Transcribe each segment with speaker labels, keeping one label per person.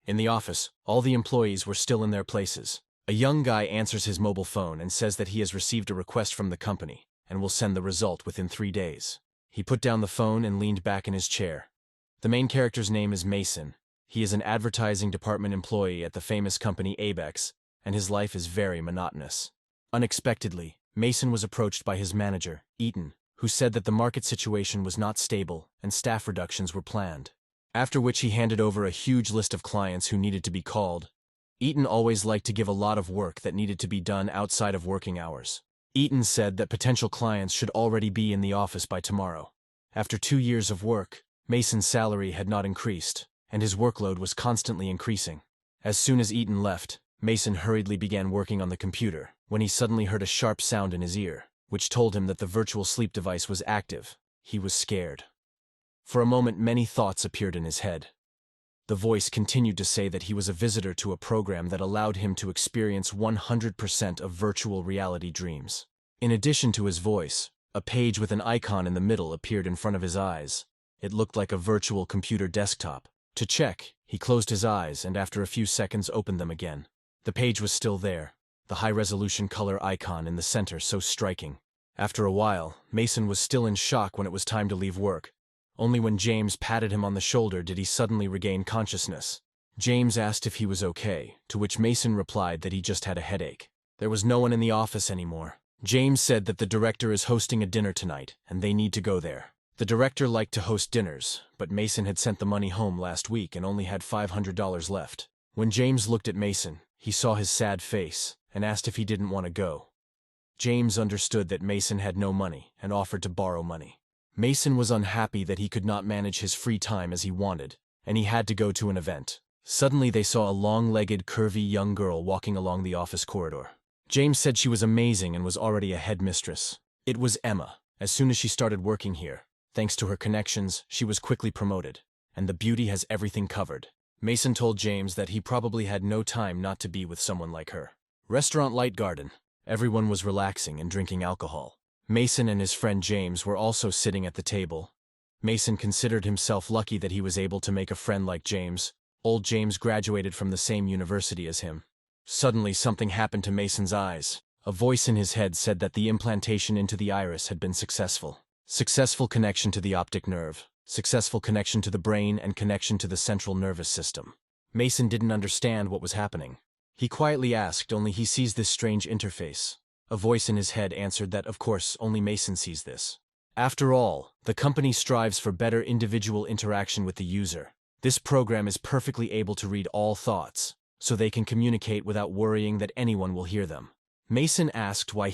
Speaker 1: In the office, all the employees were still in their places. A young guy answers his mobile phone and says that he has received a request from the company and will send the result within 3 days. He put down the phone and leaned back in his chair. The main character's name is Mason. He is an advertising department employee at the famous company Abex, and his life is very monotonous. Unexpectedly, Mason was approached by his manager, Eaton, who said that the market situation was not stable and staff reductions were planned. After which he handed over a huge list of clients who needed to be called. Eaton always liked to give a lot of work that needed to be done outside of working hours. Eaton said that potential clients should already be in the office by tomorrow. After 2 years of work, Mason's salary had not increased, and his workload was constantly increasing. As soon as Eaton left, Mason hurriedly began working on the computer, when he suddenly heard a sharp sound in his ear, which told him that the virtual sleep device was active. He was scared. For a moment, many thoughts appeared in his head. The voice continued to say that he was a visitor to a program that allowed him to experience 100% of virtual reality dreams. In addition to his voice, a page with an icon in the middle appeared in front of his eyes. It looked like a virtual computer desktop. To check, he closed his eyes and after a few seconds opened them again. The page was still there, the high-resolution color icon in the center so striking. After a while, Mason was still in shock when it was time to leave work. Only when James patted him on the shoulder did he suddenly regain consciousness. James asked if he was okay, to which Mason replied that he just had a headache. There was no one in the office anymore. James said that the director is hosting a dinner tonight, and they need to go there. The director liked to host dinners, but Mason had sent the money home last week and only had $500 left. When James looked at Mason, he saw his sad face and asked if he didn't want to go. James understood that Mason had no money and offered to borrow money. Mason was unhappy that he could not manage his free time as he wanted, and he had to go to an event. Suddenly they saw a long-legged, curvy young girl walking along the office corridor. James said she was amazing and was already a headmistress. It was Emma. As soon as she started working here, thanks to her connections, she was quickly promoted, and the beauty has everything covered. Mason told James that he probably had no time not to be with someone like her. Restaurant Light Garden. Everyone was relaxing and drinking alcohol. Mason and his friend James were also sitting at the table. Mason considered himself lucky that he was able to make a friend like James. Old James graduated from the same university as him. Suddenly something happened to Mason's eyes. A voice in his head said that the implantation into the iris had been successful. Successful connection to the optic nerve, successful connection to the brain, and connection to the central nervous system. Mason didn't understand what was happening. He quietly asked, only he sees this strange interface. A voice in his head answered that, of course, only Mason sees this. After all, the company strives for better individual interaction with the user. This program is perfectly able to read all thoughts, so they can communicate without worrying that anyone will hear them. Mason asked why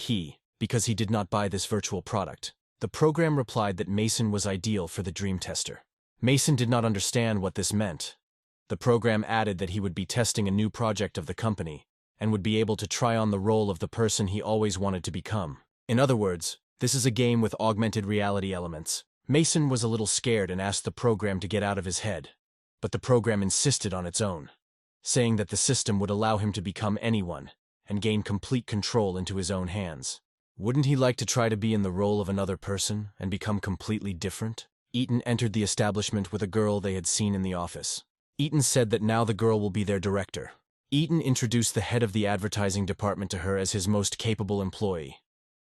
Speaker 1: because he did not buy this virtual product. The program replied that Mason was ideal for the dream tester. Mason did not understand what this meant. The program added that he would be testing a new project of the company, and would be able to try on the role of the person he always wanted to become. In other words, this is a game with augmented reality elements. Mason was a little scared and asked the program to get out of his head, but the program insisted on its own, saying that the system would allow him to become anyone and gain complete control into his own hands. Wouldn't he like to try to be in the role of another person and become completely different? Eaton entered the establishment with a girl they had seen in the office. Eaton said that now the girl will be their director. Eaton introduced the head of the advertising department to her as his most capable employee,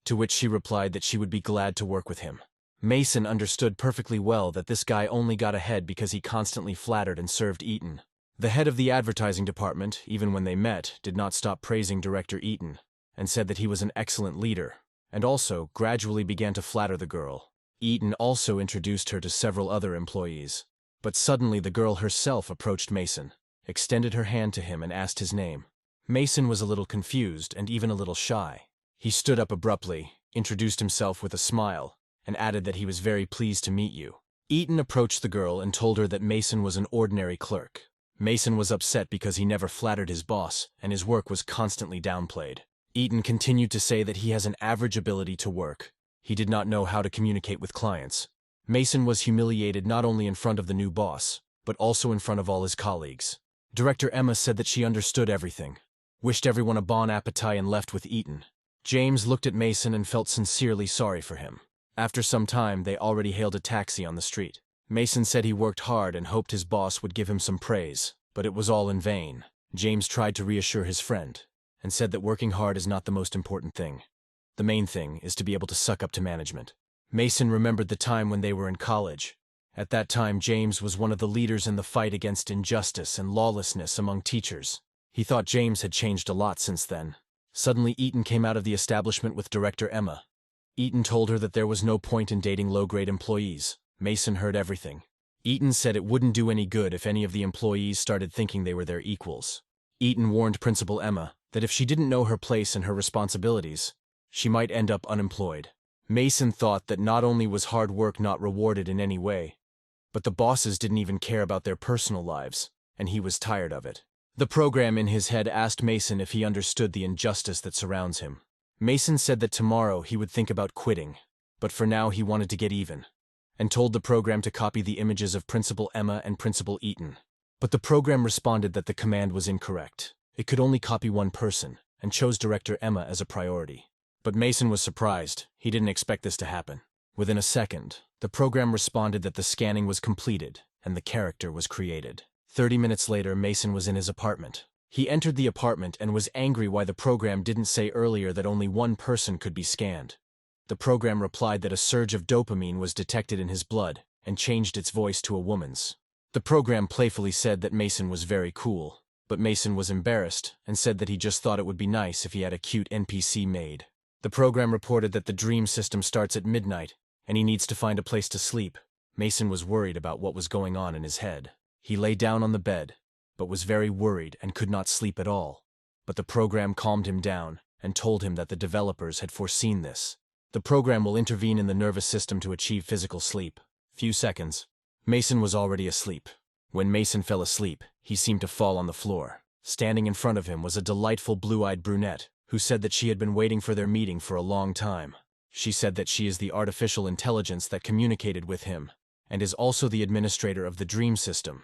Speaker 1: to which she replied that she would be glad to work with him. Mason understood perfectly well that this guy only got ahead because he constantly flattered and served Eaton. The head of the advertising department, even when they met, did not stop praising Director Eaton, and said that he was an excellent leader, and also gradually began to flatter the girl. Eaton also introduced her to several other employees. But suddenly the girl herself approached Mason, extended her hand to him and asked his name. Mason was a little confused and even a little shy. He stood up abruptly, introduced himself with a smile, and added that he was very pleased to meet you. Eaton approached the girl and told her that Mason was an ordinary clerk. Mason was upset because he never flattered his boss, and his work was constantly downplayed. Eaton continued to say that he has an average ability to work. He did not know how to communicate with clients. Mason was humiliated not only in front of the new boss, but also in front of all his colleagues. Director Emma said that she understood everything, wished everyone a bon appetit and left with Eaton. James looked at Mason and felt sincerely sorry for him. After some time, they already hailed a taxi on the street. Mason said he worked hard and hoped his boss would give him some praise. But it was all in vain. James tried to reassure his friend and said that working hard is not the most important thing. The main thing is to be able to suck up to management. Mason remembered the time when they were in college. At that time, James was one of the leaders in the fight against injustice and lawlessness among teachers. He thought James had changed a lot since then. Suddenly, Eaton came out of the establishment with Director Emma. Eaton told her that there was no point in dating low-grade employees. Mason heard everything. Eaton said it wouldn't do any good if any of the employees started thinking they were their equals. Eaton warned Principal Emma that if she didn't know her place and her responsibilities, she might end up unemployed. Mason thought that not only was hard work not rewarded in any way, but the bosses didn't even care about their personal lives, and he was tired of it. The program in his head asked Mason if he understood the injustice that surrounds him. Mason said that tomorrow he would think about quitting, but for now he wanted to get even, and told the program to copy the images of Principal Emma and Principal Eaton. But the program responded that the command was incorrect. It could only copy one person, and chose Director Emma as a priority. But Mason was surprised. He didn't expect this to happen. Within a second, the program responded that the scanning was completed, and the character was created. 30 minutes later, Mason was in his apartment. He entered the apartment and was angry why the program didn't say earlier that only one person could be scanned. The program replied that a surge of dopamine was detected in his blood and changed its voice to a woman's. The program playfully said that Mason was very cool, but Mason was embarrassed and said that he just thought it would be nice if he had a cute NPC made. The program reported that the dream system starts at midnight and he needs to find a place to sleep. Mason was worried about what was going on in his head. He lay down on the bed, but was very worried and could not sleep at all. But the program calmed him down and told him that the developers had foreseen this. The program will intervene in the nervous system to achieve physical sleep. Few seconds. Mason was already asleep. When Mason fell asleep, he seemed to fall on the floor. Standing in front of him was a delightful blue-eyed brunette who said that she had been waiting for their meeting for a long time. She said that she is the artificial intelligence that communicated with him and is also the administrator of the dream system,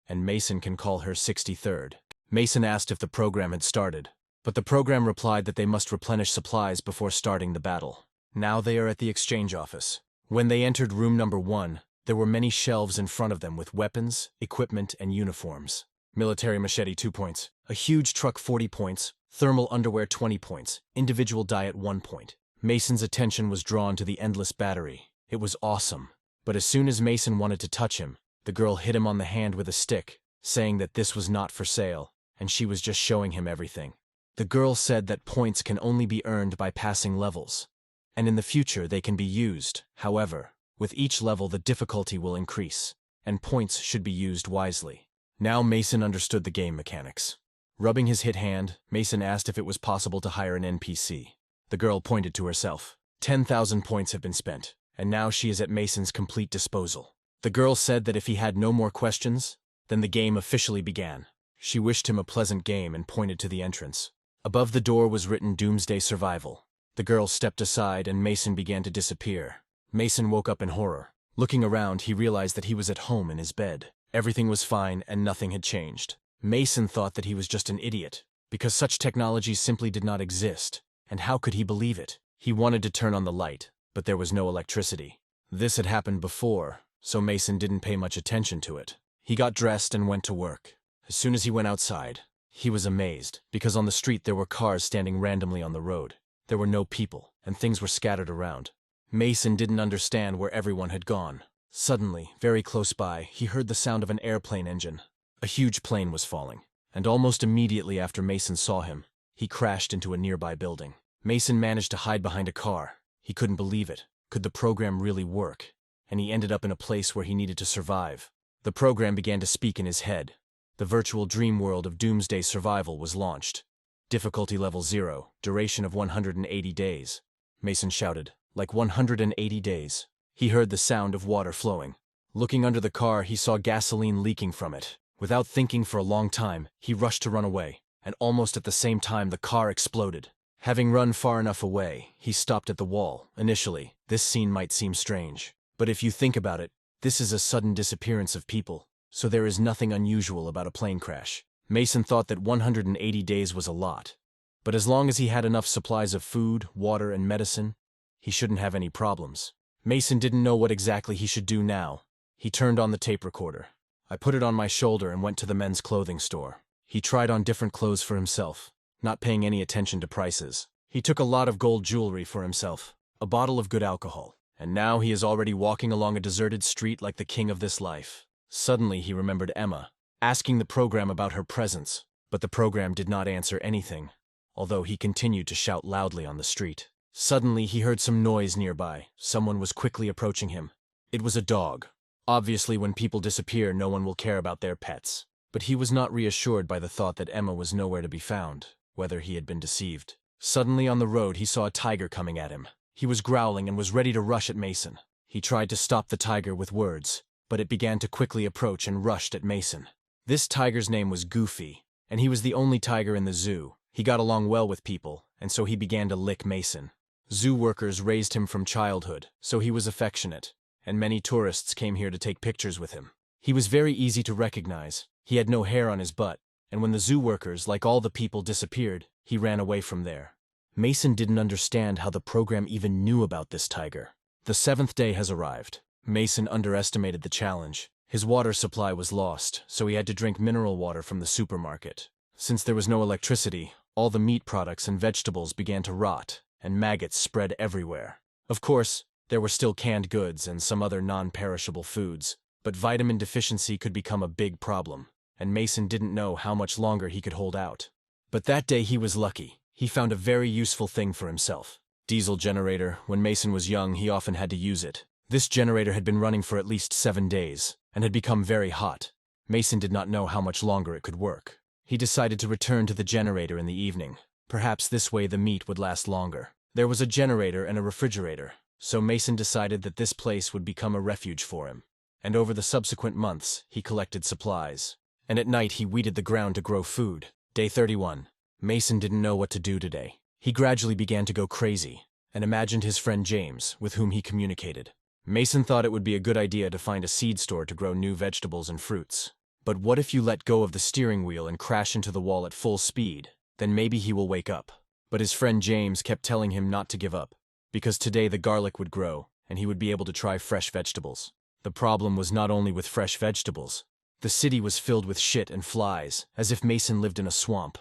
Speaker 1: and Mason can call her 63rd. Mason asked if the program had started, but the program replied that they must replenish supplies before starting the battle. Now they are at the exchange office. When they entered room number 1, there were many shelves in front of them with weapons, equipment, and uniforms. Military machete 2 points, a huge truck 40 points, thermal underwear 20 points, individual diet 1 point. Mason's attention was drawn to the endless battery. It was awesome. But as soon as Mason wanted to touch him, the girl hit him on the hand with a stick, saying that this was not for sale, and she was just showing him everything. The girl said that points can only be earned by passing levels, and in the future they can be used. However, with each level the difficulty will increase, and points should be used wisely. Now Mason understood the game mechanics. Rubbing his hit hand, Mason asked if it was possible to hire an NPC. The girl pointed to herself. 10,000 points have been spent, and now she is at Mason's complete disposal. The girl said that if he had no more questions, then the game officially began. She wished him a pleasant game and pointed to the entrance. Above the door was written Doomsday Survival. The girl stepped aside and Mason began to disappear. Mason woke up in horror. Looking around, he realized that he was at home in his bed. Everything was fine and nothing had changed. Mason thought that he was just an idiot, because such technologies simply did not exist, and how could he believe it? He wanted to turn on the light, but there was no electricity. This had happened before, so Mason didn't pay much attention to it. He got dressed and went to work. As soon as he went outside, he was amazed, because on the street there were cars standing randomly on the road. There were no people, and things were scattered around. Mason didn't understand where everyone had gone. Suddenly, very close by, he heard the sound of an airplane engine. A huge plane was falling, and almost immediately after Mason saw him, he crashed into a nearby building. Mason managed to hide behind a car. He couldn't believe it. Could the program really work? And he ended up in a place where he needed to survive. The program began to speak in his head. The virtual dream world of Doomsday Survival was launched. Difficulty level 0, duration of 180 days. Mason shouted, like 180 days. He heard the sound of water flowing. Looking under the car, he saw gasoline leaking from it. Without thinking for a long time, he rushed to run away, and almost at the same time the car exploded. Having run far enough away, he stopped at the wall. Initially, this scene might seem strange, but if you think about it, this is a sudden disappearance of people, so there is nothing unusual about a plane crash. Mason thought that 180 days was a lot, but as long as he had enough supplies of food, water, and medicine, he shouldn't have any problems. Mason didn't know what exactly he should do now. He turned on the tape recorder. I put it on my shoulder and went to the men's clothing store. He tried on different clothes for himself, not paying any attention to prices. He took a lot of gold jewelry for himself, a bottle of good alcohol, and now he is already walking along a deserted street like the king of this life. Suddenly he remembered Emma, asking the program about her presence, but the program did not answer anything, although he continued to shout loudly on the street. Suddenly he heard some noise nearby. Someone was quickly approaching him. It was a dog. Obviously, when people disappear, no one will care about their pets. But he was not reassured by the thought that Emma was nowhere to be found, whether he had been deceived. Suddenly on the road he saw a tiger coming at him. He was growling and was ready to rush at Mason. He tried to stop the tiger with words, but it began to quickly approach and rushed at Mason. This tiger's name was Goofy, and he was the only tiger in the zoo. He got along well with people, and so he began to lick Mason. Zoo workers raised him from childhood, so he was affectionate, and many tourists came here to take pictures with him. He was very easy to recognize. He had no hair on his butt, and when the zoo workers, like all the people, disappeared, he ran away from there. Mason didn't understand how the program even knew about this tiger. The 7th day has arrived. Mason underestimated the challenge. His water supply was lost, so he had to drink mineral water from the supermarket. Since there was no electricity, all the meat products and vegetables began to rot, and maggots spread everywhere. Of course, there were still canned goods and some other non-perishable foods, but vitamin deficiency could become a big problem, and Mason didn't know how much longer he could hold out. But that day he was lucky. He found a very useful thing for himself. Diesel generator. When Mason was young, he often had to use it. This generator had been running for at least 7 days, and had become very hot. Mason did not know how much longer it could work. He decided to return to the generator in the evening. Perhaps this way the meat would last longer. There was a generator and a refrigerator, so Mason decided that this place would become a refuge for him. And over the subsequent months, he collected supplies. And at night he weeded the ground to grow food. Day 31. Mason didn't know what to do today. He gradually began to go crazy, and imagined his friend James, with whom he communicated. Mason thought it would be a good idea to find a seed store to grow new vegetables and fruits. But what if you let go of the steering wheel and crash into the wall at full speed? Then maybe he will wake up. But his friend James kept telling him not to give up, because today the garlic would grow, and he would be able to try fresh vegetables. The problem was not only with fresh vegetables. The city was filled with shit and flies, as if Mason lived in a swamp.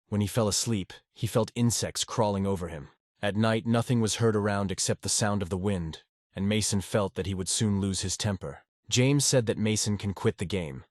Speaker 1: When he fell asleep, he felt insects crawling over him. At night, nothing was heard around except the sound of the wind, and Mason felt that he would soon lose his temper. James said that Mason can quit the game.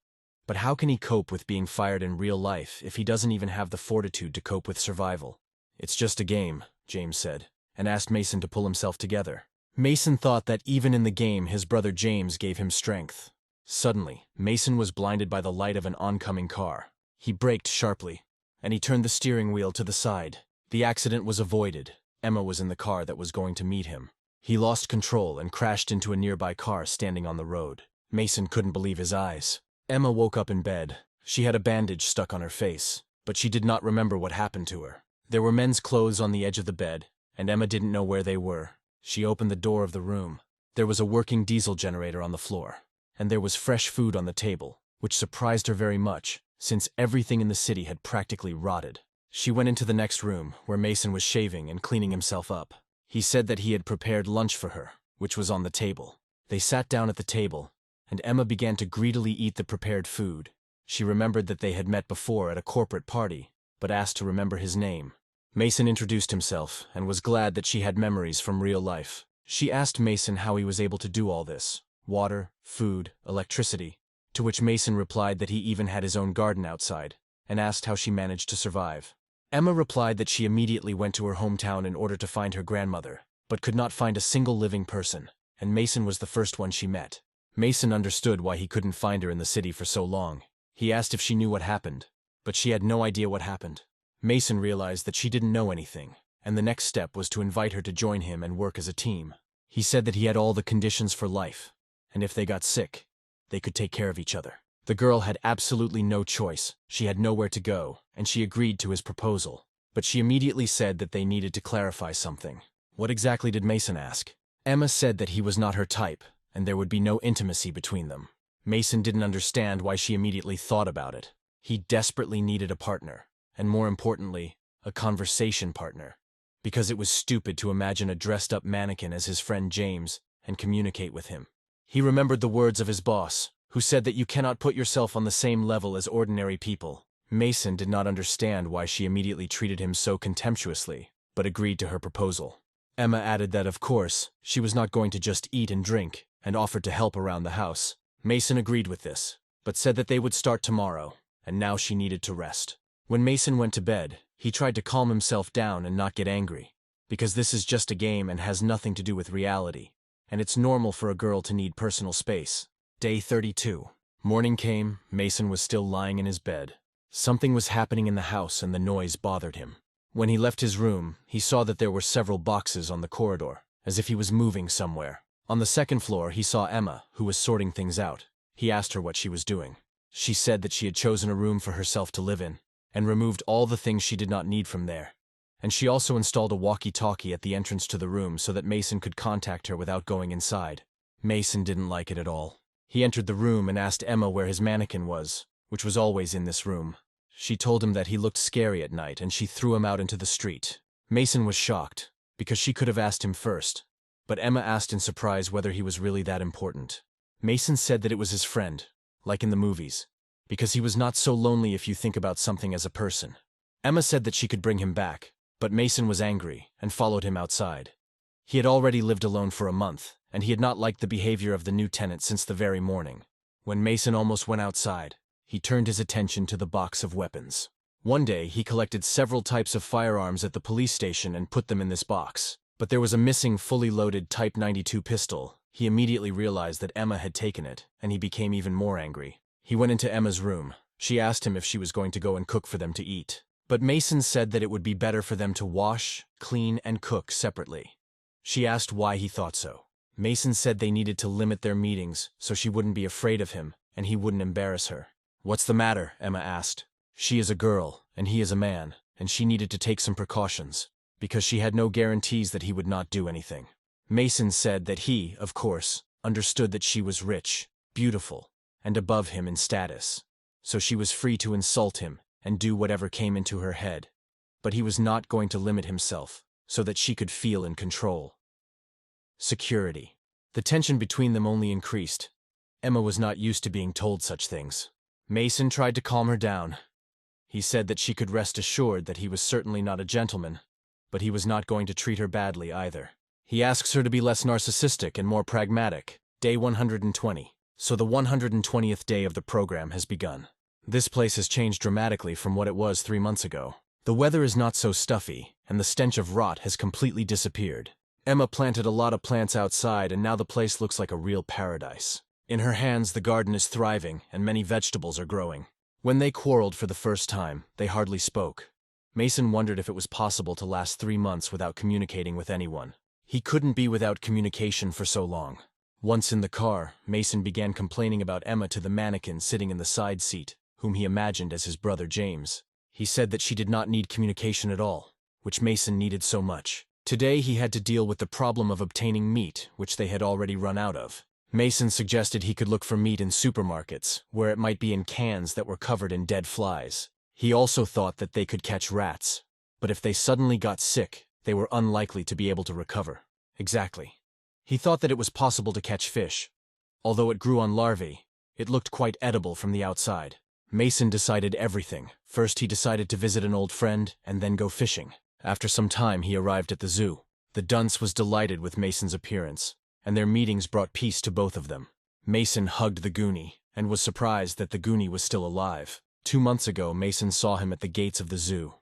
Speaker 1: But how can he cope with being fired in real life if he doesn't even have the fortitude to cope with survival? It's just a game, James said, and asked Mason to pull himself together. Mason thought that even in the game his brother James gave him strength. Suddenly, Mason was blinded by the light of an oncoming car. He braked sharply, and he turned the steering wheel to the side. The accident was avoided. Emma was in the car that was going to meet him. He lost control and crashed into a nearby car standing on the road. Mason couldn't believe his eyes. Emma woke up in bed. She had a bandage stuck on her face, but she did not remember what happened to her. There were men's clothes on the edge of the bed, and Emma didn't know where they were. She opened the door of the room. There was a working diesel generator on the floor, and there was fresh food on the table, which surprised her very much, since everything in the city had practically rotted. She went into the next room, where Mason was shaving and cleaning himself up. He said that he had prepared lunch for her, which was on the table. They sat down at the table, and Emma began to greedily eat the prepared food. She remembered that they had met before at a corporate party, but asked to remember his name. Mason introduced himself, and was glad that she had memories from real life. She asked Mason how he was able to do all this: water, food, electricity, to which Mason replied that he even had his own garden outside, and asked how she managed to survive. Emma replied that she immediately went to her hometown in order to find her grandmother, but could not find a single living person, and Mason was the first one she met. Mason understood why he couldn't find her in the city for so long. He asked if she knew what happened, but she had no idea what happened. Mason realized that she didn't know anything, and the next step was to invite her to join him and work as a team. He said that he had all the conditions for life, and if they got sick, they could take care of each other. The girl had absolutely no choice. She had nowhere to go, and she agreed to his proposal. But she immediately said that they needed to clarify something. What exactly did Mason ask? Emma said that he was not her type, and there would be no intimacy between them. Mason didn't understand why she immediately thought about it. He desperately needed a partner, and more importantly, a conversation partner, because it was stupid to imagine a dressed-up mannequin as his friend James and communicate with him. He remembered the words of his boss, who said that you cannot put yourself on the same level as ordinary people. Mason did not understand why she immediately treated him so contemptuously, but agreed to her proposal. Emma added that, of course, she was not going to just eat and drink, and offered to help around the house. Mason agreed with this, but said that they would start tomorrow, and now she needed to rest. When Mason went to bed, he tried to calm himself down and not get angry, because this is just a game and has nothing to do with reality, and it's normal for a girl to need personal space. Day 32. Morning came, Mason was still lying in his bed. Something was happening in the house and the noise bothered him. When he left his room, he saw that there were several boxes on the corridor, as if he was moving somewhere. On the second floor, he saw Emma, who was sorting things out. He asked her what she was doing. She said that she had chosen a room for herself to live in, and removed all the things she did not need from there. And she also installed a walkie-talkie at the entrance to the room so that Mason could contact her without going inside. Mason didn't like it at all. He entered the room and asked Emma where his mannequin was, which was always in this room. She told him that he looked scary at night and she threw him out into the street. Mason was shocked, because she could have asked him first, but Emma asked in surprise whether he was really that important. Mason said that it was his friend, like in the movies, because he was not so lonely if you think about something as a person. Emma said that she could bring him back, but Mason was angry and followed him outside. He had already lived alone for a month, and he had not liked the behavior of the new tenant since the very morning. When Mason almost went outside, he turned his attention to the box of weapons. One day, he collected several types of firearms at the police station and put them in this box. But there was a missing fully loaded Type 92 pistol. He immediately realized that Emma had taken it, and he became even more angry. He went into Emma's room. She asked him if she was going to go and cook for them to eat. But Mason said that it would be better for them to wash, clean, and cook separately. She asked why he thought so. Mason said they needed to limit their meetings so she wouldn't be afraid of him, and he wouldn't embarrass her. "What's the matter?" Emma asked. She is a girl, and he is a man, and she needed to take some precautions, because she had no guarantees that he would not do anything. Mason said that he, of course, understood that she was rich, beautiful, and above him in status, so she was free to insult him and do whatever came into her head, but he was not going to limit himself so that she could feel in control. Security. The tension between them only increased. Emma was not used to being told such things. Mason tried to calm her down. He said that she could rest assured that he was certainly not a gentleman, but he was not going to treat her badly either. He asks her to be less narcissistic and more pragmatic. Day 120. So the 120th day of the program has begun. This place has changed dramatically from what it was 3 months ago. The weather is not so stuffy, and the stench of rot has completely disappeared. Emma planted a lot of plants outside, and now the place looks like a real paradise. In her hands, the garden is thriving, and many vegetables are growing. When they quarreled for the first time, they hardly spoke. Mason wondered if it was possible to last 3 months without communicating with anyone. He couldn't be without communication for so long. Once in the car, Mason began complaining about Emma to the mannequin sitting in the side seat, whom he imagined as his brother James. He said that she did not need communication at all, which Mason needed so much. Today he had to deal with the problem of obtaining meat, which they had already run out of. Mason suggested he could look for meat in supermarkets, where it might be in cans that were covered in dead flies. He also thought that they could catch rats, but if they suddenly got sick, they were unlikely to be able to recover. Exactly. He thought that it was possible to catch fish. Although it grew on larvae, it looked quite edible from the outside. Mason decided everything. First he decided to visit an old friend, and then go fishing. After some time he arrived at the zoo. The dunce was delighted with Mason's appearance, and their meetings brought peace to both of them. Mason hugged the Goonie, and was surprised that the Goonie was still alive. 2 months ago, Mason saw him at the gates of the zoo.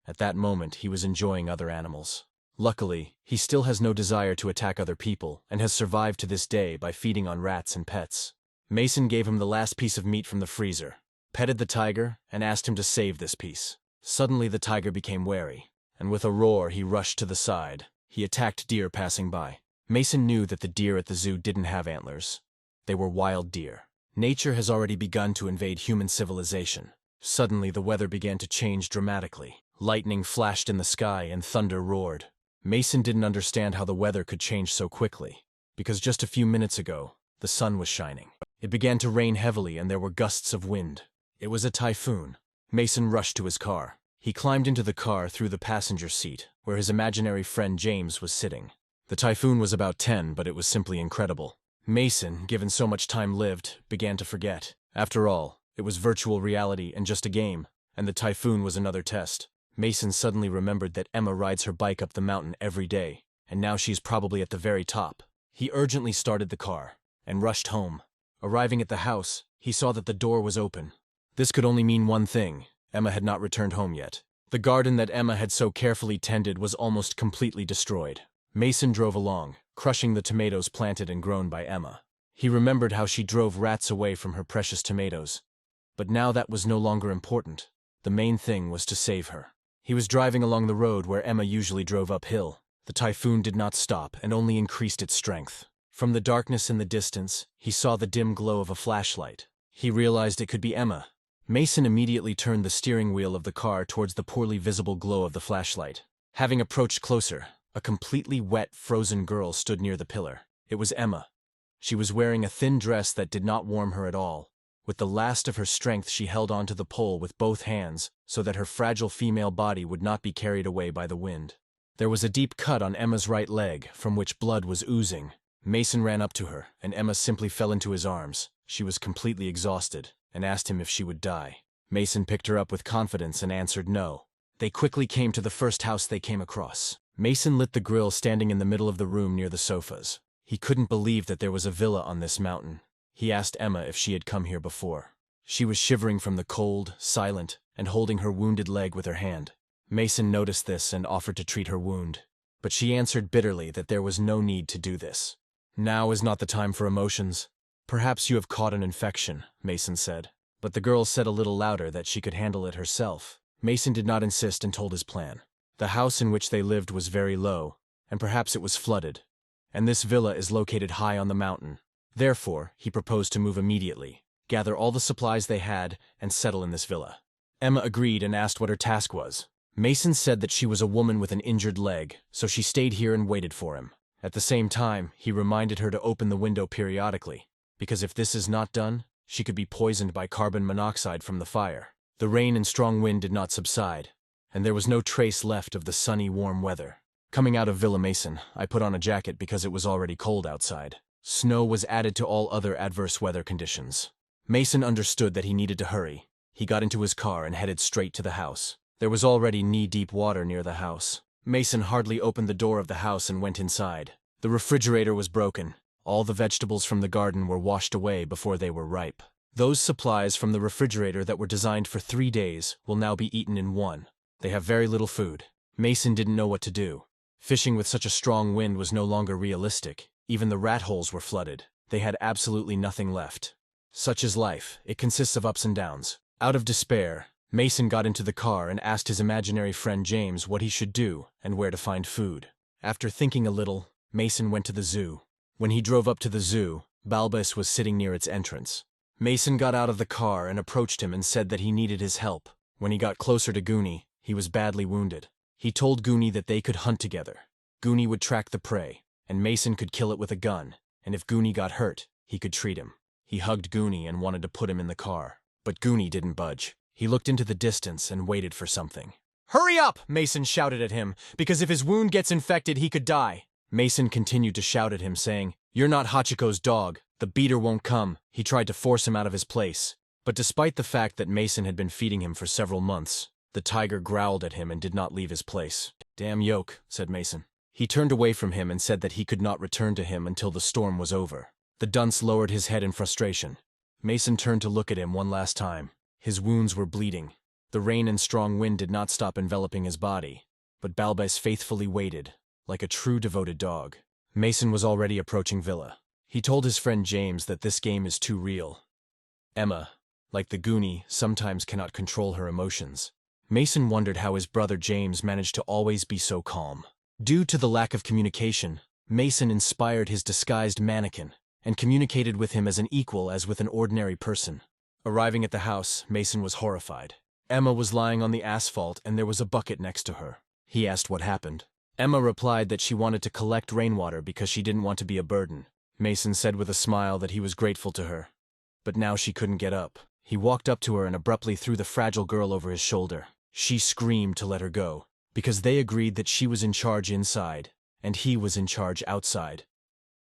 Speaker 1: At that moment, he was enjoying other animals. Luckily, he still has no desire to attack other people, and has survived to this day by feeding on rats and pets. Mason gave him the last piece of meat from the freezer, petted the tiger, and asked him to save this piece. Suddenly the tiger became wary, and with a roar he rushed to the side. He attacked deer passing by. Mason knew that the deer at the zoo didn't have antlers. They were wild deer. Nature has already begun to invade human civilization. Suddenly the weather began to change dramatically. Lightning flashed in the sky and thunder roared. Mason didn't understand how the weather could change so quickly, because just a few minutes ago, the sun was shining. It began to rain heavily and there were gusts of wind. It was a typhoon. Mason rushed to his car. He climbed into the car through the passenger seat, where his imaginary friend James was sitting. The typhoon was about 10, but it was simply incredible. Mason, given so much time lived, began to forget. After all, it was virtual reality and just a game, and the typhoon was another test. Mason suddenly remembered that Emma rides her bike up the mountain every day, and now she's probably at the very top. He urgently started the car and rushed home. Arriving at the house, he saw that the door was open. This could only mean one thing: Emma had not returned home yet. The garden that Emma had so carefully tended was almost completely destroyed. Mason drove along, crushing the tomatoes planted and grown by Emma. He remembered how she drove rats away from her precious tomatoes. But now that was no longer important. The main thing was to save her. He was driving along the road where Emma usually drove uphill. The typhoon did not stop and only increased its strength. From the darkness in the distance, he saw the dim glow of a flashlight. He realized it could be Emma. Mason immediately turned the steering wheel of the car towards the poorly visible glow of the flashlight. Having approached closer, a completely wet, frozen girl stood near the pillar. It was Emma. She was wearing a thin dress that did not warm her at all. With the last of her strength, she held onto the pole with both hands so that her fragile female body would not be carried away by the wind. There was a deep cut on Emma's right leg, from which blood was oozing. Mason ran up to her, and Emma simply fell into his arms. She was completely exhausted, and asked him if she would die. Mason picked her up with confidence and answered no. They quickly came to the first house they came across. Mason lit the grill standing in the middle of the room near the sofas. He couldn't believe that there was a villa on this mountain. He asked Emma if she had come here before. She was shivering from the cold, silent, and holding her wounded leg with her hand. Mason noticed this and offered to treat her wound. But she answered bitterly that there was no need to do this. Now is not the time for emotions. Perhaps you have caught an infection, Mason said. But the girl said a little louder that she could handle it herself. Mason did not insist and told his plan. The house in which they lived was very low, and perhaps it was flooded. And this villa is located high on the mountain. Therefore, he proposed to move immediately, gather all the supplies they had, and settle in this villa. Emma agreed and asked what her task was. Mason said that she was a woman with an injured leg, so she stayed here and waited for him. At the same time, he reminded her to open the window periodically, because if this is not done, she could be poisoned by carbon monoxide from the fire. The rain and strong wind did not subside, and there was no trace left of the sunny, warm weather. Coming out of Villa Mason, I put on a jacket because it was already cold outside. Snow was added to all other adverse weather conditions. Mason understood that he needed to hurry. He got into his car and headed straight to the house. There was already knee-deep water near the house. Mason hardly opened the door of the house and went inside. The refrigerator was broken. All the vegetables from the garden were washed away before they were ripe. Those supplies from the refrigerator that were designed for 3 days will now be eaten in 1. They have very little food. Mason didn't know what to do. Fishing with such a strong wind was no longer realistic. Even the rat holes were flooded. They had absolutely nothing left. Such is life. It consists of ups and downs. Out of despair, Mason got into the car and asked his imaginary friend James what he should do and where to find food. After thinking a little, Mason went to the zoo. When he drove up to the zoo, Balbus was sitting near its entrance. Mason got out of the car and approached him and said that he needed his help. When he got closer to Goonie, he was badly wounded. He told Goonie that they could hunt together. Goonie would track the prey, and Mason could kill it with a gun, and if Goonie got hurt, he could treat him. He hugged Goonie and wanted to put him in the car, but Goonie didn't budge. He looked into the distance and waited for something. "Hurry up!" Mason shouted at him, because if his wound gets infected, he could die. Mason continued to shout at him, saying, "You're not Hachiko's dog. The beater won't come." He tried to force him out of his place. But despite the fact that Mason had been feeding him for several months, the tiger growled at him and did not leave his place. "Damn yoke," said Mason. He turned away from him and said that he could not return to him until the storm was over. The dunce lowered his head in frustration. Mason turned to look at him one last time. His wounds were bleeding. The rain and strong wind did not stop enveloping his body, but Balbus faithfully waited, like a true devoted dog. Mason was already approaching Villa. He told his friend James that this game is too real. Emma, like the Goonie, sometimes cannot control her emotions. Mason wondered how his brother James managed to always be so calm. Due to the lack of communication, Mason inspired his disguised mannequin and communicated with him as an equal as with an ordinary person. Arriving at the house, Mason was horrified. Emma was lying on the asphalt and there was a bucket next to her. He asked what happened. Emma replied that she wanted to collect rainwater because she didn't want to be a burden. Mason said with a smile that he was grateful to her. But now she couldn't get up. He walked up to her and abruptly threw the fragile girl over his shoulder. She screamed to let her go, because they agreed that she was in charge inside, and he was in charge outside.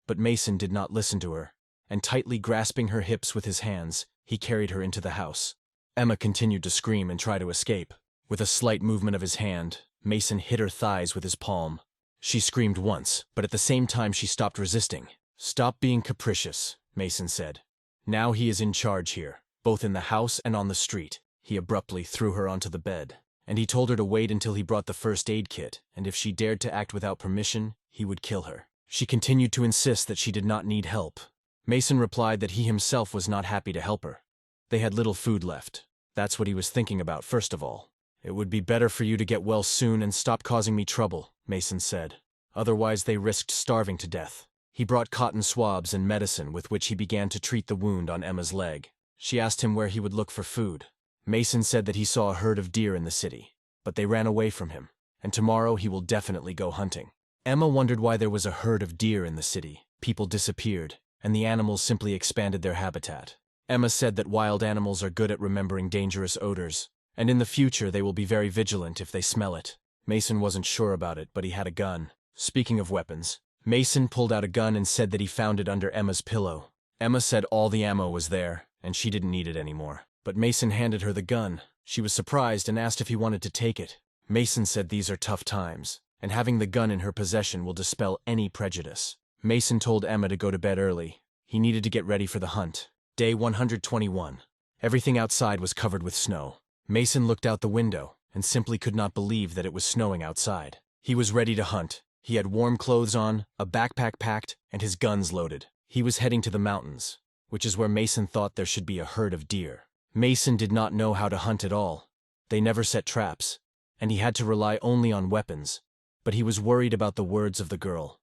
Speaker 1: But Mason did not listen to her, and tightly grasping her hips with his hands, he carried her into the house. Emma continued to scream and try to escape. With a slight movement of his hand, Mason hit her thighs with his palm. She screamed once, but at the same time she stopped resisting. "Stop being capricious," Mason said. "Now he is in charge here, both in the house and on the street." He abruptly threw her onto the bed, and he told her to wait until he brought the first aid kit, and if she dared to act without permission, he would kill her. She continued to insist that she did not need help. Mason replied that he himself was not happy to help her. They had little food left. That's what he was thinking about first of all. "It would be better for you to get well soon and stop causing me trouble," Mason said. Otherwise they risked starving to death. He brought cotton swabs and medicine with which he began to treat the wound on Emma's leg. She asked him where he would look for food. Mason said that he saw a herd of deer in the city, but they ran away from him, and tomorrow he will definitely go hunting. Emma wondered why there was a herd of deer in the city. People disappeared, and the animals simply expanded their habitat. Emma said that wild animals are good at remembering dangerous odors, and in the future they will be very vigilant if they smell it. Mason wasn't sure about it, but he had a gun. Speaking of weapons, Mason pulled out a gun and said that he found it under Emma's pillow. Emma said all the ammo was there, and she didn't need it anymore. But Mason handed her the gun. She was surprised and asked if he wanted to take it. Mason said these are tough times, and having the gun in her possession will dispel any prejudice. Mason told Emma to go to bed early. He needed to get ready for the hunt. Day 121. Everything outside was covered with snow. Mason looked out the window and simply could not believe that it was snowing outside. He was ready to hunt. He had warm clothes on, a backpack packed, and his guns loaded. He was heading to the mountains, which is where Mason thought there should be a herd of deer. Mason did not know how to hunt at all. They never set traps, and he had to rely only on weapons. But he was worried about the words of the girl,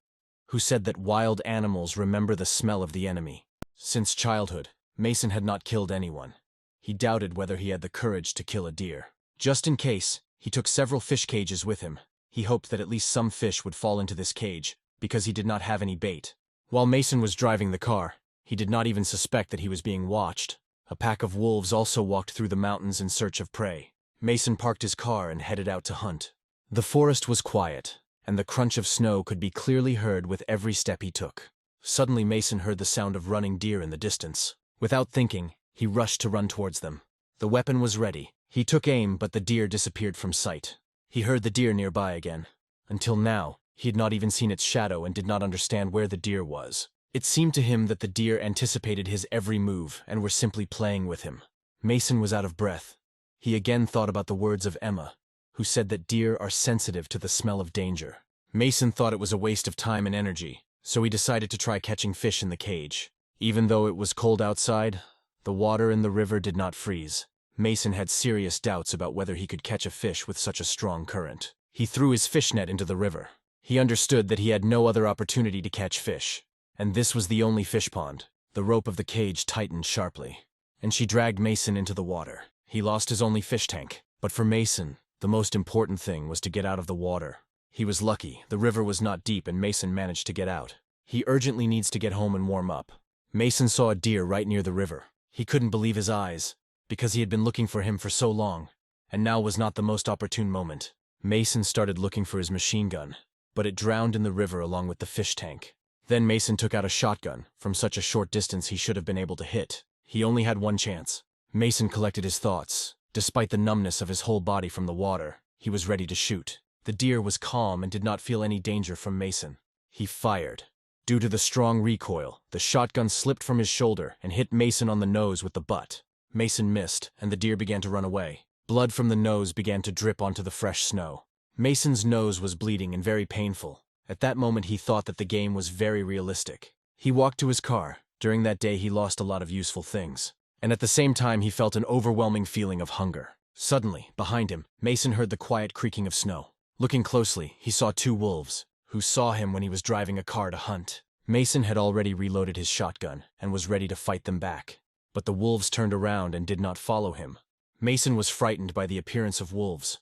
Speaker 1: who said that wild animals remember the smell of the enemy. Since childhood, Mason had not killed anyone. He doubted whether he had the courage to kill a deer. Just in case, he took several fish cages with him. He hoped that at least some fish would fall into this cage, because he did not have any bait. While Mason was driving the car, he did not even suspect that he was being watched. A pack of wolves also walked through the mountains in search of prey. Mason parked his car and headed out to hunt. The forest was quiet, and the crunch of snow could be clearly heard with every step he took. Suddenly Mason heard the sound of running deer in the distance. Without thinking, he rushed to run towards them. The weapon was ready. He took aim, but the deer disappeared from sight. He heard the deer nearby again. Until now, he had not even seen its shadow and did not understand where the deer was. It seemed to him that the deer anticipated his every move and were simply playing with him. Mason was out of breath. He again thought about the words of Emma, who said that deer are sensitive to the smell of danger. Mason thought it was a waste of time and energy, so he decided to try catching fish in the cage. Even though it was cold outside, the water in the river did not freeze. Mason had serious doubts about whether he could catch a fish with such a strong current. He threw his fish net into the river. He understood that he had no other opportunity to catch fish, and this was the only fish pond. The rope of the cage tightened sharply, and she dragged Mason into the water. He lost his only fish tank, but for Mason, the most important thing was to get out of the water. He was lucky. The river was not deep and Mason managed to get out. He urgently needs to get home and warm up. Mason saw a deer right near the river. He couldn't believe his eyes, because he had been looking for him for so long, and now was not the most opportune moment. Mason started looking for his machine gun, but it drowned in the river along with the fish tank. Then Mason took out a shotgun. From such a short distance he should have been able to hit. He only had one chance. Mason collected his thoughts. Despite the numbness of his whole body from the water, he was ready to shoot. The deer was calm and did not feel any danger from Mason. He fired. Due to the strong recoil, the shotgun slipped from his shoulder and hit Mason on the nose with the butt. Mason missed, and the deer began to run away. Blood from the nose began to drip onto the fresh snow. Mason's nose was bleeding and very painful. At that moment he thought that the game was very realistic. He walked to his car. During that day he lost a lot of useful things. And at the same time he felt an overwhelming feeling of hunger. Suddenly, behind him, Mason heard the quiet creaking of snow. Looking closely, he saw two wolves, who saw him when he was driving a car to hunt. Mason had already reloaded his shotgun and was ready to fight them back. But the wolves turned around and did not follow him. Mason was frightened by the appearance of wolves.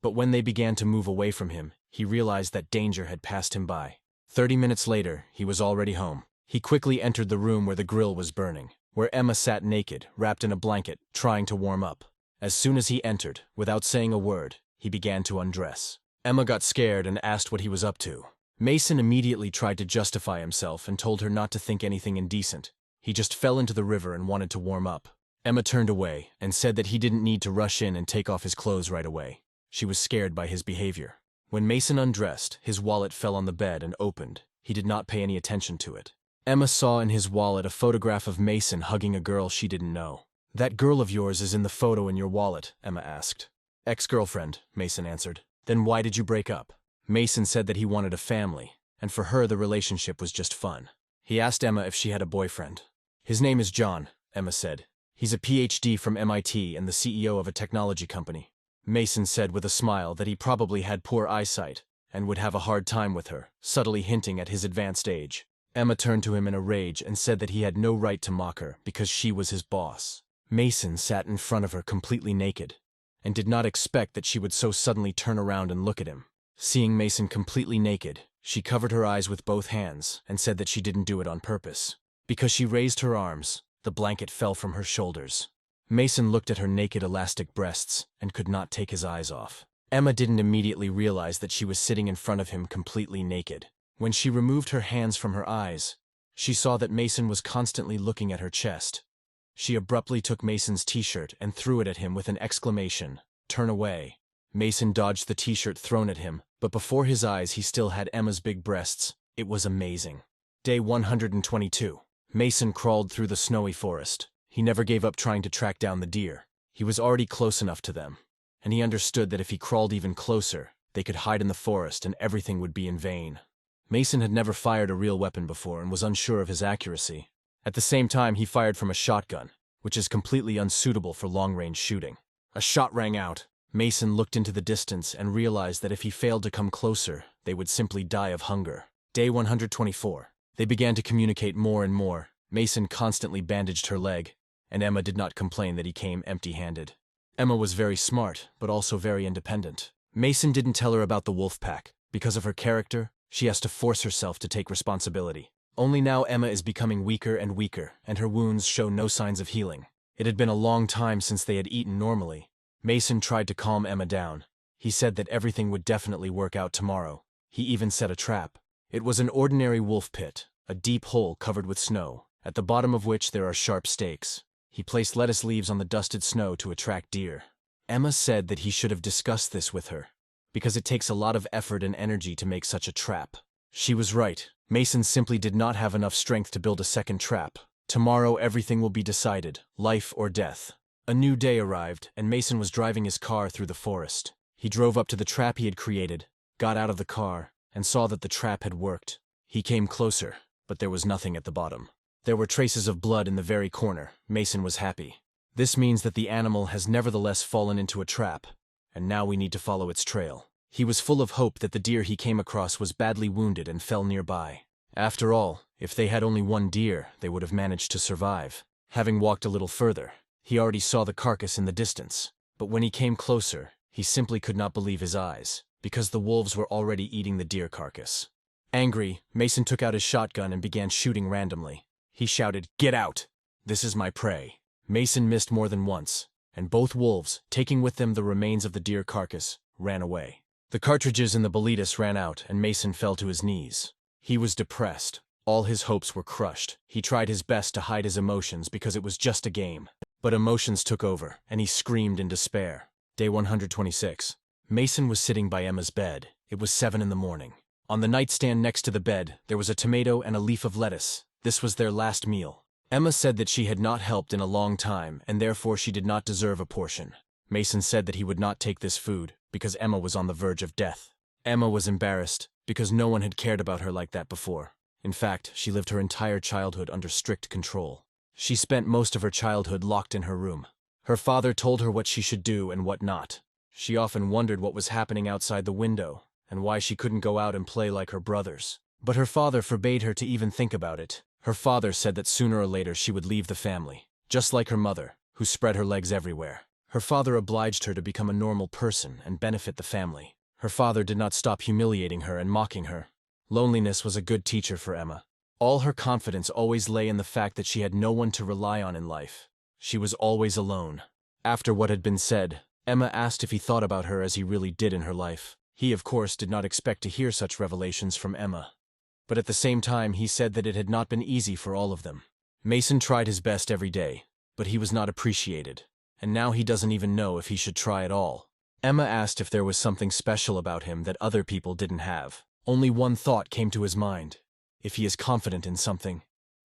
Speaker 1: But when they began to move away from him, he realized that danger had passed him by. 30 minutes later, he was already home. He quickly entered the room where the grill was burning, where Emma sat naked, wrapped in a blanket, trying to warm up. As soon as he entered, without saying a word, he began to undress. Emma got scared and asked what he was up to. Mason immediately tried to justify himself and told her not to think anything indecent. He just fell into the river and wanted to warm up. Emma turned away and said that he didn't need to rush in and take off his clothes right away. She was scared by his behavior. When Mason undressed, his wallet fell on the bed and opened. He did not pay any attention to it. Emma saw in his wallet a photograph of Mason hugging a girl she didn't know. "That girl of yours is in the photo in your wallet?" Emma asked. "Ex-girlfriend," Mason answered. "Then why did you break up?" Mason said that he wanted a family, and for her the relationship was just fun. He asked Emma if she had a boyfriend. "His name is John," Emma said. "He's a PhD from MIT and the CEO of a technology company." Mason said with a smile that he probably had poor eyesight and would have a hard time with her, subtly hinting at his advanced age. Emma turned to him in a rage and said that he had no right to mock her because she was his boss. Mason sat in front of her completely naked and did not expect that she would so suddenly turn around and look at him. Seeing Mason completely naked, she covered her eyes with both hands and said that she didn't do it on purpose. Because she raised her arms, the blanket fell from her shoulders. Mason looked at her naked elastic breasts and could not take his eyes off. Emma didn't immediately realize that she was sitting in front of him completely naked. When she removed her hands from her eyes, she saw that Mason was constantly looking at her chest. She abruptly took Mason's t-shirt and threw it at him with an exclamation, "Turn away." Mason dodged the t-shirt thrown at him, but before his eyes he still had Emma's big breasts. It was amazing. Day 122. Mason crawled through the snowy forest. He never gave up trying to track down the deer. He was already close enough to them, and he understood that if he crawled even closer, they could hide in the forest and everything would be in vain. Mason had never fired a real weapon before and was unsure of his accuracy. At the same time, he fired from a shotgun, which is completely unsuitable for long-range shooting. A shot rang out. Mason looked into the distance and realized that if he failed to come closer, they would simply die of hunger. Day 124. They began to communicate more and more. Mason constantly bandaged her leg, and Emma did not complain that he came empty-handed. Emma was very smart, but also very independent. Mason didn't tell her about the wolf pack. Because of her character, she has to force herself to take responsibility. Only now Emma is becoming weaker and weaker, and her wounds show no signs of healing. It had been a long time since they had eaten normally. Mason tried to calm Emma down. He said that everything would definitely work out tomorrow. He even set a trap. It was an ordinary wolf pit, a deep hole covered with snow, at the bottom of which there are sharp stakes. He placed lettuce leaves on the dusted snow to attract deer. Emma said that he should have discussed this with her, because it takes a lot of effort and energy to make such a trap. She was right. Mason simply did not have enough strength to build a second trap. Tomorrow everything will be decided, life or death. A new day arrived, and Mason was driving his car through the forest. He drove up to the trap he had created, got out of the car, and saw that the trap had worked. He came closer, but there was nothing at the bottom. There were traces of blood in the very corner. Mason was happy. This means that the animal has nevertheless fallen into a trap, and now we need to follow its trail. He was full of hope that the deer he came across was badly wounded and fell nearby. After all, if they had only one deer, they would have managed to survive. Having walked a little further, he already saw the carcass in the distance, but when he came closer, he simply could not believe his eyes, because the wolves were already eating the deer carcass. Angry, Mason took out his shotgun and began shooting randomly. He shouted, "Get out! This is my prey." Mason missed more than once, and both wolves, taking with them the remains of the deer carcass, ran away. The cartridges in the boletus ran out, and Mason fell to his knees. He was depressed. All his hopes were crushed. He tried his best to hide his emotions because it was just a game. But emotions took over, and he screamed in despair. Day 126. Mason was sitting by Emma's bed. It was 7 in the morning. On the nightstand next to the bed, there was a tomato and a leaf of lettuce. This was their last meal. Emma said that she had not helped in a long time, and therefore she did not deserve a portion. Mason said that he would not take this food, because Emma was on the verge of death. Emma was embarrassed, because no one had cared about her like that before. In fact, she lived her entire childhood under strict control. She spent most of her childhood locked in her room. Her father told her what she should do and what not. She often wondered what was happening outside the window, and why she couldn't go out and play like her brothers. But her father forbade her to even think about it. Her father said that sooner or later she would leave the family, just like her mother, who spread her legs everywhere. Her father obliged her to become a normal person and benefit the family. Her father did not stop humiliating her and mocking her. Loneliness was a good teacher for Emma. All her confidence always lay in the fact that she had no one to rely on in life. She was always alone. After what had been said, Emma asked if he thought about her as he really did in her life. He, of course, did not expect to hear such revelations from Emma. But at the same time, he said that it had not been easy for all of them. Mason tried his best every day, but he was not appreciated, and now he doesn't even know if he should try at all. Emma asked if there was something special about him that other people didn't have. Only one thought came to his mind. If he is confident in something,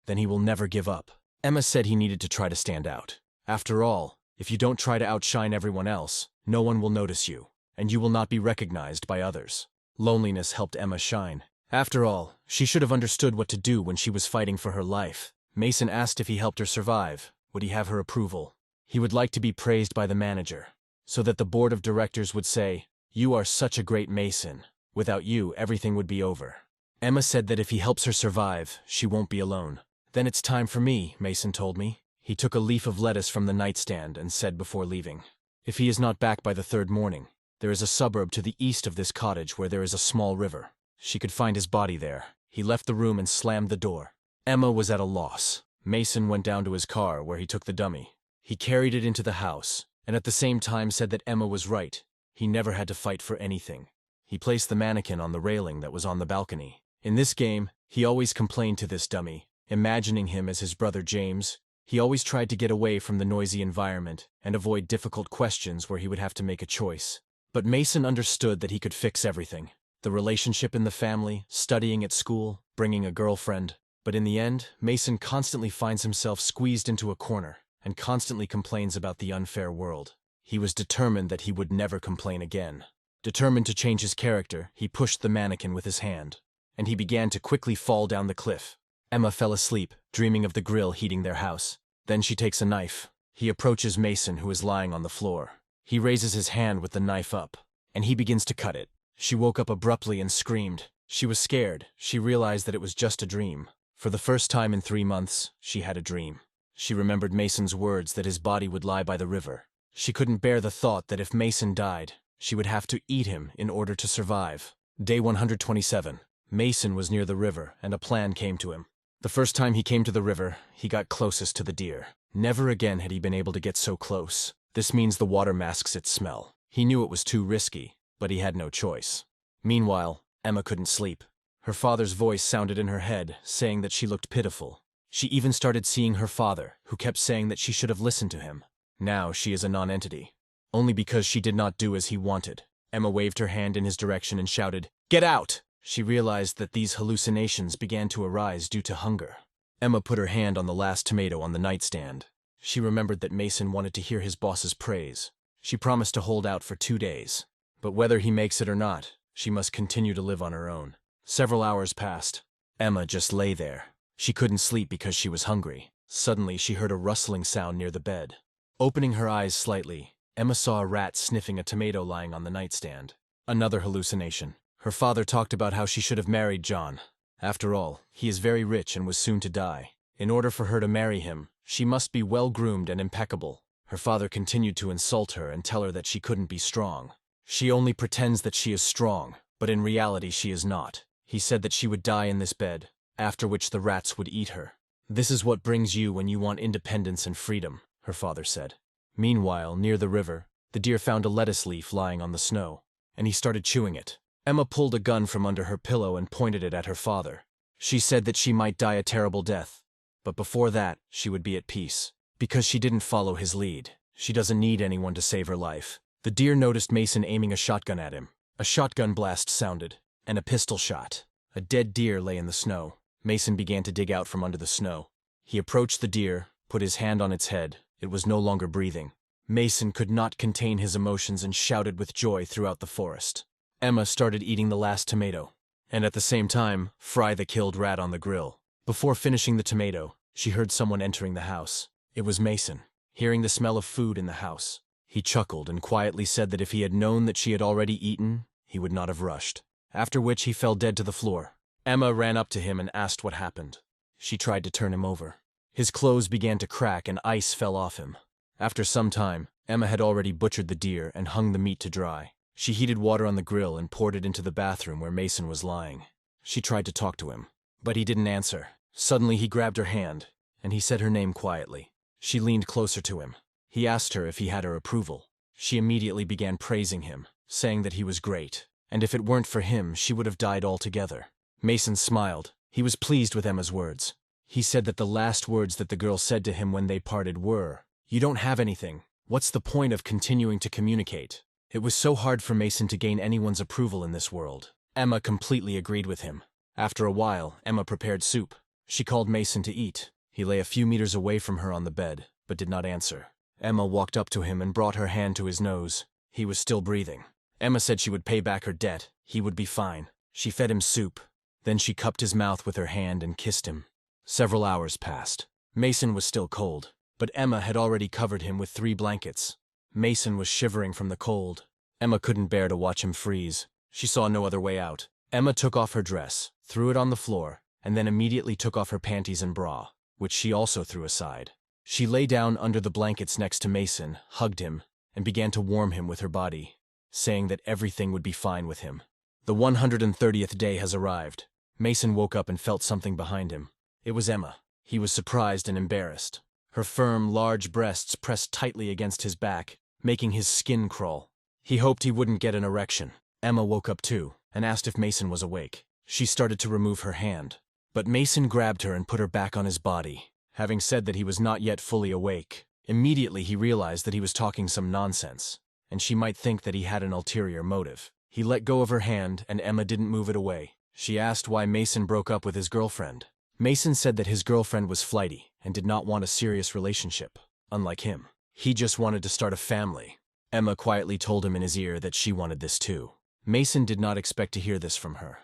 Speaker 1: then he will never give up. Emma said he needed to try to stand out. After all, if you don't try to outshine everyone else, no one will notice you, and you will not be recognized by others. Loneliness helped Emma shine. After all, she should have understood what to do when she was fighting for her life. Mason asked if he helped her survive. Would he have her approval? He would like to be praised by the manager, so that the board of directors would say, "You are such a great Mason. Without you, everything would be over." Emma said that if he helps her survive, she won't be alone. "Then it's time for me," Mason told me. He took a leaf of lettuce from the nightstand and said before leaving, "If he is not back by the third morning, there is a suburb to the east of this cottage where there is a small river. She could find his body there." He left the room and slammed the door. Emma was at a loss. Mason went down to his car where he took the dummy. He carried it into the house, and at the same time said that Emma was right. He never had to fight for anything. He placed the mannequin on the railing that was on the balcony. In this game, he always complained to this dummy, imagining him as his brother James. He always tried to get away from the noisy environment and avoid difficult questions where he would have to make a choice. But Mason understood that he could fix everything. The relationship in the family, studying at school, bringing a girlfriend. But in the end, Mason constantly finds himself squeezed into a corner and constantly complains about the unfair world. He was determined that he would never complain again. Determined to change his character, he pushed the mannequin with his hand, and he began to quickly fall down the cliff. Emma fell asleep, dreaming of the grill heating their house. Then she takes a knife. He approaches Mason, who is lying on the floor. He raises his hand with the knife up, and he begins to cut it. She woke up abruptly and screamed. She was scared. She realized that it was just a dream. For the first time in 3 months, she had a dream. She remembered Mason's words that his body would lie by the river. She couldn't bear the thought that if Mason died, she would have to eat him in order to survive. Day 127. Mason was near the river, and a plan came to him. The first time he came to the river, he got closest to the deer. Never again had he been able to get so close. This means the water masks its smell. He knew it was too risky, but he had no choice. Meanwhile, Emma couldn't sleep. Her father's voice sounded in her head, saying that she looked pitiful. She even started seeing her father, who kept saying that she should have listened to him. Now she is a non-entity. Only because she did not do as he wanted. Emma waved her hand in his direction and shouted, "Get out!" She realized that these hallucinations began to arise due to hunger. Emma put her hand on the last tomato on the nightstand. She remembered that Mason wanted to hear his boss's praise. She promised to hold out for 2 days. But whether he makes it or not, she must continue to live on her own. Several hours passed. Emma just lay there. She couldn't sleep because she was hungry. Suddenly, she heard a rustling sound near the bed. Opening her eyes slightly, Emma saw a rat sniffing a tomato lying on the nightstand. Another hallucination. Her father talked about how she should have married John. After all, he is very rich and was soon to die. In order for her to marry him, she must be well-groomed and impeccable. Her father continued to insult her and tell her that she couldn't be strong. She only pretends that she is strong, but in reality she is not. He said that she would die in this bed, after which the rats would eat her. "This is what brings you when you want independence and freedom," her father said. Meanwhile, near the river, the deer found a lettuce leaf lying on the snow, and he started chewing it. Emma pulled a gun from under her pillow and pointed it at her father. She said that she might die a terrible death, but before that, she would be at peace. Because she didn't follow his lead. She doesn't need anyone to save her life. The deer noticed Mason aiming a shotgun at him. A shotgun blast sounded, and a pistol shot. A dead deer lay in the snow. Mason began to dig out from under the snow. He approached the deer, put his hand on its head. It was no longer breathing. Mason could not contain his emotions and shouted with joy throughout the forest. Emma started eating the last tomato, and at the same time, fry the killed rat on the grill. Before finishing the tomato, she heard someone entering the house. It was Mason. Hearing the smell of food in the house, he chuckled and quietly said that if he had known that she had already eaten, he would not have rushed. After which he fell dead to the floor. Emma ran up to him and asked what happened. She tried to turn him over. His clothes began to crack and ice fell off him. After some time, Emma had already butchered the deer and hung the meat to dry. She heated water on the grill and poured it into the bathroom where Mason was lying. She tried to talk to him, but he didn't answer. Suddenly he grabbed her hand, and he said her name quietly. She leaned closer to him. He asked her if he had her approval. She immediately began praising him, saying that he was great, and if it weren't for him, she would have died altogether. Mason smiled. He was pleased with Emma's words. He said that the last words that the girl said to him when they parted were, "You don't have anything. What's the point of continuing to communicate?" It was so hard for Mason to gain anyone's approval in this world. Emma completely agreed with him. After a while, Emma prepared soup. She called Mason to eat. He lay a few meters away from her on the bed, but did not answer. Emma walked up to him and brought her hand to his nose. He was still breathing. Emma said she would pay back her debt. He would be fine. She fed him soup. Then she cupped his mouth with her hand and kissed him. Several hours passed. Mason was still cold, but Emma had already covered him with 3 blankets. Mason was shivering from the cold. Emma couldn't bear to watch him freeze. She saw no other way out. Emma took off her dress, threw it on the floor, and then immediately took off her panties and bra, which she also threw aside. She lay down under the blankets next to Mason, hugged him, and began to warm him with her body, saying that everything would be fine with him. The 130th day has arrived. Mason woke up and felt something behind him. It was Emma. He was surprised and embarrassed. Her firm, large breasts pressed tightly against his back, making his skin crawl. He hoped he wouldn't get an erection. Emma woke up too, and asked if Mason was awake. She started to remove her hand, but Mason grabbed her and put her back on his body. Having said that he was not yet fully awake, immediately he realized that he was talking some nonsense, and she might think that he had an ulterior motive. He let go of her hand, and Emma didn't move it away. She asked why Mason broke up with his girlfriend. Mason said that his girlfriend was flighty and did not want a serious relationship, unlike him. He just wanted to start a family. Emma quietly told him in his ear that she wanted this too. Mason did not expect to hear this from her,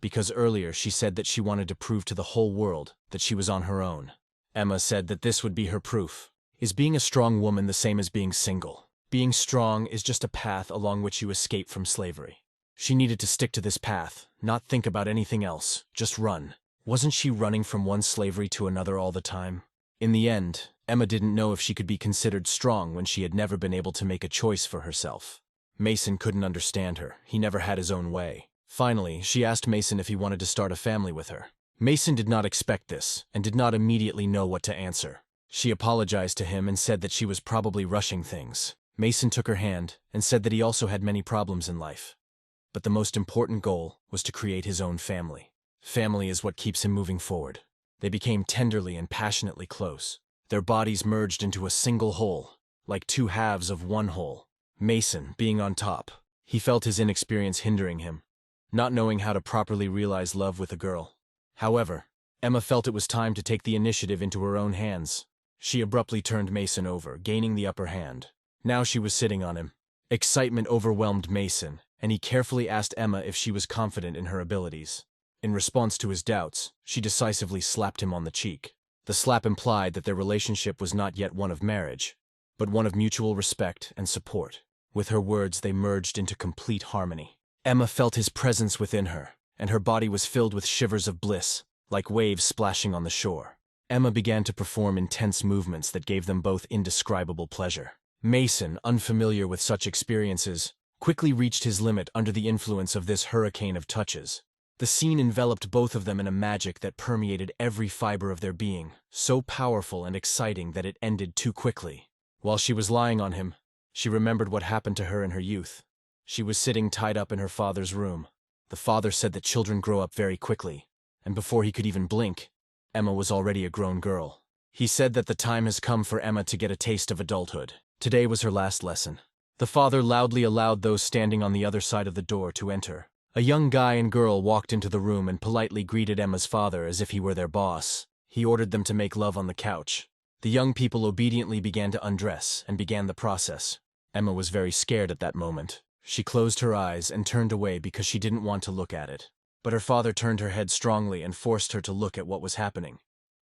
Speaker 1: because earlier she said that she wanted to prove to the whole world that she was on her own. Emma said that this would be her proof. Is being a strong woman the same as being single? Being strong is just a path along which you escape from slavery. She needed to stick to this path, not think about anything else, just run. Wasn't she running from one slavery to another all the time? In the end, Emma didn't know if she could be considered strong when she had never been able to make a choice for herself. Mason couldn't understand her. He never had his own way. Finally, she asked Mason if he wanted to start a family with her. Mason did not expect this, and did not immediately know what to answer. She apologized to him and said that she was probably rushing things. Mason took her hand and said that he also had many problems in life. But the most important goal was to create his own family. Family is what keeps him moving forward. They became tenderly and passionately close. Their bodies merged into a single whole, like 2 halves of one whole. Mason, being on top, he felt his inexperience hindering him, not knowing how to properly realize love with a girl. However, Emma felt it was time to take the initiative into her own hands. She abruptly turned Mason over, gaining the upper hand. Now she was sitting on him. Excitement overwhelmed Mason, and he carefully asked Emma if she was confident in her abilities. In response to his doubts, she decisively slapped him on the cheek. The slap implied that their relationship was not yet one of marriage, but one of mutual respect and support. With her words, they merged into complete harmony. Emma felt his presence within her, and her body was filled with shivers of bliss, like waves splashing on the shore. Emma began to perform intense movements that gave them both indescribable pleasure. Mason, unfamiliar with such experiences, quickly reached his limit under the influence of this hurricane of touches. The scene enveloped both of them in a magic that permeated every fiber of their being, so powerful and exciting that it ended too quickly. While she was lying on him, she remembered what happened to her in her youth. She was sitting tied up in her father's room. The father said that children grow up very quickly, and before he could even blink, Emma was already a grown girl. He said that the time has come for Emma to get a taste of adulthood. Today was her last lesson. The father loudly allowed those standing on the other side of the door to enter. A young guy and girl walked into the room and politely greeted Emma's father as if he were their boss. He ordered them to make love on the couch. The young people obediently began to undress and began the process. Emma was very scared at that moment. She closed her eyes and turned away because she didn't want to look at it. But her father turned her head strongly and forced her to look at what was happening.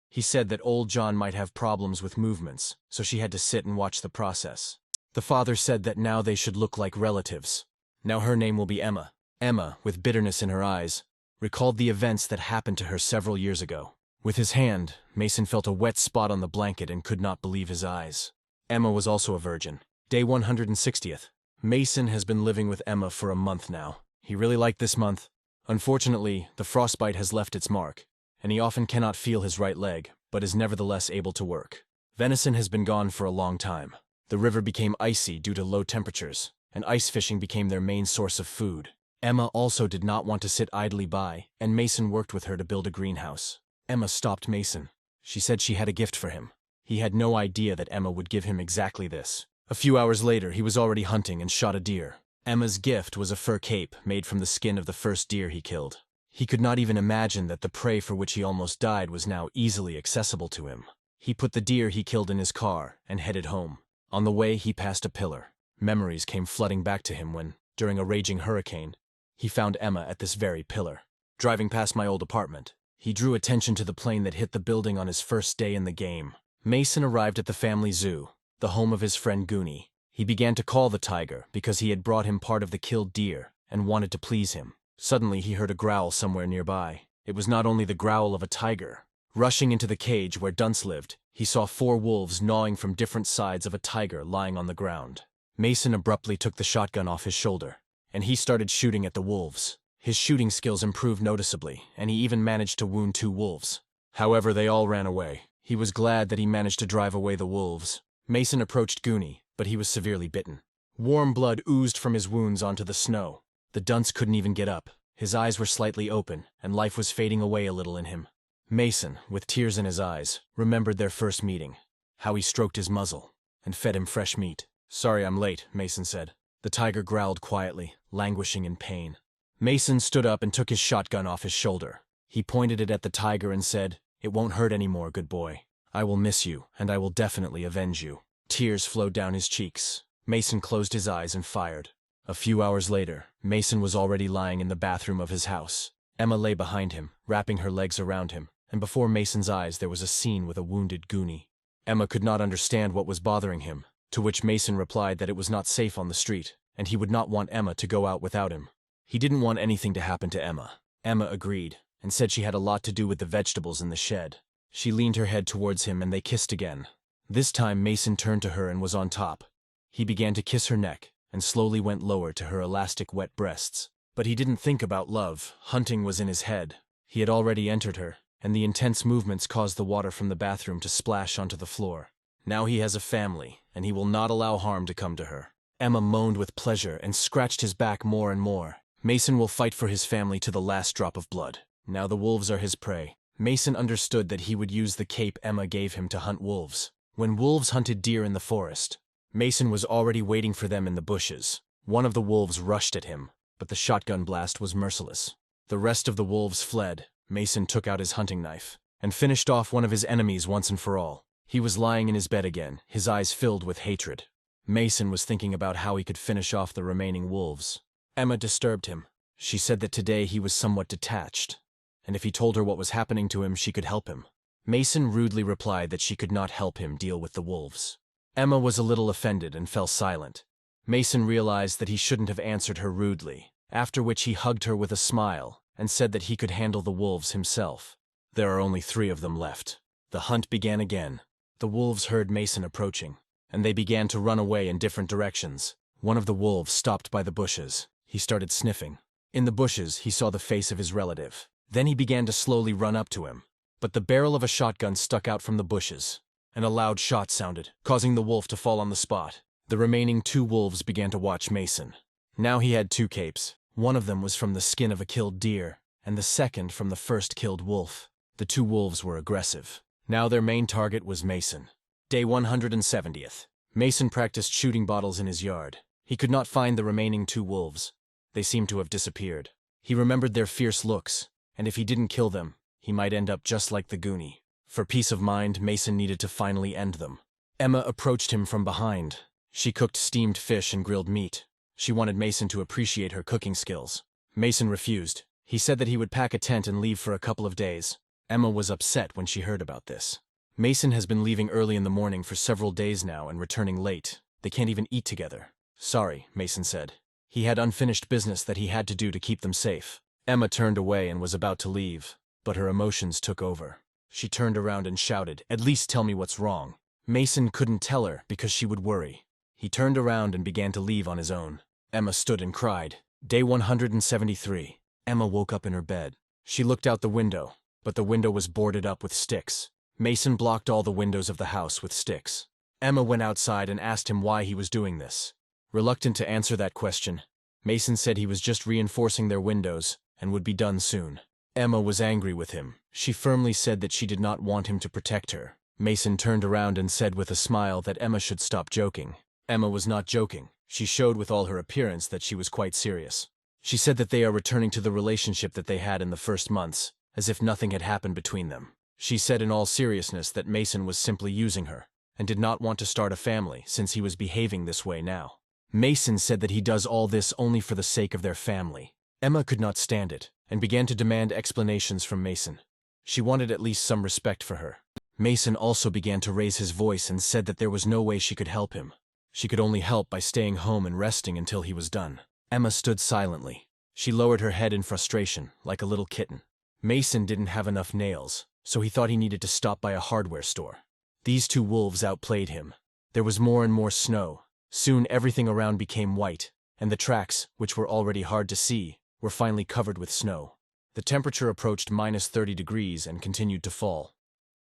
Speaker 1: He said that old John might have problems with movements, so she had to sit and watch the process. The father said that now they should look like relatives. Now her name will be Emma. Emma, with bitterness in her eyes, recalled the events that happened to her several years ago. With his hand, Mason felt a wet spot on the blanket and could not believe his eyes. Emma was also a virgin. Day 160th. Mason has been living with Emma for a month now. He really liked this month. Unfortunately, the frostbite has left its mark, and he often cannot feel his right leg, but is nevertheless able to work. Venison has been gone for a long time. The river became icy due to low temperatures, and ice fishing became their main source of food. Emma also did not want to sit idly by, and Mason worked with her to build a greenhouse. Emma stopped Mason. She said she had a gift for him. He had no idea that Emma would give him exactly this. A few hours later, he was already hunting and shot a deer. Emma's gift was a fur cape made from the skin of the first deer he killed. He could not even imagine that the prey for which he almost died was now easily accessible to him. He put the deer he killed in his car and headed home. On the way, he passed a pillar. Memories came flooding back to him when, during a raging hurricane, he found Emma at this very pillar. Driving past my old apartment, he drew attention to the plane that hit the building on his first day in the game. Mason arrived at the family zoo, the home of his friend Goonie. He began to call the tiger because he had brought him part of the killed deer and wanted to please him. Suddenly, he heard a growl somewhere nearby. It was not only the growl of a tiger. Rushing into the cage where Dunce lived, he saw 4 wolves gnawing from different sides of a tiger lying on the ground. Mason abruptly took the shotgun off his shoulder, and he started shooting at the wolves. His shooting skills improved noticeably, and he even managed to wound 2 wolves. However, they all ran away. He was glad that he managed to drive away the wolves. Mason approached Goonie, but he was severely bitten. Warm blood oozed from his wounds onto the snow. The dunce couldn't even get up. His eyes were slightly open, and life was fading away a little in him. Mason, with tears in his eyes, remembered their first meeting, how he stroked his muzzle and fed him fresh meat. "Sorry I'm late," Mason said. The tiger growled quietly, languishing in pain. Mason stood up and took his shotgun off his shoulder. He pointed it at the tiger and said, "It won't hurt anymore, good boy. I will miss you, and I will definitely avenge you." Tears flowed down his cheeks. Mason closed his eyes and fired. A few hours later, Mason was already lying in the bathroom of his house. Emma lay behind him, wrapping her legs around him, and before Mason's eyes there was a scene with a wounded Goonie. Emma could not understand what was bothering him, to which Mason replied that it was not safe on the street, and he would not want Emma to go out without him. He didn't want anything to happen to Emma. Emma agreed, and said she had a lot to do with the vegetables in the shed. She leaned her head towards him and they kissed again. This time Mason turned to her and was on top. He began to kiss her neck, and slowly went lower to her elastic wet breasts. But he didn't think about love. Hunting was in his head. He had already entered her, and the intense movements caused the water from the bathroom to splash onto the floor. Now he has a family, and he will not allow harm to come to her. Emma moaned with pleasure and scratched his back more and more. Mason will fight for his family to the last drop of blood. Now the wolves are his prey. Mason understood that he would use the cape Emma gave him to hunt wolves. When wolves hunted deer in the forest, Mason was already waiting for them in the bushes. One of the wolves rushed at him, but the shotgun blast was merciless. The rest of the wolves fled. Mason took out his hunting knife and finished off one of his enemies once and for all. He was lying in his bed again, his eyes filled with hatred. Mason was thinking about how he could finish off the remaining wolves. Emma disturbed him. She said that today he was somewhat detached, and if he told her what was happening to him, she could help him. Mason rudely replied that she could not help him deal with the wolves. Emma was a little offended and fell silent. Mason realized that he shouldn't have answered her rudely, after which he hugged her with a smile and said that he could handle the wolves himself. There are only 3 of them left. The hunt began again. The wolves heard Mason approaching, and they began to run away in different directions. One of the wolves stopped by the bushes. He started sniffing. In the bushes, he saw the face of his relative. Then he began to slowly run up to him. But the barrel of a shotgun stuck out from the bushes, and a loud shot sounded, causing the wolf to fall on the spot. The remaining 2 wolves began to watch Mason. Now he had 2 capes. One of them was from the skin of a killed deer, and the second from the first killed wolf. The 2 wolves were aggressive. Now their main target was Mason. Day 170th. Mason practiced shooting bottles in his yard. He could not find the remaining 2 wolves. They seemed to have disappeared. He remembered their fierce looks, and if he didn't kill them, he might end up just like the Goonie. For peace of mind, Mason needed to finally end them. Emma approached him from behind. She cooked steamed fish and grilled meat. She wanted Mason to appreciate her cooking skills. Mason refused. He said that he would pack a tent and leave for a couple of days. Emma was upset when she heard about this. Mason has been leaving early in the morning for several days now and returning late. They can't even eat together. "Sorry," Mason said. He had unfinished business that he had to do to keep them safe. Emma turned away and was about to leave, but her emotions took over. She turned around and shouted, "At least tell me what's wrong." Mason couldn't tell her because she would worry. He turned around and began to leave on his own. Emma stood and cried. Day 173. Emma woke up in her bed. She looked out the window, but the window was boarded up with sticks. Mason blocked all the windows of the house with sticks. Emma went outside and asked him why he was doing this. Reluctant to answer that question, Mason said he was just reinforcing their windows and would be done soon. Emma was angry with him. She firmly said that she did not want him to protect her. Mason turned around and said with a smile that Emma should stop joking. Emma was not joking. She showed with all her appearance that she was quite serious. She said that they are returning to the relationship that they had in the first months, as if nothing had happened between them. She said in all seriousness that Mason was simply using her, and did not want to start a family since he was behaving this way now. Mason said that he does all this only for the sake of their family. Emma could not stand it, and began to demand explanations from Mason. She wanted at least some respect for her. Mason also began to raise his voice and said that there was no way she could help him. She could only help by staying home and resting until he was done. Emma stood silently. She lowered her head in frustration, like a little kitten. Mason didn't have enough nails, so he thought he needed to stop by a hardware store. These two wolves outplayed him. There was more and more snow. Soon everything around became white, and the tracks, which were already hard to see, were finally covered with snow. The temperature approached -30 degrees and continued to fall.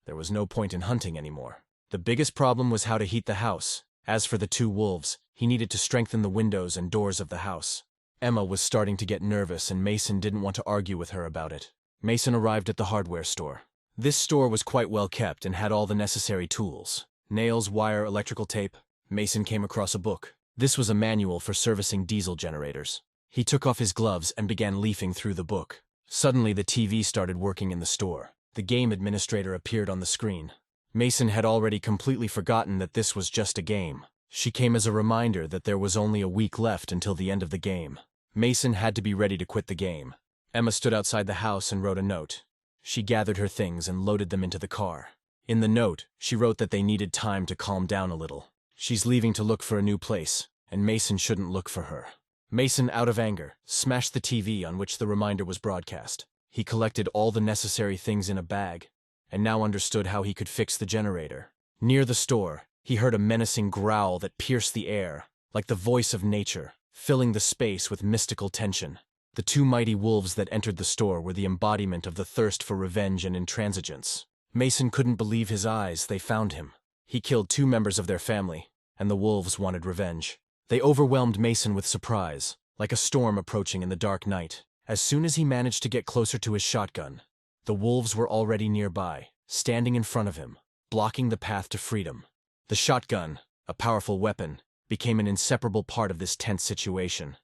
Speaker 1: There was no point in hunting anymore. The biggest problem was how to heat the house. As for the two wolves, he needed to strengthen the windows and doors of the house. Emma was starting to get nervous and Mason didn't want to argue with her about it. Mason arrived at the hardware store. This store was quite well kept and had all the necessary tools. Nails, wire, electrical tape. Mason came across a book. This was a manual for servicing diesel generators. He took off his gloves and began leafing through the book. Suddenly the TV started working in the store. The game administrator appeared on the screen. Mason had already completely forgotten that this was just a game. She came as a reminder that there was only a week left until the end of the game. Mason had to be ready to quit the game. Emma stood outside the house and wrote a note. She gathered her things and loaded them into the car. In the note, she wrote that they needed time to calm down a little. She's leaving to look for a new place, and Mason shouldn't look for her. Mason, out of anger, smashed the TV on which the reminder was broadcast. He collected all the necessary things in a bag, and now understood how he could fix the generator. Near the store, he heard a menacing growl that pierced the air, like the voice of nature, filling the space with mystical tension. The two mighty wolves that entered the store were the embodiment of the thirst for revenge and intransigence. Mason couldn't believe his eyes. They found him. He killed 2 members of their family, and the wolves wanted revenge. They overwhelmed Mason with surprise, like a storm approaching in the dark night. As soon as he managed to get closer to his shotgun, the wolves were already nearby, standing in front of him, blocking the path to freedom. The shotgun, a powerful weapon, became an inseparable part of this tense situation,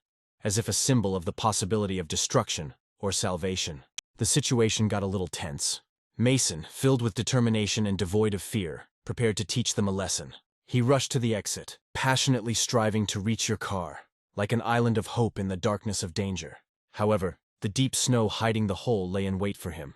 Speaker 1: as if a symbol of the possibility of destruction or salvation. The situation got a little tense. Mason, filled with determination and devoid of fear, prepared to teach them a lesson. He rushed to the exit, passionately striving to reach your car, like an island of hope in the darkness of danger. However, the deep snow hiding the hole lay in wait for him,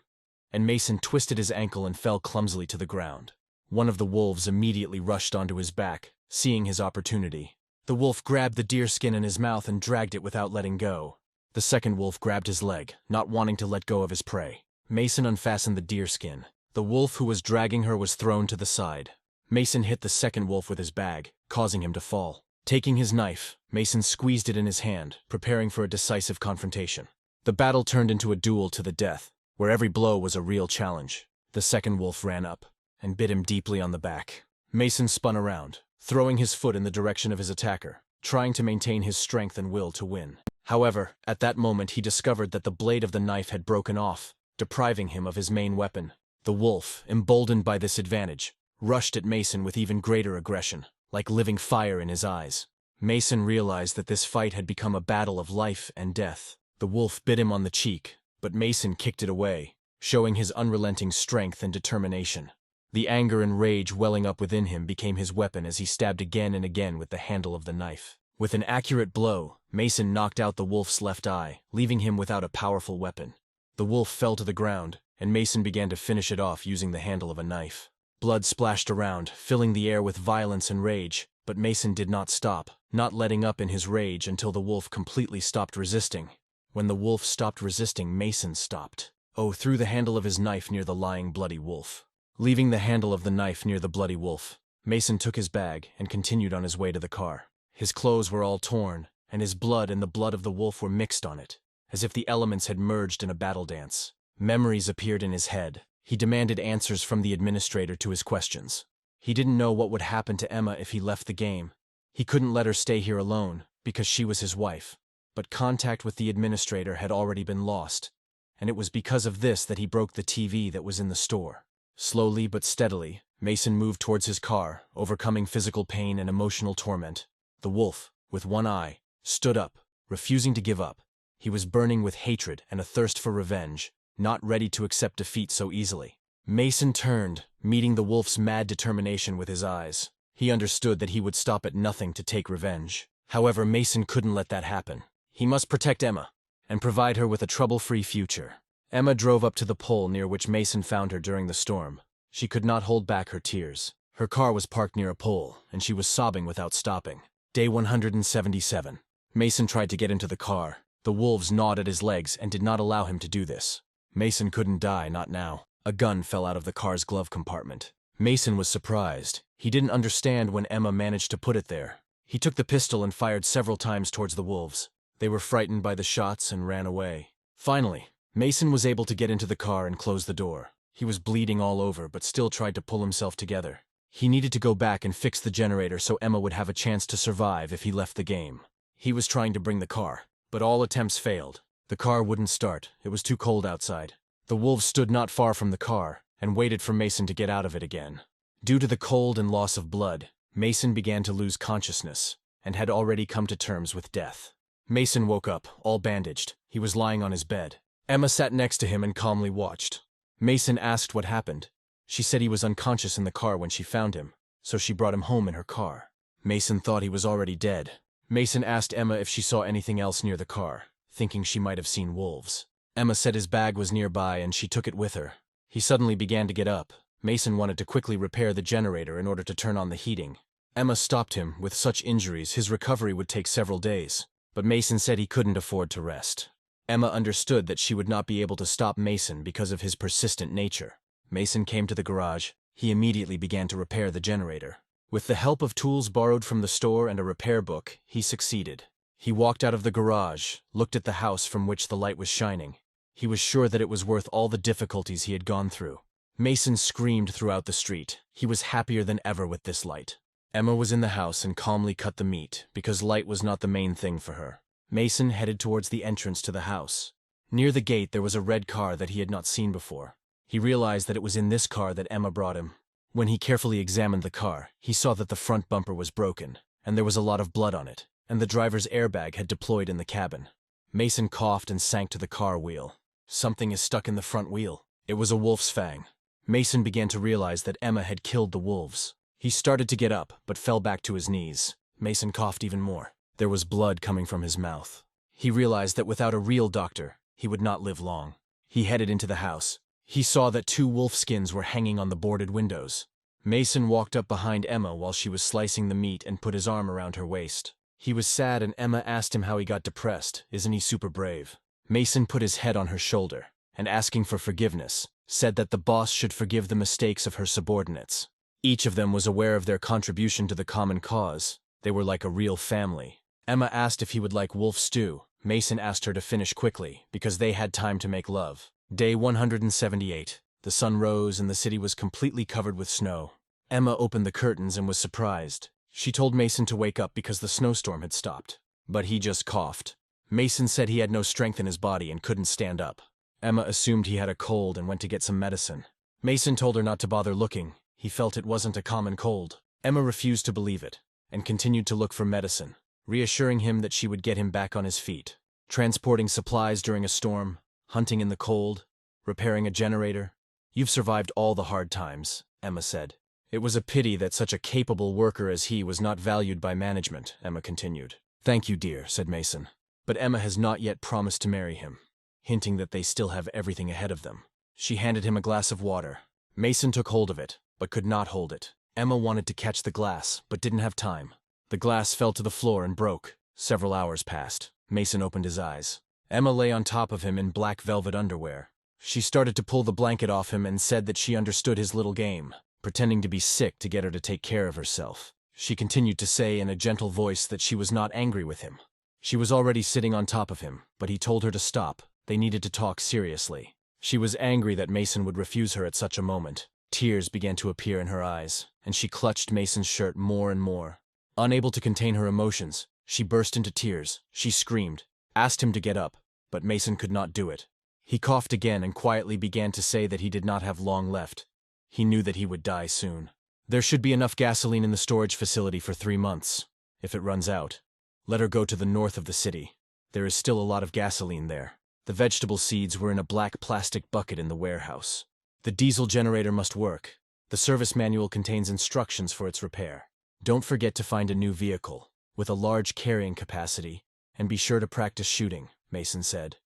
Speaker 1: and Mason twisted his ankle and fell clumsily to the ground. One of the wolves immediately rushed onto his back, seeing his opportunity. The wolf grabbed the deerskin in his mouth and dragged it without letting go. The second wolf grabbed his leg, not wanting to let go of his prey. Mason unfastened the deerskin. The wolf who was dragging her was thrown to the side. Mason hit the second wolf with his bag, causing him to fall. Taking his knife, Mason squeezed it in his hand, preparing for a decisive confrontation. The battle turned into a duel to the death, where every blow was a real challenge. The second wolf ran up and bit him deeply on the back. Mason spun around, throwing his foot in the direction of his attacker, trying to maintain his strength and will to win. However, at that moment he discovered that the blade of the knife had broken off, depriving him of his main weapon. The wolf, emboldened by this advantage, rushed at Mason with even greater aggression, like living fire in his eyes. Mason realized that this fight had become a battle of life and death. The wolf bit him on the cheek, but Mason kicked it away, showing his unrelenting strength and determination. The anger and rage welling up within him became his weapon as he stabbed again and again with the handle of the knife. With an accurate blow, Mason knocked out the wolf's left eye, leaving him without a powerful weapon. The wolf fell to the ground, and Mason began to finish it off using the handle of a knife. Blood splashed around, filling the air with violence and rage, but Mason did not stop, not letting up in his rage until the wolf completely stopped resisting. When the wolf stopped resisting, Mason stopped. Threw the handle of his knife near the lying bloody wolf. Leaving the handle of the knife near the bloody wolf, Mason took his bag and continued on his way to the car. His clothes were all torn, and his blood and the blood of the wolf were mixed on it, as if the elements had merged in a battle dance. Memories appeared in his head. He demanded answers from the administrator to his questions. He didn't know what would happen to Emma if he left the game. He couldn't let her stay here alone, because she was his wife. but contact with the administrator had already been lost, and it was because of this that he broke the TV that was in the store. Slowly but steadily, Mason moved towards his car, overcoming physical pain and emotional torment. The wolf, with one eye, stood up, refusing to give up. He was burning with hatred and a thirst for revenge, not ready to accept defeat so easily. Mason turned, meeting the wolf's mad determination with his eyes. He understood that he would stop at nothing to take revenge. However, Mason couldn't let that happen. He must protect Emma and provide her with a trouble-free future. Emma drove up to the pole near which Mason found her during the storm. She could not hold back her tears. Her car was parked near a pole, and she was sobbing without stopping. Day 177. Mason tried to get into the car. The wolves gnawed at his legs and did not allow him to do this. Mason couldn't die, not now. A gun fell out of the car's glove compartment. Mason was surprised. He didn't understand when Emma managed to put it there. He took the pistol and fired several times towards the wolves. They were frightened by the shots and ran away. Finally, Mason was able to get into the car and close the door. He was bleeding all over, but still tried to pull himself together. He needed to go back and fix the generator so Emma would have a chance to survive if he left the game. He was trying to bring the car, but all attempts failed. The car wouldn't start. It was too cold outside. The wolves stood not far from the car and waited for Mason to get out of it again. Due to the cold and loss of blood, Mason began to lose consciousness and had already come to terms with death. Mason woke up, all bandaged. He was lying on his bed. Emma sat next to him and calmly watched. Mason asked what happened. She said he was unconscious in the car when she found him, so she brought him home in her car. Mason thought he was already dead. Mason asked Emma if she saw anything else near the car, thinking she might have seen wolves. Emma said his bag was nearby and she took it with her. He suddenly began to get up. Mason wanted to quickly repair the generator in order to turn on the heating. Emma stopped him. With such injuries, his recovery would take several days. But Mason said he couldn't afford to rest. Emma understood that she would not be able to stop Mason because of his persistent nature. Mason came to the garage. He immediately began to repair the generator. With the help of tools borrowed from the store and a repair book, he succeeded. He walked out of the garage, looked at the house from which the light was shining. He was sure that it was worth all the difficulties he had gone through. Mason screamed throughout the street. He was happier than ever with this light. Emma was in the house and calmly cut the meat, because light was not the main thing for her. Mason headed towards the entrance to the house. Near the gate there was a red car that he had not seen before. He realized that it was in this car that Emma brought him. When he carefully examined the car, he saw that the front bumper was broken, and there was a lot of blood on it, and the driver's airbag had deployed in the cabin. Mason coughed and sank to the car wheel. Something is stuck in the front wheel. It was a wolf's fang. Mason began to realize that Emma had killed the wolves. He started to get up, but fell back to his knees. Mason coughed even more. There was blood coming from his mouth. He realized that without a real doctor, he would not live long. He headed into the house. He saw that 2 wolf skins were hanging on the boarded windows. Mason walked up behind Emma while she was slicing the meat and put his arm around her waist. He was sad and Emma asked him how he got depressed. Isn't he super brave? Mason put his head on her shoulder and, asking for forgiveness, said that the boss should forgive the mistakes of her subordinates. Each of them was aware of their contribution to the common cause. They were like a real family. Emma asked if he would like wolf stew. Mason asked her to finish quickly, because they had time to make love. Day 178. The sun rose and the city was completely covered with snow. Emma opened the curtains and was surprised. She told Mason to wake up because the snowstorm had stopped. But he just coughed. Mason said he had no strength in his body and couldn't stand up. Emma assumed he had a cold and went to get some medicine. Mason told her not to bother looking. He felt it wasn't a common cold. Emma refused to believe it and continued to look for medicine, reassuring him that she would get him back on his feet. Transporting supplies during a storm, hunting in the cold, repairing a generator. You've survived all the hard times, Emma said. It was a pity that such a capable worker as he was not valued by management, Emma continued. Thank you, dear, said Mason. But Emma has not yet promised to marry him, hinting that they still have everything ahead of them. She handed him a glass of water. Mason took hold of it, but could not hold it. Emma wanted to catch the glass, but didn't have time. The glass fell to the floor and broke. Several hours passed. Mason opened his eyes. Emma lay on top of him in black velvet underwear. She started to pull the blanket off him and said that she understood his little game, pretending to be sick to get her to take care of herself. She continued to say in a gentle voice that she was not angry with him. She was already sitting on top of him, but he told her to stop. They needed to talk seriously. She was angry that Mason would refuse her at such a moment. Tears began to appear in her eyes, and she clutched Mason's shirt more and more. Unable to contain her emotions, she burst into tears. She screamed. asked him to get up, but Mason could not do it. He coughed again and quietly began to say that he did not have long left. He knew that he would die soon. There should be enough gasoline in the storage facility for 3 months. If it runs out, let her go to the north of the city. There is still a lot of gasoline there. The vegetable seeds were in a black plastic bucket in the warehouse. The diesel generator must work. The service manual contains instructions for its repair. Don't forget to find a new vehicle, with a large carrying capacity, and be sure to practice shooting, Mason said.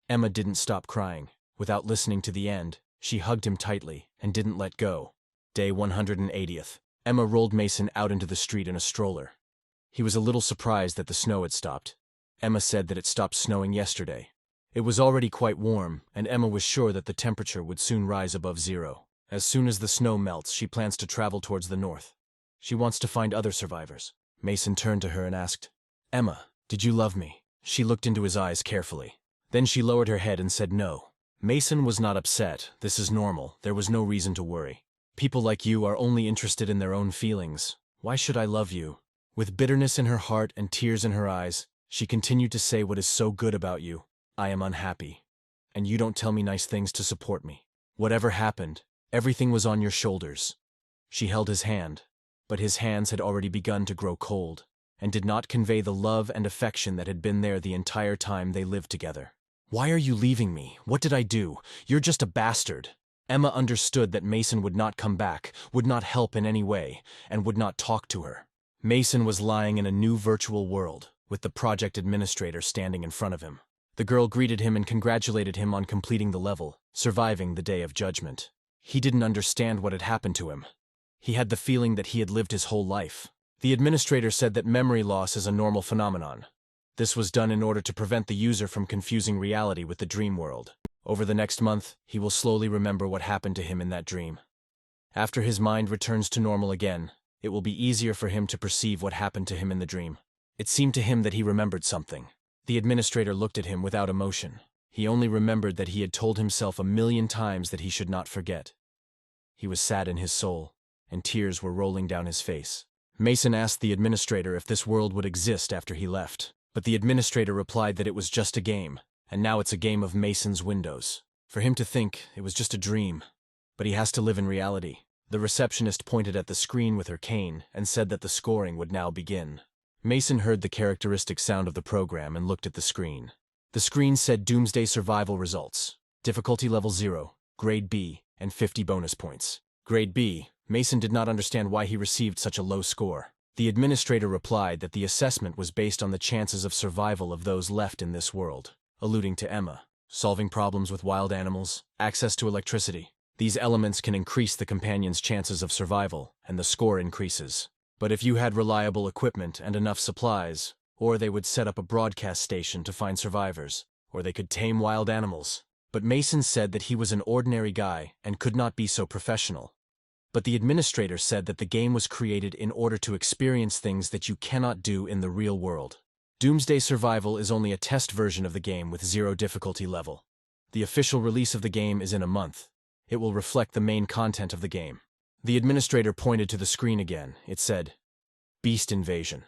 Speaker 1: Emma didn't stop crying. Without listening to the end, she hugged him tightly and didn't let go. Day 180th. Emma rolled Mason out into the street in a stroller. He was a little surprised that the snow had stopped. Emma said that it stopped snowing yesterday. It was already quite warm, and Emma was sure that the temperature would soon rise above 0. As soon as the snow melts, she plans to travel towards the north. She wants to find other survivors. Mason turned to her and asked, "Emma, did you love me?" She looked into his eyes carefully. Then she lowered her head and said no. Mason was not upset. This is normal. There was no reason to worry. People like you are only interested in their own feelings. Why should I love you? With bitterness in her heart and tears in her eyes, she continued to say what is so good about you. I am unhappy. And you don't tell me nice things to support me. Whatever happened, everything was on your shoulders. She held his hand, but his hands had already begun to grow cold, and did not convey the love and affection that had been there the entire time they lived together. Why are you leaving me? What did I do? You're just a bastard. Emma understood that Mason would not come back, would not help in any way, and would not talk to her. Mason was lying in a new virtual world, with the project administrator standing in front of him. The girl greeted him and congratulated him on completing the level, surviving the Day of Judgment. He didn't understand what had happened to him. He had the feeling that he had lived his whole life. The administrator said that memory loss is a normal phenomenon. This was done in order to prevent the user from confusing reality with the dream world. Over the next month, he will slowly remember what happened to him in that dream. After his mind returns to normal again, it will be easier for him to perceive what happened to him in the dream. It seemed to him that he remembered something. The administrator looked at him without emotion. He only remembered that he had told himself 1,000,000 times that he should not forget. He was sad in his soul, and tears were rolling down his face. Mason asked the administrator if this world would exist after he left, but the administrator replied that it was just a game, and now it's a game of Mason's windows. For him to think it was just a dream, but he has to live in reality. The receptionist pointed at the screen with her cane and said that the scoring would now begin. Mason heard the characteristic sound of the program and looked at the screen. The screen said Doomsday Survival results. Difficulty level 0, grade B, and 50 bonus points. Grade B. Mason did not understand why he received such a low score. The administrator replied that the assessment was based on the chances of survival of those left in this world, alluding to Emma. Solving problems with wild animals, access to electricity. These elements can increase the companion's chances of survival, and the score increases. But if you had reliable equipment and enough supplies, or they would set up a broadcast station to find survivors, or they could tame wild animals. But Mason said that he was an ordinary guy and could not be so professional. But the administrator said that the game was created in order to experience things that you cannot do in the real world. Doomsday Survival is only a test version of the game with 0 difficulty level. The official release of the game is in a month. It will reflect the main content of the game. The administrator pointed to the screen again. It said, Beast Invasion.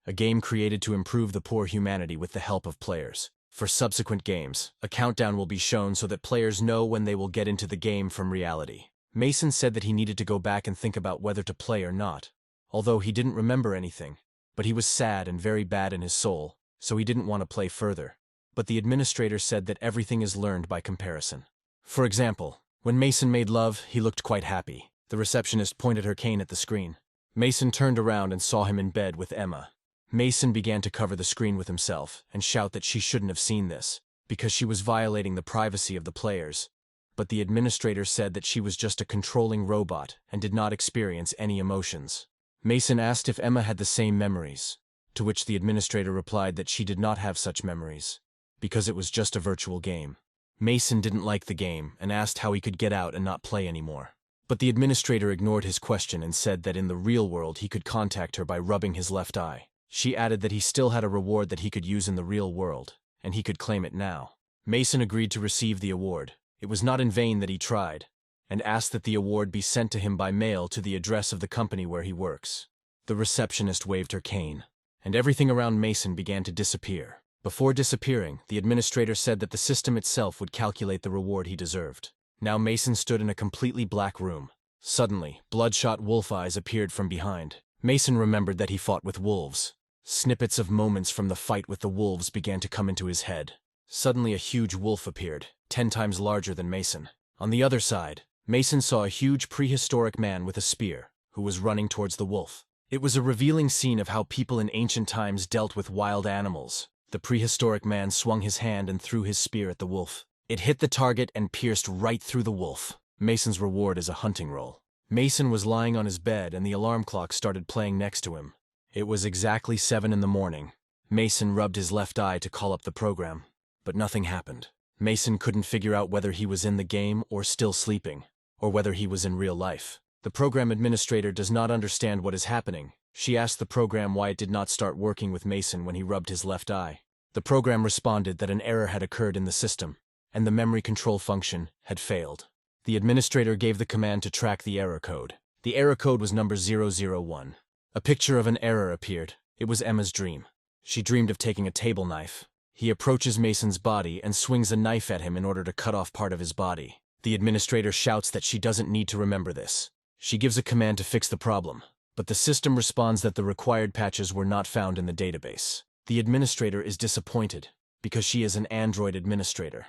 Speaker 1: A game created to improve the poor humanity with the help of players. For subsequent games, a countdown will be shown so that players know when they will get into the game from reality. Mason said that he needed to go back and think about whether to play or not, although he didn't remember anything. But he was sad and very bad in his soul, so he didn't want to play further. But the administrator said that everything is learned by comparison. For example, when Mason made love, he looked quite happy. The receptionist pointed her cane at the screen. Mason turned around and saw him in bed with Emma. Mason began to cover the screen with himself and shout that she shouldn't have seen this, because she was violating the privacy of the players. But the administrator said that she was just a controlling robot and did not experience any emotions. Mason asked if Emma had the same memories, to which the administrator replied that she did not have such memories, because it was just a virtual game. Mason didn't like the game and asked how he could get out and not play anymore. But the administrator ignored his question and said that in the real world he could contact her by rubbing his left eye. She added that he still had a reward that he could use in the real world, and he could claim it now. Mason agreed to receive the award. It was not in vain that he tried, and asked that the award be sent to him by mail to the address of the company where he works. The receptionist waved her cane, and everything around Mason began to disappear. Before disappearing, the administrator said that the system itself would calculate the reward he deserved. Now Mason stood in a completely black room. Suddenly, bloodshot wolf eyes appeared from behind. Mason remembered that he fought with wolves. Snippets of moments from the fight with the wolves began to come into his head. Suddenly a huge wolf appeared, 10 times larger than Mason. On the other side, Mason saw a huge prehistoric man with a spear, who was running towards the wolf. It was a revealing scene of how people in ancient times dealt with wild animals. The prehistoric man swung his hand and threw his spear at the wolf. It hit the target and pierced right through the wolf. Mason's reward is a hunting roll. Mason was lying on his bed and the alarm clock started playing next to him. It was exactly 7 in the morning. Mason rubbed his left eye to call up the program, but nothing happened. Mason couldn't figure out whether he was in the game or still sleeping, or whether he was in real life. The program administrator does not understand what is happening. She asked the program why it did not start working with Mason when he rubbed his left eye. The program responded that an error had occurred in the system, and the memory control function had failed. The administrator gave the command to track the error code. The error code was number 001. A picture of an error appeared. It was Emma's dream. She dreamed of taking a table knife. He approaches Mason's body and swings a knife at him in order to cut off part of his body. The administrator shouts that she doesn't need to remember this. She gives a command to fix the problem, but the system responds that the required patches were not found in the database. The administrator is disappointed because she is an android administrator,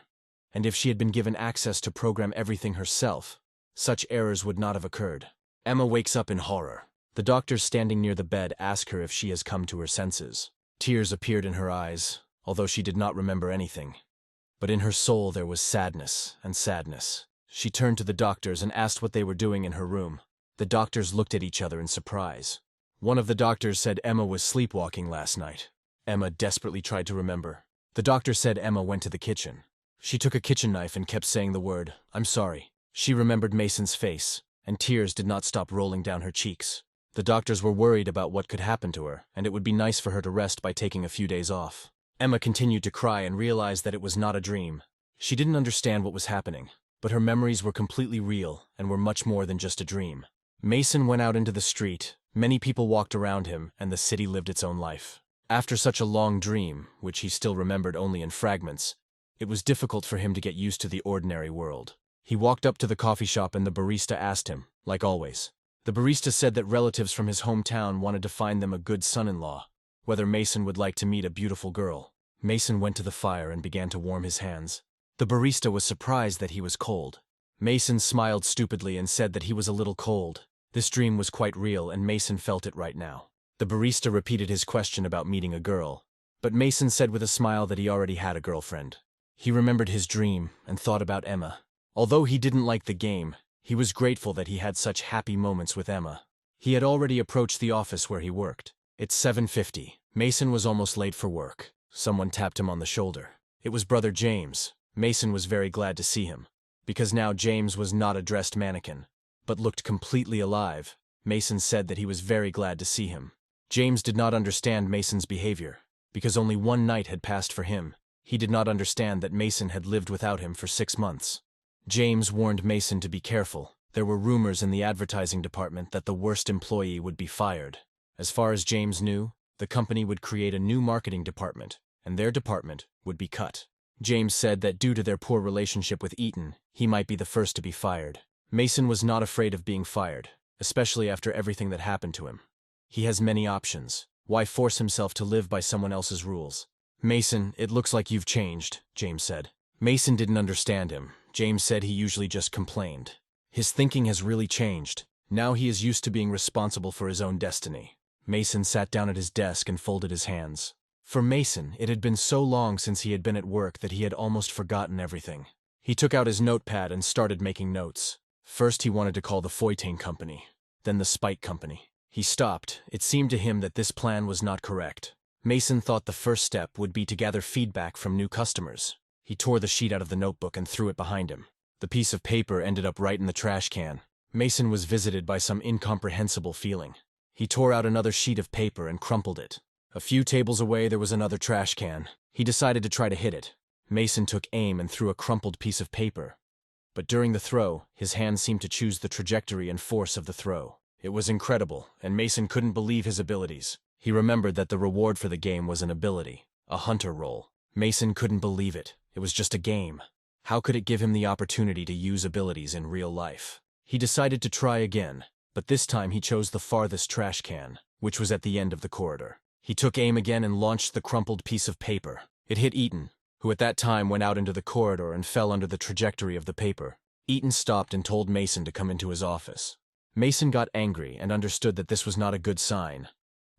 Speaker 1: and if she had been given access to program everything herself, such errors would not have occurred. Emma wakes up in horror. The doctors standing near the bed ask her if she has come to her senses. Tears appeared in her eyes, although she did not remember anything. But in her soul there was sadness and sadness. She turned to the doctors and asked what they were doing in her room. The doctors looked at each other in surprise. One of the doctors said Emma was sleepwalking last night. Emma desperately tried to remember. The doctor said Emma went to the kitchen. She took a kitchen knife and kept saying the word, "I'm sorry." She remembered Mason's face, and tears did not stop rolling down her cheeks. The doctors were worried about what could happen to her, and it would be nice for her to rest by taking a few days off. Emma continued to cry and realized that it was not a dream. She didn't understand what was happening, but her memories were completely real and were much more than just a dream. Mason went out into the street, many people walked around him, and the city lived its own life. After such a long dream, which he still remembered only in fragments, it was difficult for him to get used to the ordinary world. He walked up to the coffee shop and the barista asked him, like always. The barista said that relatives from his hometown wanted to find them a good son-in-law, whether Mason would like to meet a beautiful girl. Mason went to the fire and began to warm his hands. The barista was surprised that he was cold. Mason smiled stupidly and said that he was a little cold. This dream was quite real and Mason felt it right now. The barista repeated his question about meeting a girl, but Mason said with a smile that he already had a girlfriend. He remembered his dream and thought about Emma. Although he didn't like the game, he was grateful that he had such happy moments with Emma. He had already approached the office where he worked. It's 7:50. Mason was almost late for work. Someone tapped him on the shoulder. It was brother James. Mason was very glad to see him, because now James was not a dressed mannequin, but looked completely alive. Mason said that he was very glad to see him. James did not understand Mason's behavior, because only one night had passed for him. He did not understand that Mason had lived without him for 6 months. James warned Mason to be careful. There were rumors in the advertising department that the worst employee would be fired. As far as James knew, the company would create a new marketing department, and their department would be cut. James said that due to their poor relationship with Eaton, he might be the first to be fired. Mason was not afraid of being fired, especially after everything that happened to him. He has many options. Why force himself to live by someone else's rules? Mason, it looks like you've changed, James said. Mason didn't understand him. James said he usually just complained. His thinking has really changed. Now he is used to being responsible for his own destiny. Mason sat down at his desk and folded his hands. For Mason, it had been so long since he had been at work that he had almost forgotten everything. He took out his notepad and started making notes. First he wanted to call the Foytain Company, then the Spike Company. He stopped. It seemed to him that this plan was not correct. Mason thought the first step would be to gather feedback from new customers. He tore the sheet out of the notebook and threw it behind him. The piece of paper ended up right in the trash can. Mason was visited by some incomprehensible feeling. He tore out another sheet of paper and crumpled it. A few tables away there was another trash can. He decided to try to hit it. Mason took aim and threw a crumpled piece of paper. But during the throw, his hand seemed to choose the trajectory and force of the throw. It was incredible, and Mason couldn't believe his abilities. He remembered that the reward for the game was an ability, a hunter role. Mason couldn't believe it. It was just a game. How could it give him the opportunity to use abilities in real life? He decided to try again, but this time he chose the farthest trash can, which was at the end of the corridor. He took aim again and launched the crumpled piece of paper. It hit Eaton, who at that time went out into the corridor and fell under the trajectory of the paper. Eaton stopped and told Mason to come into his office. Mason got angry and understood that this was not a good sign,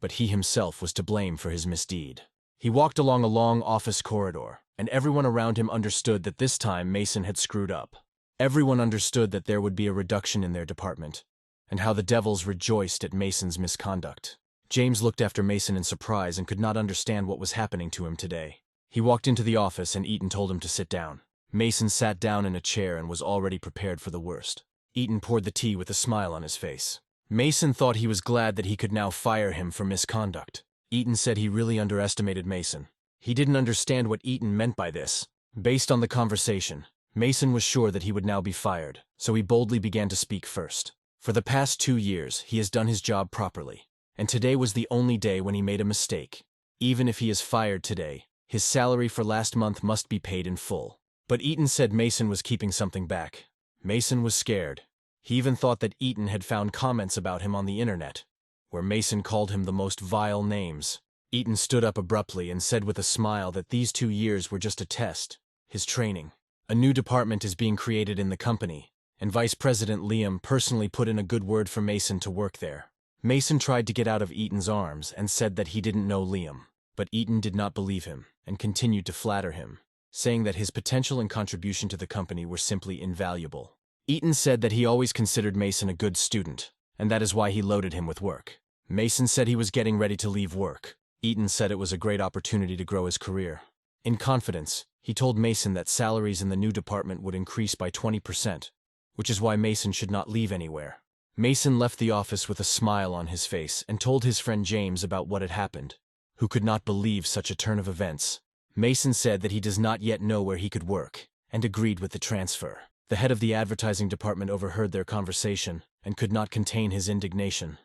Speaker 1: but he himself was to blame for his misdeed. He walked along a long office corridor, and everyone around him understood that this time Mason had screwed up. Everyone understood that there would be a reduction in their department, and how the devils rejoiced at Mason's misconduct. James looked after Mason in surprise and could not understand what was happening to him today. He walked into the office and Eaton told him to sit down. Mason sat down in a chair and was already prepared for the worst. Eaton poured the tea with a smile on his face. Mason thought he was glad that he could now fire him for misconduct. Eaton said he really underestimated Mason. He didn't understand what Eaton meant by this. Based on the conversation, Mason was sure that he would now be fired, so he boldly began to speak first. For the past 2 years, he has done his job properly, and today was the only day when he made a mistake. Even if he is fired today, his salary for last month must be paid in full. But Eaton said Mason was keeping something back. Mason was scared. He even thought that Eaton had found comments about him on the internet, where Mason called him the most vile names. Eaton stood up abruptly and said with a smile that these 2 years were just a test, his training. A new department is being created in the company, and Vice President Liam personally put in a good word for Mason to work there. Mason tried to get out of Eaton's arms and said that he didn't know Liam, but Eaton did not believe him and continued to flatter him, saying that his potential and contribution to the company were simply invaluable. Eaton said that he always considered Mason a good student, and that is why he loaded him with work. Mason said he was getting ready to leave work. Eaton said it was a great opportunity to grow his career. In confidence, he told Mason that salaries in the new department would increase by 20%, which is why Mason should not leave anywhere. Mason left the office with a smile on his face and told his friend James about what had happened, who could not believe such a turn of events. Mason said that he does not yet know where he could work, and agreed with the transfer. The head of the advertising department overheard their conversation and could not contain his indignation.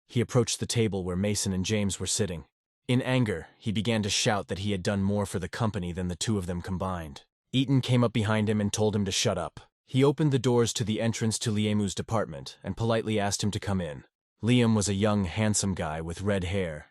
Speaker 1: He approached the table where Mason and James were sitting. In anger, he began to shout that he had done more for the company than the two of them combined. Eaton came up behind him and told him to shut up. He opened the doors to the entrance to Liamu's department and politely asked him to come in. Liam was a young, handsome guy with red hair.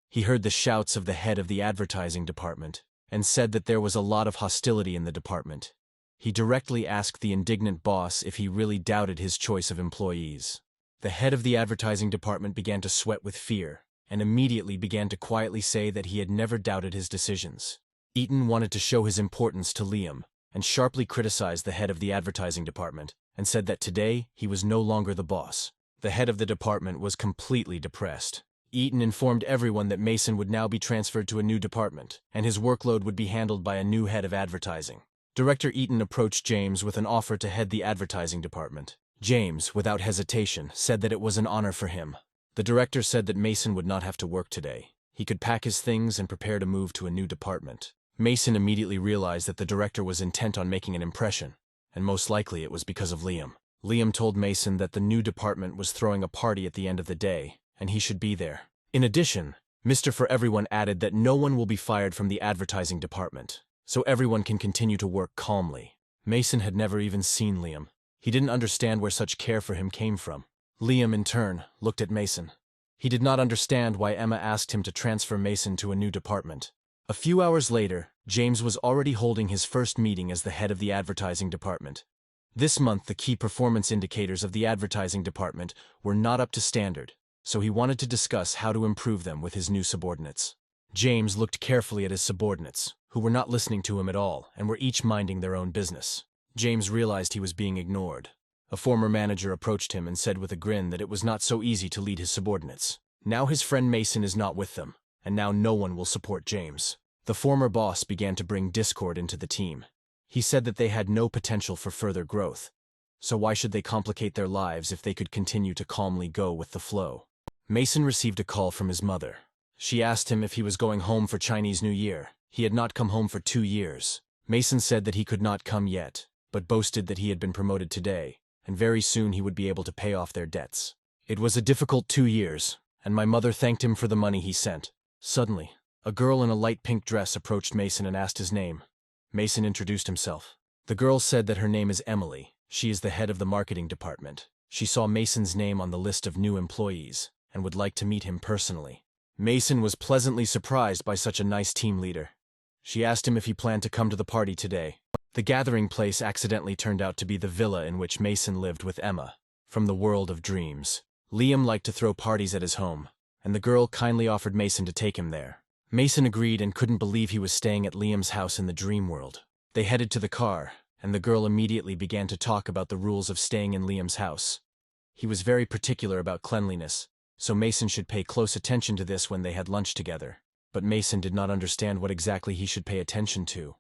Speaker 1: He heard the shouts of the head of the advertising department and said that there was a lot of hostility in the department. He directly asked the indignant boss if he really doubted his choice of employees. The head of the advertising department began to sweat with fear and immediately began to quietly say that he had never doubted his decisions. Eaton wanted to show his importance to Liam and sharply criticized the head of the advertising department and said that today he was no longer the boss. The head of the department was completely depressed. Eaton informed everyone that Mason would now be transferred to a new department, and his workload would be handled by a new head of advertising. Director Eaton approached James with an offer to head the advertising department. James, without hesitation, said that it was an honor for him. The director said that Mason would not have to work today. He could pack his things and prepare to move to a new department. Mason immediately realized that the director was intent on making an impression, and most likely it was because of Liam. Liam told Mason that the new department was throwing a party at the end of the day, and he should be there. In addition, Mr. For Everyone added that no one will be fired from the advertising department, so everyone can continue to work calmly. Mason had never even seen Liam. He didn't understand where such care for him came from. Liam, in turn, looked at Mason. He did not understand why Emma asked him to transfer Mason to a new department. A few hours later, James was already holding his first meeting as the head of the advertising department. This month, the key performance indicators of the advertising department were not up to standard, so he wanted to discuss how to improve them with his new subordinates. James looked carefully at his subordinates, who were not listening to him at all and were each minding their own business. James realized he was being ignored. A former manager approached him and said with a grin that it was not so easy to lead his subordinates. Now his friend Mason is not with them, and now no one will support James. The former boss began to bring discord into the team. He said that they had no potential for further growth, so why should they complicate their lives if they could continue to calmly go with the flow? Mason received a call from his mother. She asked him if he was going home for Chinese New Year. He had not come home for 2 years. Mason said that he could not come yet, but boasted that he had been promoted today, and very soon he would be able to pay off their debts. It was a difficult 2 years, and my mother thanked him for the money he sent. Suddenly, A girl in a light pink dress approached Mason and asked his name. Mason introduced himself. The girl said that her name is Emily. She is the head of the marketing department. She saw Mason's name on the list of new employees and would like to meet him personally. Mason was pleasantly surprised by such a nice team leader. She asked him if he planned to come to the party today. The gathering place accidentally turned out to be the villa in which Mason lived with Emma, from the world of dreams. Liam liked to throw parties at his home, and the girl kindly offered Mason to take him there. Mason agreed and couldn't believe he was staying at Liam's house in the dream world. They headed to the car, and the girl immediately began to talk about the rules of staying in Liam's house. He was very particular about cleanliness, so Mason should pay close attention to this when they had lunch together. But Mason did not understand what exactly he should pay attention to.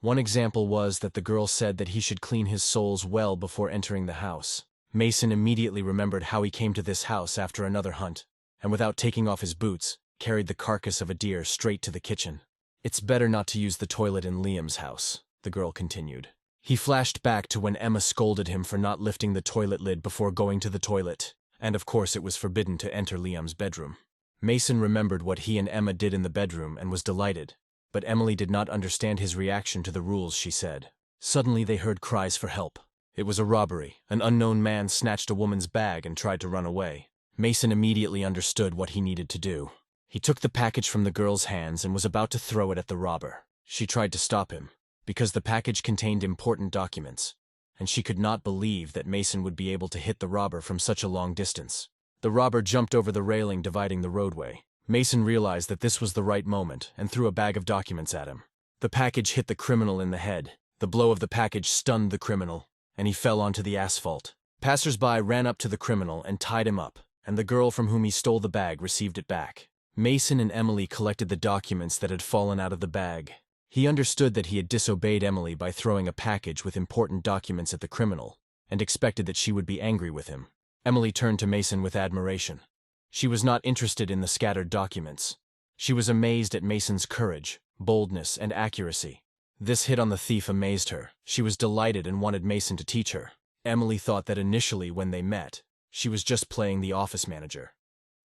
Speaker 1: One example was that the girl said that he should clean his soles well before entering the house. Mason immediately remembered how he came to this house after another hunt, and without taking off his boots, carried the carcass of a deer straight to the kitchen. "It's better not to use the toilet in Liam's house," the girl continued. He flashed back to when Emma scolded him for not lifting the toilet lid before going to the toilet, and of course it was forbidden to enter Liam's bedroom. Mason remembered what he and Emma did in the bedroom and was delighted, but Emily did not understand his reaction to the rules, she said. Suddenly they heard cries for help. It was a robbery. An unknown man snatched a woman's bag and tried to run away. Mason immediately understood what he needed to do. He took the package from the girl's hands and was about to throw it at the robber. She tried to stop him, because the package contained important documents, and she could not believe that Mason would be able to hit the robber from such a long distance. The robber jumped over the railing dividing the roadway. Mason realized that this was the right moment and threw a bag of documents at him. The package hit the criminal in the head. The blow of the package stunned the criminal, and he fell onto the asphalt. Passers-by ran up to the criminal and tied him up, and the girl from whom he stole the bag received it back. Mason and Emily collected the documents that had fallen out of the bag. He understood that he had disobeyed Emily by throwing a package with important documents at the criminal, and expected that she would be angry with him. Emily turned to Mason with admiration. She was not interested in the scattered documents. She was amazed at Mason's courage, boldness, and accuracy. This hit on the thief amazed her. She was delighted and wanted Mason to teach her. Emily thought that initially when they met, she was just playing the office manager.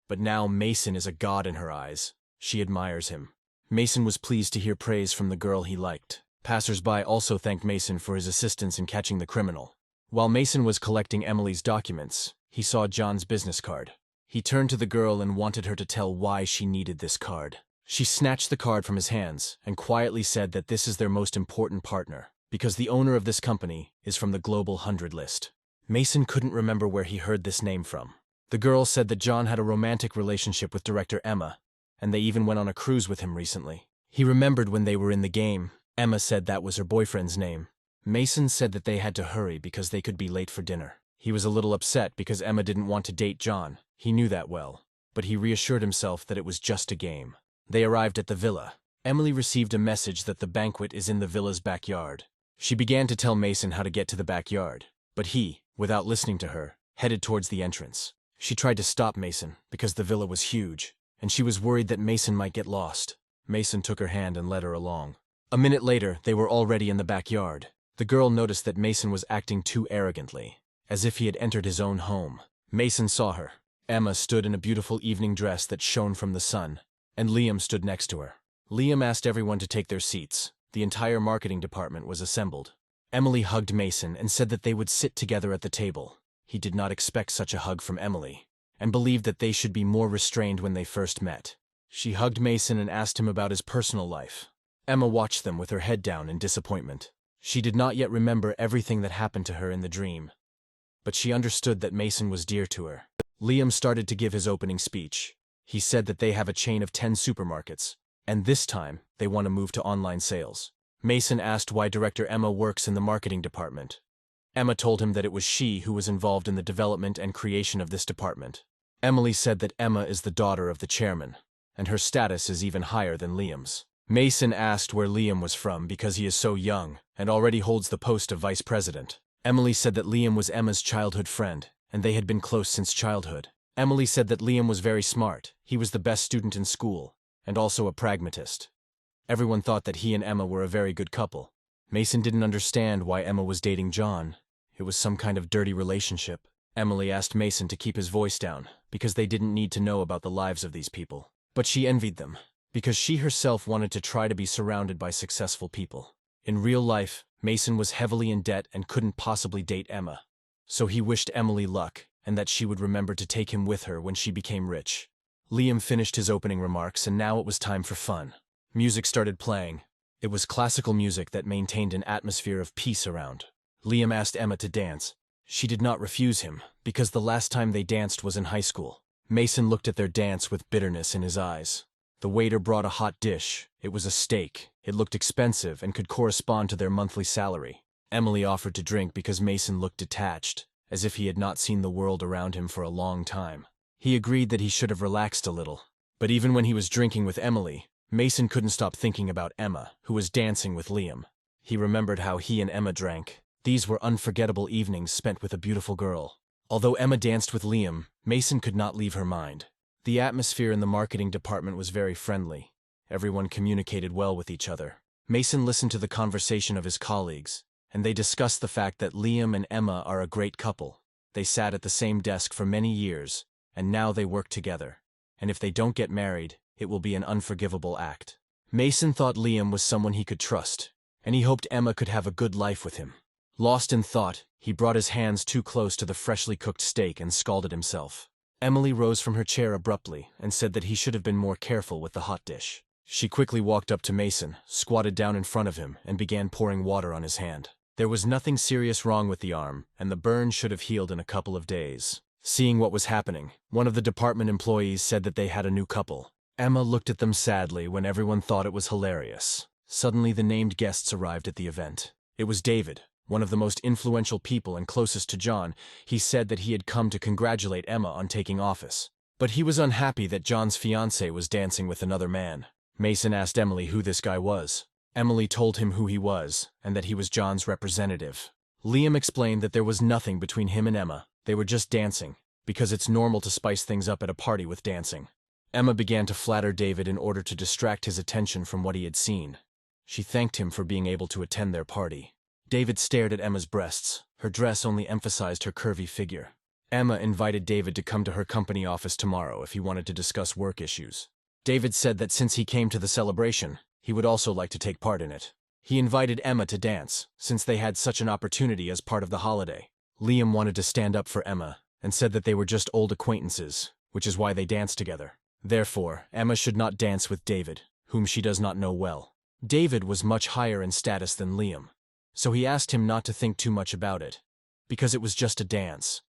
Speaker 1: But now Mason is a god in her eyes. She admires him. Mason was pleased to hear praise from the girl he liked. Passers-by also thanked Mason for his assistance in catching the criminal. While Mason was collecting Emily's documents, he saw John's business card. He turned to the girl and wanted her to tell why she needed this card. She snatched the card from his hands and quietly said that this is their most important partner, because the owner of this company is from the Global 100 list. Mason couldn't remember where he heard this name from. The girl said that John had a romantic relationship with director Emma, and they even went on a cruise with him recently. He remembered when they were in the game. Emma said that was her boyfriend's name. Mason said that they had to hurry because they could be late for dinner. He was a little upset because Emma didn't want to date John. He knew that well, but he reassured himself that it was just a game. They arrived at the villa. Emily received a message that the banquet is in the villa's backyard. She began to tell Mason how to get to the backyard, but he, without listening to her, headed towards the entrance. She tried to stop Mason because the villa was huge, and she was worried that Mason might get lost. Mason took her hand and led her along. A minute later, they were already in the backyard. The girl noticed that Mason was acting too arrogantly, as if he had entered his own home. Mason saw her. Emma stood in a beautiful evening dress that shone from the sun, and Liam stood next to her. Liam asked everyone to take their seats. The entire marketing department was assembled. Emily hugged Mason and said that they would sit together at the table. He did not expect such a hug from Emily, and believed that they should be more restrained when they first met. She hugged Mason and asked him about his personal life. Emma watched them with her head down in disappointment. She did not yet remember everything that happened to her in the dream, but she understood that Mason was dear to her. Liam started to give his opening speech. He said that they have a chain of 10 supermarkets, and this time they want to move to online sales. Mason asked why director Emma works in the marketing department. Emma told him that it was she who was involved in the development and creation of this department. Emily said that Emma is the daughter of the chairman, and her status is even higher than Liam's. Mason asked where Liam was from because he is so young and already holds the post of vice president. Emily said that Liam was Emma's childhood friend, and they had been close since childhood. Emily said that Liam was very smart. He was the best student in school, and also a pragmatist. Everyone thought that he and Emma were a very good couple. Mason didn't understand why Emma was dating John. It was some kind of dirty relationship. Emily asked Mason to keep his voice down, because they didn't need to know about the lives of these people. But she envied them. because she herself wanted to try to be surrounded by successful people. In real life, Mason was heavily in debt and couldn't possibly date Emma. So he wished Emily luck and that she would remember to take him with her when she became rich. Liam finished his opening remarks and now it was time for fun. Music started playing. It was classical music that maintained an atmosphere of peace around. Liam asked Emma to dance. She did not refuse him, because the last time they danced was in high school. Mason looked at their dance with bitterness in his eyes. The waiter brought a hot dish. It was a steak. It looked expensive and could correspond to their monthly salary. Emily offered to drink because Mason looked detached, as if he had not seen the world around him for a long time. He agreed that he should have relaxed a little. But even when he was drinking with Emily, Mason couldn't stop thinking about Emma, who was dancing with Liam. He remembered how he and Emma drank. These were unforgettable evenings spent with a beautiful girl. Although Emma danced with Liam, Mason could not leave her mind. The atmosphere in the marketing department was very friendly. Everyone communicated well with each other. Mason listened to the conversation of his colleagues, and they discussed the fact that Liam and Emma are a great couple. They sat at the same desk for many years, and now they work together. And if they don't get married, it will be an unforgivable act. Mason thought Liam was someone he could trust, and he hoped Emma could have a good life with him. Lost in thought, he brought his hands too close to the freshly cooked steak and scalded himself. Emily rose from her chair abruptly and said that he should have been more careful with the hot dish. She quickly walked up to Mason, squatted down in front of him, and began pouring water on his hand. There was nothing serious wrong with the arm, and the burn should have healed in a couple of days. Seeing what was happening, one of the department employees said that they had a new couple. Emma looked at them sadly when everyone thought it was hilarious. Suddenly the named guests arrived at the event. It was David, one of the most influential people and closest to John. He said that he had come to congratulate Emma on taking office. But he was unhappy that John's fiancée was dancing with another man. Mason asked Emily who this guy was. Emily told him who he was, and that he was John's representative. Liam explained that there was nothing between him and Emma. They were just dancing, because it's normal to spice things up at a party with dancing. Emma began to flatter David in order to distract his attention from what he had seen. She thanked him for being able to attend their party. David stared at Emma's breasts. Her dress only emphasized her curvy figure. Emma invited David to come to her company office tomorrow if he wanted to discuss work issues. David said that since he came to the celebration, he would also like to take part in it. He invited Emma to dance, since they had such an opportunity as part of the holiday. Liam wanted to stand up for Emma, and said that they were just old acquaintances, which is why they danced together. Therefore, Emma should not dance with David, whom she does not know well. David was much higher in status than Liam, so he asked him not to think too much about it, because it was just a dance.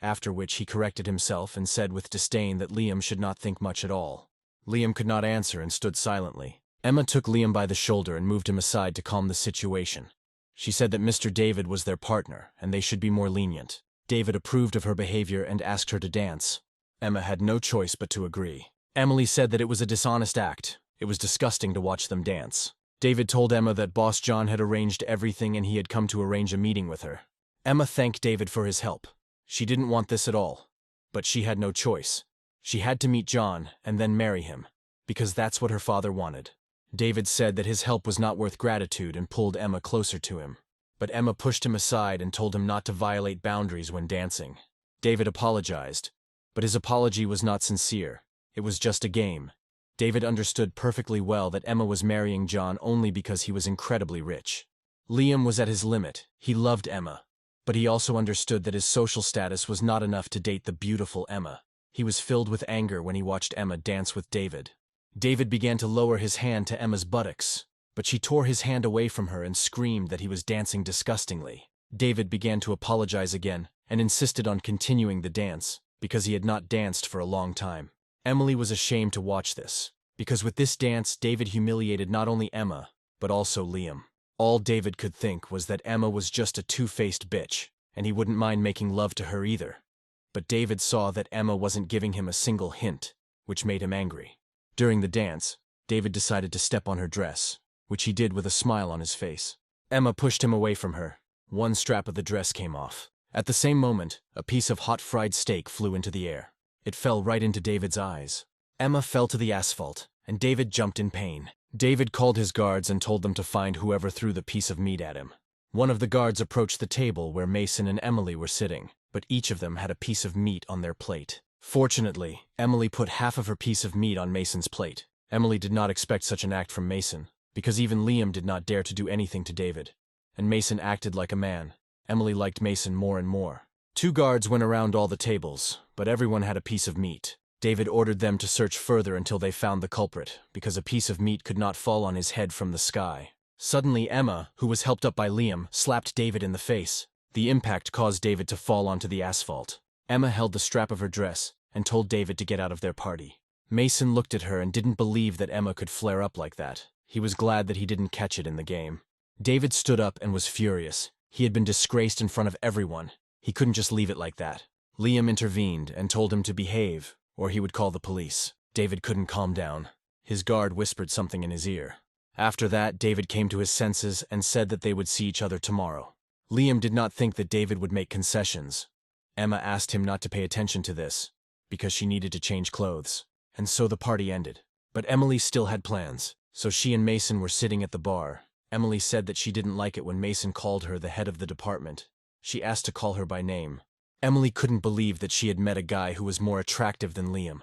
Speaker 1: After which he corrected himself and said with disdain that Liam should not think much at all. Liam could not answer and stood silently. Emma took Liam by the shoulder and moved him aside to calm the situation. She said that Mr. David was their partner, and they should be more lenient. David approved of her behavior and asked her to dance. Emma had no choice but to agree. Emily said that it was a dishonest act. It was disgusting to watch them dance. David told Emma that Boss John had arranged everything and he had come to arrange a meeting with her. Emma thanked David for his help. She didn't want this at all, but she had no choice. She had to meet John and then marry him, because that's what her father wanted. David said that his help was not worth gratitude and pulled Emma closer to him. But Emma pushed him aside and told him not to violate boundaries when dancing. David apologized, but his apology was not sincere. It was just a game. David understood perfectly well that Emma was marrying John only because he was incredibly rich. Liam was at his limit. He loved Emma, but he also understood that his social status was not enough to date the beautiful Emma. He was filled with anger when he watched Emma dance with David. David began to lower his hand to Emma's buttocks, but she tore his hand away from her and screamed that he was dancing disgustingly. David began to apologize again and insisted on continuing the dance because he had not danced for a long time. Emily was ashamed to watch this, because with this dance David humiliated not only Emma, but also Liam. All David could think was that Emma was just a two-faced bitch, and he wouldn't mind making love to her either. But David saw that Emma wasn't giving him a single hint, which made him angry. During the dance, David decided to step on her dress, which he did with a smile on his face. Emma pushed him away from her. One strap of the dress came off. At the same moment, a piece of hot fried steak flew into the air. It fell right into David's eyes. Emma fell to the asphalt, and David jumped in pain. David called his guards and told them to find whoever threw the piece of meat at him. One of the guards approached the table where Mason and Emily were sitting, but each of them had a piece of meat on their plate. Fortunately, Emily put half of her piece of meat on Mason's plate, Emily did not expect such an act from Mason, because even Liam did not dare to do anything to David. And Mason acted like a man. Emily liked Mason more and more. 2 guards went around all the tables, but everyone had a piece of meat. David ordered them to search further until they found the culprit, because a piece of meat could not fall on his head from the sky. Suddenly Emma, who was helped up by Liam, slapped David in the face. The impact caused David to fall onto the asphalt. Emma held the strap of her dress and told David to get out of their party. Mason looked at her and didn't believe that Emma could flare up like that. He was glad that he didn't catch it in the game. David stood up and was furious. He had been disgraced in front of everyone. He couldn't just leave it like that. Liam intervened and told him to behave, or he would call the police. David couldn't calm down. His guard whispered something in his ear. After that, David came to his senses and said that they would see each other tomorrow. Liam did not think that David would make concessions. Emma asked him not to pay attention to this, because she needed to change clothes. And so the party ended. But Emily still had plans, so she and Mason were sitting at the bar. Emily said that she didn't like it when Mason called her the head of the department. She asked to call her by name. Emily couldn't believe that she had met a guy who was more attractive than Liam,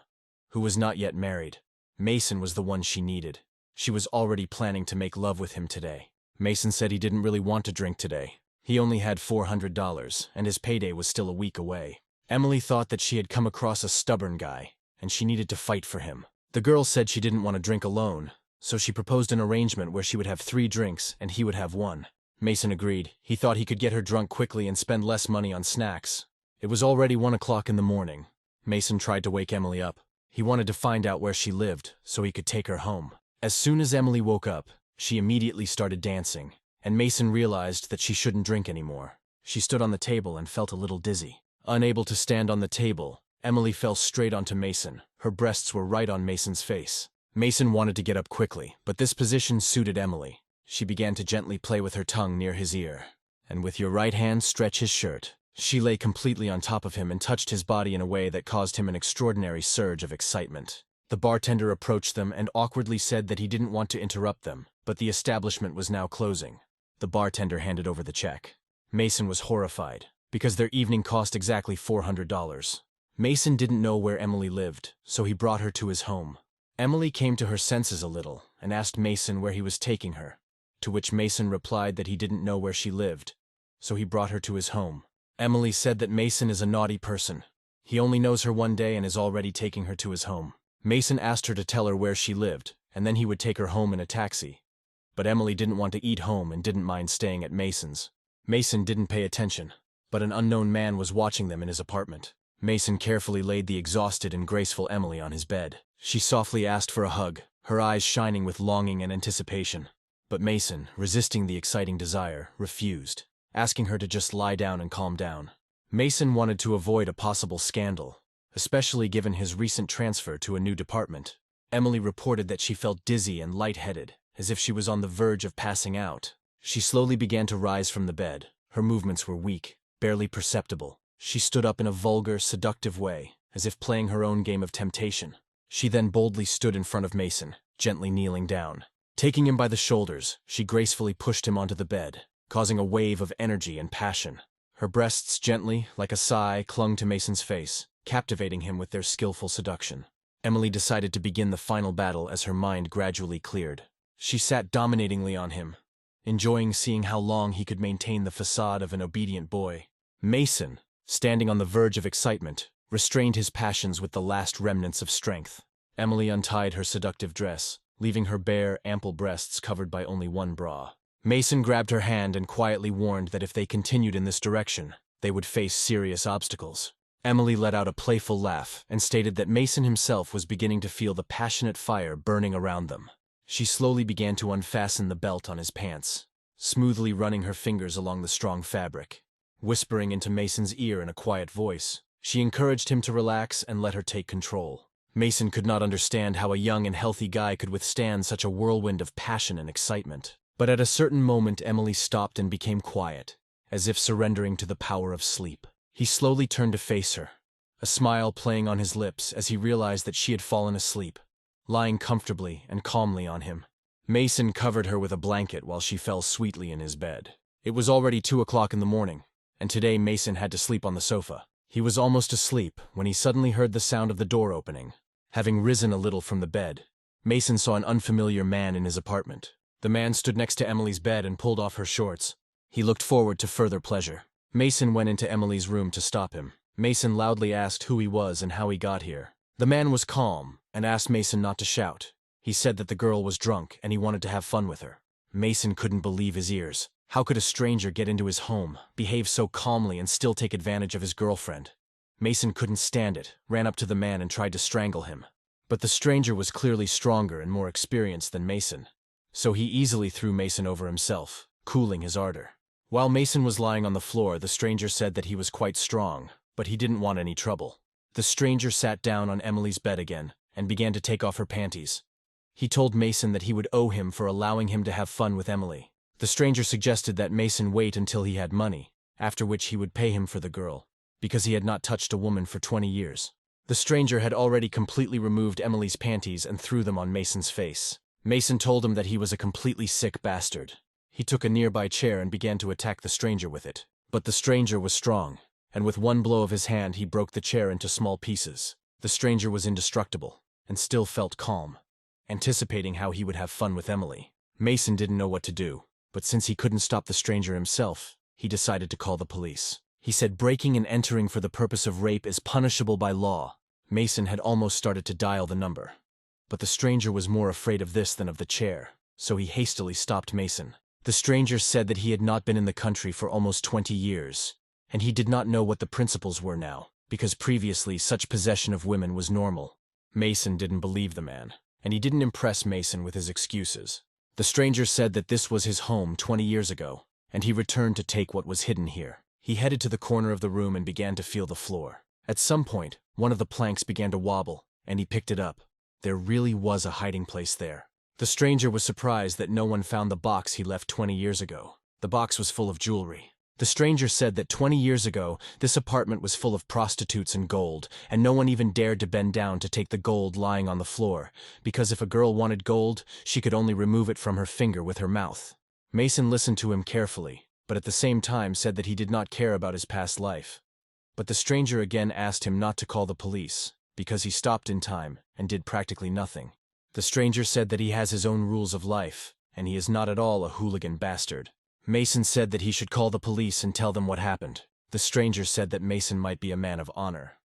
Speaker 1: who was not yet married. Mason was the one she needed. She was already planning to make love with him today. Mason said he didn't really want to drink today. He only had $400, and his payday was still a week away. Emily thought that she had come across a stubborn guy, and she needed to fight for him. The girl said she didn't want to drink alone, so she proposed an arrangement where she would have 3 drinks and he would have 1. Mason agreed. He thought he could get her drunk quickly and spend less money on snacks. It was already 1 o'clock in the morning. Mason tried to wake Emily up. He wanted to find out where she lived so he could take her home. As soon as Emily woke up, she immediately started dancing, and Mason realized that she shouldn't drink anymore. She stood on the table and felt a little dizzy. Unable to stand on the table, Emily fell straight onto Mason. Her breasts were right on Mason's face. Mason wanted to get up quickly, but this position suited Emily. She began to gently play with her tongue near his ear. And with your right hand, stretch his shirt. She lay completely on top of him and touched his body in a way that caused him an extraordinary surge of excitement. The bartender approached them and awkwardly said that he didn't want to interrupt them, but the establishment was now closing. The bartender handed over the check. Mason was horrified, because their evening cost exactly $400. Mason didn't know where Emily lived, so he brought her to his home. Emily came to her senses a little and asked Mason where he was taking her, to which Mason replied that he didn't know where she lived, so he brought her to his home. Emily said that Mason is a naughty person. He only knows her 1 day and is already taking her to his home. Mason asked her to tell her where she lived, and then he would take her home in a taxi. But Emily didn't want to eat home and didn't mind staying at Mason's. Mason didn't pay attention, but an unknown man was watching them in his apartment. Mason carefully laid the exhausted and graceful Emily on his bed. She softly asked for a hug, her eyes shining with longing and anticipation. But Mason, resisting the exciting desire, refused, asking her to just lie down and calm down. Mason wanted to avoid a possible scandal, especially given his recent transfer to a new department. Emily reported that she felt dizzy and lightheaded, as if she was on the verge of passing out. She slowly began to rise from the bed. Her movements were weak, barely perceptible. She stood up in a vulgar, seductive way, as if playing her own game of temptation. She then boldly stood in front of Mason, gently kneeling down. Taking him by the shoulders, she gracefully pushed him onto the bed, causing a wave of energy and passion. Her breasts gently, like a sigh, clung to Mason's face, captivating him with their skillful seduction. Emily decided to begin the final battle as her mind gradually cleared. She sat dominatingly on him, enjoying seeing how long he could maintain the facade of an obedient boy. Mason, standing on the verge of excitement, restrained his passions with the last remnants of strength. Emily untied her seductive dress, leaving her bare, ample breasts covered by only 1 bra. Mason grabbed her hand and quietly warned that if they continued in this direction, they would face serious obstacles. Emily let out a playful laugh and stated that Mason himself was beginning to feel the passionate fire burning around them. She slowly began to unfasten the belt on his pants, smoothly running her fingers along the strong fabric. Whispering into Mason's ear in a quiet voice, she encouraged him to relax and let her take control. Mason could not understand how a young and healthy guy could withstand such a whirlwind of passion and excitement. But at a certain moment, Emily stopped and became quiet, as if surrendering to the power of sleep. He slowly turned to face her, a smile playing on his lips as he realized that she had fallen asleep, lying comfortably and calmly on him. Mason covered her with a blanket while she fell sweetly in his bed. It was already 2 o'clock in the morning, and today Mason had to sleep on the sofa. He was almost asleep when he suddenly heard the sound of the door opening. Having risen a little from the bed, Mason saw an unfamiliar man in his apartment. The man stood next to Emily's bed and pulled off her shorts. He looked forward to further pleasure. Mason went into Emily's room to stop him. Mason loudly asked who he was and how he got here. The man was calm and asked Mason not to shout. He said that the girl was drunk and he wanted to have fun with her. Mason couldn't believe his ears. How could a stranger get into his home, behave so calmly, and still take advantage of his girlfriend? Mason couldn't stand it, ran up to the man and tried to strangle him. But the stranger was clearly stronger and more experienced than Mason. So he easily threw Mason over himself, cooling his ardor. While Mason was lying on the floor, the stranger said that he was quite strong, but he didn't want any trouble. The stranger sat down on Emily's bed again and began to take off her panties. He told Mason that he would owe him for allowing him to have fun with Emily. The stranger suggested that Mason wait until he had money, after which he would pay him for the girl, because he had not touched a woman for 20 years. The stranger had already completely removed Emily's panties and threw them on Mason's face. Mason told him that he was a completely sick bastard. He took a nearby chair and began to attack the stranger with it. But the stranger was strong, and with one blow of his hand he broke the chair into small pieces. The stranger was indestructible, and still felt calm, anticipating how he would have fun with Emily. Mason didn't know what to do, but since he couldn't stop the stranger himself, he decided to call the police. He said breaking and entering for the purpose of rape is punishable by law. Mason had almost started to dial the number. But the stranger was more afraid of this than of the chair, so he hastily stopped Mason. The stranger said that he had not been in the country for almost 20 years, and he did not know what the principles were now, because previously such possession of women was normal. Mason didn't believe the man, and he didn't impress Mason with his excuses. The stranger said that this was his home 20 years ago, and he returned to take what was hidden here. He headed to the corner of the room and began to feel the floor. At some point, one of the planks began to wobble, and he picked it up. There really was a hiding place there. The stranger was surprised that no one found the box he left 20 years ago. The box was full of jewelry. The stranger said that 20 years ago, this apartment was full of prostitutes and gold, and no one even dared to bend down to take the gold lying on the floor, because if a girl wanted gold, she could only remove it from her finger with her mouth. Mason listened to him carefully, but at the same time said that he did not care about his past life. But the stranger again asked him not to call the police, because he stopped in time and did practically nothing. The stranger said that he has his own rules of life, and he is not at all a hooligan bastard. Mason said that he should call the police and tell them what happened. The stranger said that Mason might be a man of honor.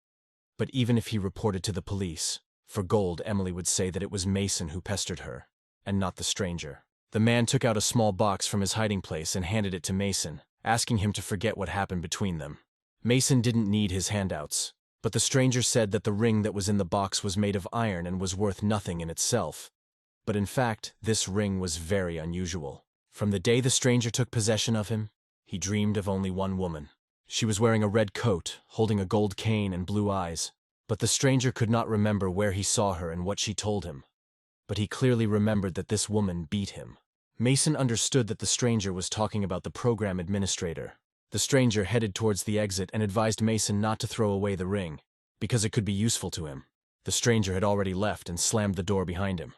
Speaker 1: But even if he reported to the police, for gold, Emily would say that it was Mason who pestered her, and not the stranger. The man took out a small box from his hiding place and handed it to Mason, asking him to forget what happened between them. Mason didn't need his handouts, but the stranger said that the ring that was in the box was made of iron and was worth nothing in itself. But in fact, this ring was very unusual. From the day the stranger took possession of him, he dreamed of only one woman. She was wearing a red coat, holding a gold cane and blue eyes. But the stranger could not remember where he saw her and what she told him. But he clearly remembered that this woman beat him. Mason understood that the stranger was talking about the program administrator. The stranger headed towards the exit and advised Mason not to throw away the ring, because it could be useful to him. The stranger had already left and slammed the door behind him.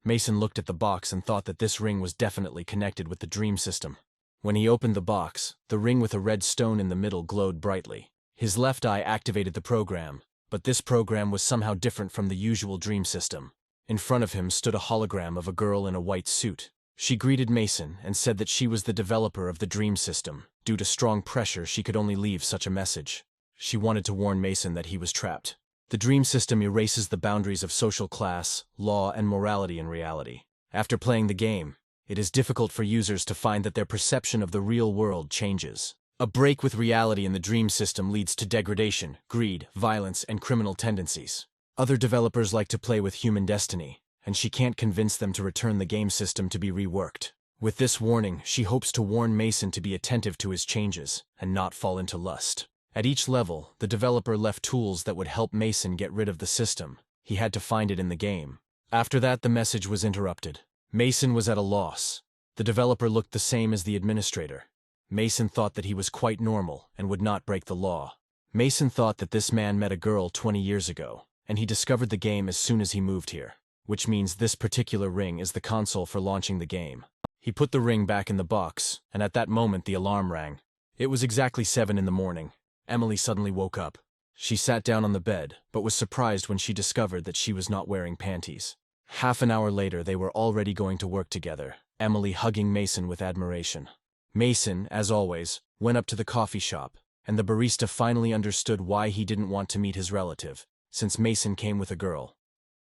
Speaker 1: Mason looked at the box and thought that this ring was definitely connected with the dream system. When he opened the box, the ring with a red stone in the middle glowed brightly. His left eye activated the program, but this program was somehow different from the usual dream system. In front of him stood a hologram of a girl in a white suit. She greeted Mason and said that she was the developer of the dream system. Due to strong pressure, she could only leave such a message. She wanted to warn Mason that he was trapped. The dream system erases the boundaries of social class, law, and morality in reality. After playing the game, it is difficult for users to find that their perception of the real world changes. A break with reality in the dream system leads to degradation, greed, violence, and criminal tendencies. Other developers like to play with human destiny, and she can't convince them to return the game system to be reworked. With this warning, she hopes to warn Mason to be attentive to his changes and not fall into lust. At each level, the developer left tools that would help Mason get rid of the system. He had to find it in the game. After that, the message was interrupted. Mason was at a loss. The developer looked the same as the administrator. Mason thought that he was quite normal and would not break the law. Mason thought that this man met a girl 20 years ago, and he discovered the game as soon as he moved here, which means this particular ring is the console for launching the game. He put the ring back in the box, and at that moment the alarm rang. It was exactly 7 in the morning. Emily suddenly woke up. She sat down on the bed, but was surprised when she discovered that she was not wearing panties. Half an hour later, they were already going to work together, Emily hugging Mason with admiration. Mason, as always, went up to the coffee shop, and the barista finally understood why he didn't want to meet his relative, since Mason came with a girl.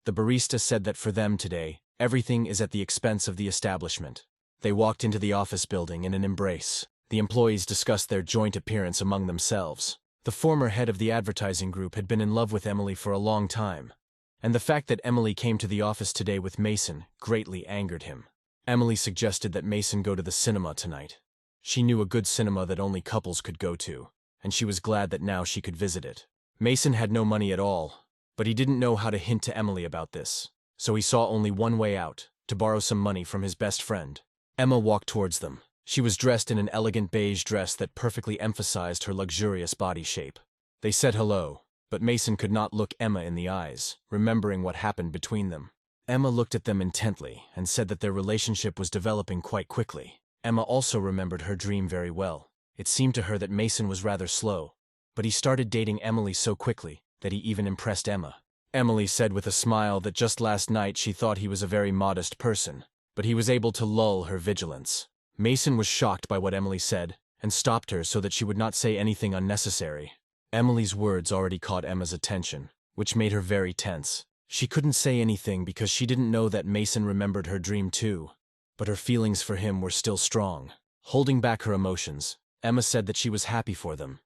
Speaker 1: The barista said that for them today, everything is at the expense of the establishment. They walked into the office building in an embrace. The employees discussed their joint appearance among themselves. The former head of the advertising group had been in love with Emily for a long time, and the fact that Emily came to the office today with Mason greatly angered him. Emily suggested that Mason go to the cinema tonight. She knew a good cinema that only couples could go to, and she was glad that now she could visit it. Mason had no money at all, but he didn't know how to hint to Emily about this, so he saw only one way out, to borrow some money from his best friend. Emma walked towards them. She was dressed in an elegant beige dress that perfectly emphasized her luxurious body shape. They said hello, but Mason could not look Emma in the eyes, remembering what happened between them. Emma looked at them intently and said that their relationship was developing quite quickly. Emma also remembered her dream very well. It seemed to her that Mason was rather slow, but he started dating Emily so quickly that he even impressed Emma. Emily said with a smile that just last night she thought he was a very modest person, but he was able to lull her vigilance. Mason was shocked by what Emily said and stopped her so that she would not say anything unnecessary. Emily's words already caught Emma's attention, which made her very tense. She couldn't say anything because she didn't know that Mason remembered her dream too, but her feelings for him were still strong. Holding back her emotions, Emma said that she was happy for them,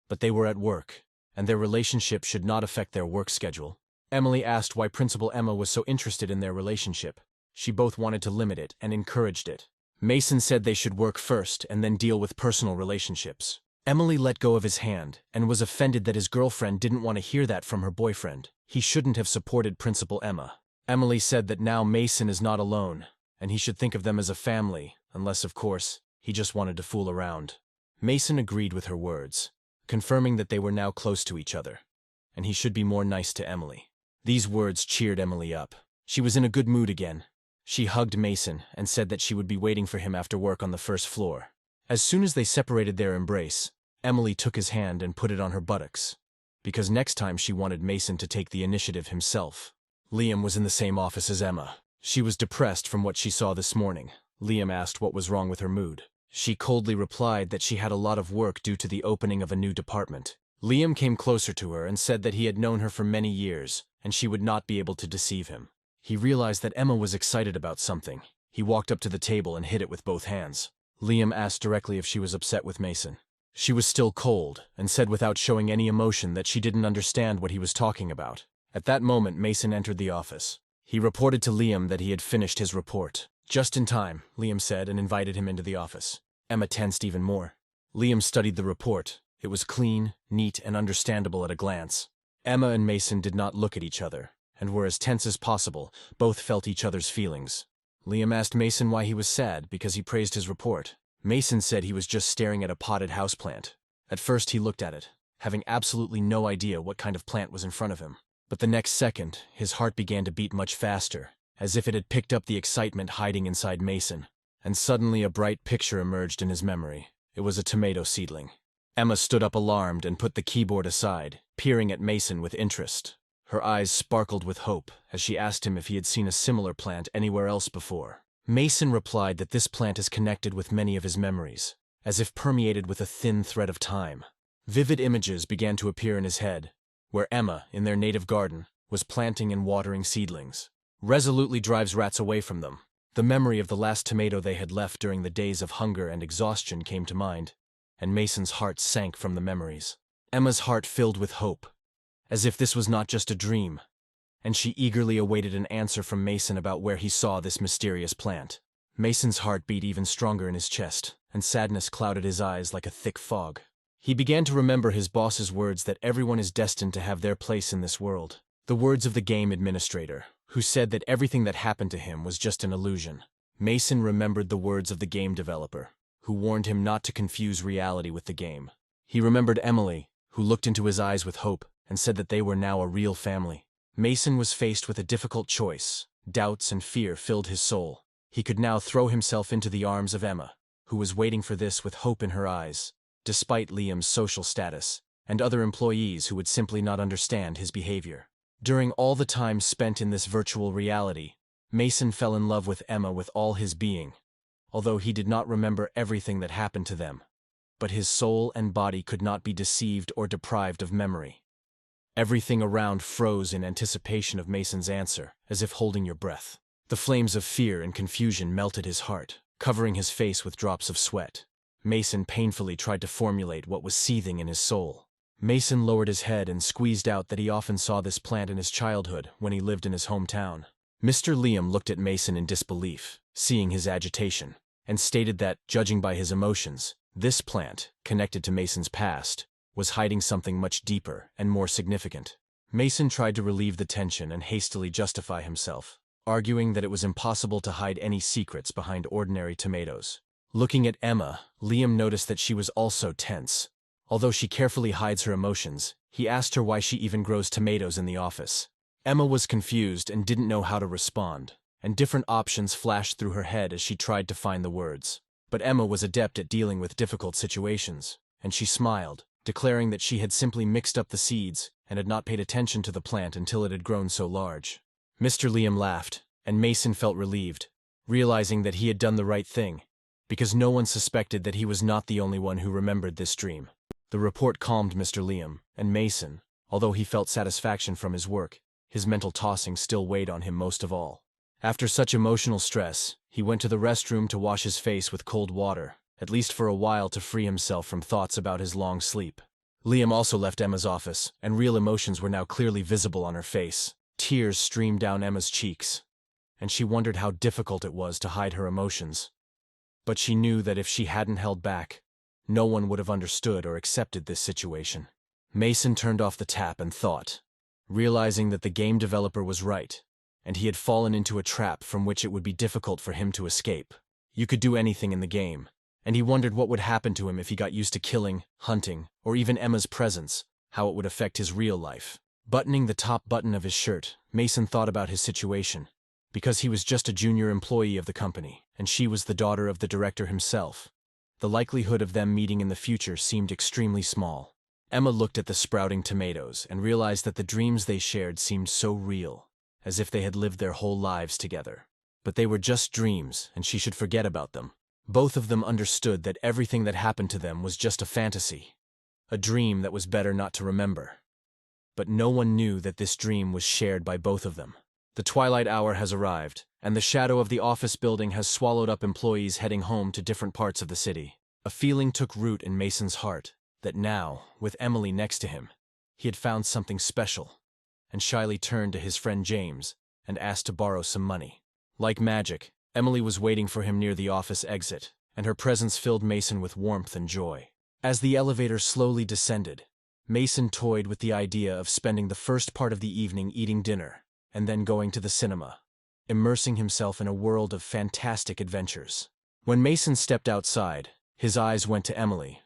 Speaker 1: but they were at work, and their relationship should not affect their work schedule. Emily asked why Principal Emma was so interested in their relationship. She both wanted to limit it and encouraged it. Mason said they should work first and then deal with personal relationships. Emily let go of his hand and was offended that his girlfriend didn't want to hear that from her boyfriend. He shouldn't have supported Principal Emma. Emily said that now Mason is not alone, and he should think of them as a family, unless, of course, he just wanted to fool around. Mason agreed with her words, confirming that they were now close to each other, and he should be more nice to Emily. These words cheered Emily up. She was in a good mood again. She hugged Mason and said that she would be waiting for him after work on the first floor. As soon as they separated their embrace, Emily took his hand and put it on her buttocks, because next time she wanted Mason to take the initiative himself. Liam was in the same office as Emma. She was depressed from what she saw this morning. Liam asked what was wrong with her mood. She coldly replied that she had a lot of work due to the opening of a new department. Liam came closer to her and said that he had known her for many years, and she would not be able to deceive him. He realized that Emma was excited about something. He walked up to the table and hit it with both hands. Liam asked directly if she was upset with Mason. She was still cold, and said without showing any emotion that she didn't understand what he was talking about. At that moment, Mason entered the office. He reported to Liam that he had finished his report. Just in time, Liam said, and invited him into the office. Emma tensed even more. Liam studied the report. It was clean, neat, and understandable at a glance. Emma and Mason did not look at each other, and were as tense as possible. Both felt each other's feelings. Liam asked Mason why he was sad because he praised his report. Mason said he was just staring at a potted houseplant. At first he looked at it, having absolutely no idea what kind of plant was in front of him. But the next second, his heart began to beat much faster, as if it had picked up the excitement hiding inside Mason. And suddenly a bright picture emerged in his memory. It was a tomato seedling. Emma stood up alarmed and put the keyboard aside, peering at Mason with interest. Her eyes sparkled with hope as she asked him if he had seen a similar plant anywhere else before. Mason replied that this plant is connected with many of his memories, as if permeated with a thin thread of time. Vivid images began to appear in his head, where Emma, in their native garden, was planting and watering seedlings. Resolutely drives rats away from them. The memory of the last tomato they had left during the days of hunger and exhaustion came to mind, and Mason's heart sank from the memories. Emma's heart filled with hope, as if this was not just a dream, and she eagerly awaited an answer from Mason about where he saw this mysterious plant. Mason's heart beat even stronger in his chest, and sadness clouded his eyes like a thick fog. He began to remember his boss's words that everyone is destined to have their place in this world. The words of the game administrator, who said that everything that happened to him was just an illusion. Mason remembered the words of the game developer, who warned him not to confuse reality with the game. He remembered Emily, who looked into his eyes with hope and said that they were now a real family. Mason was faced with a difficult choice. Doubts and fear filled his soul. He could now throw himself into the arms of Emma, who was waiting for this with hope in her eyes, despite Liam's social status, and other employees who would simply not understand his behavior. During all the time spent in this virtual reality, Mason fell in love with Emma with all his being, although he did not remember everything that happened to them. But his soul and body could not be deceived or deprived of memory. Everything around froze in anticipation of Mason's answer, as if holding your breath. The flames of fear and confusion melted his heart, covering his face with drops of sweat. Mason painfully tried to formulate what was seething in his soul. Mason lowered his head and squeezed out that he often saw this plant in his childhood when he lived in his hometown. Mr. Liam looked at Mason in disbelief, seeing his agitation, and stated that, judging by his emotions, this plant, connected to Mason's past, was hiding something much deeper and more significant. Mason tried to relieve the tension and hastily justify himself, arguing that it was impossible to hide any secrets behind ordinary tomatoes. Looking at Emma, Liam noticed that she was also tense. Although she carefully hides her emotions, he asked her why she even grows tomatoes in the office. Emma was confused and didn't know how to respond, and different options flashed through her head as she tried to find the words. But Emma was adept at dealing with difficult situations, and she smiled, declaring that she had simply mixed up the seeds and had not paid attention to the plant until it had grown so large. Mr. Liam laughed, and Mason felt relieved, realizing that he had done the right thing, because no one suspected that he was not the only one who remembered this dream. The report calmed Mr. Liam, and Mason, although he felt satisfaction from his work, his mental tossing still weighed on him most of all. After such emotional stress, he went to the restroom to wash his face with cold water, at least for a while to free himself from thoughts about his long sleep. Liam also left Emma's office, and real emotions were now clearly visible on her face. Tears streamed down Emma's cheeks, and she wondered how difficult it was to hide her emotions. But she knew that if she hadn't held back, no one would have understood or accepted this situation. Mason turned off the tap and thought, realizing that the game developer was right, and he had fallen into a trap from which it would be difficult for him to escape. You could do anything in the game, and he wondered what would happen to him if he got used to killing, hunting, or even Emma's presence, how it would affect his real life. Buttoning the top button of his shirt, Mason thought about his situation. Because he was just a junior employee of the company, and she was the daughter of the director himself, the likelihood of them meeting in the future seemed extremely small. Emma looked at the sprouting tomatoes and realized that the dreams they shared seemed so real, as if they had lived their whole lives together. But they were just dreams, and she should forget about them. Both of them understood that everything that happened to them was just a fantasy, a dream that was better not to remember. But no one knew that this dream was shared by both of them. The twilight hour has arrived, and the shadow of the office building has swallowed up employees heading home to different parts of the city. A feeling took root in Mason's heart that now, with Emily next to him, he had found something special, and shyly turned to his friend James and asked to borrow some money. Like magic, Emily was waiting for him near the office exit, and her presence filled Mason with warmth and joy. As the elevator slowly descended, Mason toyed with the idea of spending the first part of the evening eating dinner, and then going to the cinema, immersing himself in a world of fantastic adventures. When Mason stepped outside, his eyes went to Emily,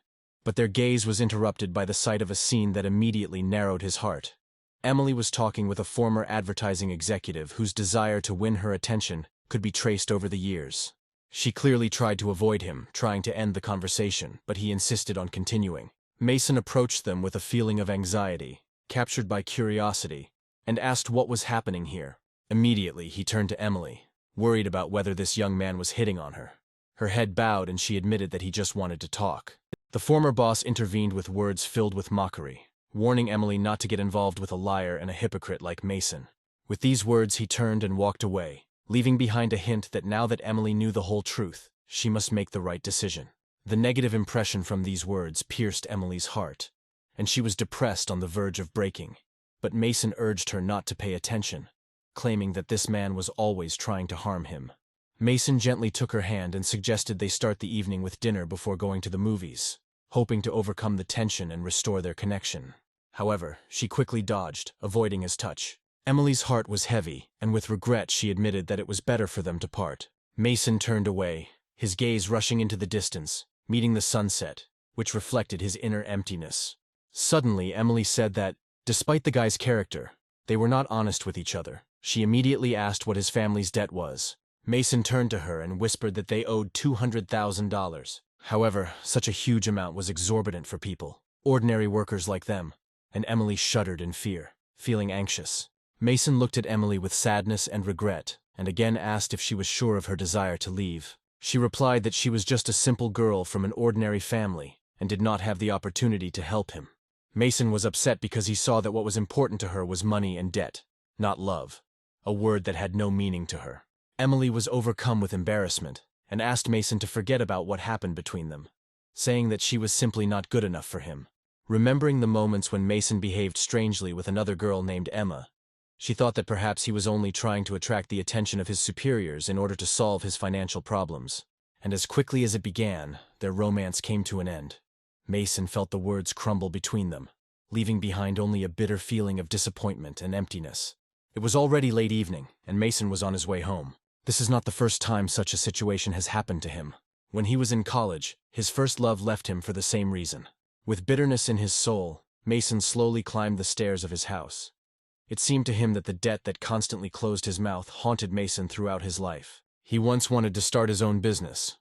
Speaker 1: but their gaze was interrupted by the sight of a scene that immediately narrowed his heart. Emily was talking with a former advertising executive whose desire to win her attention could be traced over the years. She clearly tried to avoid him, trying to end the conversation, but he insisted on continuing. Mason approached them with a feeling of anxiety, captured by curiosity, and asked what was happening here. Immediately, he turned to Emily, worried about whether this young man was hitting on her. Her head bowed and she admitted that he just wanted to talk. The former boss intervened with words filled with mockery, warning Emily not to get involved with a liar and a hypocrite like Mason. With these words, he turned and walked away, leaving behind a hint that now that Emily knew the whole truth, she must make the right decision. The negative impression from these words pierced Emily's heart, and she was depressed on the verge of breaking. But Mason urged her not to pay attention, claiming that this man was always trying to harm him. Mason gently took her hand and suggested they start the evening with dinner before going to the movies, hoping to overcome the tension and restore their connection. However, she quickly dodged, avoiding his touch. Emily's heart was heavy, and with regret she admitted that it was better for them to part. Mason turned away, his gaze rushing into the distance, meeting the sunset, which reflected his inner emptiness. Suddenly, Emily said that, despite the guy's character, they were not honest with each other. She immediately asked what his family's debt was. Mason turned to her and whispered that they owed $200,000. However, such a huge amount was exorbitant for people, ordinary workers like them, and Emily shuddered in fear, feeling anxious. Mason looked at Emily with sadness and regret, and again asked if she was sure of her desire to leave. She replied that she was just a simple girl from an ordinary family and did not have the opportunity to help him. Mason was upset because he saw that what was important to her was money and debt, not love, a word that had no meaning to her. Emily was overcome with embarrassment and asked Mason to forget about what happened between them, saying that she was simply not good enough for him. Remembering the moments when Mason behaved strangely with another girl named Emma, she thought that perhaps he was only trying to attract the attention of his superiors in order to solve his financial problems. And as quickly as it began, their romance came to an end. Mason felt the words crumble between them, leaving behind only a bitter feeling of disappointment and emptiness. It was already late evening, and Mason was on his way home. This is not the first time such a situation has happened to him. When he was in college, his first love left him for the same reason. With bitterness in his soul, Mason slowly climbed the stairs of his house. It seemed to him that the debt that constantly closed his mouth haunted Mason throughout his life. He once wanted to start his own business,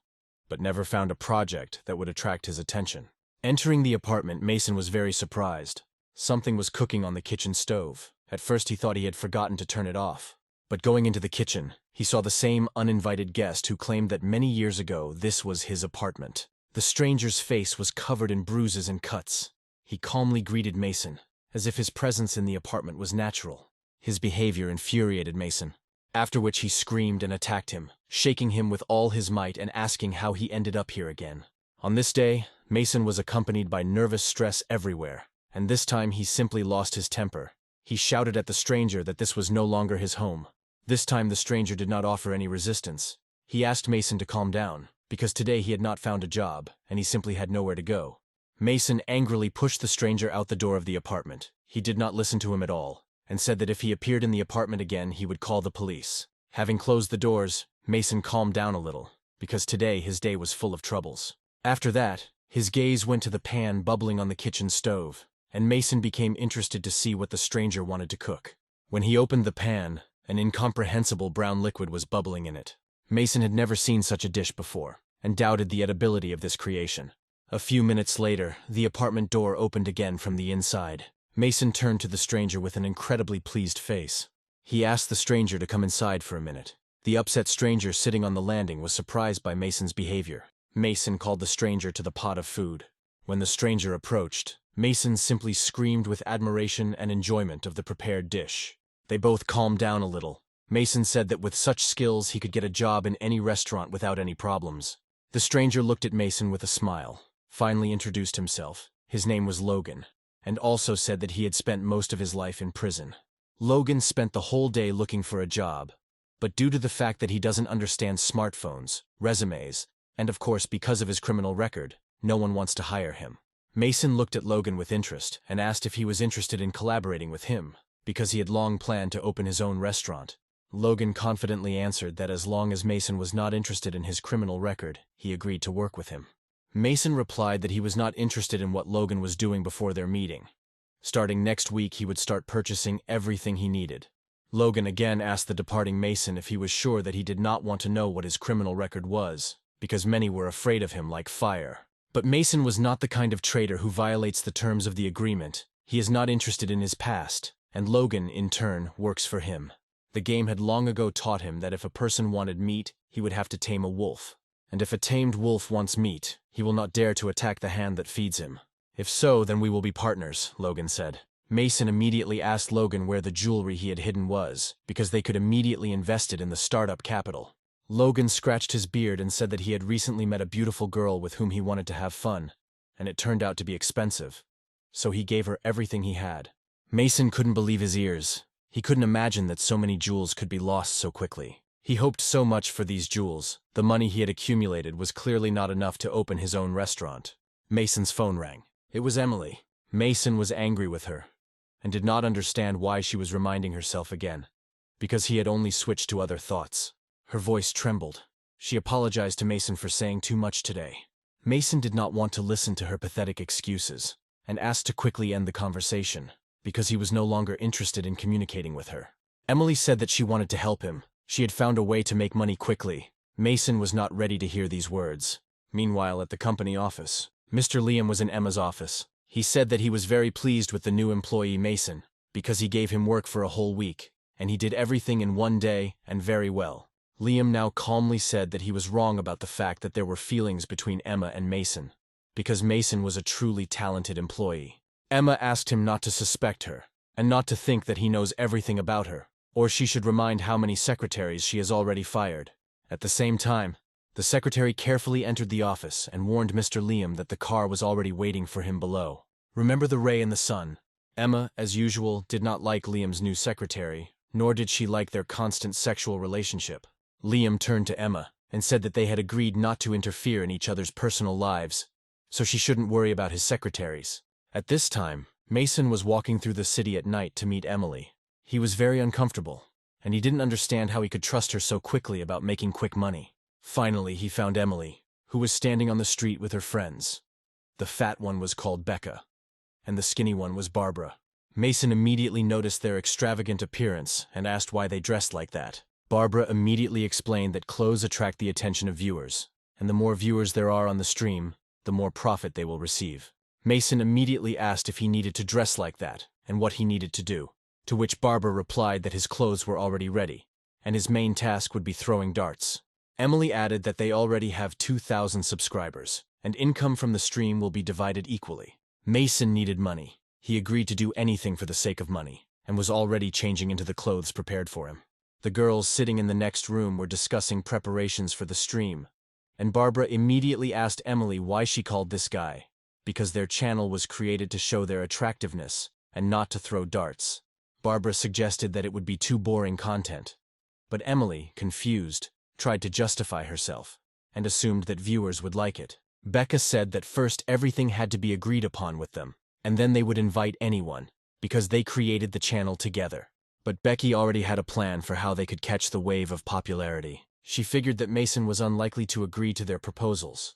Speaker 1: but never found a project that would attract his attention. Entering the apartment, Mason was very surprised. Something was cooking on the kitchen stove. At first he thought he had forgotten to turn it off. But going into the kitchen, he saw the same uninvited guest who claimed that many years ago this was his apartment. The stranger's face was covered in bruises and cuts. He calmly greeted Mason, as if his presence in the apartment was natural. His behavior infuriated Mason, after which he screamed and attacked him, shaking him with all his might and asking how he ended up here again. On this day, Mason was accompanied by nervous stress everywhere, and this time he simply lost his temper. He shouted at the stranger that this was no longer his home. This time the stranger did not offer any resistance. He asked Mason to calm down, because today he had not found a job, and he simply had nowhere to go. Mason angrily pushed the stranger out the door of the apartment. He did not listen to him at all, and said that if he appeared in the apartment again, he would call the police. Having closed the doors, Mason calmed down a little, because today his day was full of troubles. After that, his gaze went to the pan bubbling on the kitchen stove, and Mason became interested to see what the stranger wanted to cook. When he opened the pan, an incomprehensible brown liquid was bubbling in it. Mason had never seen such a dish before, and doubted the edibility of this creation. A few minutes later, the apartment door opened again from the inside. Mason turned to the stranger with an incredibly pleased face. He asked the stranger to come inside for a minute. The upset stranger sitting on the landing was surprised by Mason's behavior. Mason called the stranger to the pot of food. When the stranger approached, Mason simply screamed with admiration and enjoyment of the prepared dish. They both calmed down a little. Mason said that with such skills he could get a job in any restaurant without any problems. The stranger looked at Mason with a smile, finally introduced himself. His name was Logan, and also said that he had spent most of his life in prison. Logan spent the whole day looking for a job, but due to the fact that he doesn't understand smartphones, resumes, and of course because of his criminal record, no one wants to hire him. Mason looked at Logan with interest and asked if he was interested in collaborating with him, because he had long planned to open his own restaurant. Logan confidently answered that as long as Mason was not interested in his criminal record, he agreed to work with him. Mason replied that he was not interested in what Logan was doing before their meeting. Starting next week, he would start purchasing everything he needed. Logan again asked the departing Mason if he was sure that he did not want to know what his criminal record was, because many were afraid of him like fire. But Mason was not the kind of traitor who violates the terms of the agreement. He is not interested in his past, and Logan, in turn, works for him. The game had long ago taught him that if a person wanted meat, he would have to tame a wolf. And if a tamed wolf wants meat, he will not dare to attack the hand that feeds him. If so, then we will be partners, Logan said. Mason immediately asked Logan where the jewelry he had hidden was, because they could immediately invest it in the startup capital. Logan scratched his beard and said that he had recently met a beautiful girl with whom he wanted to have fun, and it turned out to be expensive. So he gave her everything he had. Mason couldn't believe his ears. He couldn't imagine that so many jewels could be lost so quickly. He hoped so much for these jewels. The money he had accumulated was clearly not enough to open his own restaurant. Mason's phone rang. It was Emily. Mason was angry with her, and did not understand why she was reminding herself again, because he had only switched to other thoughts. Her voice trembled. She apologized to Mason for saying too much today. Mason did not want to listen to her pathetic excuses, and asked to quickly end the conversation, because he was no longer interested in communicating with her. Emily said that she wanted to help him. She had found a way to make money quickly. Mason was not ready to hear these words. Meanwhile, at the company office, Mr. Liam was in Emma's office. He said that he was very pleased with the new employee Mason, because he gave him work for a whole week, and he did everything in one day and very well. Liam now calmly said that he was wrong about the fact that there were feelings between Emma and Mason, because Mason was a truly talented employee. Emma asked him not to suspect her, and not to think that he knows everything about her, or she should remind how many secretaries she has already fired. At the same time, the secretary carefully entered the office and warned Mr. Liam that the car was already waiting for him below. Remember the ray in the sun? Emma, as usual, did not like Liam's new secretary, nor did she like their constant sexual relationship. Liam turned to Emma and said that they had agreed not to interfere in each other's personal lives, so she shouldn't worry about his secretaries. At this time, Mason was walking through the city at night to meet Emily. He was very uncomfortable, and he didn't understand how he could trust her so quickly about making quick money. Finally, he found Emily, who was standing on the street with her friends. The fat one was called Becca, and the skinny one was Barbara. Mason immediately noticed their extravagant appearance and asked why they dressed like that. Barbara immediately explained that clothes attract the attention of viewers, and the more viewers there are on the stream, the more profit they will receive. Mason immediately asked if he needed to dress like that and what he needed to do, to which Barbara replied that his clothes were already ready, and his main task would be throwing darts. Emily added that they already have 2,000 subscribers, and income from the stream will be divided equally. Mason needed money. He agreed to do anything for the sake of money, and was already changing into the clothes prepared for him. The girls sitting in the next room were discussing preparations for the stream, and Barbara immediately asked Emily why she called this guy, because their channel was created to show their attractiveness and not to throw darts. Barbara suggested that it would be too boring content, but Emily, confused, tried to justify herself and assumed that viewers would like it. Becca said that first everything had to be agreed upon with them, and then they would invite anyone, because they created the channel together. But Becky already had a plan for how they could catch the wave of popularity. She figured that Mason was unlikely to agree to their proposals,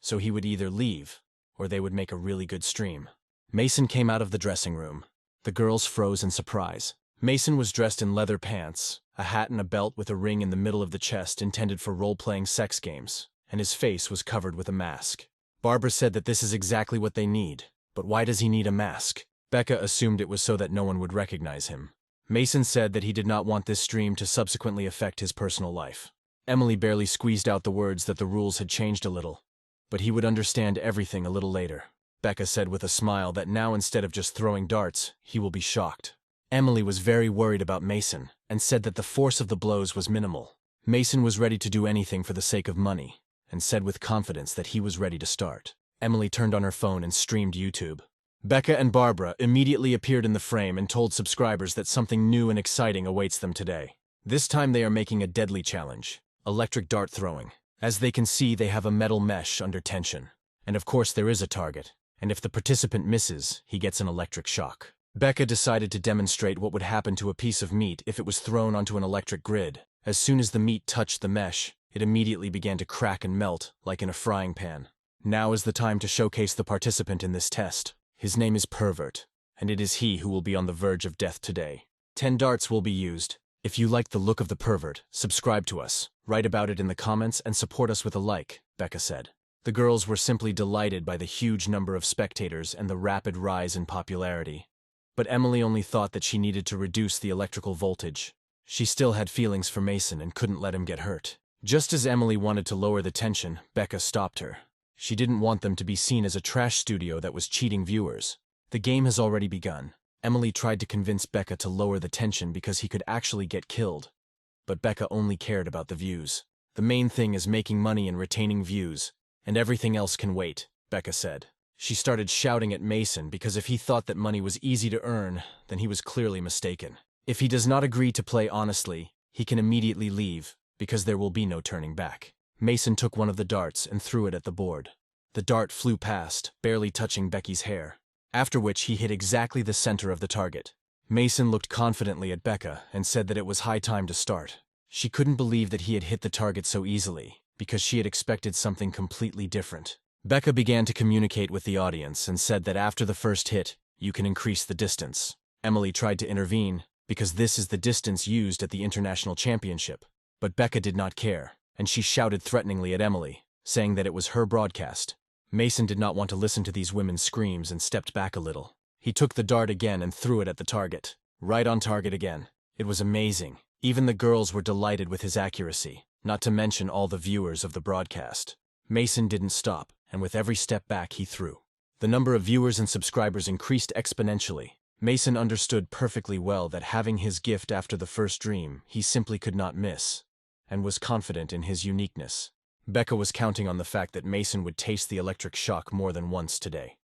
Speaker 1: so he would either leave, or they would make a really good stream. Mason came out of the dressing room. The girls froze in surprise. Mason was dressed in leather pants, a hat and a belt with a ring in the middle of the chest intended for role-playing sex games, and his face was covered with a mask. Barbara said that this is exactly what they need, but why does he need a mask? Becca assumed it was so that no one would recognize him. Mason said that he did not want this stream to subsequently affect his personal life. Emily barely squeezed out the words that the rules had changed a little, but he would understand everything a little later. Becca said with a smile that now instead of just throwing darts, he will be shocked. Emily was very worried about Mason and said that the force of the blows was minimal. Mason was ready to do anything for the sake of money and said with confidence that he was ready to start. Emily turned on her phone and streamed YouTube. Becca and Barbara immediately appeared in the frame and told subscribers that something new and exciting awaits them today. This time they are making a deadly challenge, electric dart throwing. As they can see, they have a metal mesh under tension. And of course there is a target, and if the participant misses, he gets an electric shock. Becca decided to demonstrate what would happen to a piece of meat if it was thrown onto an electric grid. As soon as the meat touched the mesh, it immediately began to crack and melt, like in a frying pan. Now is the time to showcase the participant in this test. His name is Pervert, and it is he who will be on the verge of death today. 10 darts will be used. If you like the look of the pervert, subscribe to us, write about it in the comments, and support us with a like, Becca said. The girls were simply delighted by the huge number of spectators and the rapid rise in popularity. But Emily only thought that she needed to reduce the electrical voltage. She still had feelings for Mason and couldn't let him get hurt. Just as Emily wanted to lower the tension, Becca stopped her. She didn't want them to be seen as a trash studio that was cheating viewers. The game has already begun. Emily tried to convince Becca to lower the tension because he could actually get killed. But Becca only cared about the views. The main thing is making money and retaining views, and everything else can wait, Becca said. She started shouting at Mason because if he thought that money was easy to earn, then he was clearly mistaken. If he does not agree to play honestly, he can immediately leave, because there will be no turning back. Mason took one of the darts and threw it at the board. The dart flew past, barely touching Becky's hair, after which he hit exactly the center of the target. Mason looked confidently at Becca and said that it was high time to start. She couldn't believe that he had hit the target so easily, because she had expected something completely different. Becca began to communicate with the audience and said that after the first hit, you can increase the distance. Emily tried to intervene, because this is the distance used at the International Championship. But Becca did not care, and she shouted threateningly at Emily, saying that it was her broadcast. Mason did not want to listen to these women's screams and stepped back a little. He took the dart again and threw it at the target. Right on target again. It was amazing. Even the girls were delighted with his accuracy, not to mention all the viewers of the broadcast. Mason didn't stop, and with every step back he threw. The number of viewers and subscribers increased exponentially. Mason understood perfectly well that having his gift after the first dream, he simply could not miss, and was confident in his uniqueness. Becca was counting on the fact that Mason would taste the electric shock more than once today,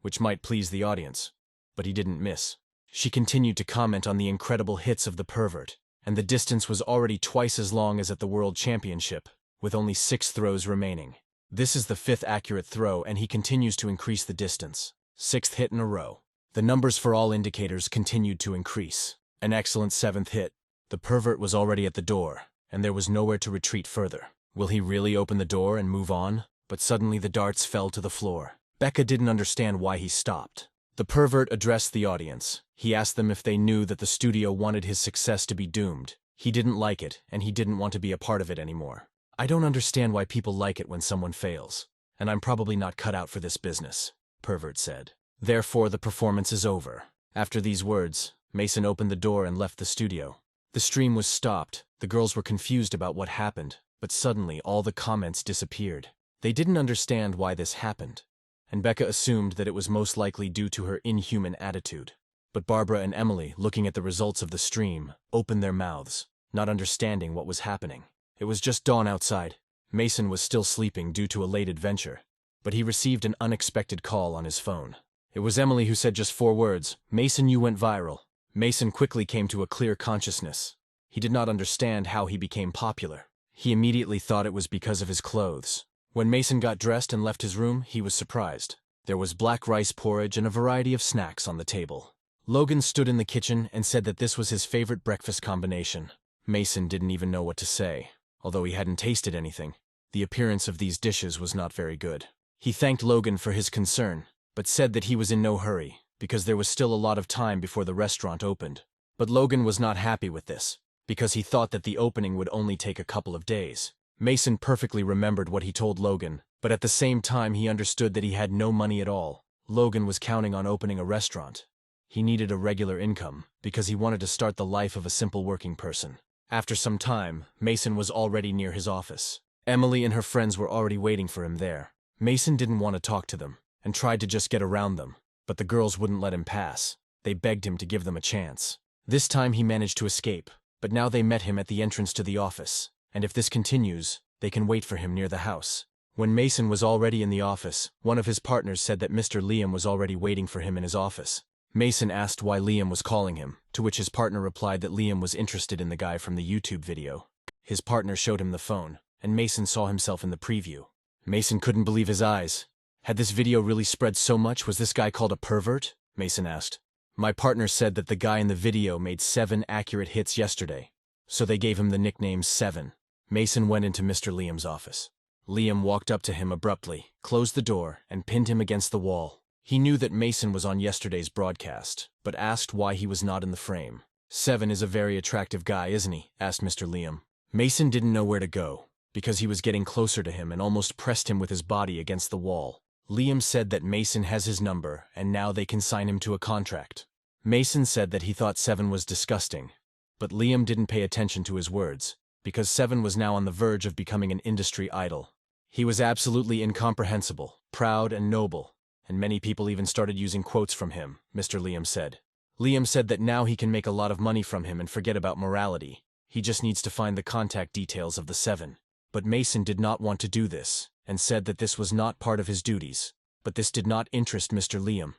Speaker 1: which might please the audience, but he didn't miss. She continued to comment on the incredible hits of the pervert, and the distance was already twice as long as at the World Championship, with only 6 throws remaining. This is the 5th accurate throw, and he continues to increase the distance. 6th hit in a row. The numbers for all indicators continued to increase. An excellent 7th hit. The pervert was already at the door, and there was nowhere to retreat further. Will he really open the door and move on? But suddenly the darts fell to the floor. Becca didn't understand why he stopped. The pervert addressed the audience. He asked them if they knew that the studio wanted his success to be doomed. He didn't like it, and he didn't want to be a part of it anymore. I don't understand why people like it when someone fails, and I'm probably not cut out for this business, pervert said. Therefore, the performance is over. After these words, Mason opened the door and left the studio. The stream was stopped. The girls were confused about what happened, but suddenly all the comments disappeared. They didn't understand why this happened, and Becca assumed that it was most likely due to her inhuman attitude. But Barbara and Emily, looking at the results of the stream, opened their mouths, not understanding what was happening. It was just dawn outside. Mason was still sleeping due to a late adventure, but he received an unexpected call on his phone. It was Emily who said just 4 words, "Mason, you went viral." Mason quickly came to a clear consciousness. He did not understand how he became popular. He immediately thought it was because of his clothes. When Mason got dressed and left his room, he was surprised. There was black rice porridge and a variety of snacks on the table. Logan stood in the kitchen and said that this was his favorite breakfast combination. Mason didn't even know what to say. Although he hadn't tasted anything, the appearance of these dishes was not very good. He thanked Logan for his concern, but said that he was in no hurry, because there was still a lot of time before the restaurant opened. But Logan was not happy with this, because he thought that the opening would only take a couple of days. Mason perfectly remembered what he told Logan, but at the same time he understood that he had no money at all. Logan was counting on opening a restaurant. He needed a regular income, because he wanted to start the life of a simple working person. After some time, Mason was already near his office. Emily and her friends were already waiting for him there. Mason didn't want to talk to them, and tried to just get around them, but the girls wouldn't let him pass. They begged him to give them a chance. This time he managed to escape, but now they met him at the entrance to the office, and if this continues, they can wait for him near the house. When Mason was already in the office, one of his partners said that Mr. Liam was already waiting for him in his office. Mason asked why Liam was calling him, to which his partner replied that Liam was interested in the guy from the YouTube video. His partner showed him the phone, and Mason saw himself in the preview. Mason couldn't believe his eyes. Had this video really spread so much? Was this guy called a pervert? Mason asked. My partner said that the guy in the video made 7 accurate hits yesterday, so they gave him the nickname 7. Mason went into Mr. Liam's office. Liam walked up to him abruptly, closed the door, and pinned him against the wall. He knew that Mason was on yesterday's broadcast, but asked why he was not in the frame. 7 is a very attractive guy, isn't he? Asked Mr. Liam. Mason didn't know where to go, because he was getting closer to him and almost pressed him with his body against the wall. Liam said that Mason has his number, and now they can sign him to a contract. Mason said that he thought 7 was disgusting, but Liam didn't pay attention to his words, because 7 was now on the verge of becoming an industry idol. He was absolutely incomprehensible, proud and noble, and many people even started using quotes from him, Mr. Liam said. Liam said that now he can make a lot of money from him and forget about morality. He just needs to find the contact details of the 7. But Mason did not want to do this, and said that this was not part of his duties. But this did not interest Mr. Liam.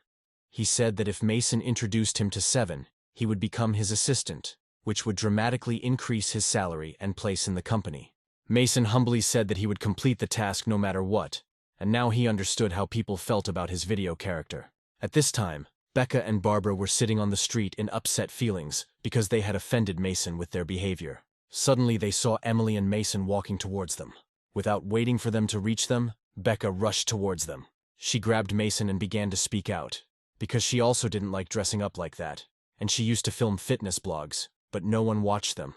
Speaker 1: He said that if Mason introduced him to 7, he would become his assistant, which would dramatically increase his salary and place in the company. Mason humbly said that he would complete the task no matter what, and now he understood how people felt about his video character. At this time, Becca and Barbara were sitting on the street in upset feelings because they had offended Mason with their behavior. Suddenly they saw Emily and Mason walking towards them. Without waiting for them to reach them, Becca rushed towards them. She grabbed Mason and began to speak out, because she also didn't like dressing up like that, and she used to film fitness blogs, but no one watched them.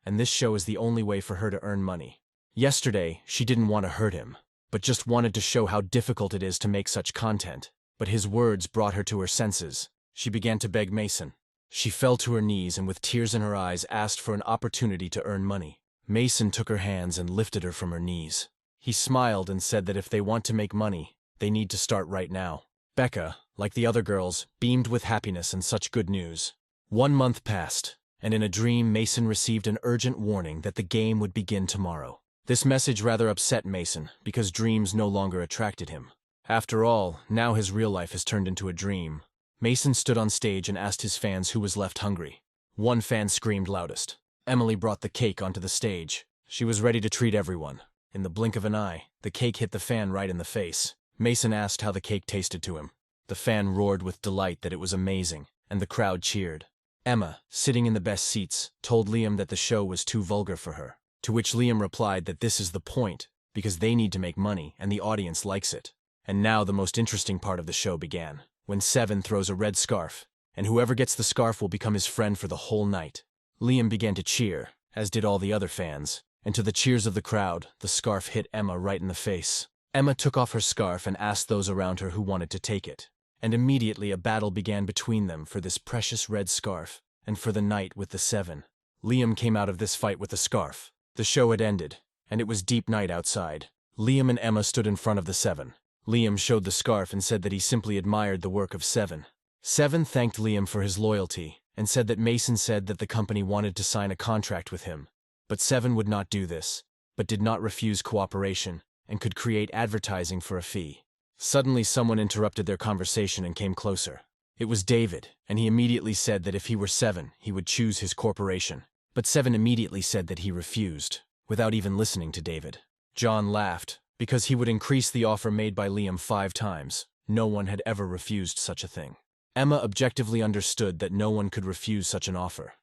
Speaker 1: And this show is the only way for her to earn money. Yesterday, she didn't want to hurt him, but just wanted to show how difficult it is to make such content. But his words brought her to her senses. She began to beg Mason, She fell to her knees and with tears in her eyes asked for an opportunity to earn money. Mason took her hands and lifted her from her knees. He smiled and said that if they want to make money, they need to start right now. Becca, like the other girls, beamed with happiness and such good news. 1 month passed, and in a dream Mason received an urgent warning that the game would begin tomorrow. This message rather upset Mason, because dreams no longer attracted him. After all, now his real life has turned into a dream. Mason stood on stage and asked his fans who was left hungry. One fan screamed loudest. Emily brought the cake onto the stage. She was ready to treat everyone. In the blink of an eye, the cake hit the fan right in the face. Mason asked how the cake tasted to him. The fan roared with delight that it was amazing, and the crowd cheered. Emma, sitting in the best seats, told Liam that the show was too vulgar for her, to which Liam replied that this is the point, because they need to make money and the audience likes it. And now the most interesting part of the show began, when Seven throws a red scarf, and whoever gets the scarf will become his friend for the whole night. Liam began to cheer, as did all the other fans, and to the cheers of the crowd, the scarf hit Emma right in the face. Emma took off her scarf and asked those around her who wanted to take it, and immediately a battle began between them for this precious red scarf, and for the night with the Seven. Liam came out of this fight with the scarf. The show had ended, and it was deep night outside. Liam and Emma stood in front of the Seven. Liam showed the scarf and said that he simply admired the work of Seven. Seven thanked Liam for his loyalty, and said that Mason said that the company wanted to sign a contract with him. But Seven would not do this, but did not refuse cooperation, and could create advertising for a fee. Suddenly someone interrupted their conversation and came closer. It was David, and he immediately said that if he were Seven, he would choose his corporation. But Seven immediately said that he refused, without even listening to David. John laughed, because he would increase the offer made by Liam 5 times. No one had ever refused such a thing. Emma objectively understood that no one could refuse such an offer,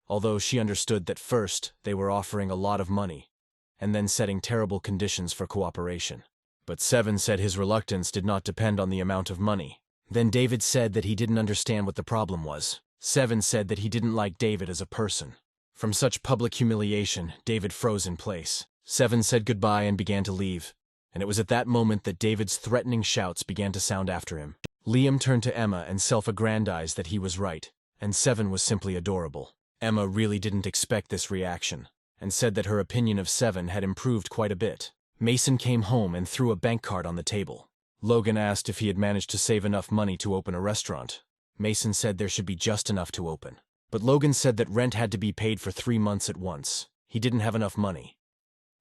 Speaker 1: although she understood that first they were offering a lot of money, and then setting terrible conditions for cooperation. But Seven said his reluctance did not depend on the amount of money. Then David said that he didn't understand what the problem was. Seven said that he didn't like David as a person. From such public humiliation, David froze in place. Seven said goodbye and began to leave, and it was at that moment that David's threatening shouts began to sound after him. Liam turned to Emma and self-aggrandized that he was right, and Seven was simply adorable. Emma really didn't expect this reaction, and said that her opinion of Seven had improved quite a bit. Mason came home and threw a bank card on the table. Logan asked if he had managed to save enough money to open a restaurant. Mason said there should be just enough to open. But Logan said that rent had to be paid for 3 months at once. He didn't have enough money.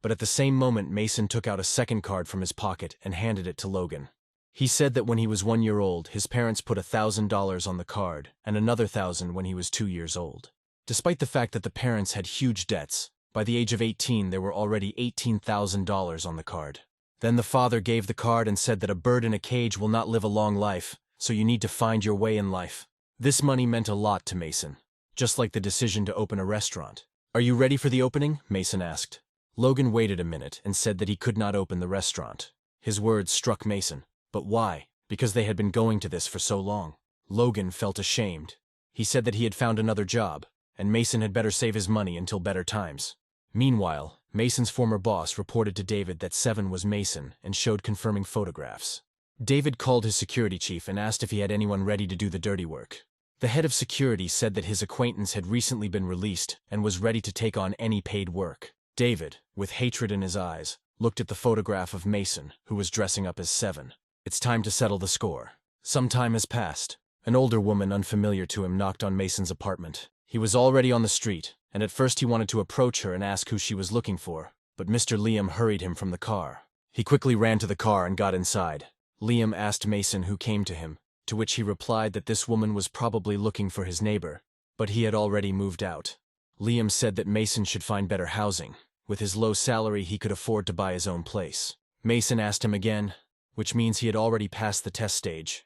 Speaker 1: But at the same moment, Mason took out a second card from his pocket and handed it to Logan. He said that when he was 1 year old, his parents put $1,000 on the card and another $1,000 when he was 2 years old. Despite the fact that the parents had huge debts, by the age of 18 there were already $18,000 on the card. Then the father gave the card and said that a bird in a cage will not live a long life, so you need to find your way in life. This money meant a lot to Mason, just like the decision to open a restaurant. "Are you ready for the opening?" Mason asked. Logan waited a minute and said that he could not open the restaurant. His words struck Mason. But why? Because they had been going to this for so long. Logan felt ashamed. He said that he had found another job, and Mason had better save his money until better times. Meanwhile, Mason's former boss reported to David that Seven was Mason and showed confirming photographs. David called his security chief and asked if he had anyone ready to do the dirty work. The head of security said that his acquaintance had recently been released and was ready to take on any paid work. David, with hatred in his eyes, looked at the photograph of Mason, who was dressing up as Seven. It's time to settle the score. Some time has passed. An older woman unfamiliar to him knocked on Mason's apartment. He was already on the street, and at first he wanted to approach her and ask who she was looking for, but Mr. Liam hurried him from the car. He quickly ran to the car and got inside. Liam asked Mason who came to him, to which he replied that this woman was probably looking for his neighbor, but he had already moved out. Liam said that Mason should find better housing. With his low salary, he could afford to buy his own place. Mason asked him again, which means he had already passed the test stage.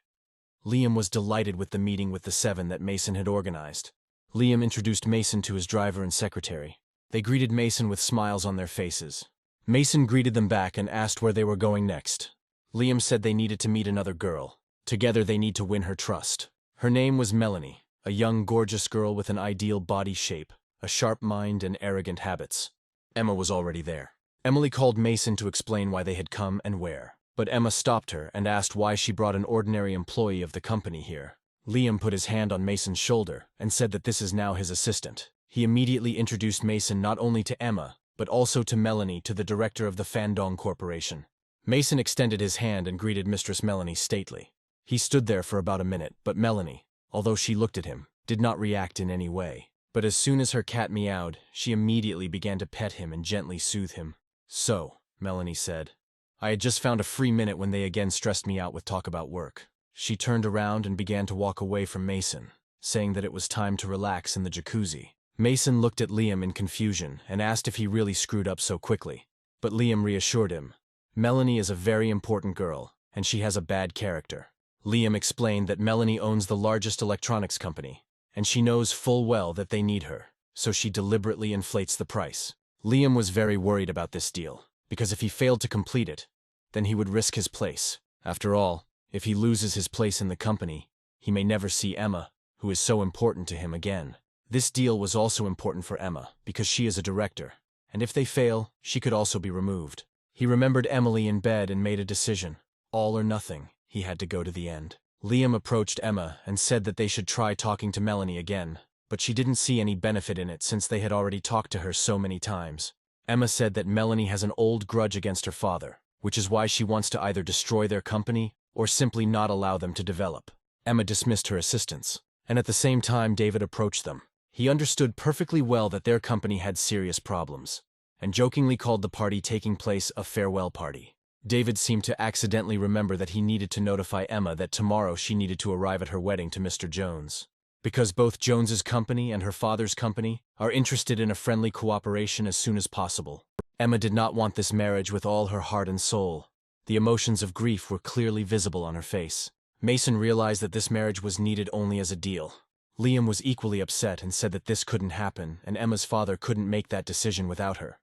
Speaker 1: Liam was delighted with the meeting with the Seven that Mason had organized. Liam introduced Mason to his driver and secretary. They greeted Mason with smiles on their faces. Mason greeted them back and asked where they were going next. Liam said they needed to meet another girl. Together they need to win her trust. Her name was Melanie, a young, gorgeous girl with an ideal body shape, a sharp mind, and arrogant habits. Emma was already there. Emily called Mason to explain why they had come and where. But Emma stopped her and asked why she brought an ordinary employee of the company here. Liam put his hand on Mason's shoulder and said that this is now his assistant. He immediately introduced Mason not only to Emma, but also to Melanie, to the director of the Fandong Corporation. Mason extended his hand and greeted Mistress Melanie stately. He stood there for about a minute, but Melanie, although she looked at him, did not react in any way. But as soon as her cat meowed, she immediately began to pet him and gently soothe him. "So," Melanie said, "I had just found a free minute when they again stressed me out with talk about work." She turned around and began to walk away from Mason, saying that it was time to relax in the jacuzzi. Mason looked at Liam in confusion and asked if he really screwed up so quickly. But Liam reassured him. Melanie is a very important girl, and she has a bad character. Liam explained that Melanie owns the largest electronics company, and she knows full well that they need her, so she deliberately inflates the price. Liam was very worried about this deal, because if he failed to complete it, then he would risk his place. After all, if he loses his place in the company, he may never see Emma, who is so important to him, again. This deal was also important for Emma, because she is a director, and if they fail, she could also be removed. He remembered Emily in bed and made a decision. All or nothing, he had to go to the end. Liam approached Emma and said that they should try talking to Melanie again, but she didn't see any benefit in it since they had already talked to her so many times. Emma said that Melanie has an old grudge against her father, which is why she wants to either destroy their company or simply not allow them to develop. Emma dismissed her assistants, and at the same time David approached them. He understood perfectly well that their company had serious problems, and jokingly called the party taking place a farewell party. David seemed to accidentally remember that he needed to notify Emma that tomorrow she needed to arrive at her wedding to Mr. Jones. Because both Jones's company and her father's company are interested in a friendly cooperation as soon as possible. Emma did not want this marriage with all her heart and soul. The emotions of grief were clearly visible on her face. Mason realized that this marriage was needed only as a deal. Liam was equally upset and said that this couldn't happen, and Emma's father couldn't make that decision without her.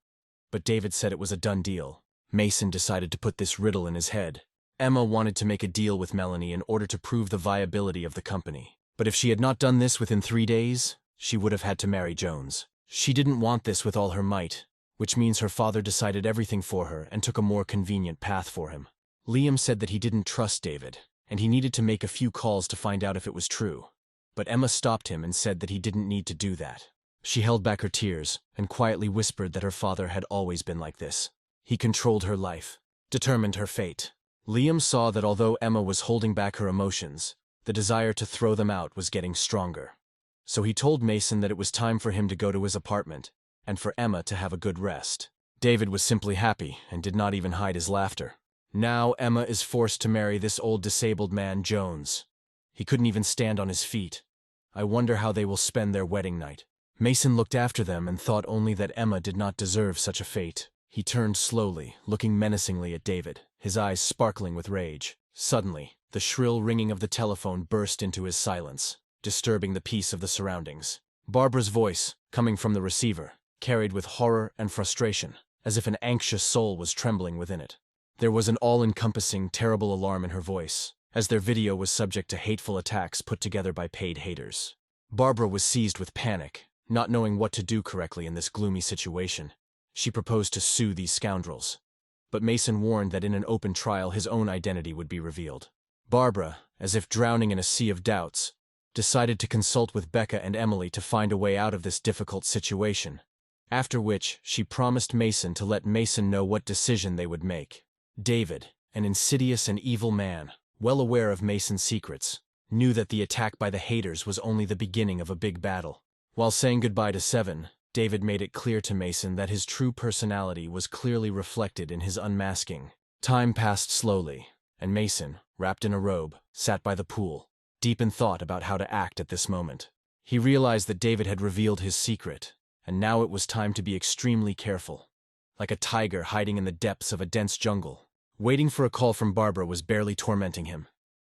Speaker 1: But David said it was a done deal. Mason decided to put this riddle in his head. Emma wanted to make a deal with Melanie in order to prove the viability of the company. But if she had not done this within 3 days, she would have had to marry Jones. She didn't want this with all her might, which means her father decided everything for her and took a more convenient path for him. Liam said that he didn't trust David, and he needed to make a few calls to find out if it was true. But Emma stopped him and said that he didn't need to do that. She held back her tears and quietly whispered that her father had always been like this. He controlled her life, determined her fate. Liam saw that although Emma was holding back her emotions, the desire to throw them out was getting stronger. So he told Mason that it was time for him to go to his apartment, and for Emma to have a good rest. David was simply happy and did not even hide his laughter. Now Emma is forced to marry this old disabled man, Jones. He couldn't even stand on his feet. I wonder how they will spend their wedding night. Mason looked after them and thought only that Emma did not deserve such a fate. He turned slowly, looking menacingly at David, his eyes sparkling with rage. Suddenly, the shrill ringing of the telephone burst into his silence, disturbing the peace of the surroundings. Barbara's voice, coming from the receiver, carried with horror and frustration, as if an anxious soul was trembling within it. There was an all-encompassing, terrible alarm in her voice, as their video was subject to hateful attacks put together by paid haters. Barbara was seized with panic, not knowing what to do correctly in this gloomy situation. She proposed to sue these scoundrels, but Mason warned that in an open trial his own identity would be revealed. Barbara, as if drowning in a sea of doubts, decided to consult with Becca and Emily to find a way out of this difficult situation, after which she promised Mason to let Mason know what decision they would make. David, an insidious and evil man, well aware of Mason's secrets, knew that the attack by the haters was only the beginning of a big battle. While saying goodbye to Seven, David made it clear to Mason that his true personality was clearly reflected in his unmasking. Time passed slowly, and Mason, wrapped in a robe, sat by the pool, deep in thought about how to act at this moment. He realized that David had revealed his secret, and now it was time to be extremely careful. Like a tiger hiding in the depths of a dense jungle, waiting for a call from Barbara was barely tormenting him,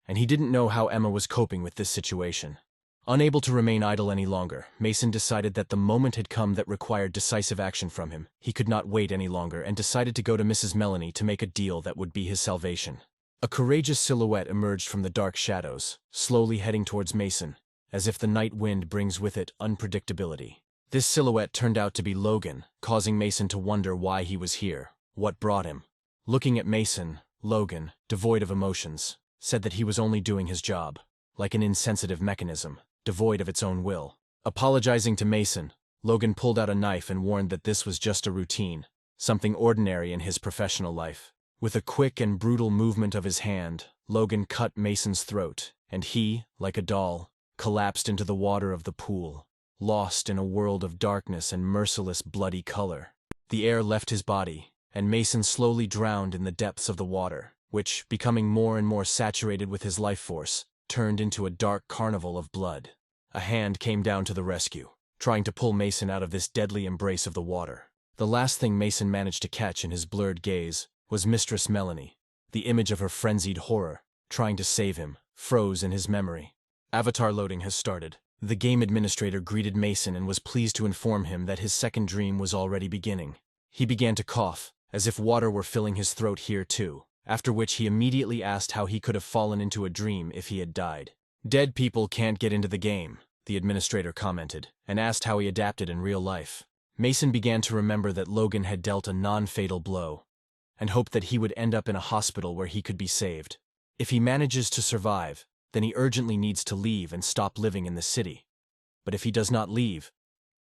Speaker 1: and he didn't know how Emma was coping with this situation. Unable to remain idle any longer, Mason decided that the moment had come that required decisive action from him. He could not wait any longer and decided to go to Mrs. Melanie to make a deal that would be his salvation. A courageous silhouette emerged from the dark shadows, slowly heading towards Mason, as if the night wind brings with it unpredictability. This silhouette turned out to be Logan, causing Mason to wonder why he was here, what brought him. Looking at Mason, Logan, devoid of emotions, said that he was only doing his job. like an insensitive mechanism, devoid of its own will. Apologizing to Mason, Logan pulled out a knife and warned that this was just a routine, something ordinary in his professional life. With a quick and brutal movement of his hand, Logan cut Mason's throat, and he, like a doll, collapsed into the water of the pool, lost in a world of darkness and merciless bloody color. The air left his body, and Mason slowly drowned in the depths of the water, which, becoming more and more saturated with his life force, turned into a dark carnival of blood. A hand came down to the rescue, trying to pull Mason out of this deadly embrace of the water. The last thing Mason managed to catch in his blurred gaze was Mistress Melanie. The image of her frenzied horror, trying to save him, froze in his memory. Avatar loading has started. The game administrator greeted Mason and was pleased to inform him that his second dream was already beginning. He began to cough, as if water were filling his throat here too, after which he immediately asked how he could have fallen into a dream if he had died. "Dead people can't get into the game," the administrator commented, and asked how he adapted in real life. Mason began to remember that Logan had dealt a non-fatal blow, and hoped that he would end up in a hospital where he could be saved. If he manages to survive, then he urgently needs to leave and stop living in the city. But if he does not leave,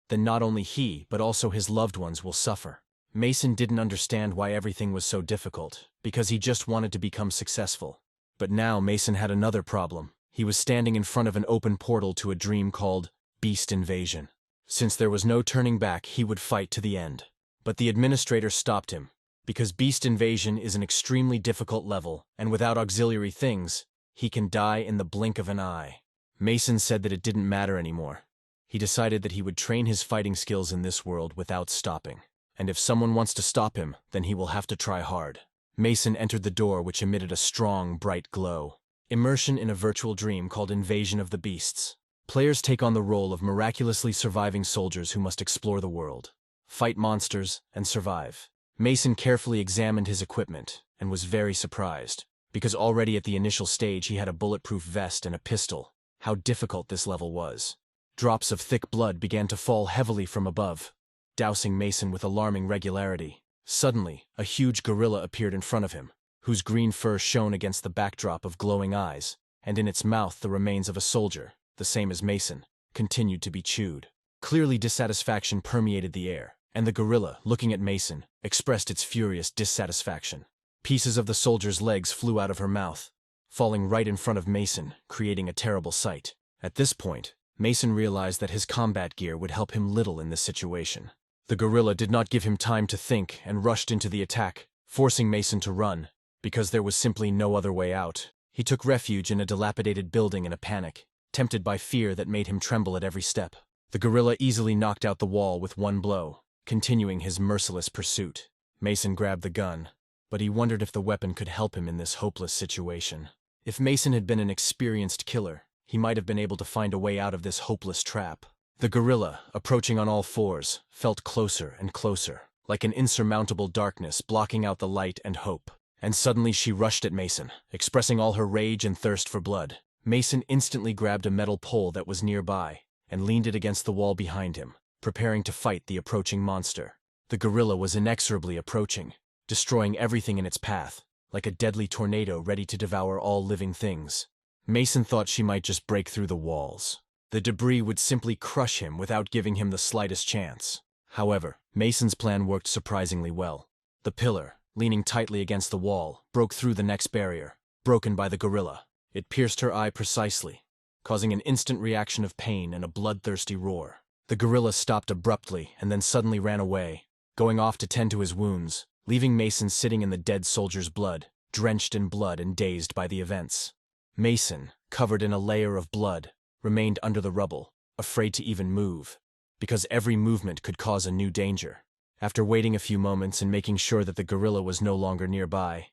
Speaker 1: then not only he, but also his loved ones will suffer. Mason didn't understand why everything was so difficult, because he just wanted to become successful. But now Mason had another problem. He was standing in front of an open portal to a dream called Beast Invasion. Since there was no turning back, he would fight to the end. But the administrator stopped him, because Beast Invasion is an extremely difficult level, and without auxiliary things, he can die in the blink of an eye. Mason said that it didn't matter anymore. He decided that he would train his fighting skills in this world without stopping. And if someone wants to stop him, then he will have to try hard. Mason entered the door, which emitted a strong, bright glow. Immersion in a virtual dream called Invasion of the Beasts. Players take on the role of miraculously surviving soldiers who must explore the world, fight monsters, and survive. Mason carefully examined his equipment and was very surprised, because already at the initial stage he had a bulletproof vest and a pistol. How difficult this level was. Drops of thick blood began to fall heavily from above, dousing Mason with alarming regularity. Suddenly, a huge gorilla appeared in front of him, whose green fur shone against the backdrop of glowing eyes, and in its mouth the remains of a soldier, the same as Mason, continued to be chewed. Clearly dissatisfaction permeated the air, and the gorilla, looking at Mason, expressed its furious dissatisfaction. Pieces of the soldier's legs flew out of her mouth, falling right in front of Mason, creating a terrible sight. At this point, Mason realized that his combat gear would help him little in this situation. The gorilla did not give him time to think and rushed into the attack, forcing Mason to run, because there was simply no other way out. He took refuge in a dilapidated building in a panic, tempted by fear that made him tremble at every step. The gorilla easily knocked out the wall with one blow, continuing his merciless pursuit. Mason grabbed the gun, but he wondered if the weapon could help him in this hopeless situation. If Mason had been an experienced killer, he might have been able to find a way out of this hopeless trap. The gorilla, approaching on all fours, felt closer and closer, like an insurmountable darkness blocking out the light and hope. And suddenly she rushed at Mason, expressing all her rage and thirst for blood. Mason instantly grabbed a metal pole that was nearby and leaned it against the wall behind him, preparing to fight the approaching monster. The gorilla was inexorably approaching, destroying everything in its path, like a deadly tornado ready to devour all living things. Mason thought she might just break through the walls. The debris would simply crush him without giving him the slightest chance. However, Mason's plan worked surprisingly well. The pillar, leaning tightly against the wall, broke through the next barrier, broken by the gorilla. It pierced her eye precisely, causing an instant reaction of pain and a bloodthirsty roar. The gorilla stopped abruptly and then suddenly ran away, going off to tend to his wounds, leaving Mason sitting in the dead soldier's blood, drenched in blood and dazed by the events. Mason, covered in a layer of blood, remained under the rubble, afraid to even move, because every movement could cause a new danger. After waiting a few moments and making sure that the gorilla was no longer nearby,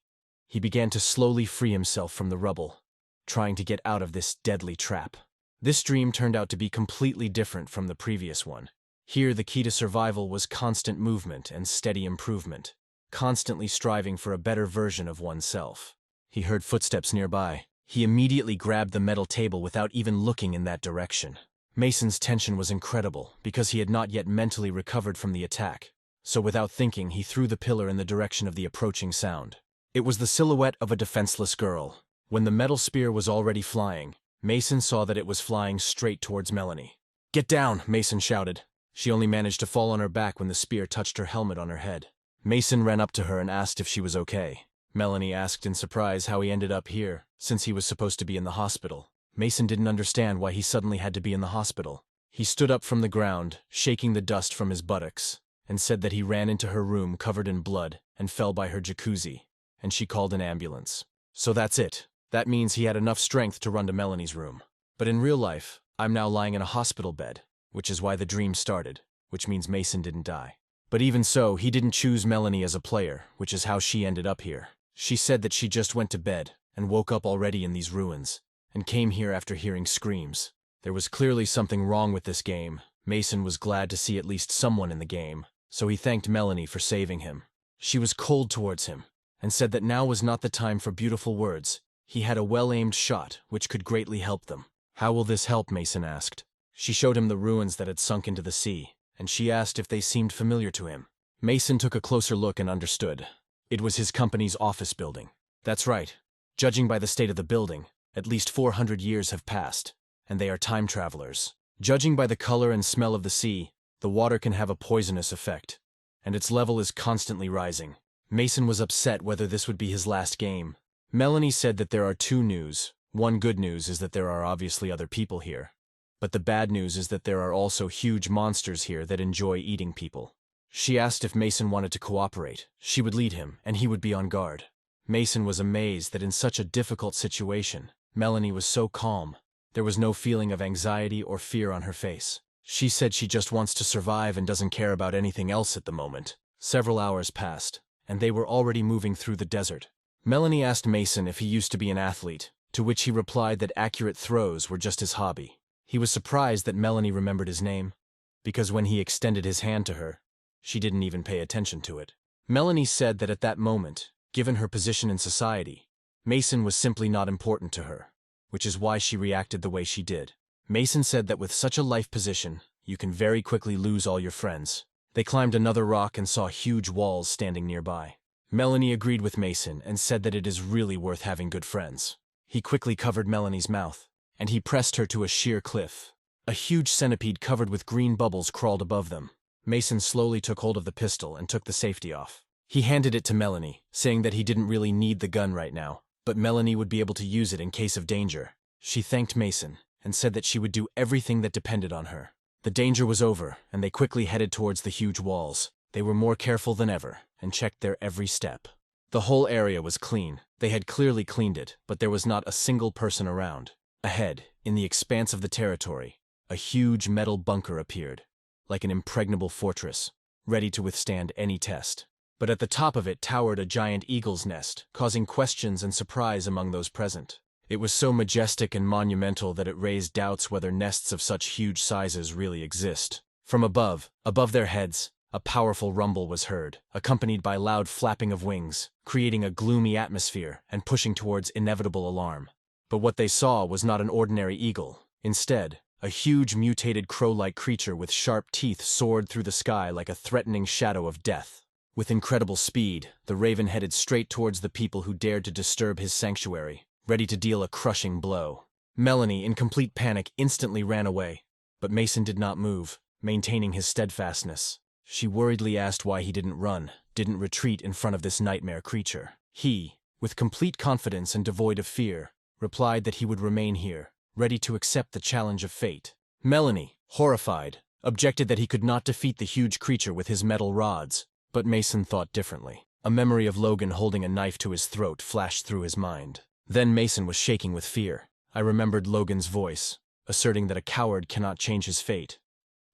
Speaker 1: he began to slowly free himself from the rubble, trying to get out of this deadly trap. This dream turned out to be completely different from the previous one. Here the key to survival was constant movement and steady improvement, constantly striving for a better version of oneself. He heard footsteps nearby. He immediately grabbed the metal table without even looking in that direction. Mason's tension was incredible because he had not yet mentally recovered from the attack, so without thinking he threw the pillar in the direction of the approaching sound. It was the silhouette of a defenseless girl. When the metal spear was already flying, Mason saw that it was flying straight towards Melanie. "Get down!" Mason shouted. She only managed to fall on her back when the spear touched her helmet on her head. Mason ran up to her and asked if she was okay. Melanie asked in surprise how he ended up here, since he was supposed to be in the hospital. Mason didn't understand why he suddenly had to be in the hospital. He stood up from the ground, shaking the dust from his buttocks, and said that he ran into her room covered in blood and fell by her jacuzzi, and she called an ambulance. So that's it. That means he had enough strength to run to Melanie's room. But in real life, I'm now lying in a hospital bed, which is why the dream started, which means Mason didn't die. But even so, he didn't choose Melanie as a player, which is how she ended up here. She said that she just went to bed and woke up already in these ruins, and came here after hearing screams. There was clearly something wrong with this game. Mason was glad to see at least someone in the game, so he thanked Melanie for saving him. She was cold towards him, and said that now was not the time for beautiful words. He had a well-aimed shot, which could greatly help them. How will this help? Mason asked. She showed him the ruins that had sunk into the sea, and she asked if they seemed familiar to him. Mason took a closer look and understood. It was his company's office building. That's right. Judging by the state of the building, at least 400 years have passed, and they are time travelers. Judging by the color and smell of the sea, the water can have a poisonous effect, and its level is constantly rising. Mason was upset whether this would be his last game. Melanie said that there are two news. One good news is that there are obviously other people here. But the bad news is that there are also huge monsters here that enjoy eating people. She asked if Mason wanted to cooperate. She would lead him, and he would be on guard. Mason was amazed that in such a difficult situation, Melanie was so calm. There was no feeling of anxiety or fear on her face. She said she just wants to survive and doesn't care about anything else at the moment. Several hours passed, and they were already moving through the desert. Melanie asked Mason if he used to be an athlete, to which he replied that accurate throws were just his hobby. He was surprised that Melanie remembered his name, because when he extended his hand to her, she didn't even pay attention to it. Melanie said that at that moment, given her position in society, Mason was simply not important to her, which is why she reacted the way she did. Mason said that with such a life position, you can very quickly lose all your friends. They climbed another rock and saw huge walls standing nearby. Melanie agreed with Mason and said that it is really worth having good friends. He quickly covered Melanie's mouth, and he pressed her to a sheer cliff. A huge centipede covered with green bubbles crawled above them. Mason slowly took hold of the pistol and took the safety off. He handed it to Melanie, saying that he didn't really need the gun right now, but Melanie would be able to use it in case of danger. She thanked Mason and said that she would do everything that depended on her. The danger was over, and they quickly headed towards the huge walls. They were more careful than ever and checked their every step. The whole area was clean. They had clearly cleaned it, but there was not a single person around. Ahead, in the expanse of the territory, a huge metal bunker appeared, like an impregnable fortress, ready to withstand any test. But at the top of it towered a giant eagle's nest, causing questions and surprise among those present. It was so majestic and monumental that it raised doubts whether nests of such huge sizes really exist. From above their heads, a powerful rumble was heard, accompanied by loud flapping of wings, creating a gloomy atmosphere and pushing towards inevitable alarm. But what they saw was not an ordinary eagle. Instead, a huge mutated crow-like creature with sharp teeth soared through the sky like a threatening shadow of death. With incredible speed, the raven headed straight towards the people who dared to disturb his sanctuary, ready to deal a crushing blow. Melanie, in complete panic, instantly ran away, but Mason did not move, maintaining his steadfastness. She worriedly asked why he didn't run, didn't retreat in front of this nightmare creature. He, with complete confidence and devoid of fear, replied that he would remain here, ready to accept the challenge of fate. Melanie, horrified, objected that he could not defeat the huge creature with his metal rods, but Mason thought differently. A memory of Logan holding a knife to his throat flashed through his mind. Then Mason was shaking with fear. I remembered Logan's voice, asserting that a coward cannot change his fate,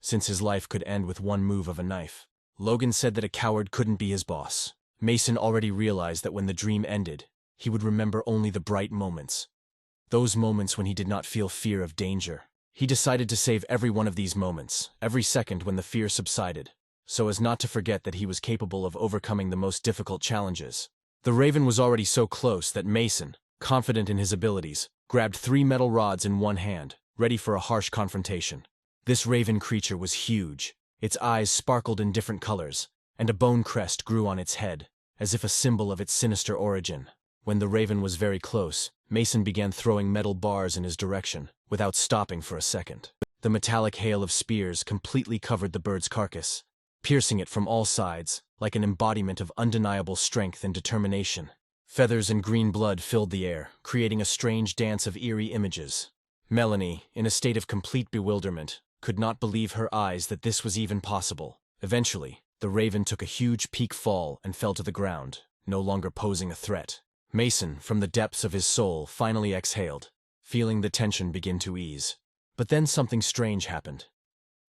Speaker 1: since his life could end with one move of a knife. Logan said that a coward couldn't be his boss. Mason already realized that when the dream ended, he would remember only the bright moments. Those moments when he did not feel fear of danger. He decided to save every one of these moments, every second when the fear subsided, so as not to forget that he was capable of overcoming the most difficult challenges. The raven was already so close that Mason, confident in his abilities, grabbed 3 metal rods in one hand, ready for a harsh confrontation. This raven creature was huge. Its eyes sparkled in different colors, and a bone crest grew on its head, as if a symbol of its sinister origin. When the raven was very close, Mason began throwing metal bars in his direction, without stopping for a second. The metallic hail of spears completely covered the bird's carcass, piercing it from all sides, like an embodiment of undeniable strength and determination. Feathers and green blood filled the air, creating a strange dance of eerie images. Melanie, in a state of complete bewilderment, could not believe her eyes that this was even possible. Eventually, the raven took a huge peak fall and fell to the ground, no longer posing a threat. Mason, from the depths of his soul, finally exhaled, feeling the tension begin to ease. But then something strange happened.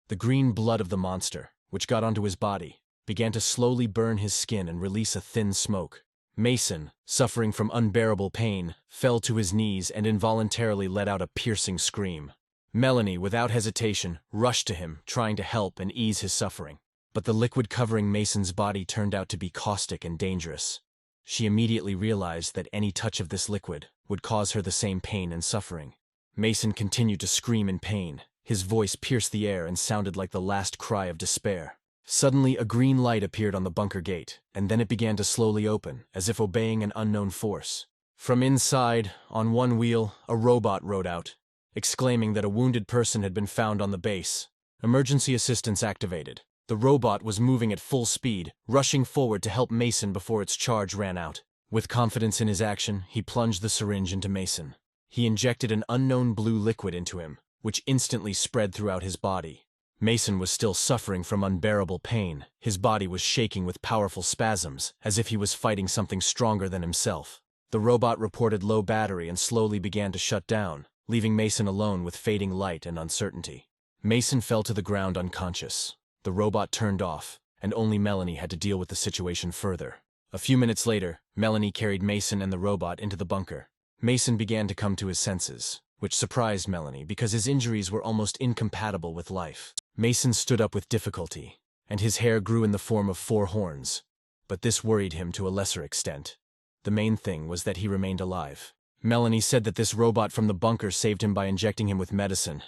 Speaker 1: The green blood of the monster, which got onto his body, began to slowly burn his skin and release a thin smoke. Mason, suffering from unbearable pain, fell to his knees and involuntarily let out a piercing scream. Melanie, without hesitation, rushed to him, trying to help and ease his suffering. But the liquid covering Mason's body turned out to be caustic and dangerous. She immediately realized that any touch of this liquid would cause her the same pain and suffering. Mason continued to scream in pain. His voice pierced the air and sounded like the last cry of despair. Suddenly, a green light appeared on the bunker gate, and then it began to slowly open, as if obeying an unknown force. From inside, on one wheel, a robot rode out, exclaiming that a wounded person had been found on the base. Emergency assistance activated. The robot was moving at full speed, rushing forward to help Mason before its charge ran out. With confidence in his action, he plunged the syringe into Mason. He injected an unknown blue liquid into him, which instantly spread throughout his body. Mason was still suffering from unbearable pain. His body was shaking with powerful spasms, as if he was fighting something stronger than himself. The robot reported low battery and slowly began to shut down, leaving Mason alone with fading light and uncertainty. Mason fell to the ground unconscious. The robot turned off, and only Melanie had to deal with the situation further. A few minutes later, Melanie carried Mason and the robot into the bunker. Mason began to come to his senses, which surprised Melanie because his injuries were almost incompatible with life. Mason stood up with difficulty, and his hair grew in the form of 4 horns. But this worried him to a lesser extent. The main thing was that he remained alive. Melanie said that this robot from the bunker saved him by injecting him with medicine,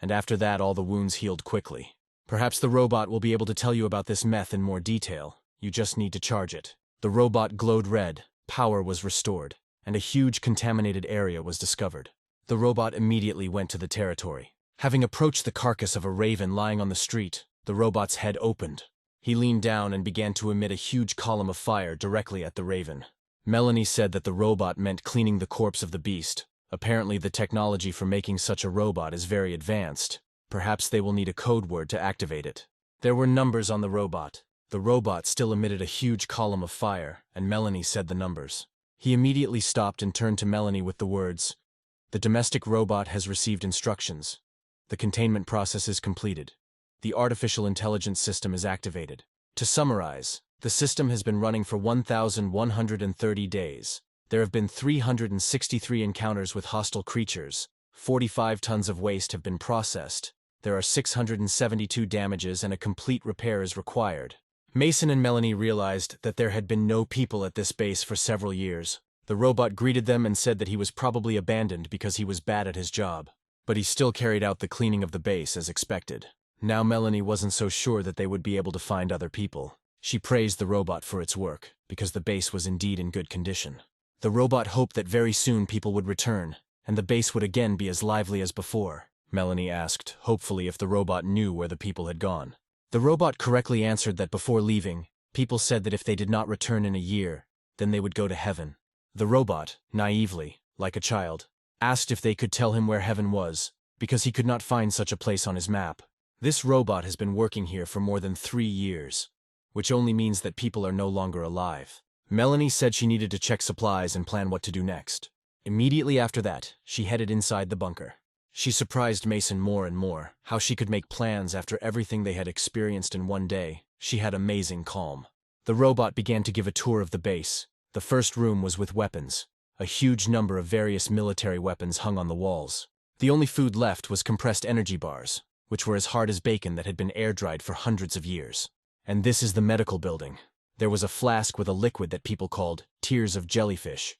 Speaker 1: and after that all the wounds healed quickly. Perhaps the robot will be able to tell you about this meth in more detail. You just need to charge it. The robot glowed red, power was restored, and a huge contaminated area was discovered. The robot immediately went to the territory. Having approached the carcass of a raven lying on the street, the robot's head opened. He leaned down and began to emit a huge column of fire directly at the raven. Melanie said that the robot meant cleaning the corpse of the beast. Apparently the technology for making such a robot is very advanced. Perhaps they will need a code word to activate it. There were numbers on the robot. The robot still emitted a huge column of fire, and Melanie said the numbers. He immediately stopped and turned to Melanie with the words, "The domestic robot has received instructions. The containment process is completed. The artificial intelligence system is activated. To summarize, the system has been running for 1,130 days. There have been 363 encounters with hostile creatures. 45 tons of waste have been processed. There are 672 damages and a complete repair is required." Mason and Melanie realized that there had been no people at this base for several years. The robot greeted them and said that he was probably abandoned because he was bad at his job. But he still carried out the cleaning of the base as expected. Now Melanie wasn't so sure that they would be able to find other people. She praised the robot for its work, because the base was indeed in good condition. The robot hoped that very soon people would return, and the base would again be as lively as before. Melanie asked, hopefully, if the robot knew where the people had gone. The robot correctly answered that before leaving, people said that if they did not return in a year, then they would go to heaven. The robot, naively, like a child, asked if they could tell him where heaven was, because he could not find such a place on his map. This robot has been working here for more than 3 years, which only means that people are no longer alive. Melanie said she needed to check supplies and plan what to do next. Immediately after that, she headed inside the bunker. She surprised Mason more and more, how she could make plans after everything they had experienced in one day. She had amazing calm. The robot began to give a tour of the base. The first room was with weapons. A huge number of various military weapons hung on the walls. The only food left was compressed energy bars, which were as hard as bacon that had been air-dried for hundreds of years. And this is the medical building. There was a flask with a liquid that people called tears of jellyfish,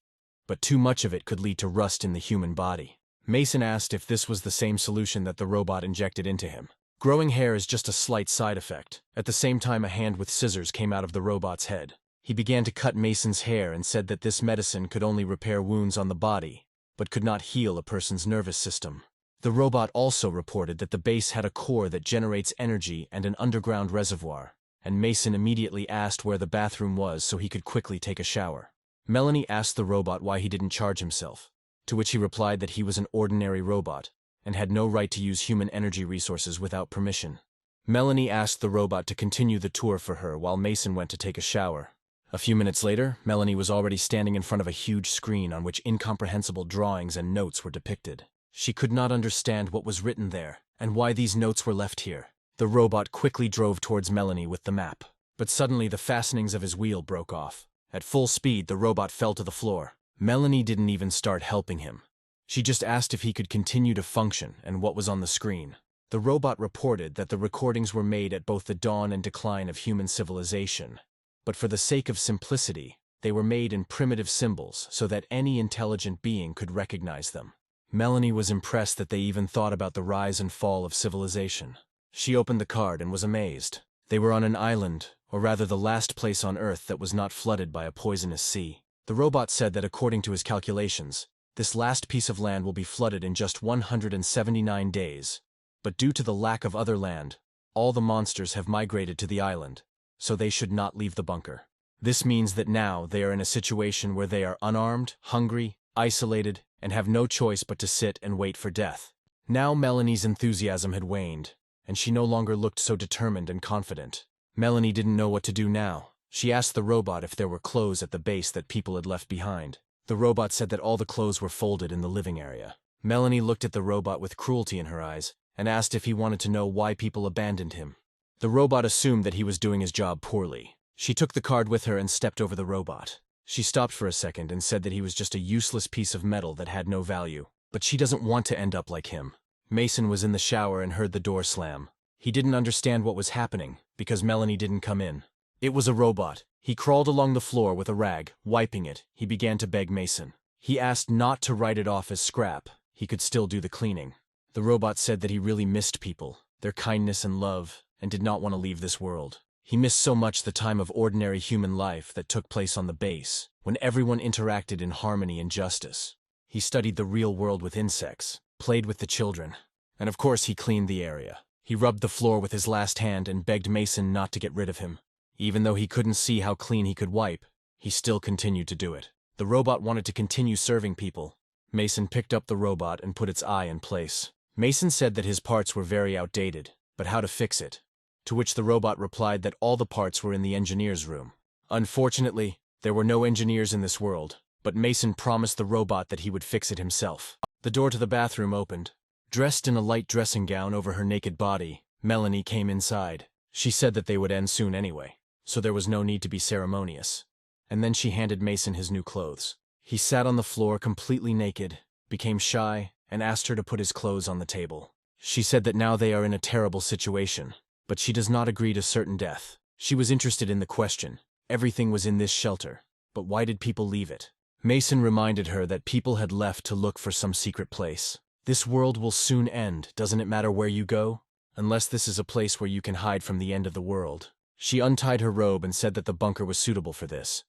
Speaker 1: but too much of it could lead to rust in the human body. Mason asked if this was the same solution that the robot injected into him. Growing hair is just a slight side effect. At the same time, a hand with scissors came out of the robot's head. He began to cut Mason's hair and said that this medicine could only repair wounds on the body, but could not heal a person's nervous system. The robot also reported that the base had a core that generates energy and an underground reservoir, and Mason immediately asked where the bathroom was so he could quickly take a shower. Melanie asked the robot why he didn't charge himself, to which he replied that he was an ordinary robot and had no right to use human energy resources without permission. Melanie asked the robot to continue the tour for her while Mason went to take a shower. A few minutes later, Melanie was already standing in front of a huge screen on which incomprehensible drawings and notes were depicted. She could not understand what was written there and why these notes were left here. The robot quickly drove towards Melanie with the map, but suddenly the fastenings of his wheel broke off. At full speed, the robot fell to the floor. Melanie didn't even start helping him. She just asked if he could continue to function and what was on the screen. The robot reported that the recordings were made at both the dawn and decline of human civilization, but for the sake of simplicity, they were made in primitive symbols so that any intelligent being could recognize them. Melanie was impressed that they even thought about the rise and fall of civilization. She opened the card and was amazed. They were on an island, or rather the last place on Earth that was not flooded by a poisonous sea. The robot said that according to his calculations, this last piece of land will be flooded in just 179 days. But due to the lack of other land, all the monsters have migrated to the island, so they should not leave the bunker. This means that now they are in a situation where they are unarmed, hungry, isolated, and have no choice but to sit and wait for death. Now Melanie's enthusiasm had waned, and she no longer looked so determined and confident. Melanie didn't know what to do now. She asked the robot if there were clothes at the base that people had left behind. The robot said that all the clothes were folded in the living area. Melanie looked at the robot with cruelty in her eyes and asked if he wanted to know why people abandoned him. The robot assumed that he was doing his job poorly. She took the card with her and stepped over the robot. She stopped for a second and said that he was just a useless piece of metal that had no value. But she doesn't want to end up like him. Mason was in the shower and heard the door slam. He didn't understand what was happening because Melanie didn't come in. It was a robot. He crawled along the floor with a rag, wiping it. He began to beg Mason. He asked not to write it off as scrap. He could still do the cleaning. The robot said that he really missed people, their kindness and love, and did not want to leave this world. He missed so much the time of ordinary human life that took place on the base, when everyone interacted in harmony and justice. He studied the real world with insects, played with the children, and of course he cleaned the area. He rubbed the floor with his last hand and begged Mason not to get rid of him. Even though he couldn't see how clean he could wipe, he still continued to do it. The robot wanted to continue serving people. Mason picked up the robot and put its eye in place. Mason said that his parts were very outdated, but how to fix it? To which the robot replied that all the parts were in the engineer's room. Unfortunately, there were no engineers in this world, but Mason promised the robot that he would fix it himself. The door to the bathroom opened. Dressed in a light dressing gown over her naked body, Melanie came inside. She said that they would end soon anyway, so there was no need to be ceremonious. And then she handed Mason his new clothes. He sat on the floor completely naked, became shy, and asked her to put his clothes on the table. She said that now they are in a terrible situation, but she does not agree to certain death. She was interested in the question. Everything was in this shelter, but why did people leave it? Mason reminded her that people had left to look for some secret place. This world will soon end, doesn't it matter where you go? Unless this is a place where you can hide from the end of the world. She untied her robe and said that the bunker was suitable for this.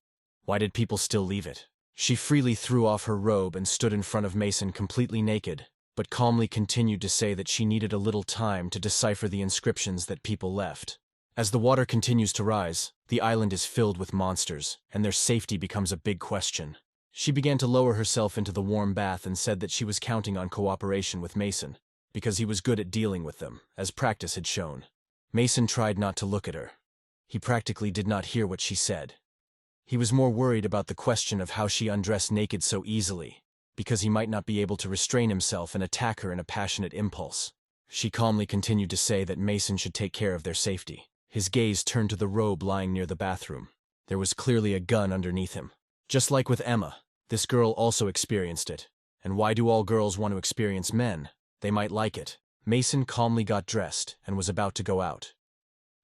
Speaker 1: Why did people still leave it? She freely threw off her robe and stood in front of Mason completely naked, but calmly continued to say that she needed a little time to decipher the inscriptions that people left. As the water continues to rise, the island is filled with monsters, and their safety becomes a big question. She began to lower herself into the warm bath and said that she was counting on cooperation with Mason, because he was good at dealing with them, as practice had shown. Mason tried not to look at her. He practically did not hear what she said. He was more worried about the question of how she undressed naked so easily, because he might not be able to restrain himself and attack her in a passionate impulse. She calmly continued to say that Mason should take care of their safety. His gaze turned to the robe lying near the bathroom. There was clearly a gun underneath him. Just like with Emma, this girl also experienced it. And why do all girls want to experience men? They might like it. Mason calmly got dressed and was about to go out.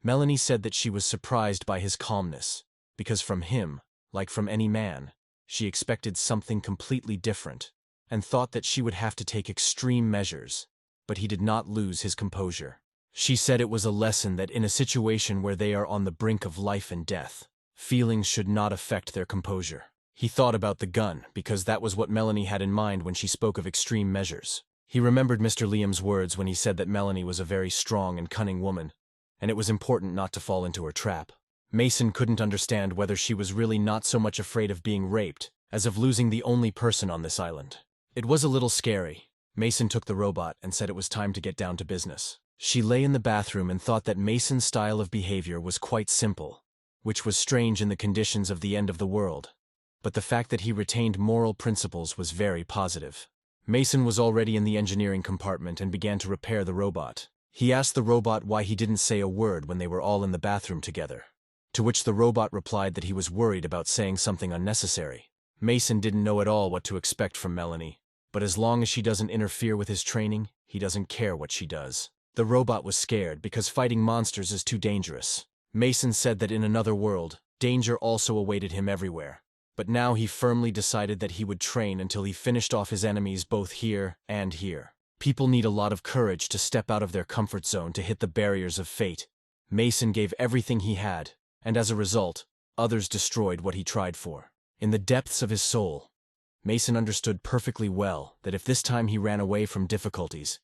Speaker 1: Melanie said that she was surprised by his calmness, because from him, like from any man, she expected something completely different, and thought that she would have to take extreme measures, but he did not lose his composure. She said it was a lesson that in a situation where they are on the brink of life and death, feelings should not affect their composure. He thought about the gun, because that was what Melanie had in mind when she spoke of extreme measures. He remembered Mr. Liam's words when he said that Melanie was a very strong and cunning woman, and it was important not to fall into her trap. Mason couldn't understand whether she was really not so much afraid of being raped as of losing the only person on this island. It was a little scary. Mason took the robot and said it was time to get down to business. She lay in the bathroom and thought that Mason's style of behavior was quite simple, which was strange in the conditions of the end of the world. But the fact that he retained moral principles was very positive. Mason was already in the engineering compartment and began to repair the robot. He asked the robot why he didn't say a word when they were all in the bathroom together, to which the robot replied that he was worried about saying something unnecessary. Mason didn't know at all what to expect from Melanie, but as long as she doesn't interfere with his training, he doesn't care what she does. The robot was scared because fighting monsters is too dangerous. Mason said that in another world, danger also awaited him everywhere. But now he firmly decided that he would train until he finished off his enemies both here and here. People need a lot of courage to step out of their comfort zone to hit the barriers of fate. Mason gave everything he had, and as a result, others destroyed what he tried for. In the depths of his soul, Mason understood perfectly well that if this time he ran away from difficulties,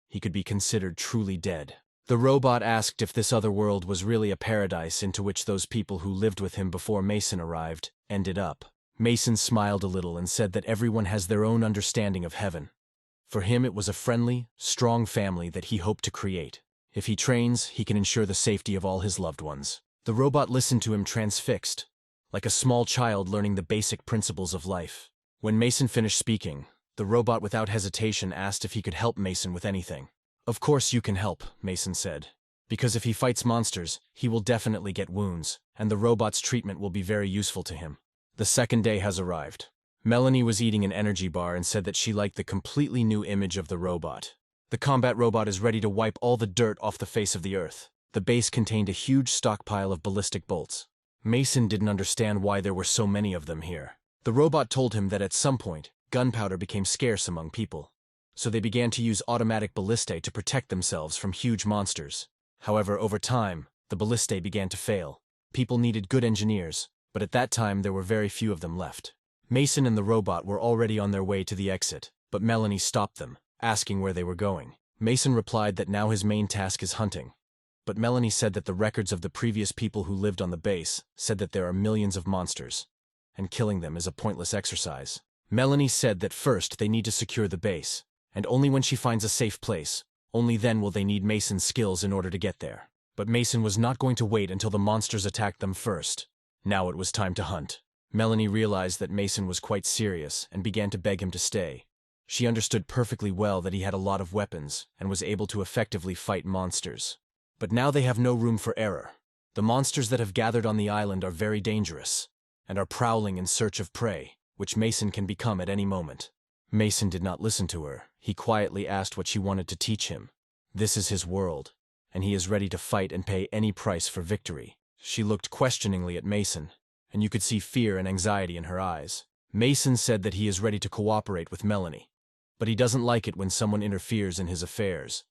Speaker 1: he could be considered truly dead. The robot asked if this other world was really a paradise into which those people who lived with him before Mason arrived ended up. Mason smiled a little and said that everyone has their own understanding of heaven. For him it was a friendly, strong family that he hoped to create. If he trains, he can ensure the safety of all his loved ones. The robot listened to him transfixed, like a small child learning the basic principles of life. When Mason finished speaking, the robot without hesitation asked if he could help Mason with anything. "Of course you can help," Mason said, "because if he fights monsters, he will definitely get wounds, and the robot's treatment will be very useful to him." The second day has arrived. Melanie was eating an energy bar and said that she liked the completely new image of the robot. The combat robot is ready to wipe all the dirt off the face of the earth. The base contained a huge stockpile of ballistic bolts. Mason didn't understand why there were so many of them here. The robot told him that at some point, gunpowder became scarce among people, so they began to use automatic ballistae to protect themselves from huge monsters. However, over time, the ballistae began to fail. People needed good engineers, but at that time there were very few of them left. Mason and the robot were already on their way to the exit, but Melanie stopped them, asking where they were going. Mason replied that now his main task is hunting, but Melanie said that the records of the previous people who lived on the base said that there are millions of monsters, and killing them is a pointless exercise. Melanie said that first they need to secure the base, and only when she finds a safe place, only then will they need Mason's skills in order to get there. But Mason was not going to wait until the monsters attacked them first. Now it was time to hunt. Melanie realized that Mason was quite serious and began to beg him to stay. She understood perfectly well that he had a lot of weapons and was able to effectively fight monsters. But now they have no room for error. The monsters that have gathered on the island are very dangerous and are prowling in search of prey, which Mason can become at any moment. Mason did not listen to her. He quietly asked what she wanted to teach him. This is his world, and he is ready to fight and pay any price for victory. She looked questioningly at Mason, and you could see fear and anxiety in her eyes. Mason said that he is ready to cooperate with Melanie, but he doesn't like it when someone interferes in his affairs.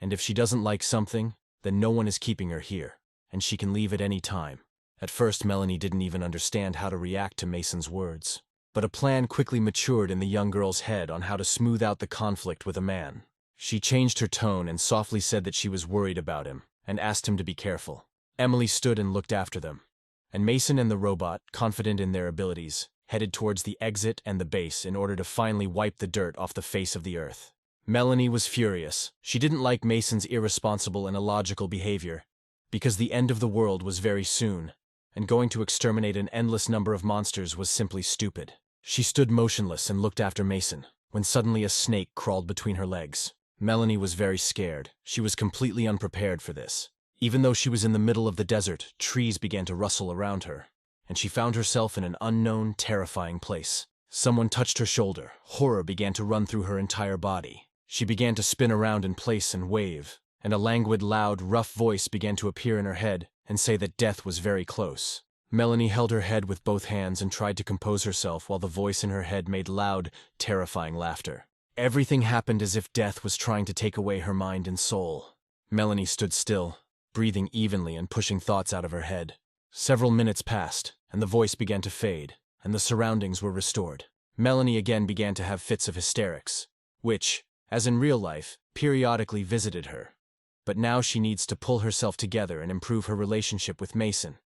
Speaker 1: And if she doesn't like something, then no one is keeping her here, and she can leave at any time. At first, Melanie didn't even understand how to react to Mason's words. But a plan quickly matured in the young girl's head on how to smooth out the conflict with a man. She changed her tone and softly said that she was worried about him, and asked him to be careful. Emily stood and looked after them, and Mason and the robot, confident in their abilities, headed towards the exit and the base in order to finally wipe the dirt off the face of the earth. Melanie was furious. She didn't like Mason's irresponsible and illogical behavior, because the end of the world was very soon, and going to exterminate an endless number of monsters was simply stupid. She stood motionless and looked after Mason, when suddenly a snake crawled between her legs. Melanie was very scared. She was completely unprepared for this. Even though she was in the middle of the desert, trees began to rustle around her, and she found herself in an unknown, terrifying place. Someone touched her shoulder. Horror began to run through her entire body. She began to spin around in place and wave, and a languid, loud, rough voice began to appear in her head and say that death was very close. Melanie held her head with both hands and tried to compose herself while the voice in her head made loud, terrifying laughter. Everything happened as if death was trying to take away her mind and soul. Melanie stood still, breathing evenly and pushing thoughts out of her head. Several minutes passed, and the voice began to fade, and the surroundings were restored. Melanie again began to have fits of hysterics, which, as in real life, periodically visited her. But now she needs to pull herself together and improve her relationship with Mason,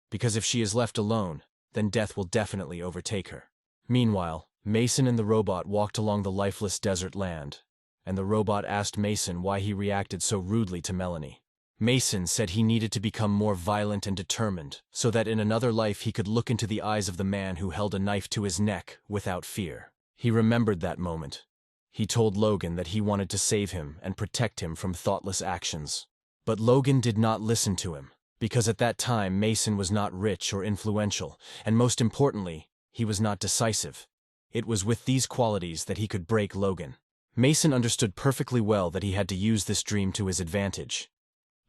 Speaker 1: because if she is left alone, then death will definitely overtake her. Meanwhile, Mason and the robot walked along the lifeless desert land, and the robot asked Mason why he reacted so rudely to Melanie. Mason said he needed to become more violent and determined, so that in another life he could look into the eyes of the man who held a knife to his neck without fear. He remembered that moment. He told Logan that he wanted to save him and protect him from thoughtless actions. But Logan did not listen to him, because at that time Mason was not rich or influential, and most importantly, he was not decisive. It was with these qualities that he could break Logan. Mason understood perfectly well that he had to use this dream to his advantage.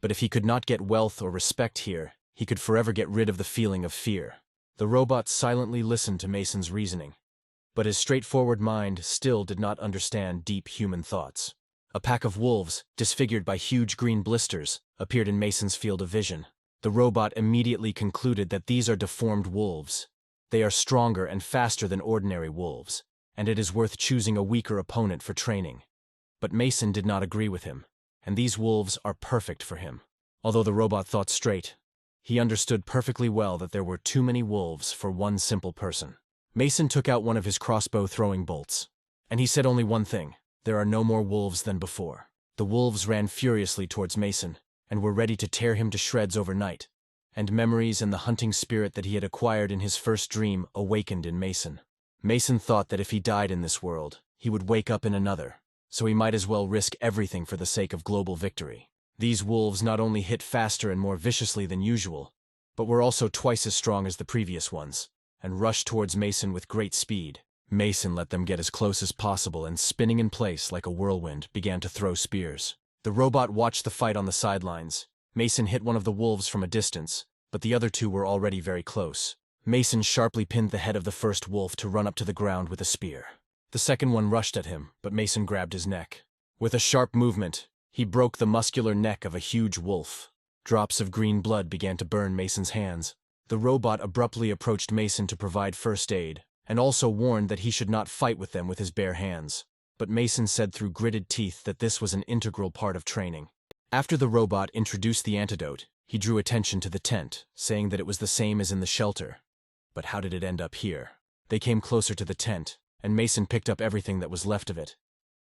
Speaker 1: But if he could not get wealth or respect here, he could forever get rid of the feeling of fear. The robot silently listened to Mason's reasoning, but his straightforward mind still did not understand deep human thoughts. A pack of wolves, disfigured by huge green blisters, appeared in Mason's field of vision. The robot immediately concluded that these are deformed wolves. They are stronger and faster than ordinary wolves, and it is worth choosing a weaker opponent for training. But Mason did not agree with him, and these wolves are perfect for him. Although the robot thought straight, he understood perfectly well that there were too many wolves for one simple person. Mason took out one of his crossbow throwing bolts, and he said only one thing: there are no more wolves than before. The wolves ran furiously towards Mason, and were ready to tear him to shreds overnight, and memories and the hunting spirit that he had acquired in his first dream awakened in Mason. Mason thought that if he died in this world, he would wake up in another, so he might as well risk everything for the sake of global victory. These wolves not only hit faster and more viciously than usual, but were also twice as strong as the previous ones, and rushed towards Mason with great speed. Mason let them get as close as possible and, spinning in place like a whirlwind, began to throw spears. The robot watched the fight on the sidelines. Mason hit one of the wolves from a distance, but the other two were already very close. Mason sharply pinned the head of the first wolf to run up to the ground with a spear. The second one rushed at him, but Mason grabbed his neck. With a sharp movement, he broke the muscular neck of a huge wolf. Drops of green blood began to burn Mason's hands. The robot abruptly approached Mason to provide first aid, and also warned that he should not fight with them with his bare hands. But Mason said through gritted teeth that this was an integral part of training. After the robot introduced the antidote, he drew attention to the tent, saying that it was the same as in the shelter. But how did it end up here? They came closer to the tent, and Mason picked up everything that was left of it.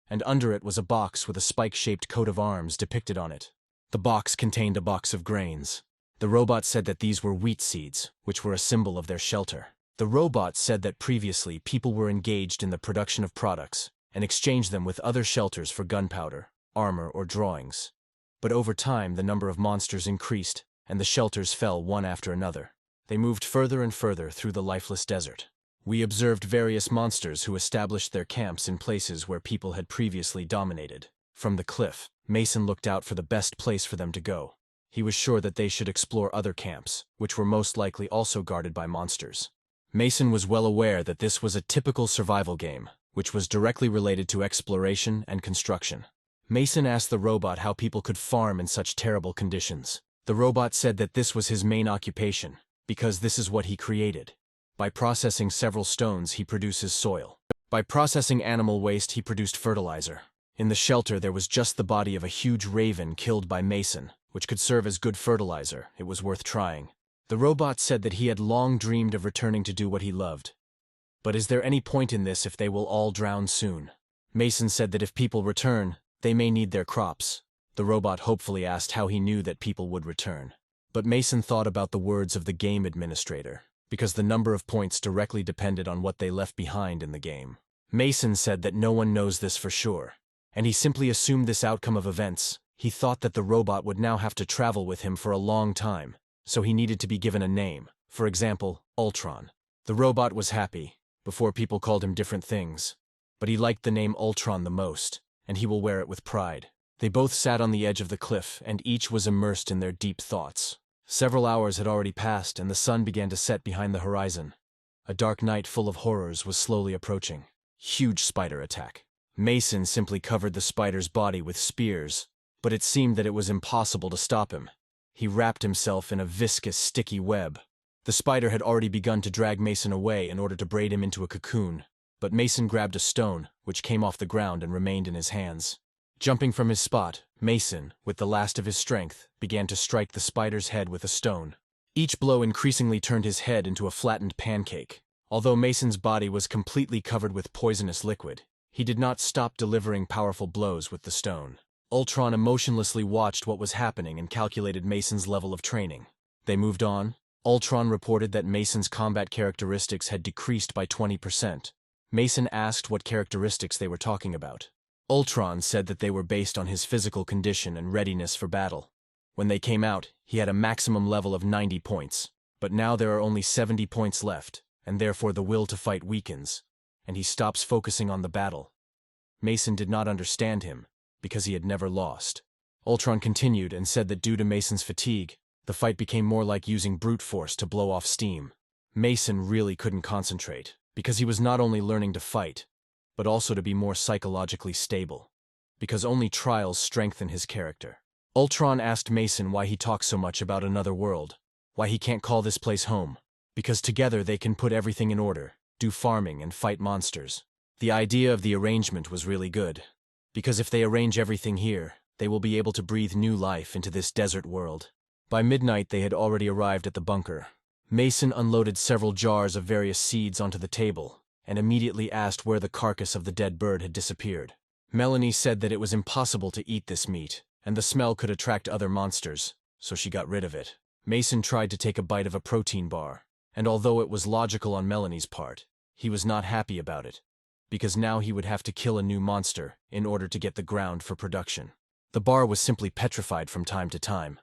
Speaker 1: And under it was a box with a spike-shaped coat of arms depicted on it. The box contained a box of grains. The robot said that these were wheat seeds, which were a symbol of their shelter. The robot said that previously people were engaged in the production of products and exchanged them with other shelters for gunpowder, armor, or drawings. But over time, the number of monsters increased, and the shelters fell one after another. They moved further and further through the lifeless desert. We observed various monsters who established their camps in places where people had previously dominated. From the cliff, Mason looked out for the best place for them to go. He was sure that they should explore other camps, which were most likely also guarded by monsters. Mason was well aware that this was a typical survival game, which was directly related to exploration and construction. Mason asked the robot how people could farm in such terrible conditions. The robot said that this was his main occupation, because this is what he created. By processing several stones, he produces soil. By processing animal waste, he produced fertilizer. In the shelter, there was just the body of a huge raven killed by Mason, which could serve as good fertilizer. It was worth trying. The robot said that he had long dreamed of returning to do what he loved. But is there any point in this if they will all drown soon? Mason said that if people return, they may need their crops. The robot hopefully asked how he knew that people would return. But Mason thought about the words of the game administrator, because the number of points directly depended on what they left behind in the game. Mason said that no one knows this for sure, and he simply assumed this outcome of events. He thought that the robot would now have to travel with him for a long time, so he needed to be given a name, for example, Ultron. The robot was happy. Before, people called him different things, but he liked the name Ultron the most, and he will wear it with pride. They both sat on the edge of the cliff, and each was immersed in their deep thoughts. Several hours had already passed, and the sun began to set behind the horizon. A dark night full of horrors was slowly approaching. Huge spider attack. Mason simply covered the spider's body with spears, but it seemed that it was impossible to stop him. He wrapped himself in a viscous, sticky web. The spider had already begun to drag Mason away in order to braid him into a cocoon, but Mason grabbed a stone, which came off the ground and remained in his hands. Jumping from his spot, Mason, with the last of his strength, began to strike the spider's head with a stone. Each blow increasingly turned his head into a flattened pancake. Although Mason's body was completely covered with poisonous liquid, he did not stop delivering powerful blows with the stone. Ultron emotionlessly watched what was happening and calculated Mason's level of training. They moved on. Ultron reported that Mason's combat characteristics had decreased by 20%. Mason asked what characteristics they were talking about. Ultron said that they were based on his physical condition and readiness for battle. When they came out, he had a maximum level of 90 points, but now there are only 70 points left, and therefore the will to fight weakens, and he stops focusing on the battle. Mason did not understand him, because he had never lost. Ultron continued and said that due to Mason's fatigue, the fight became more like using brute force to blow off steam. Mason really couldn't concentrate, because he was not only learning to fight, but also to be more psychologically stable, because only trials strengthen his character. Ultron asked Mason why he talks so much about another world, why he can't call this place home, because together they can put everything in order, do farming and fight monsters. The idea of the arrangement was really good, because if they arrange everything here, they will be able to breathe new life into this desert world. By midnight they had already arrived at the bunker. Mason unloaded several jars of various seeds onto the table, and immediately asked where the carcass of the dead bird had disappeared. Melanie said that it was impossible to eat this meat, and the smell could attract other monsters, so she got rid of it. Mason tried to take a bite of a protein bar, and although it was logical on Melanie's part, he was not happy about it, because now he would have to kill a new monster in order to get the ground for production. The bar was simply petrified from time to time,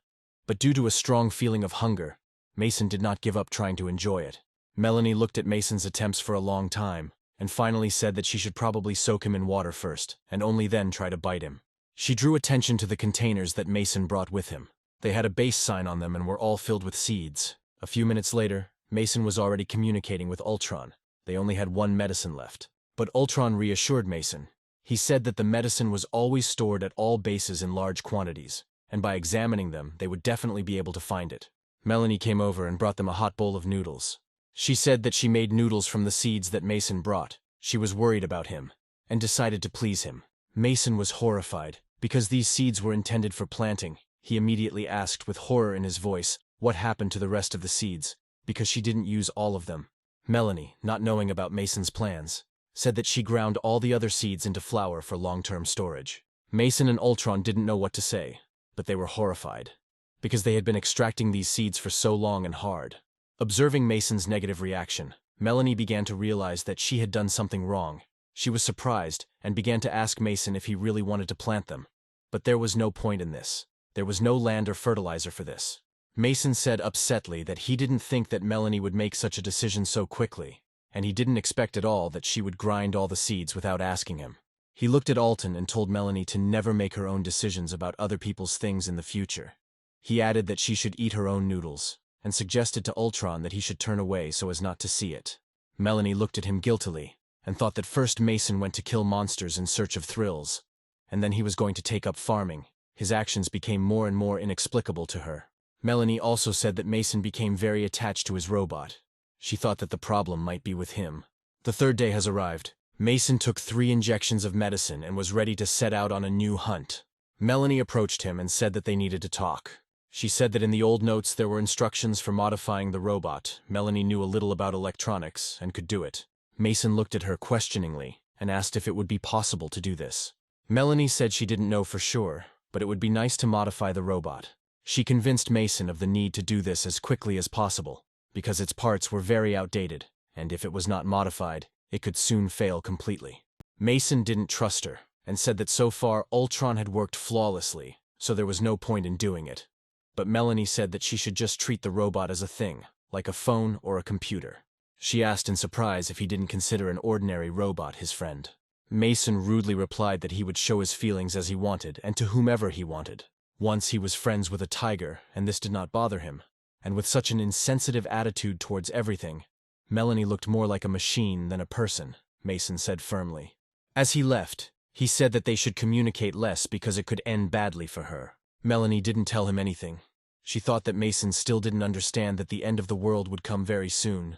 Speaker 1: but due to a strong feeling of hunger, Mason did not give up trying to enjoy it. Melanie looked at Mason's attempts for a long time, and finally said that she should probably soak him in water first, and only then try to bite him. She drew attention to the containers that Mason brought with him. They had a base sign on them and were all filled with seeds. A few minutes later, Mason was already communicating with Ultron. They only had one medicine left. But Ultron reassured Mason. He said that the medicine was always stored at all bases in large quantities, and by examining them, they would definitely be able to find it. Melanie came over and brought them a hot bowl of noodles. She said that she made noodles from the seeds that Mason brought. She was worried about him, and decided to please him. Mason was horrified. Because these seeds were intended for planting, he immediately asked with horror in his voice what happened to the rest of the seeds, because she didn't use all of them. Melanie, not knowing about Mason's plans, said that she ground all the other seeds into flour for long-term storage. Mason and Ultron didn't know what to say, but they were horrified, because they had been extracting these seeds for so long and hard. Observing Mason's negative reaction, Melanie began to realize that she had done something wrong. She was surprised and began to ask Mason if he really wanted to plant them. But there was no point in this. There was no land or fertilizer for this. Mason said upsetly that he didn't think that Melanie would make such a decision so quickly, and he didn't expect at all that she would grind all the seeds without asking him. He looked at Alton and told Melanie to never make her own decisions about other people's things in the future. He added that she should eat her own noodles, and suggested to Ultron that he should turn away so as not to see it. Melanie looked at him guiltily, and thought that first Mason went to kill monsters in search of thrills, and then he was going to take up farming. His actions became more and more inexplicable to her. Melanie also said that Mason became very attached to his robot. She thought that the problem might be with him. The third day has arrived. Mason took 3 injections of medicine and was ready to set out on a new hunt. Melanie approached him and said that they needed to talk. She said that in the old notes there were instructions for modifying the robot. Melanie knew a little about electronics and could do it. Mason looked at her questioningly and asked if it would be possible to do this. Melanie said she didn't know for sure, but it would be nice to modify the robot. She convinced Mason of the need to do this as quickly as possible, because its parts were very outdated, and if it was not modified, it could soon fail completely. Mason didn't trust her, and said that so far Ultron had worked flawlessly, so there was no point in doing it. But Melanie said that she should just treat the robot as a thing, like a phone or a computer. She asked in surprise if he didn't consider an ordinary robot his friend. Mason rudely replied that he would show his feelings as he wanted and to whomever he wanted. Once he was friends with a tiger, and this did not bother him. And with such an insensitive attitude towards everything, Melanie looked more like a machine than a person, Mason said firmly. As he left, he said that they should communicate less because it could end badly for her. Melanie didn't tell him anything. She thought that Mason still didn't understand that the end of the world would come very soon,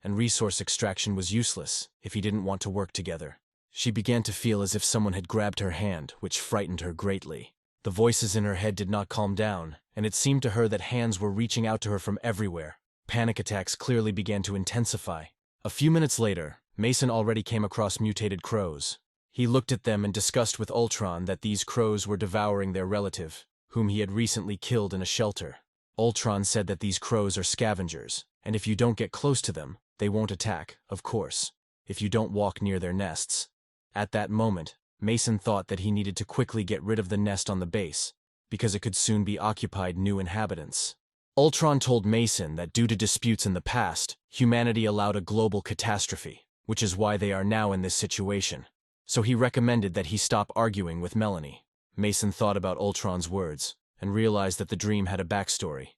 Speaker 1: and resource extraction was useless if he didn't want to work together. She began to feel as if someone had grabbed her hand, which frightened her greatly. The voices in her head did not calm down, and it seemed to her that hands were reaching out to her from everywhere. Panic attacks clearly began to intensify. A few minutes later, Mason already came across mutated crows. He looked at them and discussed with Ultron that these crows were devouring their relative, whom he had recently killed in a shelter. Ultron said that these crows are scavengers, and if you don't get close to them, they won't attack, of course, if you don't walk near their nests. At that moment, Mason thought that he needed to quickly get rid of the nest on the base, because it could soon be occupied new inhabitants. Ultron told Mason that due to disputes in the past, humanity allowed a global catastrophe, which is why they are now in this situation. So he recommended that he stop arguing with Melanie. Mason thought about Ultron's words, and realized that the dream had a backstory.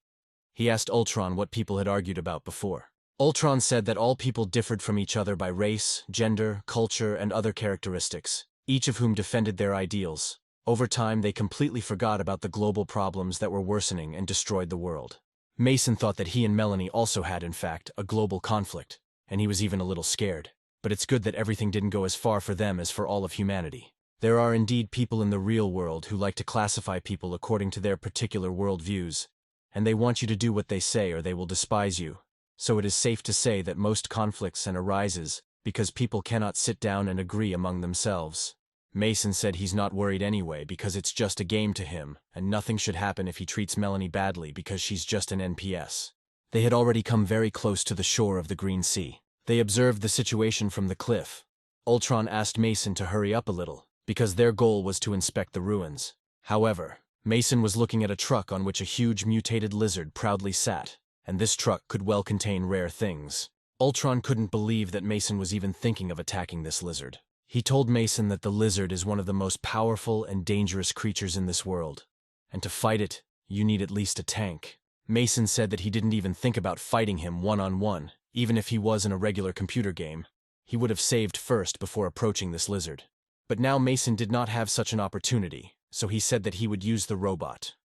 Speaker 1: He asked Ultron what people had argued about before. Ultron said that all people differed from each other by race, gender, culture, and other characteristics, each of whom defended their ideals. Over time, they completely forgot about the global problems that were worsening and destroyed the world. Mason thought that he and Melanie also had, in fact, a global conflict, and he was even a little scared. But it's good that everything didn't go as far for them as for all of humanity. There are indeed people in the real world who like to classify people according to their particular worldviews, and they want you to do what they say or they will despise you. So it is safe to say that most conflicts arises because people cannot sit down and agree among themselves. Mason said he's not worried anyway because it's just a game to him, and nothing should happen if he treats Melanie badly because she's just an NPS. They had already come very close to the shore of the Green Sea. They observed the situation from the cliff. Ultron asked Mason to hurry up a little, because their goal was to inspect the ruins. However, Mason was looking at a truck on which a huge mutated lizard proudly sat, and this truck could well contain rare things. Ultron couldn't believe that Mason was even thinking of attacking this lizard. He told Mason that the lizard is one of the most powerful and dangerous creatures in this world, and to fight it, you need at least a tank. Mason said that he didn't even think about fighting him one-on-one, even if he was in a regular computer game. He would have saved first before approaching this lizard. But now Mason did not have such an opportunity, so he said that he would use the robot.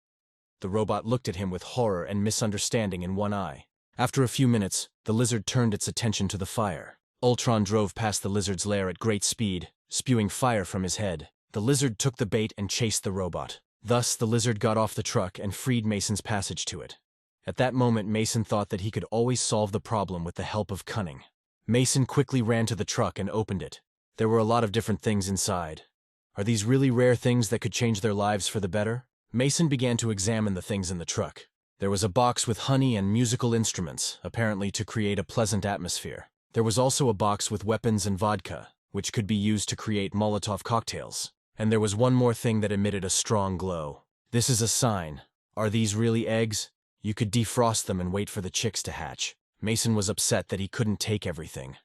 Speaker 1: The robot looked at him with horror and misunderstanding in one eye. After a few minutes, the lizard turned its attention to the fire. Ultron drove past the lizard's lair at great speed, spewing fire from his head. The lizard took the bait and chased the robot. Thus, the lizard got off the truck and freed Mason's passage to it. At that moment, Mason thought that he could always solve the problem with the help of cunning. Mason quickly ran to the truck and opened it. There were a lot of different things inside. Are these really rare things that could change their lives for the better? Mason began to examine the things in the truck. There was a box with honey and musical instruments, apparently to create a pleasant atmosphere. There was also a box with weapons and vodka, which could be used to create Molotov cocktails. And there was one more thing that emitted a strong glow. This is a sign. Are these really eggs? You could defrost them and wait for the chicks to hatch. Mason was upset that he couldn't take everything.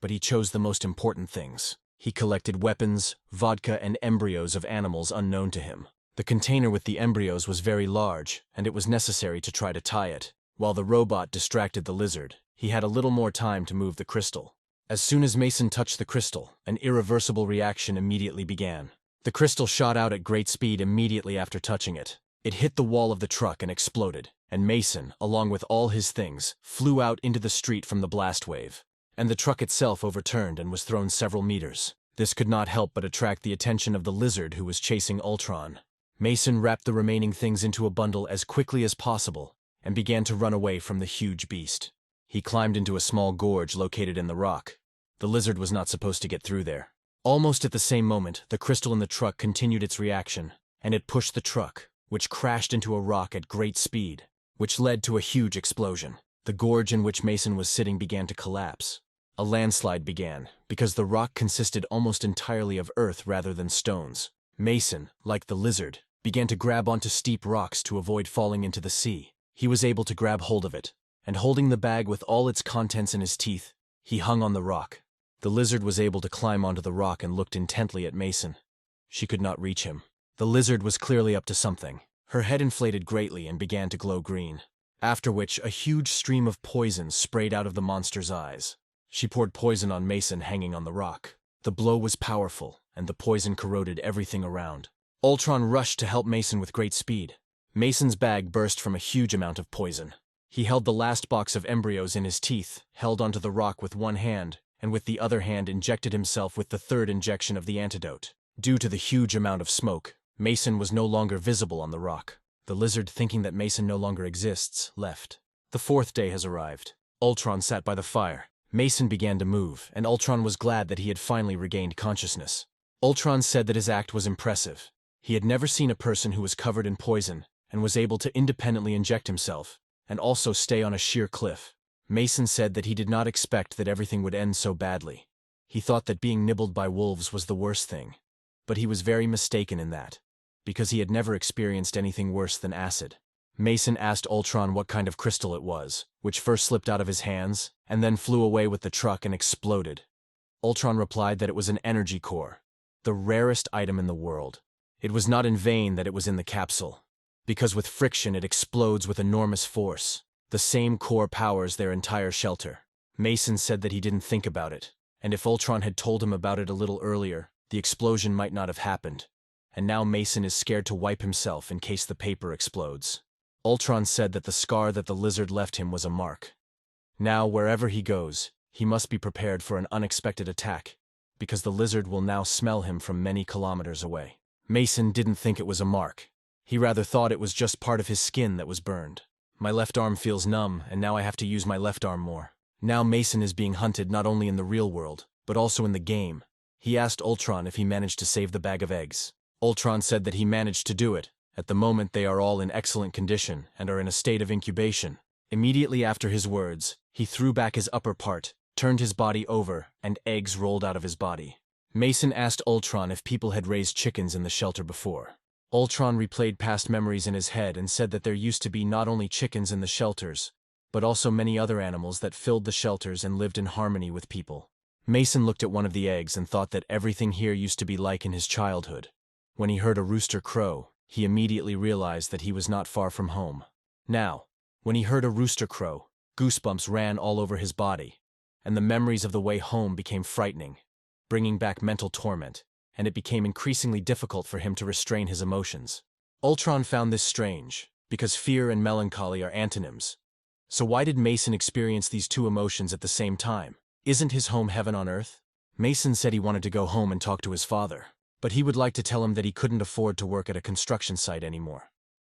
Speaker 1: But he chose the most important things. He collected weapons, vodka, and embryos of animals unknown to him. The container with the embryos was very large, and it was necessary to try to tie it. While the robot distracted the lizard, he had a little more time to move the crystal. As soon as Mason touched the crystal, an irreversible reaction immediately began. The crystal shot out at great speed immediately after touching it. It hit the wall of the truck and exploded, and Mason, along with all his things, flew out into the street from the blast wave. And the truck itself overturned and was thrown several meters. This could not help but attract the attention of the lizard who was chasing Ultron. Mason wrapped the remaining things into a bundle as quickly as possible and began to run away from the huge beast. He climbed into a small gorge located in the rock. The lizard was not supposed to get through there. Almost at the same moment, the crystal in the truck continued its reaction, and it pushed the truck, which crashed into a rock at great speed, which led to a huge explosion. The gorge in which Mason was sitting began to collapse. A landslide began, because the rock consisted almost entirely of earth rather than stones. Mason, like the lizard, began to grab onto steep rocks to avoid falling into the sea. He was able to grab hold of it, and holding the bag with all its contents in his teeth, he hung on the rock. The lizard was able to climb onto the rock and looked intently at Mason. She could not reach him. The lizard was clearly up to something. Her head inflated greatly and began to glow green, after which a huge stream of poison sprayed out of the monster's eyes. She poured poison on Mason hanging on the rock. The blow was powerful, and the poison corroded everything around. Ultron rushed to help Mason with great speed. Mason's bag burst from a huge amount of poison. He held the last box of embryos in his teeth, held onto the rock with one hand, and with the other hand injected himself with the third injection of the antidote. Due to the huge amount of smoke, Mason was no longer visible on the rock. The lizard, thinking that Mason no longer exists, left. The fourth day has arrived. Ultron sat by the fire. Mason began to move, and Ultron was glad that he had finally regained consciousness. Ultron said that his act was impressive. He had never seen a person who was covered in poison and was able to independently inject himself and also stay on a sheer cliff. Mason said that he did not expect that everything would end so badly. He thought that being nibbled by wolves was the worst thing. But he was very mistaken in that, because he had never experienced anything worse than acid. Mason asked Ultron what kind of crystal it was, which first slipped out of his hands and then flew away with the truck and exploded. Ultron replied that it was an energy core, the rarest item in the world. It was not in vain that it was in the capsule, because with friction it explodes with enormous force. The same core powers their entire shelter. Mason said that he didn't think about it, and if Ultron had told him about it a little earlier, the explosion might not have happened. And now Mason is scared to wipe himself in case the paper explodes. Ultron said that the scar that the lizard left him was a mark. Now, wherever he goes, he must be prepared for an unexpected attack, because the lizard will now smell him from many kilometers away. Mason didn't think it was a mark. He rather thought it was just part of his skin that was burned. My left arm feels numb, and now I have to use my left arm more. Now Mason is being hunted not only in the real world, but also in the game. He asked Ultron if he managed to save the bag of eggs. Ultron said that he managed to do it. At the moment they are all in excellent condition and are in a state of incubation. Immediately after his words, he threw back his upper part, turned his body over, and eggs rolled out of his body. Mason asked Ultron if people had raised chickens in the shelter before. Ultron replayed past memories in his head and said that there used to be not only chickens in the shelters, but also many other animals that filled the shelters and lived in harmony with people. Mason looked at one of the eggs and thought that everything here used to be like in his childhood. When he heard a rooster crow, he immediately realized that he was not far from home. Now, when he heard a rooster crow, goosebumps ran all over his body, and the memories of the way home became frightening, bringing back mental torment, and it became increasingly difficult for him to restrain his emotions. Ultron found this strange, because fear and melancholy are antonyms. So why did Mason experience these two emotions at the same time? Isn't his home heaven on earth? Mason said he wanted to go home and talk to his father, but he would like to tell him that he couldn't afford to work at a construction site anymore,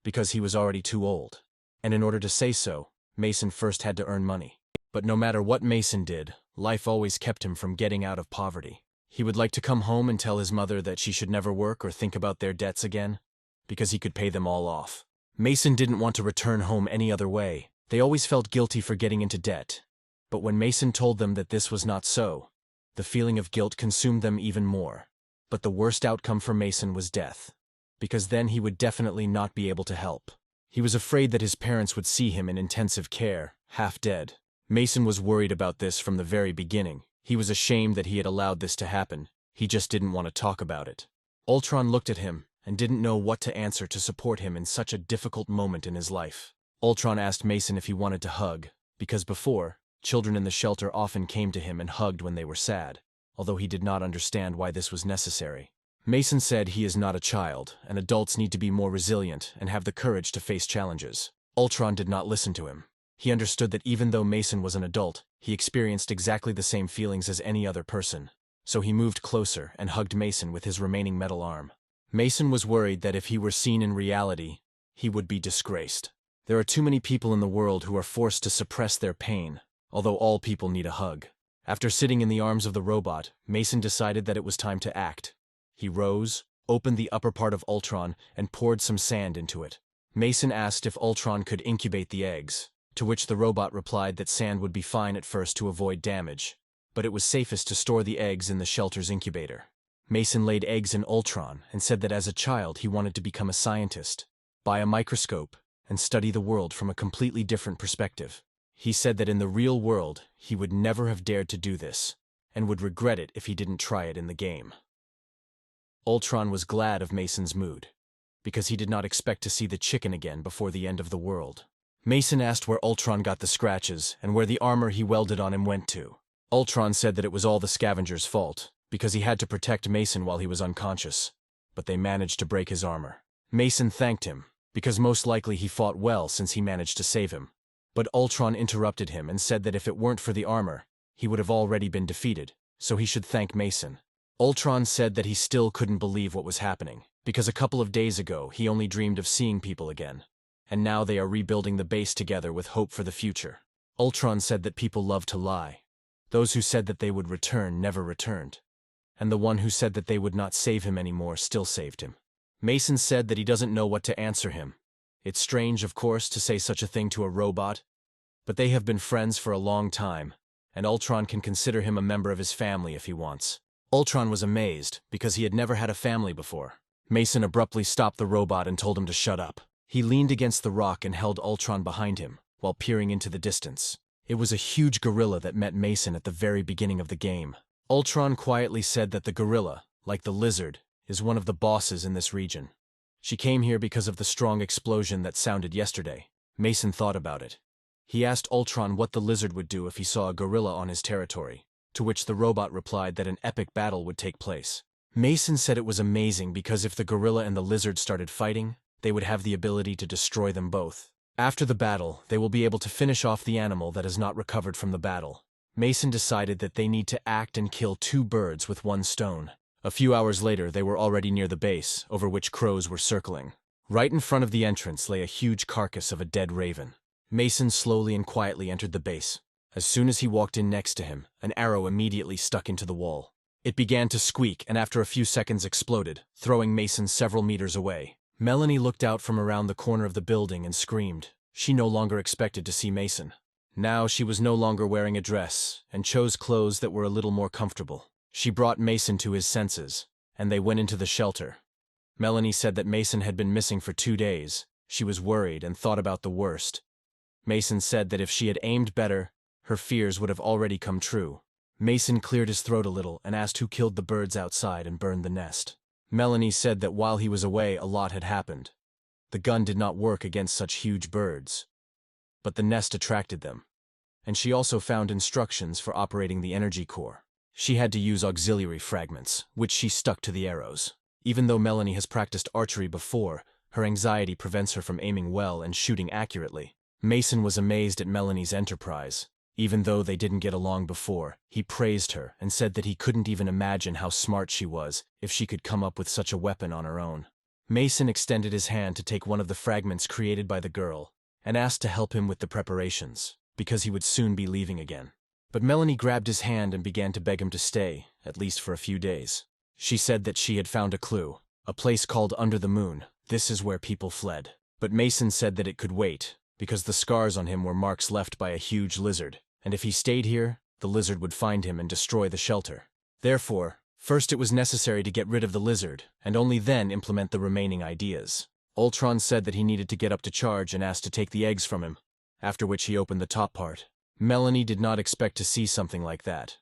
Speaker 1: because he was already too old. And in order to say so, Mason first had to earn money. But no matter what Mason did, life always kept him from getting out of poverty. He would like to come home and tell his mother that she should never work or think about their debts again, because he could pay them all off. Mason didn't want to return home any other way. They always felt guilty for getting into debt. But when Mason told them that this was not so, the feeling of guilt consumed them even more. But the worst outcome for Mason was death, because then he would definitely not be able to help. He was afraid that his parents would see him in intensive care, half dead. Mason was worried about this from the very beginning. He was ashamed that he had allowed this to happen. He just didn't want to talk about it. Ultron looked at him and didn't know what to answer to support him in such a difficult moment in his life. Ultron asked Mason if he wanted to hug, because before, children in the shelter often came to him and hugged when they were sad, although he did not understand why this was necessary. Mason said he is not a child, and adults need to be more resilient and have the courage to face challenges. Ultron did not listen to him. He understood that even though Mason was an adult, he experienced exactly the same feelings as any other person. So he moved closer and hugged Mason with his remaining metal arm. Mason was worried that if he were seen in reality, he would be disgraced. There are too many people in the world who are forced to suppress their pain, although all people need a hug. After sitting in the arms of the robot, Mason decided that it was time to act. He rose, opened the upper part of Ultron, and poured some sand into it. Mason asked if Ultron could incubate the eggs, to which the robot replied that sand would be fine at first to avoid damage, but it was safest to store the eggs in the shelter's incubator. Mason laid eggs in Ultron and said that as a child he wanted to become a scientist, buy a microscope, and study the world from a completely different perspective. He said that in the real world he would never have dared to do this, and would regret it if he didn't try it in the game. Ultron was glad of Mason's mood, because he did not expect to see the chicken again before the end of the world. Mason asked where Ultron got the scratches and where the armor he welded on him went to. Ultron said that it was all the scavenger's fault, because he had to protect Mason while he was unconscious, but they managed to break his armor. Mason thanked him, because most likely he fought well since he managed to save him. But Ultron interrupted him and said that if it weren't for the armor, he would have already been defeated, so he should thank Mason. Ultron said that he still couldn't believe what was happening, because a couple of days ago he only dreamed of seeing people again, and now they are rebuilding the base together with hope for the future. Ultron said that people love to lie. Those who said that they would return never returned, and the one who said that they would not save him anymore still saved him. Mason said that he doesn't know what to answer him. It's strange, of course, to say such a thing to a robot, but they have been friends for a long time, and Ultron can consider him a member of his family if he wants. Ultron was amazed, because he had never had a family before. Mason abruptly stopped the robot and told him to shut up. He leaned against the rock and held Ultron behind him, while peering into the distance. It was a huge gorilla that met Mason at the very beginning of the game. Ultron quietly said that the gorilla, like the lizard, is one of the bosses in this region. She came here because of the strong explosion that sounded yesterday. Mason thought about it. He asked Ultron what the lizard would do if he saw a gorilla on his territory, to which the robot replied that an epic battle would take place. Mason said it was amazing because if the gorilla and the lizard started fighting, they would have the ability to destroy them both. After the battle, they will be able to finish off the animal that has not recovered from the battle. Mason decided that they need to act and kill 2 birds with 1 stone. A few hours later, they were already near the base, over which crows were circling. Right in front of the entrance lay a huge carcass of a dead raven. Mason slowly and quietly entered the base. As soon as he walked in next to him, an arrow immediately stuck into the wall. It began to squeak and after a few seconds exploded, throwing Mason several meters away. Melanie looked out from around the corner of the building and screamed. She no longer expected to see Mason. Now she was no longer wearing a dress and chose clothes that were a little more comfortable. She brought Mason to his senses, and they went into the shelter. Melanie said that Mason had been missing for 2 days. She was worried and thought about the worst. Mason said that if she had aimed better, her fears would have already come true. Mason cleared his throat a little and asked who killed the birds outside and burned the nest. Melanie said that while he was away, a lot had happened. The gun did not work against such huge birds, but the nest attracted them. And she also found instructions for operating the energy core. She had to use auxiliary fragments, which she stuck to the arrows. Even though Melanie has practiced archery before, her anxiety prevents her from aiming well and shooting accurately. Mason was amazed at Melanie's enterprise. Even though they didn't get along before, he praised her and said that he couldn't even imagine how smart she was if she could come up with such a weapon on her own. Mason extended his hand to take one of the fragments created by the girl and asked to help him with the preparations, because he would soon be leaving again. But Melanie grabbed his hand and began to beg him to stay, at least for a few days. She said that she had found a clue, a place called Under the Moon. This is where people fled. But Mason said that it could wait, because the scars on him were marks left by a huge lizard. And if he stayed here, the lizard would find him and destroy the shelter. Therefore, first it was necessary to get rid of the lizard, and only then implement the remaining ideas. Ultron said that he needed to get up to charge and asked to take the eggs from him, after which he opened the top part. Melanie did not expect to see something like that.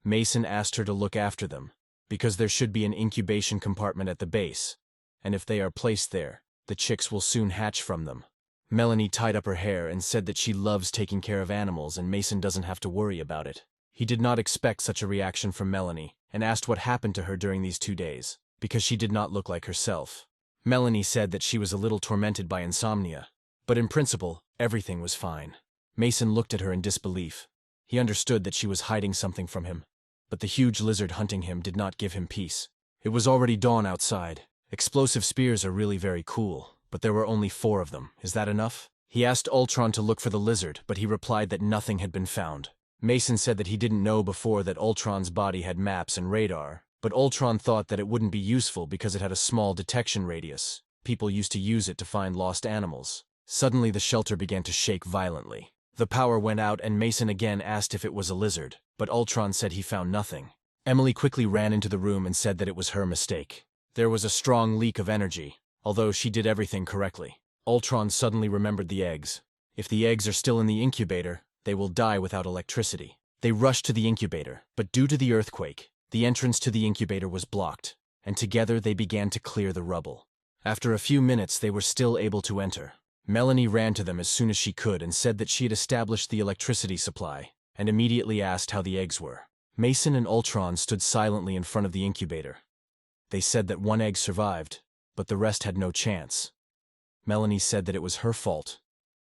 Speaker 1: Mason asked her to look after them, because there should be an incubation compartment at the base, and if they are placed there, the chicks will soon hatch from them. Melanie tied up her hair and said that she loves taking care of animals and Mason doesn't have to worry about it. He did not expect such a reaction from Melanie and asked what happened to her during these 2 days, because she did not look like herself. Melanie said that she was a little tormented by insomnia, but in principle, everything was fine. Mason looked at her in disbelief. He understood that she was hiding something from him, but the huge lizard hunting him did not give him peace. It was already dawn outside. Explosive spears are really very cool, but there were only 4 of them. Is that enough? He asked Ultron to look for the lizard, but he replied that nothing had been found. Mason said that he didn't know before that Ultron's body had maps and radar, but Ultron thought that it wouldn't be useful because it had a small detection radius. People used to use it to find lost animals. Suddenly the shelter began to shake violently. The power went out and Mason again asked if it was a lizard, but Ultron said he found nothing. Emily quickly ran into the room and said that it was her mistake. There was a strong leak of energy, although she did everything correctly. Ultron suddenly remembered the eggs. If the eggs are still in the incubator, they will die without electricity. They rushed to the incubator, but due to the earthquake, the entrance to the incubator was blocked, and together they began to clear the rubble. After a few minutes, they were still able to enter. Melanie ran to them as soon as she could and said that she had established the electricity supply, and immediately asked how the eggs were. Mason and Ultron stood silently in front of the incubator. They said that 1 egg survived, but the rest had no chance. Melanie said that it was her fault,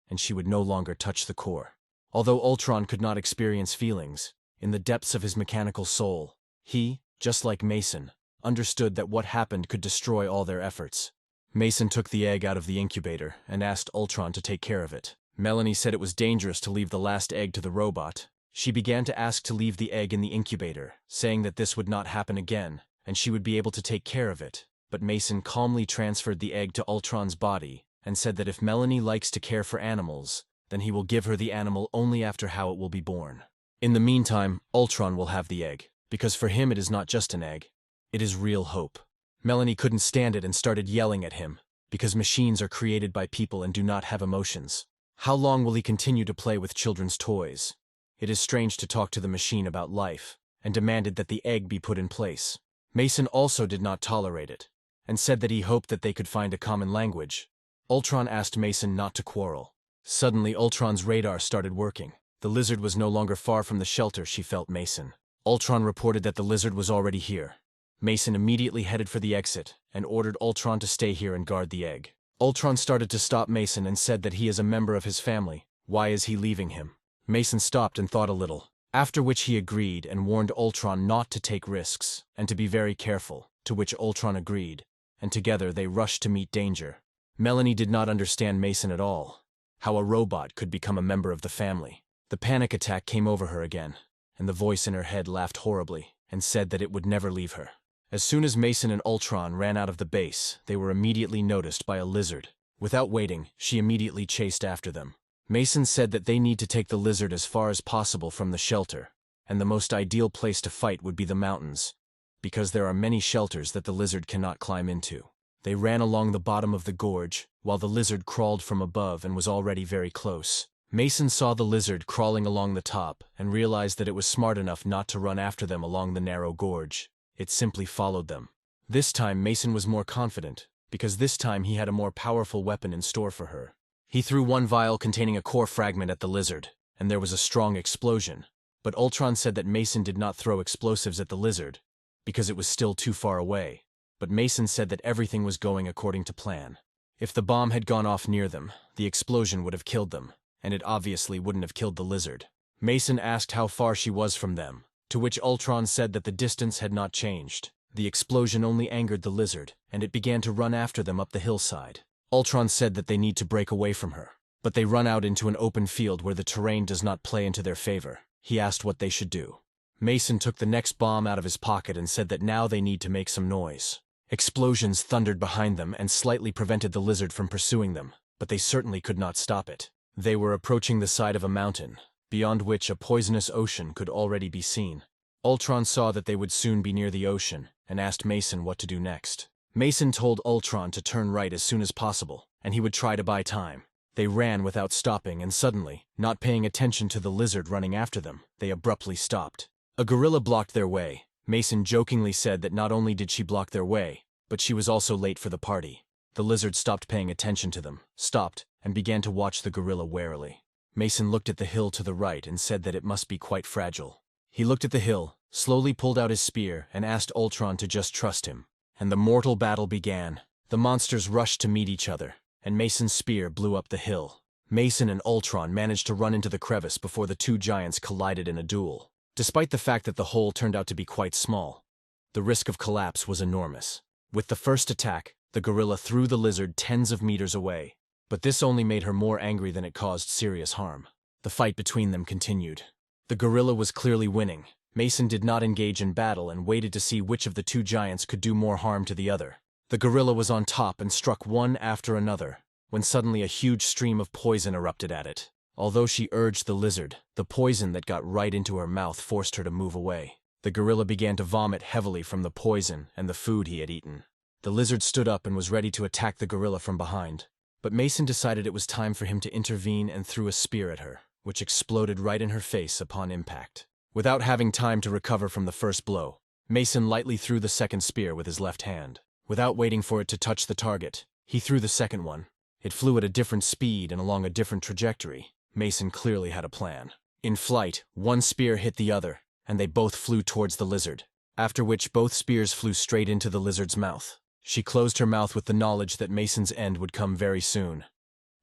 Speaker 1: and she would no longer touch the core. Although Ultron could not experience feelings, in the depths of his mechanical soul, he, just like Mason, understood that what happened could destroy all their efforts. Mason took the egg out of the incubator and asked Ultron to take care of it. Melanie said it was dangerous to leave the last egg to the robot. She began to ask to leave the egg in the incubator, saying that this would not happen again, and she would be able to take care of it. But Mason calmly transferred the egg to Ultron's body and said that if Melanie likes to care for animals, then he will give her the animal only after how it will be born. In the meantime, Ultron will have the egg, because for him it is not just an egg, it is real hope. Melanie couldn't stand it and started yelling at him, because machines are created by people and do not have emotions. How long will he continue to play with children's toys? It is strange to talk to the machine about life, and demanded that the egg be put in place. Mason also did not tolerate it, and said that he hoped that they could find a common language. Ultron asked Mason not to quarrel. Suddenly, Ultron's radar started working. The lizard was no longer far from the shelter, she felt Mason. Ultron reported that the lizard was already here. Mason immediately headed for the exit and ordered Ultron to stay here and guard the egg. Ultron started to stop Mason and said that he is a member of his family. Why is he leaving him? Mason stopped and thought a little, after which he agreed and warned Ultron not to take risks and to be very careful, to which Ultron agreed, and together they rushed to meet danger. Melanie did not understand Mason at all, how a robot could become a member of the family. The panic attack came over her again, and the voice in her head laughed horribly and said that it would never leave her. As soon as Mason and Ultron ran out of the base, they were immediately noticed by a lizard. Without waiting, she immediately chased after them. Mason said that they need to take the lizard as far as possible from the shelter, and the most ideal place to fight would be the mountains, because there are many shelters that the lizard cannot climb into. They ran along the bottom of the gorge, while the lizard crawled from above and was already very close. Mason saw the lizard crawling along the top and realized that it was smart enough not to run after them along the narrow gorge. It simply followed them. This time Mason was more confident, because this time he had a more powerful weapon in store for her. He threw one vial containing a core fragment at the lizard, and there was a strong explosion. But Ultron said that Mason did not throw explosives at the lizard, because it was still too far away. But Mason said that everything was going according to plan. If the bomb had gone off near them, the explosion would have killed them, and it obviously wouldn't have killed the lizard. Mason asked how far she was from them, to which Ultron said that the distance had not changed. The explosion only angered the lizard, and it began to run after them up the hillside. Ultron said that they need to break away from her, but they run out into an open field where the terrain does not play into their favor. He asked what they should do. Mason took the next bomb out of his pocket and said that now they need to make some noise. Explosions thundered behind them and slightly prevented the lizard from pursuing them, but they certainly could not stop it. They were approaching the side of a mountain, beyond which a poisonous ocean could already be seen. Ultron saw that they would soon be near the ocean and asked Mason what to do next. Mason told Ultron to turn right as soon as possible, and he would try to buy time. They ran without stopping, and suddenly, not paying attention to the lizard running after them, they abruptly stopped. A gorilla blocked their way. Mason jokingly said that not only did she block their way, but she was also late for the party. The lizard stopped paying attention to them, stopped, and began to watch the gorilla warily. Mason looked at the hill to the right and said that it must be quite fragile. He looked at the hill, slowly pulled out his spear, and asked Ultron to just trust him. And the mortal battle began. The monsters rushed to meet each other, and Mason's spear blew up the hill. Mason and Ultron managed to run into the crevice before the two giants collided in a duel. Despite the fact that the hole turned out to be quite small, the risk of collapse was enormous. With the first attack, the gorilla threw the lizard tens of meters away, but this only made her more angry than it caused serious harm. The fight between them continued. The gorilla was clearly winning. Mason did not engage in battle and waited to see which of the two giants could do more harm to the other. The gorilla was on top and struck one after another, when suddenly a huge stream of poison erupted at it. Although she urged the lizard, the poison that got right into her mouth forced her to move away. The gorilla began to vomit heavily from the poison and the food he had eaten. The lizard stood up and was ready to attack the gorilla from behind, but Mason decided it was time for him to intervene and threw a spear at her, which exploded right in her face upon impact. Without having time to recover from the first blow, Mason lightly threw the second spear with his left hand. Without waiting for it to touch the target, he threw the second one. It flew at a different speed and along a different trajectory. Mason clearly had a plan. In flight, one spear hit the other, and they both flew towards the lizard, after which both spears flew straight into the lizard's mouth. She closed her mouth with the knowledge that Mason's end would come very soon.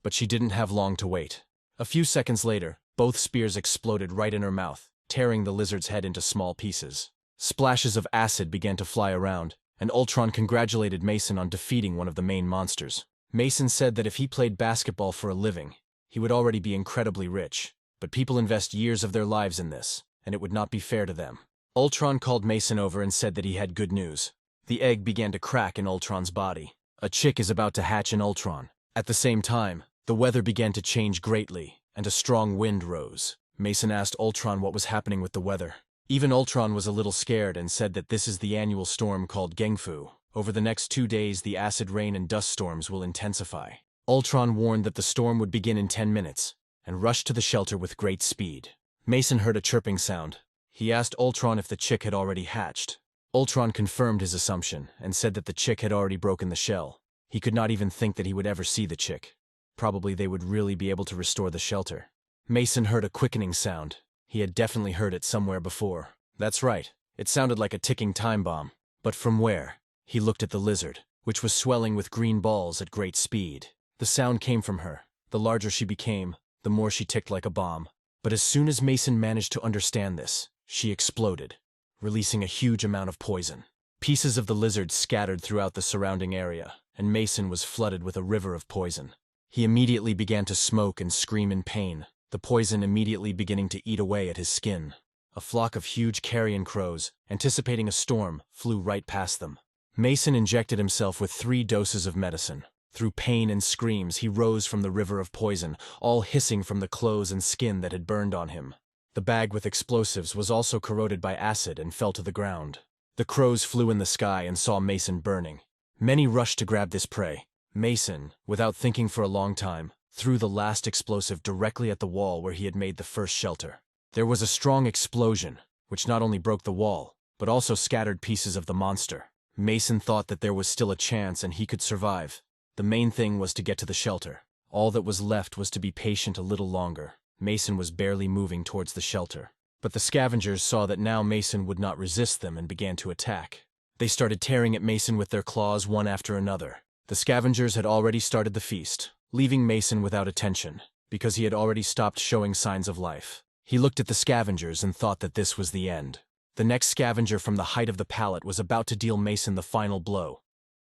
Speaker 1: But she didn't have long to wait. A few seconds later, both spears exploded right in her mouth, tearing the lizard's head into small pieces. Splashes of acid began to fly around, and Ultron congratulated Mason on defeating one of the main monsters. Mason said that if he played basketball for a living, he would already be incredibly rich, but people invest years of their lives in this, and it would not be fair to them. Ultron called Mason over and said that he had good news. The egg began to crack in Ultron's body. A chick is about to hatch in Ultron. At the same time, the weather began to change greatly, and a strong wind rose. Mason asked Ultron what was happening with the weather. Even Ultron was a little scared and said that this is the annual storm called Gengfu. Over the next 2 days, the acid rain and dust storms will intensify. Ultron warned that the storm would begin in 10 minutes, and rushed to the shelter with great speed. Mason heard a chirping sound. He asked Ultron if the chick had already hatched. Ultron confirmed his assumption and said that the chick had already broken the shell. He could not even think that he would ever see the chick. Probably they would really be able to restore the shelter. Mason heard a quickening sound. He had definitely heard it somewhere before. That's right, it sounded like a ticking time bomb. But from where? He looked at the lizard, which was swelling with green balls at great speed. The sound came from her. The larger she became, the more she ticked like a bomb. But as soon as Mason managed to understand this, she exploded, releasing a huge amount of poison. Pieces of the lizard scattered throughout the surrounding area, and Mason was flooded with a river of poison. He immediately began to smoke and scream in pain, the poison immediately beginning to eat away at his skin. A flock of huge carrion crows, anticipating a storm, flew right past them. Mason injected himself with 3 doses of medicine. Through pain and screams, he rose from the river of poison, all hissing from the clothes and skin that had burned on him. The bag with explosives was also corroded by acid and fell to the ground. The crows flew in the sky and saw Mason burning. Many rushed to grab this prey. Mason, without thinking for a long time, threw the last explosive directly at the wall where he had made the first shelter. There was a strong explosion, which not only broke the wall, but also scattered pieces of the monster. Mason thought that there was still a chance and he could survive. The main thing was to get to the shelter. All that was left was to be patient a little longer. Mason was barely moving towards the shelter. But the scavengers saw that now Mason would not resist them and began to attack. They started tearing at Mason with their claws one after another. The scavengers had already started the feast, leaving Mason without attention, because he had already stopped showing signs of life. He looked at the scavengers and thought that this was the end. The next scavenger from the height of the pallet was about to deal Mason the final blow.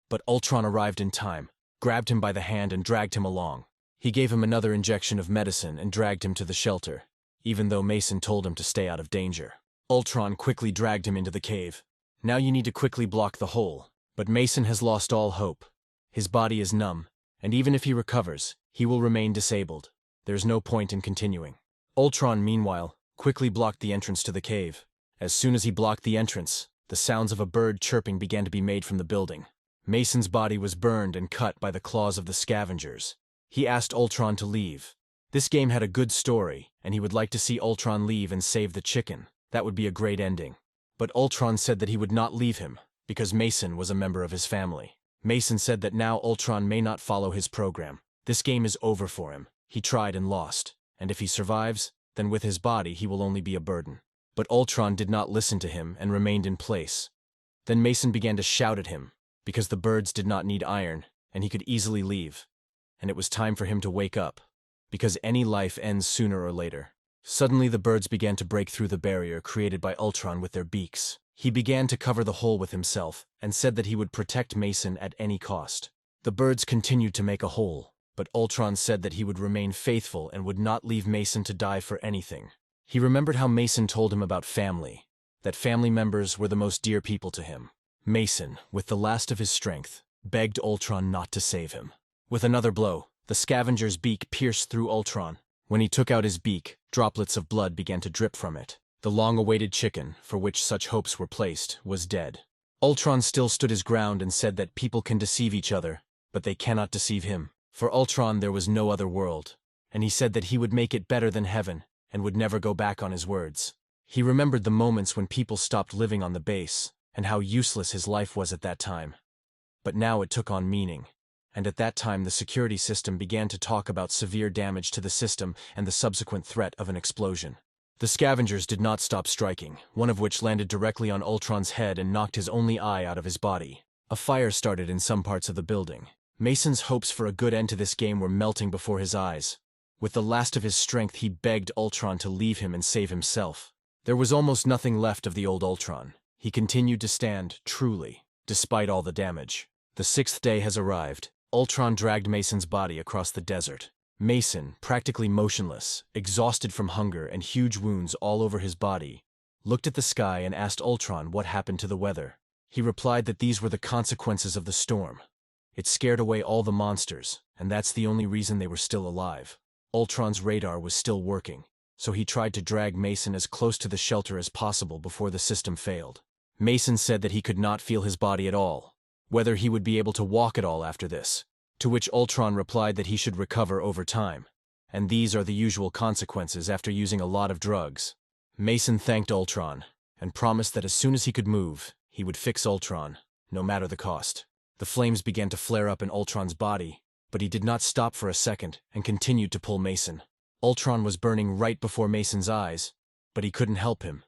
Speaker 1: But Ultron arrived in time, grabbed him by the hand and dragged him along. He gave him another injection of medicine and dragged him to the shelter, even though Mason told him to stay out of danger. Ultron quickly dragged him into the cave. Now you need to quickly block the hole. But Mason has lost all hope. His body is numb, and even if he recovers, he will remain disabled. There's no point in continuing. Ultron, meanwhile, quickly blocked the entrance to the cave. As soon as he blocked the entrance, the sounds of a bird chirping began to be made from the building. Mason's body was burned and cut by the claws of the scavengers. He asked Ultron to leave. This game had a good story, and he would like to see Ultron leave and save the chicken. That would be a great ending. But Ultron said that he would not leave him, because Mason was a member of his family. Mason said that now Ultron may not follow his program. This game is over for him. He tried and lost, and if he survives, then with his body he will only be a burden. But Ultron did not listen to him and remained in place. Then Mason began to shout at him, because the birds did not need iron, and he could easily leave. And it was time for him to wake up, because any life ends sooner or later. Suddenly the birds began to break through the barrier created by Ultron with their beaks. He began to cover the hole with himself, and said that he would protect Mason at any cost. The birds continued to make a hole, but Ultron said that he would remain faithful and would not leave Mason to die for anything. He remembered how Mason told him about family, that family members were the most dear people to him. Mason, with the last of his strength, begged Ultron not to save him. With another blow, the scavenger's beak pierced through Ultron. When he took out his beak, droplets of blood began to drip from it. The long-awaited chicken, for which such hopes were placed, was dead. Ultron still stood his ground and said that people can deceive each other, but they cannot deceive him. For Ultron there was no other world, and he said that he would make it better than heaven, and would never go back on his words. He remembered the moments when people stopped living on the base, and how useless his life was at that time. But now it took on meaning, and at that time the security system began to talk about severe damage to the system and the subsequent threat of an explosion. The scavengers did not stop striking, one of which landed directly on Ultron's head and knocked his only eye out of his body. A fire started in some parts of the building. Mason's hopes for a good end to this game were melting before his eyes. With the last of his strength, he begged Ultron to leave him and save himself. There was almost nothing left of the old Ultron. He continued to stand, truly, despite all the damage. The 6th day has arrived. Ultron dragged Mason's body across the desert. Mason, practically motionless, exhausted from hunger and huge wounds all over his body, looked at the sky and asked Ultron what happened to the weather. He replied that these were the consequences of the storm. It scared away all the monsters, and that's the only reason they were still alive. Ultron's radar was still working, so he tried to drag Mason as close to the shelter as possible before the system failed. Mason said that he could not feel his body at all, whether he would be able to walk at all after this, to which Ultron replied that he should recover over time, and these are the usual consequences after using a lot of drugs. Mason thanked Ultron, and promised that as soon as he could move, he would fix Ultron, no matter the cost. The flames began to flare up in Ultron's body, but he did not stop for a second and continued to pull Mason. Ultron was burning right before Mason's eyes, but he couldn't help him.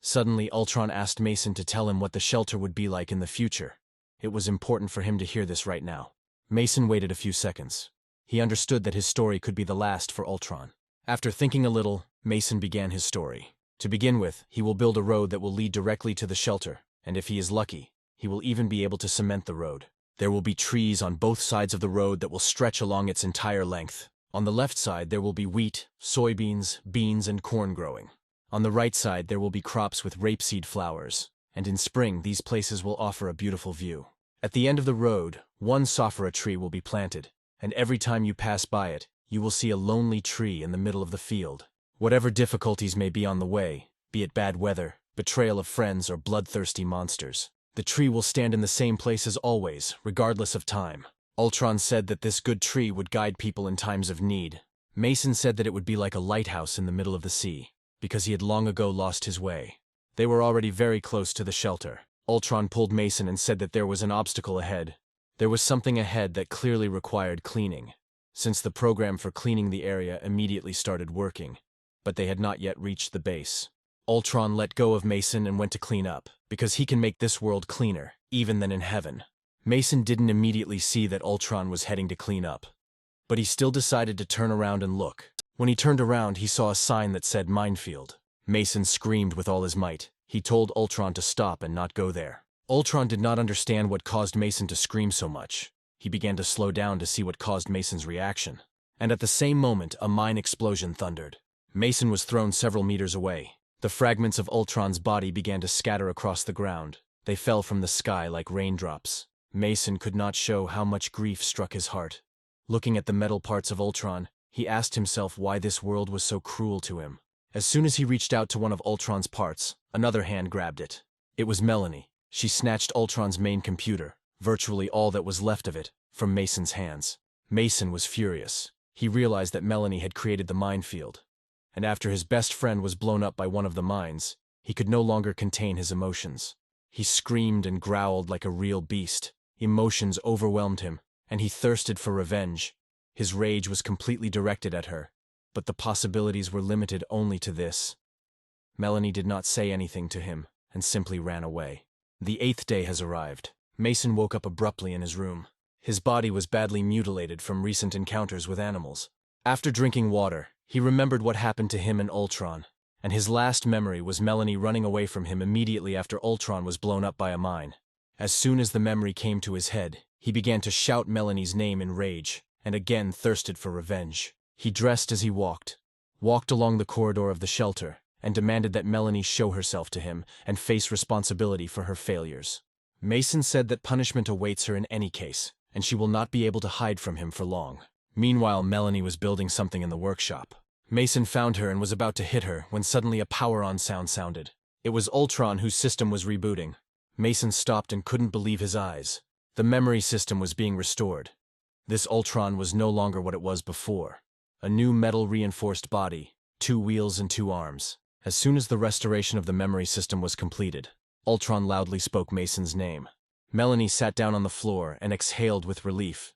Speaker 1: Suddenly, Ultron asked Mason to tell him what the shelter would be like in the future. It was important for him to hear this right now. Mason waited a few seconds. He understood that his story could be the last for Ultron. After thinking a little, Mason began his story. To begin with, he will build a road that will lead directly to the shelter, and if he is lucky, he will even be able to cement the road. There will be trees on both sides of the road that will stretch along its entire length. On the left side, there will be wheat, soybeans, beans, and corn growing. On the right side, there will be crops with rapeseed flowers, and in spring, these places will offer a beautiful view. At the end of the road, one saffara tree will be planted, and every time you pass by it, you will see a lonely tree in the middle of the field. Whatever difficulties may be on the way, be it bad weather, betrayal of friends, or bloodthirsty monsters, the tree will stand in the same place as always, regardless of time. Ultron said that this good tree would guide people in times of need. Mason said that it would be like a lighthouse in the middle of the sea, because he had long ago lost his way. They were already very close to the shelter. Ultron pulled Mason and said that there was an obstacle ahead. There was something ahead that clearly required cleaning, since the program for cleaning the area immediately started working, but they had not yet reached the base. Ultron let go of Mason and went to clean up, because he can make this world cleaner, even than in heaven. Mason didn't immediately see that Ultron was heading to clean up, but he still decided to turn around and look. When he turned around, he saw a sign that said minefield. Mason screamed with all his might. He told Ultron to stop and not go there. Ultron did not understand what caused Mason to scream so much. He began to slow down to see what caused Mason's reaction. And at the same moment, a mine explosion thundered. Mason was thrown several meters away. The fragments of Ultron's body began to scatter across the ground. They fell from the sky like raindrops. Mason could not show how much grief struck his heart. Looking at the metal parts of Ultron, he asked himself why this world was so cruel to him. As soon as he reached out to one of Ultron's parts, another hand grabbed it. It was Melanie. She snatched Ultron's main computer, virtually all that was left of it, from Mason's hands. Mason was furious. He realized that Melanie had created the minefield, and after his best friend was blown up by one of the mines, he could no longer contain his emotions. He screamed and growled like a real beast. Emotions overwhelmed him, and he thirsted for revenge. His rage was completely directed at her, but the possibilities were limited only to this. Melanie did not say anything to him, and simply ran away. The 8th day has arrived. Mason woke up abruptly in his room. His body was badly mutilated from recent encounters with animals. After drinking water, he remembered what happened to him and Ultron, and his last memory was Melanie running away from him immediately after Ultron was blown up by a mine. As soon as the memory came to his head, he began to shout Melanie's name in rage, and again thirsted for revenge. He dressed as he walked along the corridor of the shelter, and demanded that Melanie show herself to him and face responsibility for her failures. Mason said that punishment awaits her in any case, and she will not be able to hide from him for long. Meanwhile, Melanie was building something in the workshop. Mason found her and was about to hit her when suddenly a power-on sound sounded. It was Ultron, whose system was rebooting. Mason stopped and couldn't believe his eyes. The memory system was being restored. This Ultron was no longer what it was before. A new metal-reinforced body, 2 wheels and 2 arms. As soon as the restoration of the memory system was completed, Ultron loudly spoke Mason's name. Melanie sat down on the floor and exhaled with relief.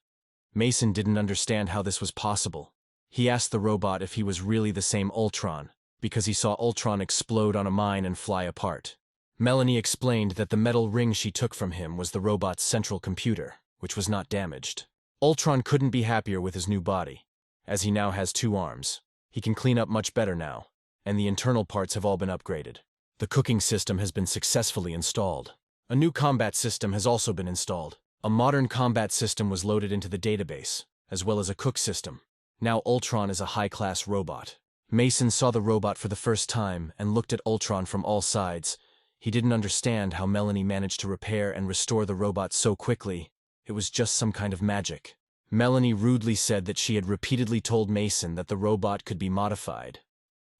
Speaker 1: Mason didn't understand how this was possible. He asked the robot if he was really the same Ultron, because he saw Ultron explode on a mine and fly apart. Melanie explained that the metal ring she took from him was the robot's central computer, which was not damaged. Ultron couldn't be happier with his new body, as he now has 2 arms. He can clean up much better now, and the internal parts have all been upgraded. The cooking system has been successfully installed. A new combat system has also been installed. A modern combat system was loaded into the database, as well as a cook system. Now Ultron is a high-class robot. Mason saw the robot for the first time and looked at Ultron from all sides. He didn't understand how Melanie managed to repair and restore the robot so quickly. It was just some kind of magic. Melanie rudely said that she had repeatedly told Mason that the robot could be modified.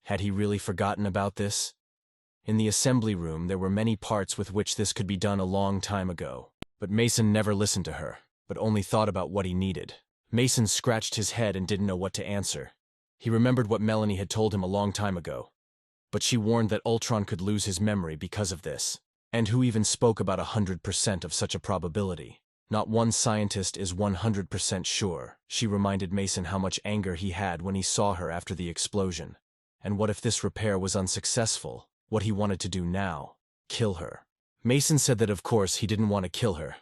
Speaker 1: Had he really forgotten about this? In the assembly room, there were many parts with which this could be done a long time ago. But Mason never listened to her, but only thought about what he needed. Mason scratched his head and didn't know what to answer. He remembered what Melanie had told him a long time ago. But she warned that Ultron could lose his memory because of this. And who even spoke about 100% of such a probability? Not one scientist is 100% sure. She reminded Mason how much anger he had when he saw her after the explosion. And what if this repair was unsuccessful? What he wanted to do now? Kill her. Mason said that of course he didn't want to kill her.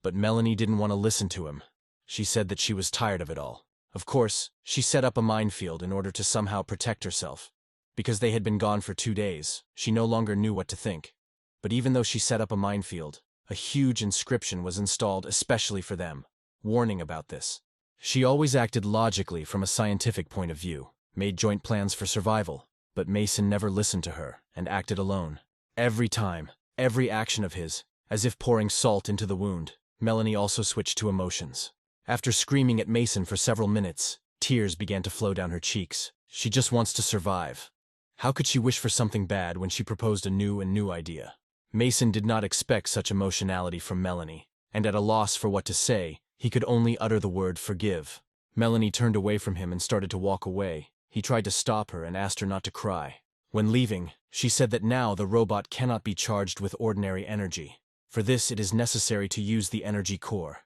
Speaker 1: But Melanie didn't want to listen to him. She said that she was tired of it all. Of course, she set up a minefield in order to somehow protect herself. Because they had been gone for 2 days, she no longer knew what to think. But even though she set up a minefield, a huge inscription was installed especially for them, warning about this. She always acted logically from a scientific point of view, made joint plans for survival, but Mason never listened to her and acted alone. Every time, every action of his, as if pouring salt into the wound. Melanie also switched to emotions. After screaming at Mason for several minutes, tears began to flow down her cheeks. She just wants to survive. How could she wish for something bad when she proposed a new idea? Mason did not expect such emotionality from Melanie, and at a loss for what to say, he could only utter the word forgive. Melanie turned away from him and started to walk away. He tried to stop her and asked her not to cry. When leaving, she said that now the robot cannot be charged with ordinary energy. For this, it is necessary to use the energy core.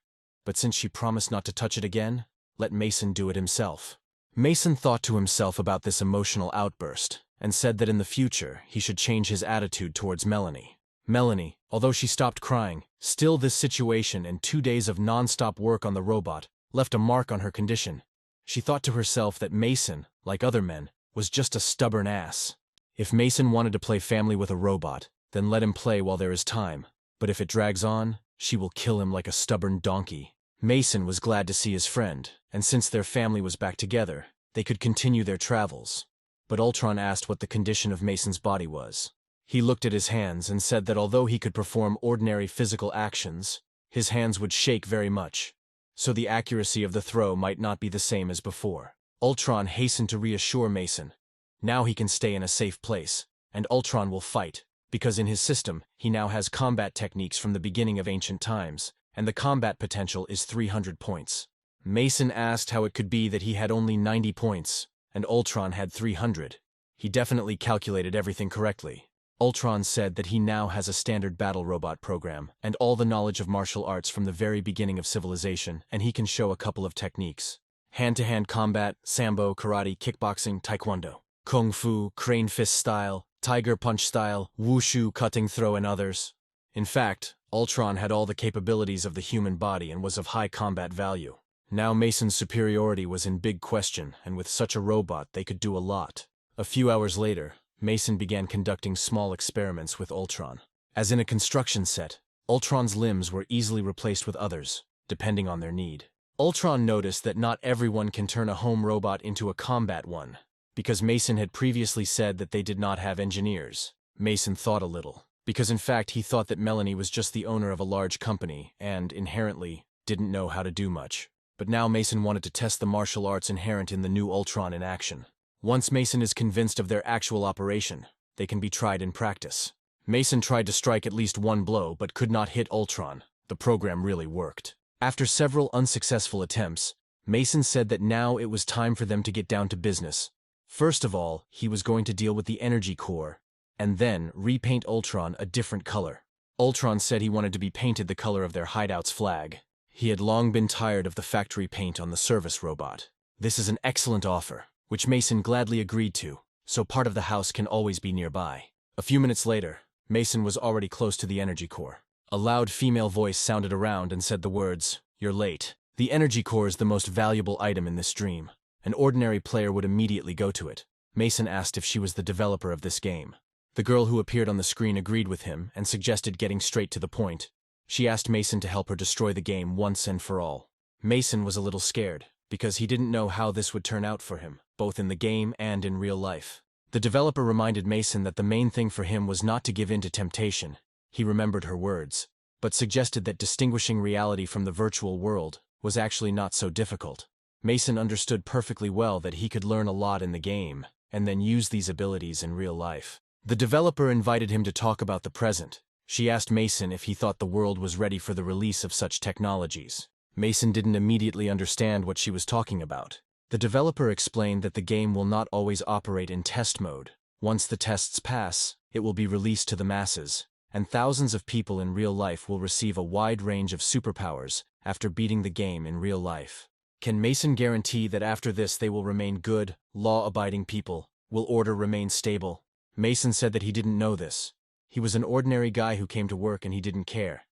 Speaker 1: But since she promised not to touch it again, let Mason do it himself. Mason thought to himself about this emotional outburst, and said that in the future he should change his attitude towards Melanie. Melanie, although she stopped crying, still this situation and 2 days of non-stop work on the robot left a mark on her condition. She thought to herself that Mason, like other men, was just a stubborn ass. If Mason wanted to play family with a robot, then let him play while there is time. But if it drags on, she will kill him like a stubborn donkey. Mason was glad to see his friend, and since their family was back together, they could continue their travels. But Ultron asked what the condition of Mason's body was. He looked at his hands and said that although he could perform ordinary physical actions, his hands would shake very much, so the accuracy of the throw might not be the same as before. Ultron hastened to reassure Mason. Now he can stay in a safe place, and Ultron will fight, because in his system, he now has combat techniques from the beginning of ancient times, and the combat potential is 300 points. Mason asked how it could be that he had only 90 points, and Ultron had 300. He definitely calculated everything correctly. Ultron said that he now has a standard battle robot program, and all the knowledge of martial arts from the very beginning of civilization, and he can show a couple of techniques. Hand-to-hand combat, sambo, karate, kickboxing, taekwondo, kung fu, crane fist style, tiger punch style, wushu, cutting throw, and others. In fact, Ultron had all the capabilities of the human body and was of high combat value. Now Mason's superiority was in big question, and with such a robot they could do a lot. A few hours later, Mason began conducting small experiments with Ultron. As in a construction set, Ultron's limbs were easily replaced with others, depending on their need. Ultron noticed that not everyone can turn a home robot into a combat one, because Mason had previously said that they did not have engineers. Mason thought a little, because in fact he thought that Melanie was just the owner of a large company and, inherently, didn't know how to do much. But now Mason wanted to test the martial arts inherent in the new Ultron in action. Once Mason is convinced of their actual operation, they can be tried in practice. Mason tried to strike at least one blow but could not hit Ultron. The program really worked. After several unsuccessful attempts, Mason said that now it was time for them to get down to business. First of all, he was going to deal with the energy core, and then repaint Ultron a different color. Ultron said he wanted to be painted the color of their hideout's flag. He had long been tired of the factory paint on the service robot. This is an excellent offer, which Mason gladly agreed to, so part of the house can always be nearby. A few minutes later, Mason was already close to the energy core. A loud female voice sounded around and said the words, "You're late." The energy core is the most valuable item in this dream. An ordinary player would immediately go to it. Mason asked if she was the developer of this game. The girl who appeared on the screen agreed with him and suggested getting straight to the point. She asked Mason to help her destroy the game once and for all. Mason was a little scared, because he didn't know how this would turn out for him, both in the game and in real life. The developer reminded Mason that the main thing for him was not to give in to temptation. He remembered her words, but suggested that distinguishing reality from the virtual world was actually not so difficult. Mason understood perfectly well that he could learn a lot in the game, and then use these abilities in real life. The developer invited him to talk about the present. She asked Mason if he thought the world was ready for the release of such technologies. Mason didn't immediately understand what she was talking about. The developer explained that the game will not always operate in test mode. Once the tests pass, it will be released to the masses, and thousands of people in real life will receive a wide range of superpowers after beating the game in real life. Can Mason guarantee that after this they will remain good, law-abiding people? Will order remain stable? Mason said that he didn't know this. He was an ordinary guy who came to work and he didn't care.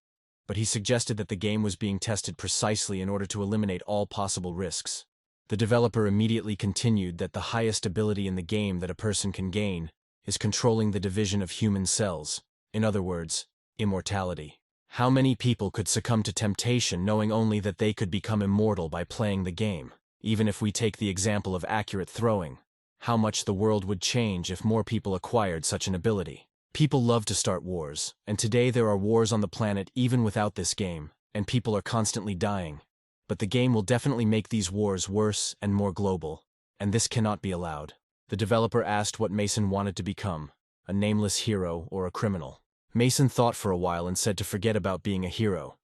Speaker 1: But he suggested that the game was being tested precisely in order to eliminate all possible risks. The developer immediately continued that the highest ability in the game that a person can gain is controlling the division of human cells. In other words, immortality. How many people could succumb to temptation knowing only that they could become immortal by playing the game? Even if we take the example of accurate throwing, how much the world would change if more people acquired such an ability. People love to start wars, and today there are wars on the planet even without this game, and people are constantly dying. But the game will definitely make these wars worse and more global, and this cannot be allowed. The developer asked what Mason wanted to become, a nameless hero or a criminal. Mason thought for a while and said to forget about being a hero.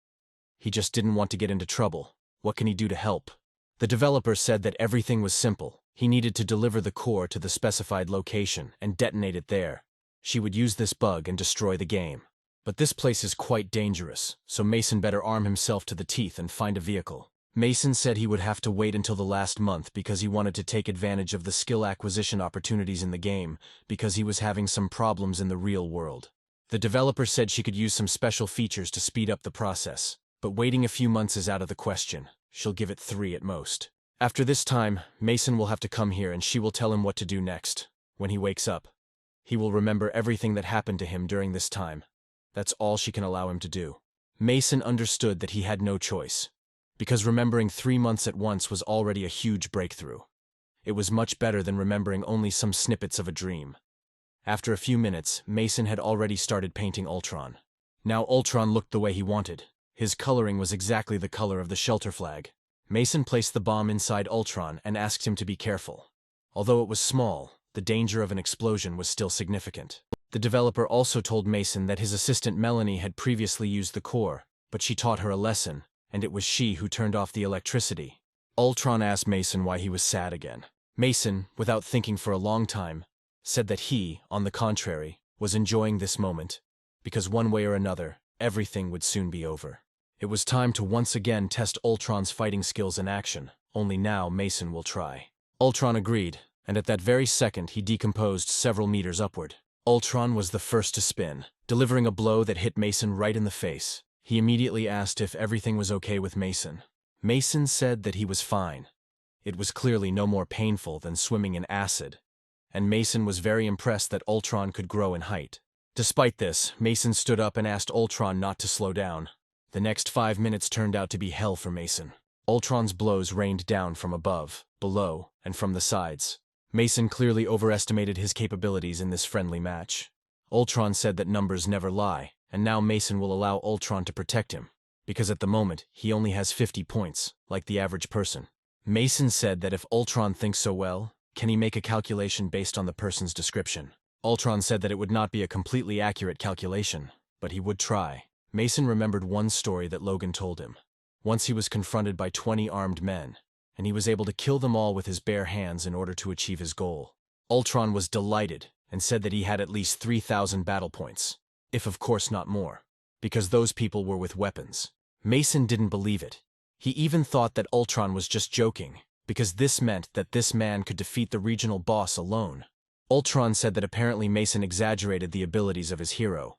Speaker 1: He just didn't want to get into trouble. What can he do to help? The developer said that everything was simple. He needed to deliver the core to the specified location and detonate it there. She would use this bug and destroy the game. But this place is quite dangerous, so Mason better arm himself to the teeth and find a vehicle. Mason said he would have to wait until the last month because he wanted to take advantage of the skill acquisition opportunities in the game because he was having some problems in the real world. The developer said she could use some special features to speed up the process, but waiting a few months is out of the question. She'll give it 3 at most. After this time, Mason will have to come here and she will tell him what to do next. When he wakes up, he will remember everything that happened to him during this time. That's all she can allow him to do. Mason understood that he had no choice, because remembering 3 months at once was already a huge breakthrough. It was much better than remembering only some snippets of a dream. After a few minutes, Mason had already started painting Ultron. Now Ultron looked the way he wanted. His coloring was exactly the color of the shelter flag. Mason placed the bomb inside Ultron and asked him to be careful. Although it was small, the danger of an explosion was still significant. The developer also told Mason that his assistant Melanie had previously used the core, but she taught her a lesson, and it was she who turned off the electricity. Ultron asked Mason why he was sad again. Mason, without thinking for a long time, said that he, on the contrary, was enjoying this moment, because one way or another, everything would soon be over. It was time to once again test Ultron's fighting skills in action, only now Mason will try. Ultron agreed, and at that very second he decomposed several meters upward. Ultron was the first to spin, delivering a blow that hit Mason right in the face. He immediately asked if everything was okay with Mason. Mason said that he was fine. It was clearly no more painful than swimming in acid, and Mason was very impressed that Ultron could grow in height. Despite this, Mason stood up and asked Ultron not to slow down. The next 5 minutes turned out to be hell for Mason. Ultron's blows rained down from above, below, and from the sides. Mason clearly overestimated his capabilities in this friendly match. Ultron said that numbers never lie, and now Mason will allow Ultron to protect him, because at the moment, he only has 50 points, like the average person. Mason said that if Ultron thinks so well, can he make a calculation based on the person's description? Ultron said that it would not be a completely accurate calculation, but he would try. Mason remembered one story that Logan told him. Once he was confronted by 20 armed men, and he was able to kill them all with his bare hands in order to achieve his goal. Ultron was delighted and said that he had at least 3,000 battle points, if of course not more, because those people were with weapons. Mason didn't believe it. He even thought that Ultron was just joking, because this meant that this man could defeat the regional boss alone. Ultron said that apparently Mason exaggerated the abilities of his hero.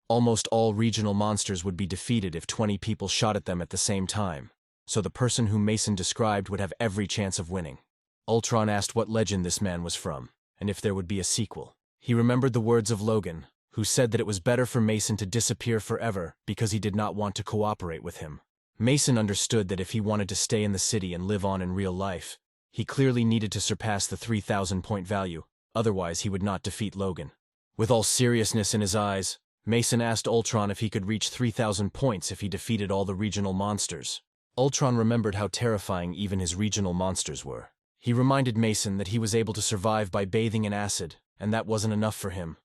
Speaker 1: Almost all regional monsters would be defeated if 20 people shot at them at the same time, so the person whom Mason described would have every chance of winning. Ultron asked what legend this man was from, and if there would be a sequel. He remembered the words of Logan, who said that it was better for Mason to disappear forever because he did not want to cooperate with him. Mason understood that if he wanted to stay in the city and live on in real life, he clearly needed to surpass the 3,000-point value, otherwise he would not defeat Logan. With all seriousness in his eyes, Mason asked Ultron if he could reach 3,000 points if he defeated all the regional monsters. Ultron remembered how terrifying even his regional monsters were. He reminded Mason that he was able to survive by bathing in acid, and that wasn't enough for him.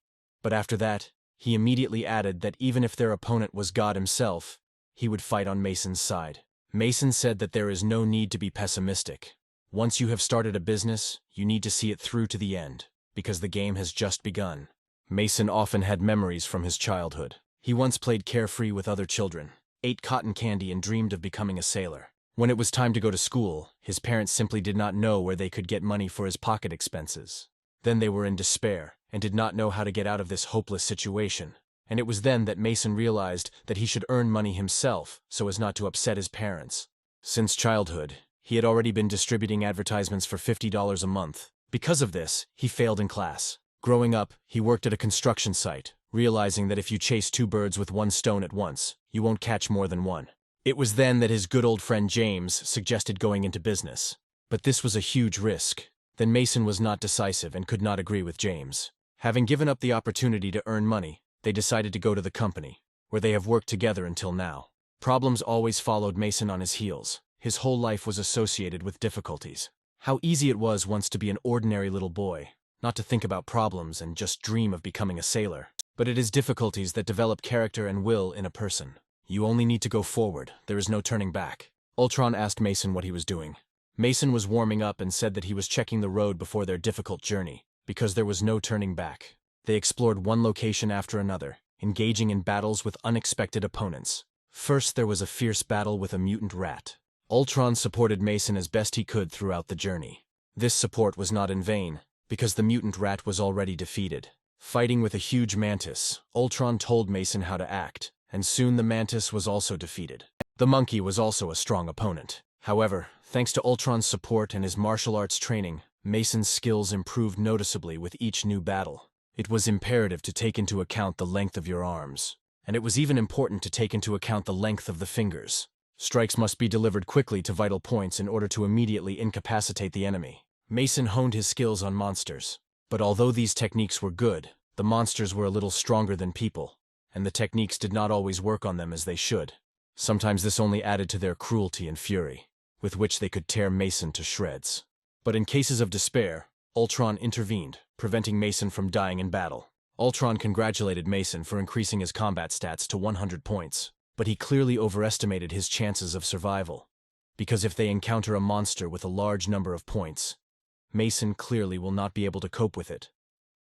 Speaker 1: But after that, he immediately added that even if their opponent was God himself, he would fight on Mason's side. Mason said that there is no need to be pessimistic. Once you have started a business, you need to see it through to the end, because the game has just begun. Mason often had memories from his childhood. He once played carefree with other children, ate cotton candy and dreamed of becoming a sailor. When it was time to go to school, his parents simply did not know where they could get money for his pocket expenses. Then they were in despair and did not know how to get out of this hopeless situation. And it was then that Mason realized that he should earn money himself so as not to upset his parents. Since childhood, he had already been distributing advertisements for $50 a month. Because of this, he failed in class. Growing up, he worked at a construction site, realizing that if you chase two birds with one stone at once, you won't catch more than one. It was then that his good old friend James suggested going into business. But this was a huge risk. Then Mason was not decisive and could not agree with James. Having given up the opportunity to earn money, they decided to go to the company, where they have worked together until now. Problems always followed Mason on his heels. His whole life was associated with difficulties. How easy it was once to be an ordinary little boy, not to think about problems and just dream of becoming a sailor. But it is difficulties that develop character and will in a person. You only need to go forward, there is no turning back. Ultron asked Mason what he was doing. Mason was warming up and said that he was checking the road before their difficult journey, because there was no turning back. They explored one location after another, engaging in battles with unexpected opponents. First, there was a fierce battle with a mutant rat. Ultron supported Mason as best he could throughout the journey. This support was not in vain, because the mutant rat was already defeated. Fighting with a huge mantis, Ultron told Mason how to act, and soon the mantis was also defeated. The monkey was also a strong opponent. However, thanks to Ultron's support and his martial arts training, Mason's skills improved noticeably with each new battle. It was imperative to take into account the length of your arms, and it was even important to take into account the length of the fingers. Strikes must be delivered quickly to vital points in order to immediately incapacitate the enemy. Mason honed his skills on monsters, but although these techniques were good, the monsters were a little stronger than people, and the techniques did not always work on them as they should. Sometimes this only added to their cruelty and fury, with which they could tear Mason to shreds. But in cases of despair, Ultron intervened, preventing Mason from dying in battle. Ultron congratulated Mason for increasing his combat stats to 100 points, but he clearly overestimated his chances of survival, because if they encounter a monster with a large number of points, Mason clearly will not be able to cope with it,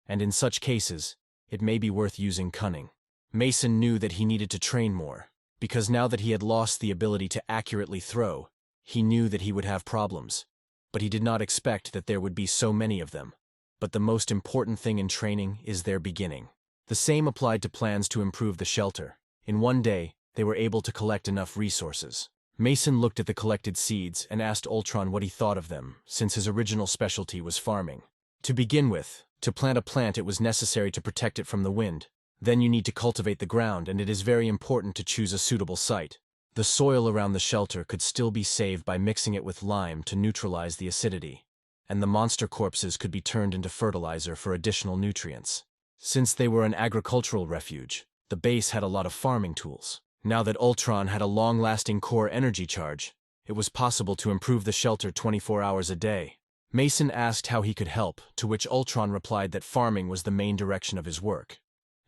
Speaker 1: and in such cases, it may be worth using cunning. Mason knew that he needed to train more, because now that he had lost the ability to accurately throw, he knew that he would have problems, but he did not expect that there would be so many of them. But the most important thing in training is their beginning. The same applied to plans to improve the shelter. In one day, they were able to collect enough resources. Mason looked at the collected seeds and asked Ultron what he thought of them, since his original specialty was farming. To begin with, to plant a plant it was necessary to protect it from the wind. Then you need to cultivate the ground, and it is very important to choose a suitable site. The soil around the shelter could still be saved by mixing it with lime to neutralize the acidity, and the monster corpses could be turned into fertilizer for additional nutrients. Since they were an agricultural refuge, the base had a lot of farming tools. Now that Ultron had a long-lasting core energy charge, it was possible to improve the shelter 24 hours a day. Mason asked how he could help, to which Ultron replied that farming was the main direction of his work,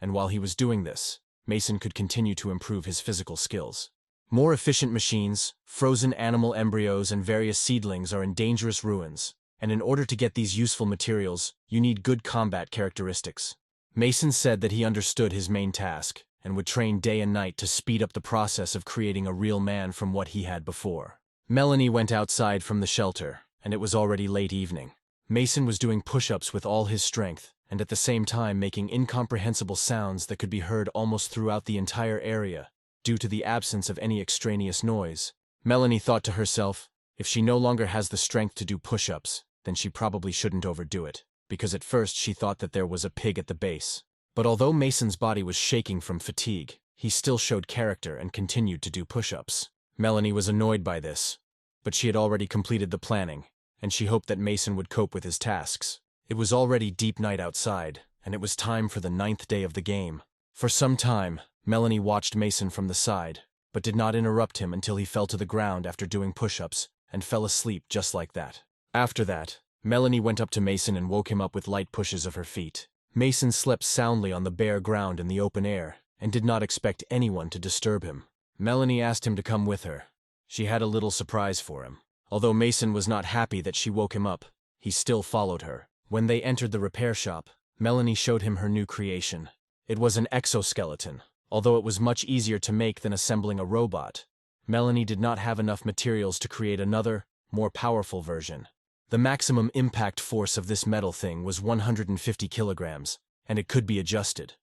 Speaker 1: and while he was doing this, Mason could continue to improve his physical skills. More efficient machines, frozen animal embryos, and various seedlings are in dangerous ruins, and in order to get these useful materials, you need good combat characteristics. Mason said that he understood his main task, and would train day and night to speed up the process of creating a real man from what he had before. Melanie went outside from the shelter, and it was already late evening. Mason was doing push-ups with all his strength, and at the same time making incomprehensible sounds that could be heard almost throughout the entire area, due to the absence of any extraneous noise. Melanie thought to herself, if she no longer has the strength to do push-ups, then she probably shouldn't overdo it, because at first she thought that there was a pig at the base. But although Mason's body was shaking from fatigue, he still showed character and continued to do push-ups. Melanie was annoyed by this, but she had already completed the planning, and she hoped that Mason would cope with his tasks. It was already deep night outside, and it was time for the 9th day of the game. For some time, Melanie watched Mason from the side, but did not interrupt him until he fell to the ground after doing push-ups, and fell asleep just like that. After that, Melanie went up to Mason and woke him up with light pushes of her feet. Mason slept soundly on the bare ground in the open air, and did not expect anyone to disturb him. Melanie asked him to come with her. She had a little surprise for him. Although Mason was not happy that she woke him up, he still followed her. When they entered the repair shop, Melanie showed him her new creation. It was an exoskeleton. Although it was much easier to make than assembling a robot, Melanie did not have enough materials to create another, more powerful version. The maximum impact force of this metal thing was 150 kilograms, and it could be adjusted.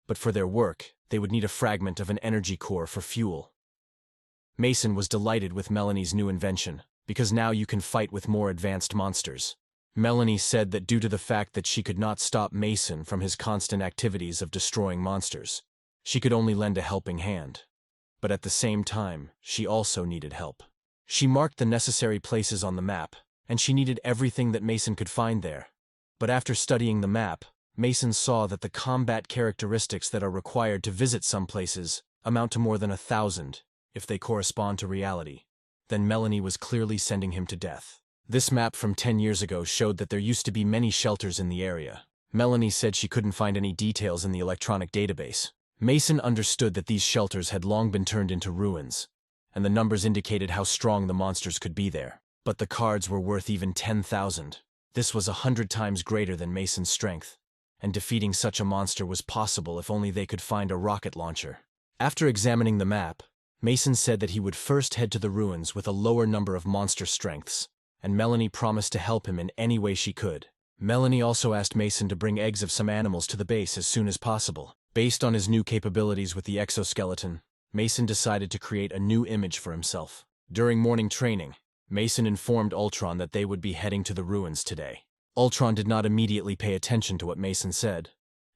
Speaker 1: But for their work, they would need a fragment of an energy core for fuel. Mason was delighted with Melanie's new invention, because now you can fight with more advanced monsters. Melanie said that due to the fact that she could not stop Mason from his constant activities of destroying monsters, she could only lend a helping hand. But at the same time, she also needed help. She marked the necessary places on the map, and she needed everything that Mason could find there. But after studying the map, Mason saw that the combat characteristics that are required to visit some places amount to more than 1,000, if they correspond to reality. Then Melanie was clearly sending him to death. This map from 10 years ago showed that there used to be many shelters in the area. Melanie said she couldn't find any details in the electronic database. Mason understood that these shelters had long been turned into ruins, and the numbers indicated how strong the monsters could be there. But the cards were worth even 10,000. This was 100 times greater than Mason's strength, and defeating such a monster was possible if only they could find a rocket launcher. After examining the map, Mason said that he would first head to the ruins with a lower number of monster strengths, and Melanie promised to help him in any way she could. Melanie also asked Mason to bring eggs of some animals to the base as soon as possible. Based on his new capabilities with the exoskeleton, Mason decided to create a new image for himself. During morning training, Mason informed Ultron that they would be heading to the ruins today. Ultron did not immediately pay attention to what Mason said,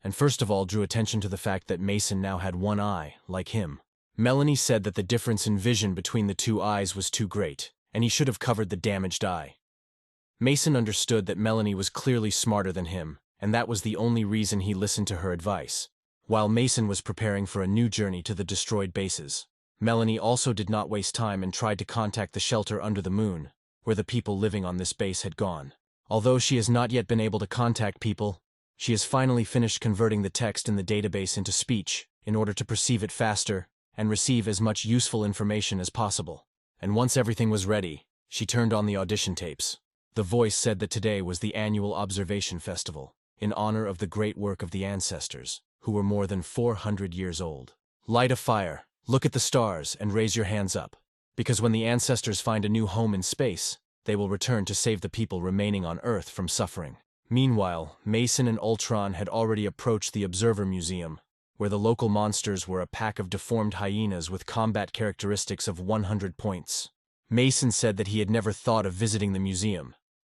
Speaker 1: and first of all drew attention to the fact that Mason now had one eye, like him. Melanie said that the difference in vision between the two eyes was too great, and he should have covered the damaged eye. Mason understood that Melanie was clearly smarter than him, and that was the only reason he listened to her advice. While Mason was preparing for a new journey to the destroyed bases, Melanie also did not waste time and tried to contact the shelter under the moon, where the people living on this base had gone. Although she has not yet been able to contact people, she has finally finished converting the text in the database into speech in order to perceive it faster and receive as much useful information as possible. And once everything was ready, she turned on the audition tapes. The voice said that today was the annual observation festival, in honor of the great work of the ancestors, who were more than 400 years old. Light a fire, look at the stars, and raise your hands up, because when the ancestors find a new home in space, they will return to save the people remaining on Earth from suffering. Meanwhile, Mason and Ultron had already approached the Observer Museum, where the local monsters were a pack of deformed hyenas with combat characteristics of 100 points. Mason said that he had never thought of visiting the museum,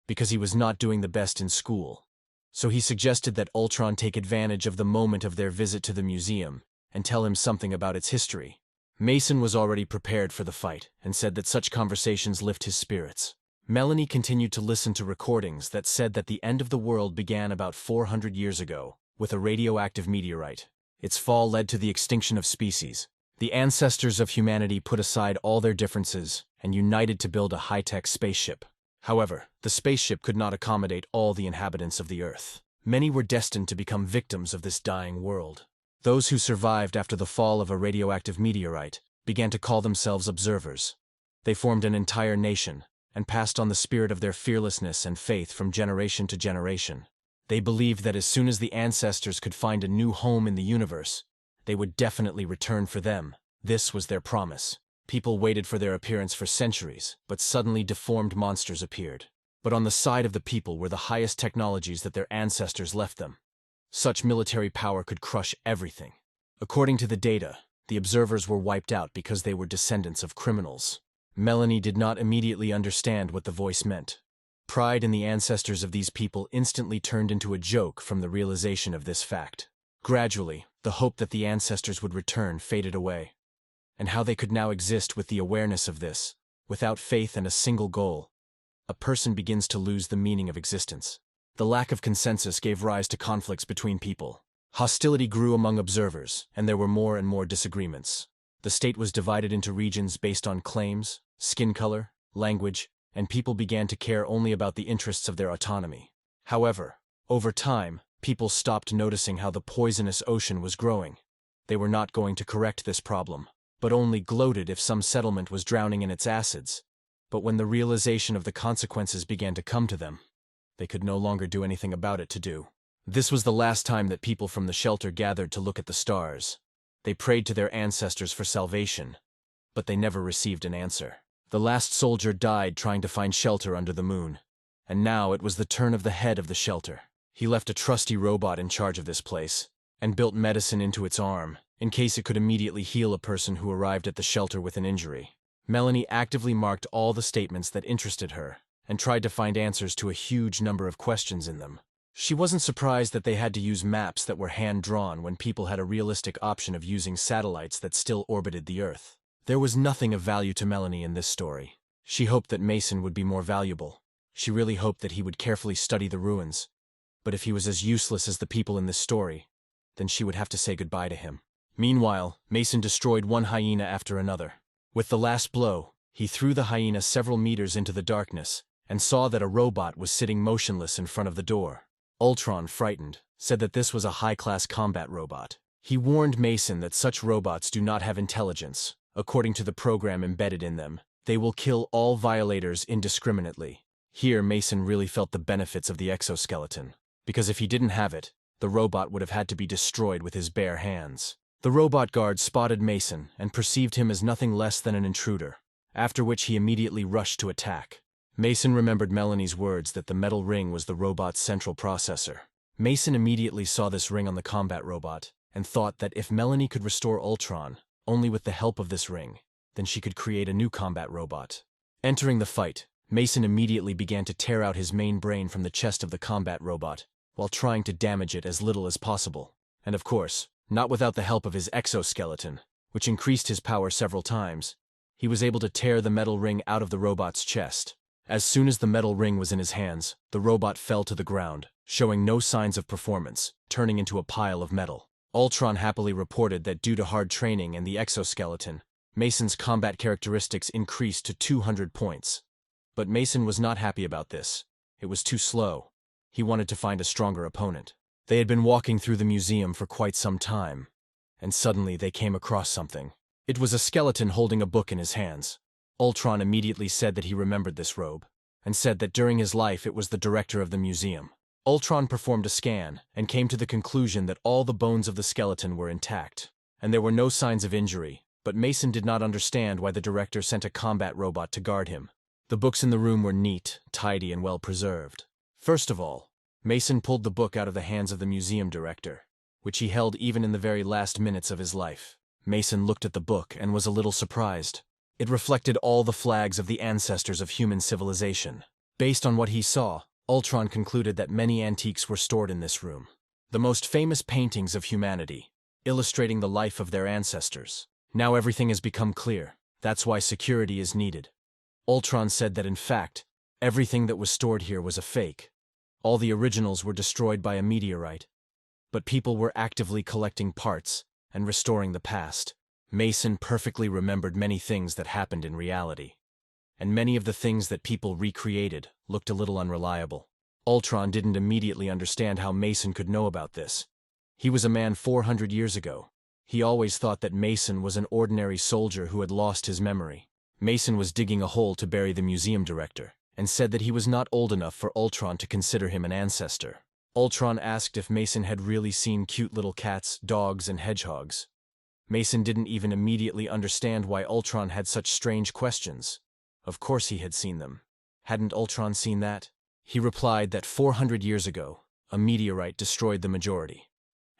Speaker 1: because he was not doing the best in school. So he suggested that Ultron take advantage of the moment of their visit to the museum and tell him something about its history. Mason was already prepared for the fight and said that such conversations lift his spirits. Melanie continued to listen to recordings that said that the end of the world began about 400 years ago with a radioactive meteorite. Its fall led to the extinction of species. The ancestors of humanity put aside all their differences and united to build a high-tech spaceship. However, the spaceship could not accommodate all the inhabitants of the Earth. Many were destined to become victims of this dying world. Those who survived after the fall of a radioactive meteorite began to call themselves observers. They formed an entire nation and passed on the spirit of their fearlessness and faith from generation to generation. They believed that as soon as the ancestors could find a new home in the universe, they would definitely return for them. This was their promise. People waited for their appearance for centuries, but suddenly deformed monsters appeared. But on the side of the people were the highest technologies that their ancestors left them. Such military power could crush everything. According to the data, the observers were wiped out because they were descendants of criminals. Melanie did not immediately understand what the voice meant. Pride in the ancestors of these people instantly turned into a joke from the realization of this fact. Gradually, the hope that the ancestors would return faded away. And how they could now exist with the awareness of this, without faith and a single goal, a person begins to lose the meaning of existence. The lack of consensus gave rise to conflicts between people. Hostility grew among observers, and there were more and more disagreements. The state was divided into regions based on claims, skin color, language, and people began to care only about the interests of their autonomy. However, over time, people stopped noticing how the poisonous ocean was growing. They were not going to correct this problem, but only gloated if some settlement was drowning in its acids. But when the realization of the consequences began to come to them, they could no longer do anything about it to do. This was the last time that people from the shelter gathered to look at the stars. They prayed to their ancestors for salvation, but they never received an answer. The last soldier died trying to find shelter under the moon, and now it was the turn of the head of the shelter. He left a trusty robot in charge of this place, and built medicine into its arm, in case it could immediately heal a person who arrived at the shelter with an injury. Melanie actively marked all the statements that interested her, and tried to find answers to a huge number of questions in them. She wasn't surprised that they had to use maps that were hand-drawn when people had a realistic option of using satellites that still orbited the Earth. There was nothing of value to Melanie in this story. She hoped that Mason would be more valuable. She really hoped that he would carefully study the ruins. But if he was as useless as the people in this story, then she would have to say goodbye to him. Meanwhile, Mason destroyed one hyena after another. With the last blow, he threw the hyena several meters into the darkness, and saw that a robot was sitting motionless in front of the door. Ultron, frightened, said that this was a high-class combat robot. He warned Mason that such robots do not have intelligence. According to the program embedded in them, they will kill all violators indiscriminately. Here, Mason really felt the benefits of the exoskeleton, because if he didn't have it, the robot would have had to be destroyed with his bare hands. The robot guard spotted Mason and perceived him as nothing less than an intruder, after which he immediately rushed to attack. Mason remembered Melanie's words that the metal ring was the robot's central processor. Mason immediately saw this ring on the combat robot, and thought that if Melanie could restore Ultron, only with the help of this ring, then she could create a new combat robot. Entering the fight, Mason immediately began to tear out his main brain from the chest of the combat robot, while trying to damage it as little as possible. And of course, not without the help of his exoskeleton, which increased his power several times, he was able to tear the metal ring out of the robot's chest. As soon as the metal ring was in his hands, the robot fell to the ground, showing no signs of performance, turning into a pile of metal. Ultron happily reported that due to hard training and the exoskeleton, Mason's combat characteristics increased to 200 points. But Mason was not happy about this. It was too slow. He wanted to find a stronger opponent. They had been walking through the museum for quite some time, and suddenly they came across something. It was a skeleton holding a book in his hands. Ultron immediately said that he remembered this robe, and said that during his life it was the director of the museum. Ultron performed a scan, and came to the conclusion that all the bones of the skeleton were intact, and there were no signs of injury, but Mason did not understand why the director sent a combat robot to guard him. The books in the room were neat, tidy, and well preserved. First of all, Mason pulled the book out of the hands of the museum director, which he held even in the very last minutes of his life. Mason looked at the book and was a little surprised. It reflected all the flags of the ancestors of human civilization. Based on what he saw, Ultron concluded that many antiques were stored in this room. The most famous paintings of humanity, illustrating the life of their ancestors. Now everything has become clear. That's why security is needed. Ultron said that in fact, everything that was stored here was a fake. All the originals were destroyed by a meteorite. But people were actively collecting parts and restoring the past. Mason perfectly remembered many things that happened in reality, and many of the things that people recreated looked a little unreliable. Ultron didn't immediately understand how Mason could know about this. He was a man 400 years ago. He always thought that Mason was an ordinary soldier who had lost his memory. Mason was digging a hole to bury the museum director, and said that he was not old enough for Ultron to consider him an ancestor. Ultron asked if Mason had really seen cute little cats, dogs, and hedgehogs. Mason didn't even immediately understand why Ultron had such strange questions. Of course he had seen them. Hadn't Ultron seen that? He replied that 400 years ago, a meteorite destroyed the majority,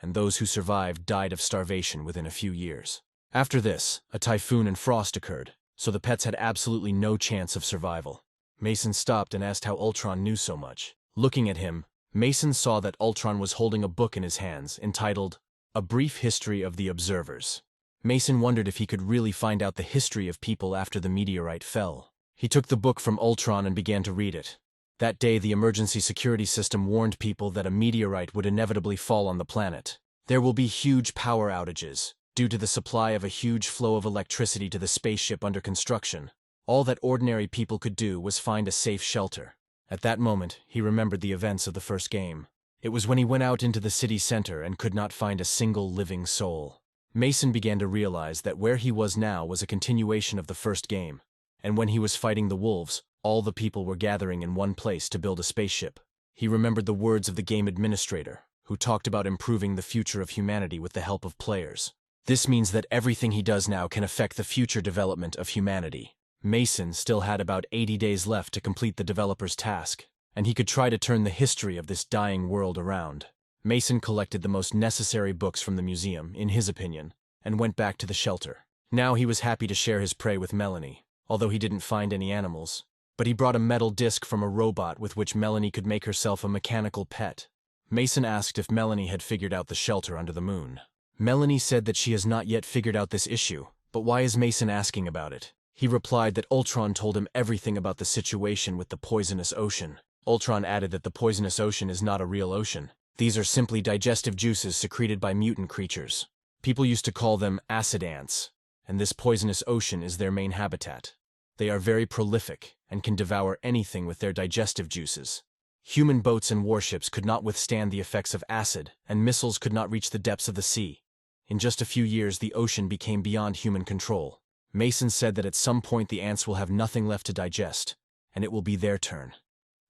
Speaker 1: and those who survived died of starvation within a few years. After this, a typhoon and frost occurred, so the pets had absolutely no chance of survival. Mason stopped and asked how Ultron knew so much. Looking at him, Mason saw that Ultron was holding a book in his hands entitled A Brief History of the Observers. Mason wondered if he could really find out the history of people after the meteorite fell. He took the book from Ultron and began to read it. That day, the emergency security system warned people that a meteorite would inevitably fall on the planet. There will be huge power outages due to the supply of a huge flow of electricity to the spaceship under construction. All that ordinary people could do was find a safe shelter. At that moment, he remembered the events of the first game. It was when he went out into the city center and could not find a single living soul. Mason began to realize that where he was now was a continuation of the first game, and when he was fighting the wolves, all the people were gathering in one place to build a spaceship. He remembered the words of the game administrator, who talked about improving the future of humanity with the help of players. This means that everything he does now can affect the future development of humanity. Mason still had about 80 days left to complete the developer's task, and he could try to turn the history of this dying world around. Mason collected the most necessary books from the museum, in his opinion, and went back to the shelter. Now he was happy to share his prey with Melanie, although he didn't find any animals. But he brought a metal disc from a robot with which Melanie could make herself a mechanical pet. Mason asked if Melanie had figured out the shelter under the moon. Melanie said that she has not yet figured out this issue, but why is Mason asking about it? He replied that Ultron told him everything about the situation with the poisonous ocean. Ultron added that the poisonous ocean is not a real ocean. These are simply digestive juices secreted by mutant creatures. People used to call them acid ants, and this poisonous ocean is their main habitat. They are very prolific and can devour anything with their digestive juices. Human boats and warships could not withstand the effects of acid, and missiles could not reach the depths of the sea. In just a few years, the ocean became beyond human control. Mason said that at some point the ants will have nothing left to digest, and it will be their turn.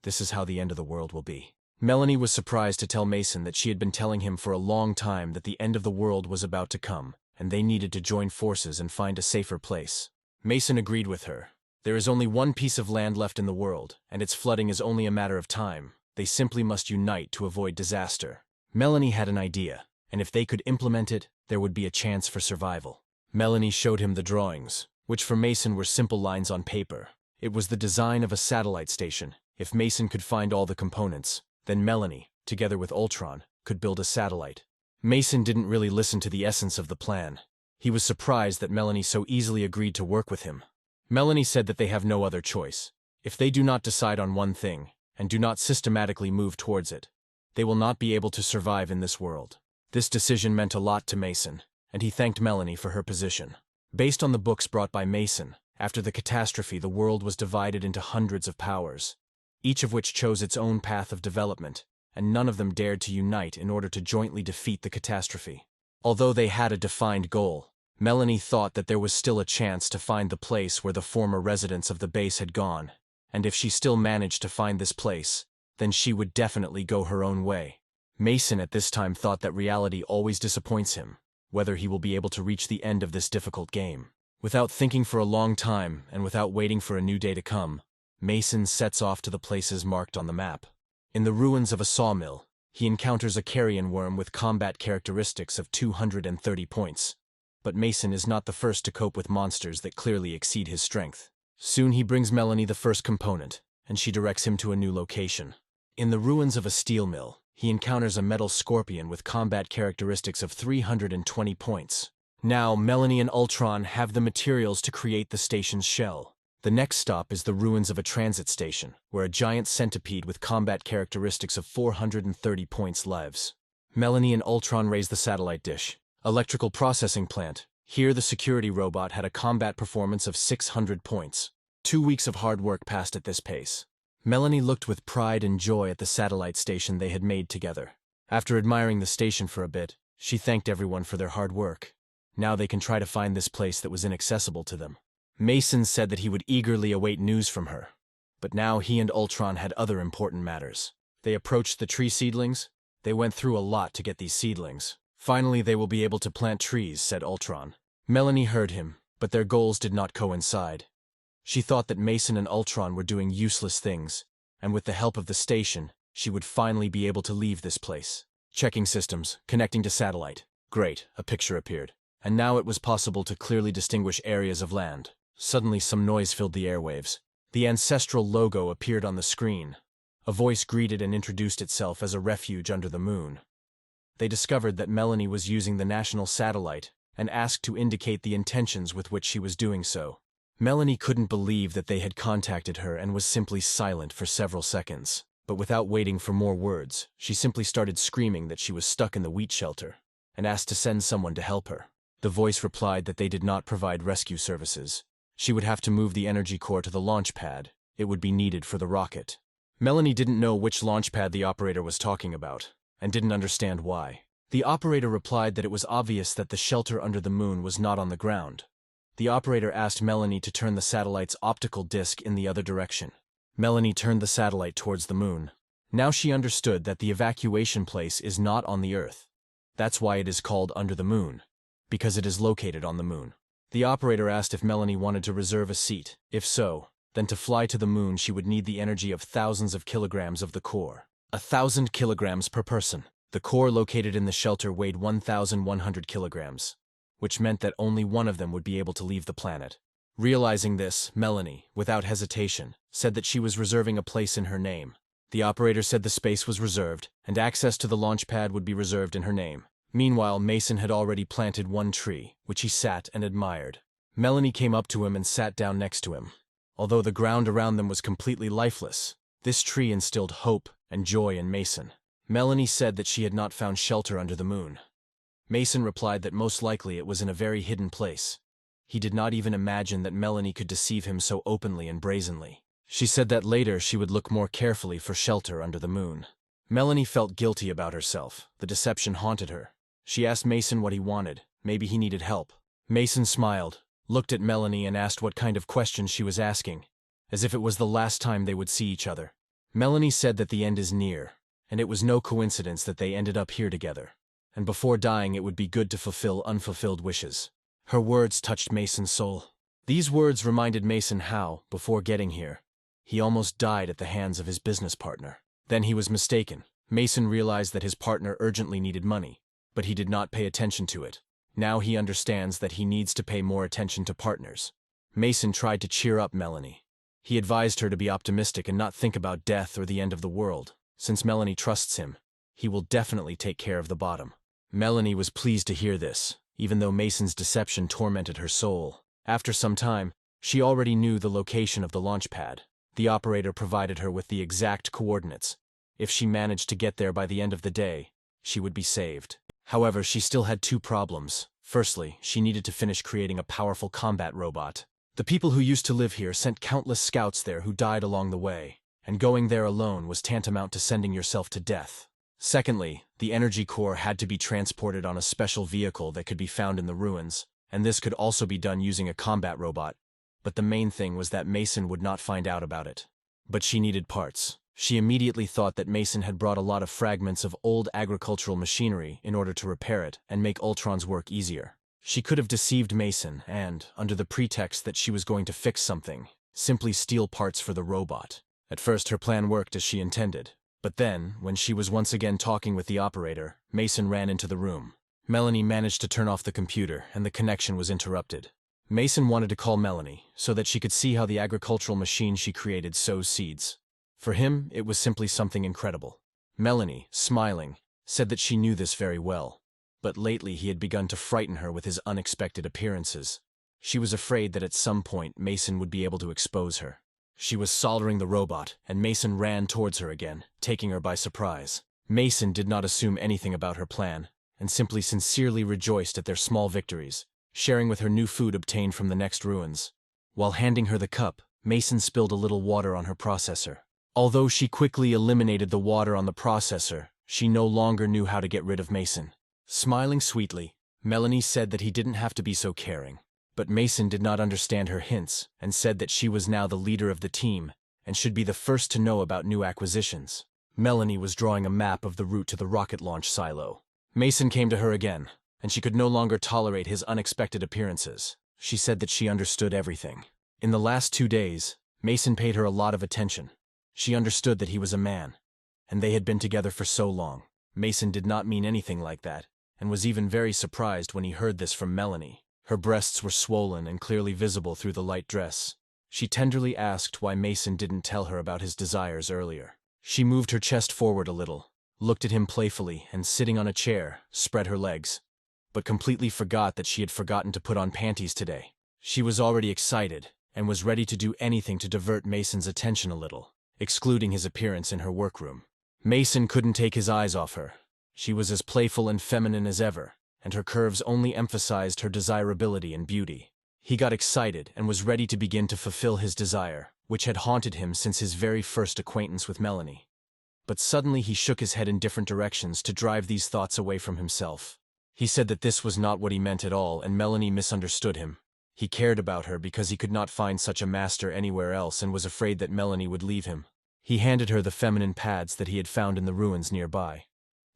Speaker 1: This is how the end of the world will be. Melanie was surprised to tell Mason that she had been telling him for a long time that the end of the world was about to come, and they needed to join forces and find a safer place. Mason agreed with her. There is only one piece of land left in the world, and its flooding is only a matter of time. They simply must unite to avoid disaster. Melanie had an idea, and if they could implement it, there would be a chance for survival. Melanie showed him the drawings, which for Mason were simple lines on paper. It was the design of a satellite station. If Mason could find all the components, then Melanie, together with Ultron, could build a satellite. Mason didn't really listen to the essence of the plan. He was surprised that Melanie so easily agreed to work with him. Melanie said that they have no other choice. If they do not decide on one thing, and do not systematically move towards it, they will not be able to survive in this world. This decision meant a lot to Mason, and he thanked Melanie for her position. Based on the books brought by Mason, after the catastrophe the world was divided into hundreds of powers, each of which chose its own path of development, and none of them dared to unite in order to jointly defeat the catastrophe. Although they had a defined goal, Melanie thought that there was still a chance to find the place where the former residents of the base had gone, and if she still managed to find this place, then she would definitely go her own way. Mason at this time thought that reality always disappoints him, whether he will be able to reach the end of this difficult game. Without thinking for a long time, and without waiting for a new day to come, Mason sets off to the places marked on the map. In the ruins of a sawmill, he encounters a carrion worm with combat characteristics of 230 points. But Mason is not the first to cope with monsters that clearly exceed his strength. Soon he brings Melanie the first component, and she directs him to a new location. In the ruins of a steel mill, he encounters a metal scorpion with combat characteristics of 320 points. Now, Melanie and Ultron have the materials to create the station's shell. The next stop is the ruins of a transit station, where a giant centipede with combat characteristics of 430 points lives. Melanie and Ultron raise the satellite dish. Electrical processing plant. Here the security robot had a combat performance of 600 points. 2 weeks of hard work passed at this pace. Melanie looked with pride and joy at the satellite station they had made together. After admiring the station for a bit, she thanked everyone for their hard work. Now they can try to find this place that was inaccessible to them. Mason said that he would eagerly await news from her. But now he and Ultron had other important matters. They approached the tree seedlings. They went through a lot to get these seedlings. Finally, they will be able to plant trees, said Ultron. Melanie heard him, but their goals did not coincide. She thought that Mason and Ultron were doing useless things, and with the help of the station, She would finally be able to leave this place. Checking systems, connecting to satellite. Great, a picture appeared. And now it was possible to clearly distinguish areas of land. Suddenly some noise filled the airwaves. The ancestral logo appeared on the screen. A voice greeted and introduced itself as a refuge under the moon. They discovered that Melanie was using the national satellite and asked to indicate the intentions with which she was doing so. Melanie couldn't believe that they had contacted her and was simply silent for several seconds. But without waiting for more words, she simply started screaming that she was stuck in the wheat shelter and asked to send someone to help her. The voice replied that they did not provide rescue services. She would have to move the energy core to the launch pad. It would be needed for the rocket. Melanie didn't know which launch pad the operator was talking about, and didn't understand why. The operator replied that it was obvious that the shelter under the moon was not on the ground. The operator asked Melanie to turn the satellite's optical disc in the other direction. Melanie turned the satellite towards the moon. Now she understood that the evacuation place is not on the Earth. That's why it is called Under the Moon, because it is located on the moon. The operator asked if Melanie wanted to reserve a seat. If so, then to fly to the moon she would need the energy of thousands of kilograms of the core. 1,000 kilograms per person. The core located in the shelter weighed 1,100 kilograms, which meant that only one of them would be able to leave the planet. Realizing this, Melanie, without hesitation, said that she was reserving a place in her name. The operator said the space was reserved, and access to the launch pad would be reserved in her name. Meanwhile, Mason had already planted one tree, which he sat and admired. Melanie came up to him and sat down next to him. Although the ground around them was completely lifeless, this tree instilled hope and joy in Mason. Melanie said that she had not found shelter under the moon. Mason replied that most likely it was in a very hidden place. He did not even imagine that Melanie could deceive him so openly and brazenly. She said that later she would look more carefully for shelter under the moon. Melanie felt guilty about herself. The deception haunted her. She asked Mason what he wanted. Maybe he needed help. Mason smiled, looked at Melanie and asked what kind of questions she was asking, as if it was the last time they would see each other. Melanie said that the end is near, and it was no coincidence that they ended up here together. And before dying it would be good to fulfill unfulfilled wishes. Her words touched Mason's soul. These words reminded Mason how, before getting here, he almost died at the hands of his business partner. Then he was mistaken. Mason realized that his partner urgently needed money, but he did not pay attention to it. Now he understands that he needs to pay more attention to partners. Mason tried to cheer up Melanie. He advised her to be optimistic and not think about death or the end of the world. Since Melanie trusts him, he will definitely take care of the bottom. Melanie was pleased to hear this, even though Mason's deception tormented her soul. After some time, she already knew the location of the launch pad. The operator provided her with the exact coordinates. If she managed to get there by the end of the day, she would be saved. However, she still had two problems. Firstly, she needed to finish creating a powerful combat robot. The people who used to live here sent countless scouts there who died along the way, and going there alone was tantamount to sending yourself to death. Secondly, the energy core had to be transported on a special vehicle that could be found in the ruins, and this could also be done using a combat robot. But the main thing was that Mason would not find out about it. But she needed parts. She immediately thought that Mason had brought a lot of fragments of old agricultural machinery in order to repair it and make Ultron's work easier. She could have deceived Mason and, under the pretext that she was going to fix something, simply steal parts for the robot. At first her plan worked as she intended. But then, when she was once again talking with the operator, Mason ran into the room. Melanie managed to turn off the computer, and the connection was interrupted. Mason wanted to call Melanie, so that she could see how the agricultural machine she created sows seeds. For him, it was simply something incredible. Melanie, smiling, said that she knew this very well. But lately he had begun to frighten her with his unexpected appearances. She was afraid that at some point Mason would be able to expose her. She was soldering the robot, and Mason ran towards her again, taking her by surprise. Mason did not assume anything about her plan, and simply sincerely rejoiced at their small victories, sharing with her new food obtained from the next ruins. While handing her the cup, Mason spilled a little water on her processor. Although she quickly eliminated the water on the processor, she no longer knew how to get rid of Mason. Smiling sweetly, Melanie said that he didn't have to be so caring. But Mason did not understand her hints and said that she was now the leader of the team and should be the first to know about new acquisitions. Melanie was drawing a map of the route to the rocket launch silo. Mason came to her again, and she could no longer tolerate his unexpected appearances. She said that she understood everything. In the last 2 days, Mason paid her a lot of attention. She understood that he was a man. and they had been together for so long. Mason did not mean anything like that, and was even very surprised when he heard this from Melanie. Her breasts were swollen and clearly visible through the light dress. She tenderly asked why Mason didn't tell her about his desires earlier. She moved her chest forward a little, looked at him playfully, and sitting on a chair, spread her legs, but completely forgot that she had forgotten to put on panties today. She was already excited, and was ready to do anything to divert Mason's attention a little, excluding his appearance in her workroom. Mason couldn't take his eyes off her. She was as playful and feminine as ever, and her curves only emphasized her desirability and beauty. He got excited and was ready to begin to fulfill his desire, which had haunted him since his very first acquaintance with Melanie. But suddenly he shook his head in different directions to drive these thoughts away from himself. He said that this was not what he meant at all, and Melanie misunderstood him. He cared about her because he could not find such a master anywhere else and was afraid that Melanie would leave him. He handed her the feminine pads that he had found in the ruins nearby,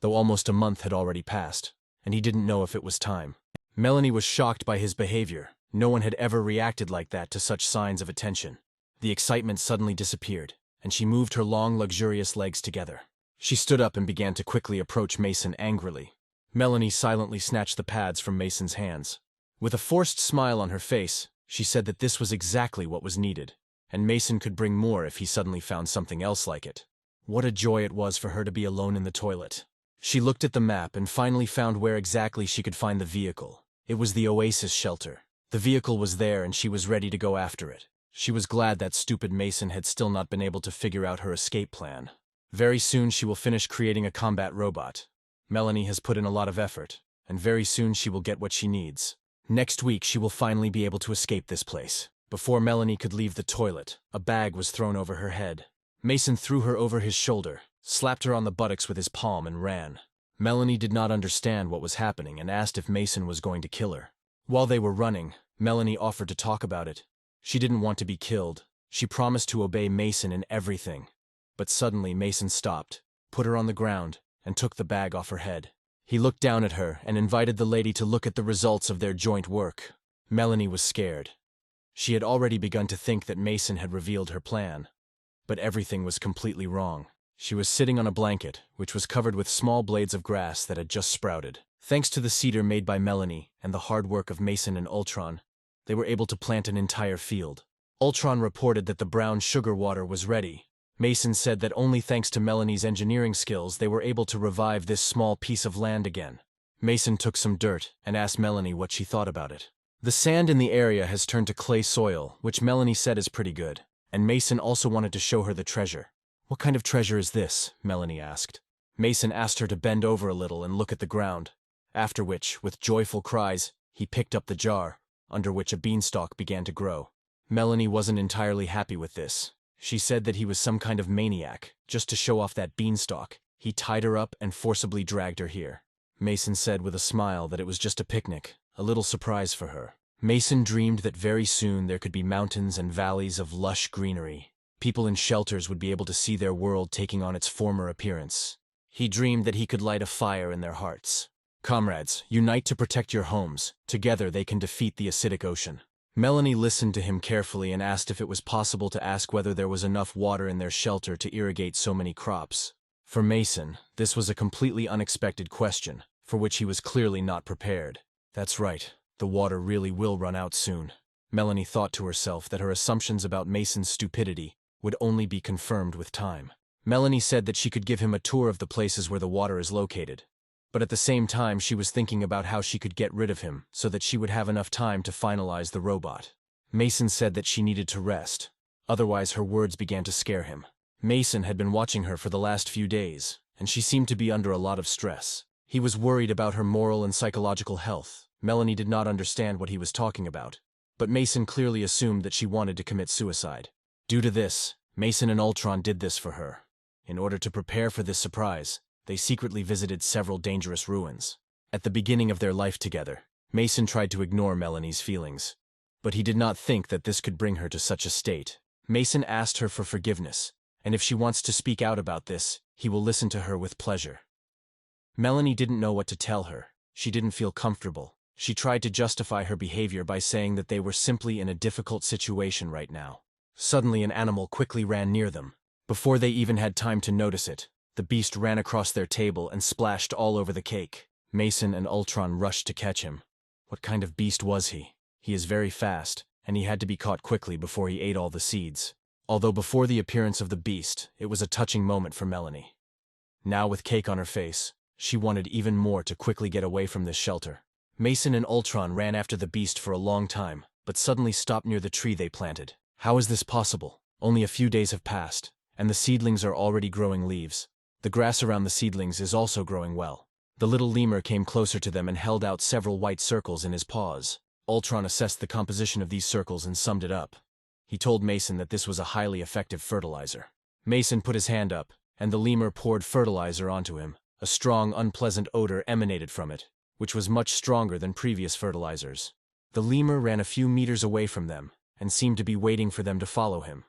Speaker 1: though almost a month had already passed, and he didn't know if it was time. Melanie was shocked by his behavior. No one had ever reacted like that to such signs of attention. The excitement suddenly disappeared, and she moved her long, luxurious legs together. She stood up and began to quickly approach Mason angrily. Melanie silently snatched the pads from Mason's hands. With a forced smile on her face, she said that this was exactly what was needed, and Mason could bring more if he suddenly found something else like it. What a joy it was for her to be alone in the toilet. She looked at the map and finally found where exactly she could find the vehicle. It was the Oasis shelter. The vehicle was there and she was ready to go after it. She was glad that stupid Mason had still not been able to figure out her escape plan. Very soon she will finish creating a combat robot. Melanie has put in a lot of effort, and very soon she will get what she needs. Next week she will finally be able to escape this place. Before Melanie could leave the toilet, a bag was thrown over her head. Mason threw her over his shoulder, slapped her on the buttocks with his palm, and ran. Melanie did not understand what was happening and asked if Mason was going to kill her. While they were running, Melanie offered to talk about it. She didn't want to be killed. She promised to obey Mason in everything. But suddenly Mason stopped, put her on the ground, and took the bag off her head. He looked down at her and invited the lady to look at the results of their joint work. Melanie was scared. She had already begun to think that Mason had revealed her plan. But everything was completely wrong. She was sitting on a blanket, which was covered with small blades of grass that had just sprouted. Thanks to the cedar made by Melanie and the hard work of Mason and Ultron, they were able to plant an entire field. Ultron reported that the brown sugar water was ready. Mason said that only thanks to Melanie's engineering skills they were able to revive this small piece of land again. Mason took some dirt and asked Melanie what she thought about it. The sand in the area has turned to clay soil, which Melanie said is pretty good, and Mason also wanted to show her the treasure. "What kind of treasure is this?" Melanie asked. Mason asked her to bend over a little and look at the ground, after which, with joyful cries, he picked up the jar, under which a beanstalk began to grow. Melanie wasn't entirely happy with this. She said that he was some kind of maniac. Just to show off that beanstalk, he tied her up and forcibly dragged her here. Mason said with a smile that it was just a picnic, a little surprise for her. Mason dreamed that very soon there could be mountains and valleys of lush greenery. People in shelters would be able to see their world taking on its former appearance. He dreamed that he could light a fire in their hearts. "Comrades, unite to protect your homes. Together they can defeat the acidic ocean." Melanie listened to him carefully and asked if it was possible to ask whether there was enough water in their shelter to irrigate so many crops. For Mason, this was a completely unexpected question, for which he was clearly not prepared. That's right, the water really will run out soon. Melanie thought to herself that her assumptions about Mason's stupidity would only be confirmed with time. Melanie said that she could give him a tour of the places where the water is located. But at the same time she was thinking about how she could get rid of him so that she would have enough time to finalize the robot. Mason said that she needed to rest, otherwise her words began to scare him. Mason had been watching her for the last few days, and she seemed to be under a lot of stress. He was worried about her moral and psychological health. Melanie did not understand what he was talking about, but Mason clearly assumed that she wanted to commit suicide. Due to this, Mason and Ultron did this for her. In order to prepare for this surprise, they secretly visited several dangerous ruins. At the beginning of their life together, Mason tried to ignore Melanie's feelings, but he did not think that this could bring her to such a state. Mason asked her for forgiveness, and if she wants to speak out about this, he will listen to her with pleasure. Melanie didn't know what to tell her. She didn't feel comfortable. She tried to justify her behavior by saying that they were simply in a difficult situation right now. Suddenly an animal quickly ran near them. Before they even had time to notice it, The beast ran across their table and splashed all over the cake. Mason and Ultron rushed to catch him. What kind of beast was he? He is very fast, and he had to be caught quickly before he ate all the seeds. Although before the appearance of the beast, it was a touching moment for Melanie. Now with cake on her face, she wanted even more to quickly get away from this shelter. Mason and Ultron ran after the beast for a long time, but suddenly stopped near the tree they planted. How is this possible? Only a few days have passed, and the seedlings are already growing leaves. The grass around the seedlings is also growing well. The little lemur came closer to them and held out several white circles in his paws. Ultron assessed the composition of these circles and summed it up. He told Mason that this was a highly effective fertilizer. Mason put his hand up, and the lemur poured fertilizer onto him. A strong, unpleasant odor emanated from it, which was much stronger than previous fertilizers. The lemur ran a few meters away from them, and seemed to be waiting for them to follow him.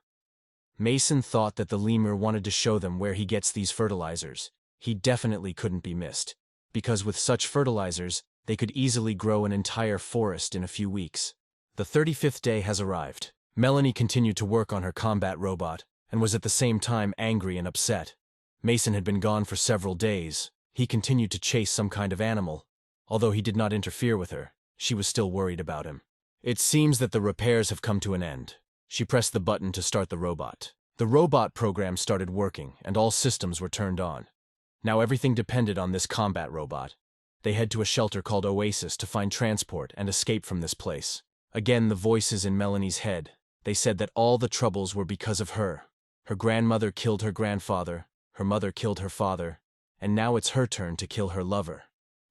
Speaker 1: Mason thought that the lemur wanted to show them where he gets these fertilizers. He definitely couldn't be missed, because with such fertilizers, they could easily grow an entire forest in a few weeks. The 35th day has arrived. Melanie continued to work on her combat robot, and was at the same time angry and upset. Mason had been gone for several days. He continued to chase some kind of animal. Although he did not interfere with her, she was still worried about him. It seems that the repairs have come to an end. She pressed the button to start the robot. The robot program started working, and all systems were turned on. Now everything depended on this combat robot. They head to a shelter called Oasis to find transport and escape from this place. Again, the voices in Melanie's head. They said that all the troubles were because of her. Her grandmother killed her grandfather, her mother killed her father, and now it's her turn to kill her lover.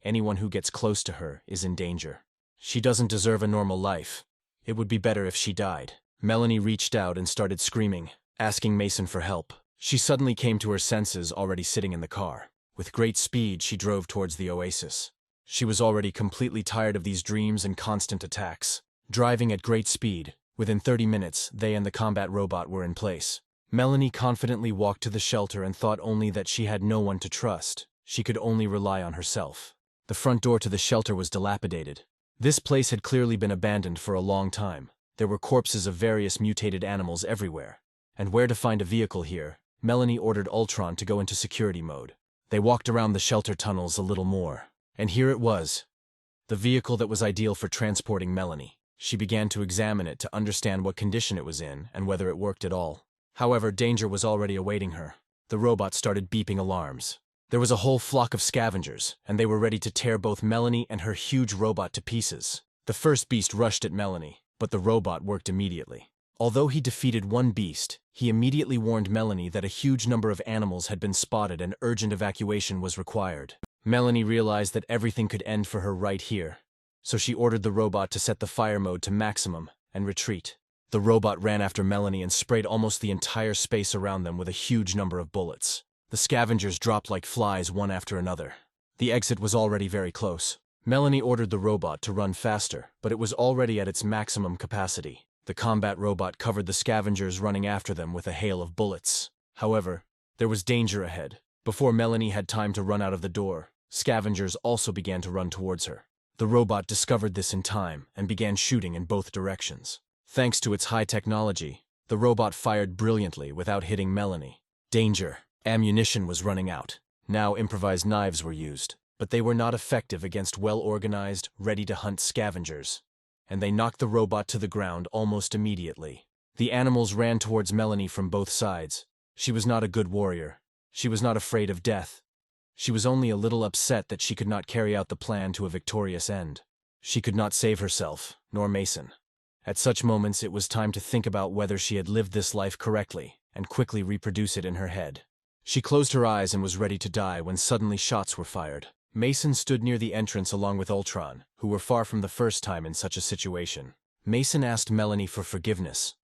Speaker 1: Anyone who gets close to her is in danger. She doesn't deserve a normal life. It would be better if she died. Melanie reached out and started screaming, asking Mason for help. She suddenly came to her senses, already sitting in the car. With great speed, she drove towards the oasis. She was already completely tired of these dreams and constant attacks. Driving at great speed, within 30 minutes, they and the combat robot were in place. Melanie confidently walked to the shelter and thought only that she had no one to trust. She could only rely on herself. The front door to the shelter was dilapidated. This place had clearly been abandoned for a long time. There were corpses of various mutated animals everywhere. And where to find a vehicle here, Melanie ordered Ultron to go into security mode. They walked around the shelter tunnels a little more. And here it was. The vehicle that was ideal for transporting Melanie. She began to examine it to understand what condition it was in and whether it worked at all. However, danger was already awaiting her. The robot started beeping alarms. There was a whole flock of scavengers, and they were ready to tear both Melanie and her huge robot to pieces. The first beast rushed at Melanie, but the robot worked immediately. Although he defeated one beast, he immediately warned Melanie that a huge number of animals had been spotted and urgent evacuation was required. Melanie realized that everything could end for her right here, so she ordered the robot to set the fire mode to maximum and retreat. The robot ran after Melanie and sprayed almost the entire space around them with a huge number of bullets. The scavengers dropped like flies one after another. The exit was already very close. Melanie ordered the robot to run faster, but it was already at its maximum capacity. The combat robot covered the scavengers running after them with a hail of bullets. However, there was danger ahead. Before Melanie had time to run out of the door, scavengers also began to run towards her. The robot discovered this in time and began shooting in both directions. Thanks to its high technology, the robot fired brilliantly without hitting Melanie. Danger. Ammunition was running out. Now improvised knives were used, but they were not effective against well-organized, ready-to-hunt scavengers, and they knocked the robot to the ground almost immediately. The animals ran towards Melanie from both sides. She was not a good warrior. She was not afraid of death. She was only a little upset that she could not carry out the plan to a victorious end. She could not save herself, nor Mason. At such moments, it was time to think about whether she had lived this life correctly and quickly reproduce it in her head. She closed her eyes and was ready to die when suddenly shots were fired. Mason stood near the entrance along with Ultron, who were far from the first time in such a situation. Mason asked Melanie for forgiveness.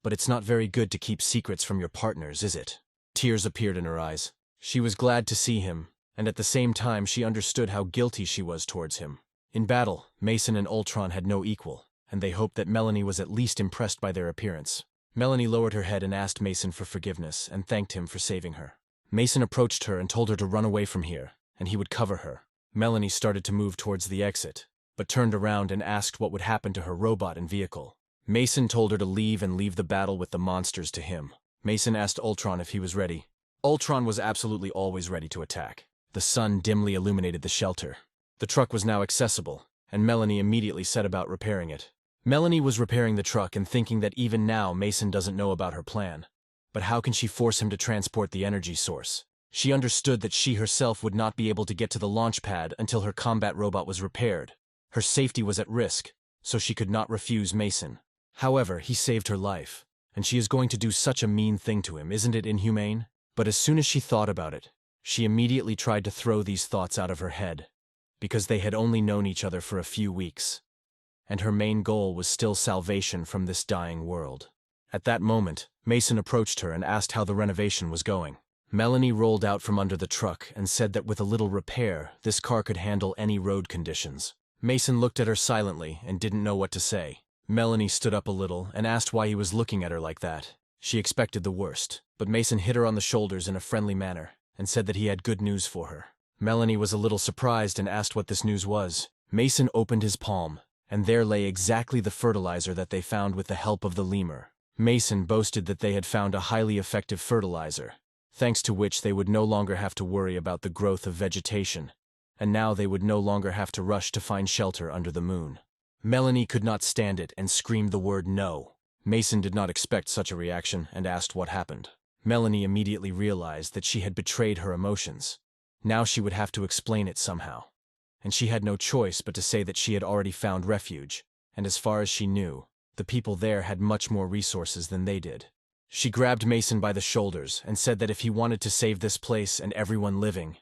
Speaker 1: But it's not very good to keep secrets from your partners, is it? Tears appeared in her eyes. She was glad to see him, and at the same time she understood how guilty she was towards him. In battle, Mason and Ultron had no equal, and they hoped that Melanie was at least impressed by their appearance. Melanie lowered her head and asked Mason for forgiveness and thanked him for saving her. Mason approached her and told her to run away from here, and he would cover her. Melanie started to move towards the exit, but turned around and asked what would happen to her robot and vehicle. Mason told her to leave and leave the battle with the monsters to him. Mason asked Ultron if he was ready. Ultron was absolutely always ready to attack. The sun dimly illuminated the shelter. The truck was now accessible, and Melanie immediately set about repairing it. Melanie was repairing the truck and thinking that even now Mason doesn't know about her plan. But how can she force him to transport the energy source? She understood that she herself would not be able to get to the launch pad until her combat robot was repaired. Her safety was at risk, so she could not refuse Mason. However, he saved her life, and she is going to do such a mean thing to him, isn't it inhumane? But as soon as she thought about it, she immediately tried to throw these thoughts out of her head, because they had only known each other for a few weeks, and her main goal was still salvation from this dying world. At that moment, Mason approached her and asked how the renovation was going. Melanie rolled out from under the truck and said that with a little repair, this car could handle any road conditions. Mason looked at her silently and didn't know what to say. Melanie stood up a little and asked why he was looking at her like that. She expected the worst, but Mason hit her on the shoulders in a friendly manner and said that he had good news for her. Melanie was a little surprised and asked what this news was. Mason opened his palm, and there lay exactly the fertilizer that they found with the help of the lemur. Mason boasted that they had found a highly effective fertilizer, thanks to which they would no longer have to worry about the growth of vegetation, and now they would no longer have to rush to find shelter under the moon. Melanie could not stand it and screamed the word no. Mason did not expect such a reaction and asked what happened. Melanie immediately realized that she had betrayed her emotions. Now she would have to explain it somehow, and she had no choice but to say that she had already found refuge, and as far as she knew, the people there had much more resources than they did. She grabbed Mason by the shoulders and said that if he wanted to save this place and everyone living,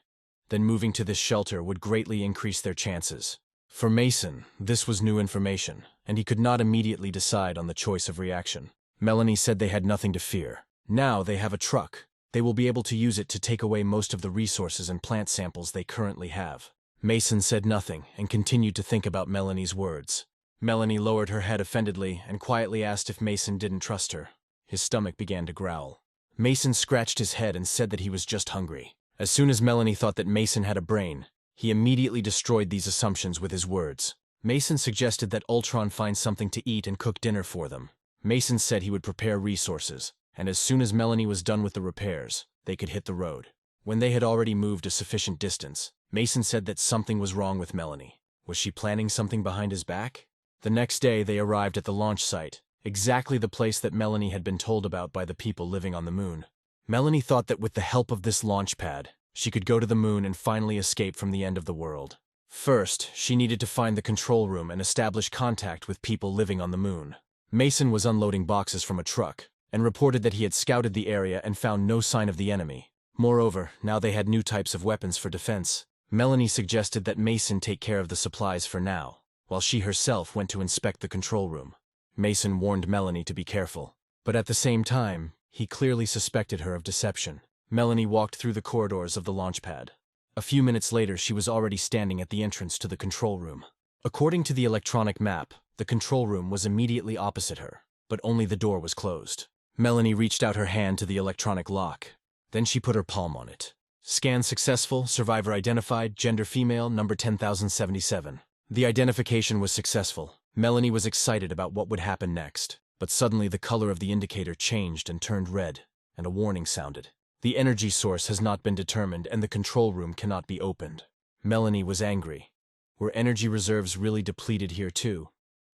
Speaker 1: then moving to this shelter would greatly increase their chances. For Mason, this was new information, and he could not immediately decide on the choice of reaction. Melanie said they had nothing to fear. Now they have a truck. They will be able to use it to take away most of the resources and plant samples they currently have. Mason said nothing and continued to think about Melanie's words. Melanie lowered her head offendedly and quietly asked if Mason didn't trust her. His stomach began to growl. Mason scratched his head and said that he was just hungry. As soon as Melanie thought that Mason had a brain, he immediately destroyed these assumptions with his words. Mason suggested that Ultron find something to eat and cook dinner for them. Mason said he would prepare resources, and as soon as Melanie was done with the repairs, they could hit the road. When they had already moved a sufficient distance, Mason said that something was wrong with Melanie. Was she planning something behind his back? The next day they arrived at the launch site, exactly the place that Melanie had been told about by the people living on the moon. Melanie thought that with the help of this launch pad, she could go to the moon and finally escape from the end of the world. First, she needed to find the control room and establish contact with people living on the moon. Mason was unloading boxes from a truck and reported that he had scouted the area and found no sign of the enemy. Moreover, now they had new types of weapons for defense. Melanie suggested that Mason take care of the supplies for now, while she herself went to inspect the control room. Mason warned Melanie to be careful, but at the same time, he clearly suspected her of deception. Melanie walked through the corridors of the launch pad. A few minutes later, she was already standing at the entrance to the control room. According to the electronic map, the control room was immediately opposite her, but only the door was closed. Melanie reached out her hand to the electronic lock. Then she put her palm on it. Scan successful, survivor identified, gender female, number 10,077. The identification was successful. Melanie was excited about what would happen next, but suddenly the color of the indicator changed and turned red, and a warning sounded. The energy source has not been determined and the control room cannot be opened. Melanie was angry. Were energy reserves really depleted here too?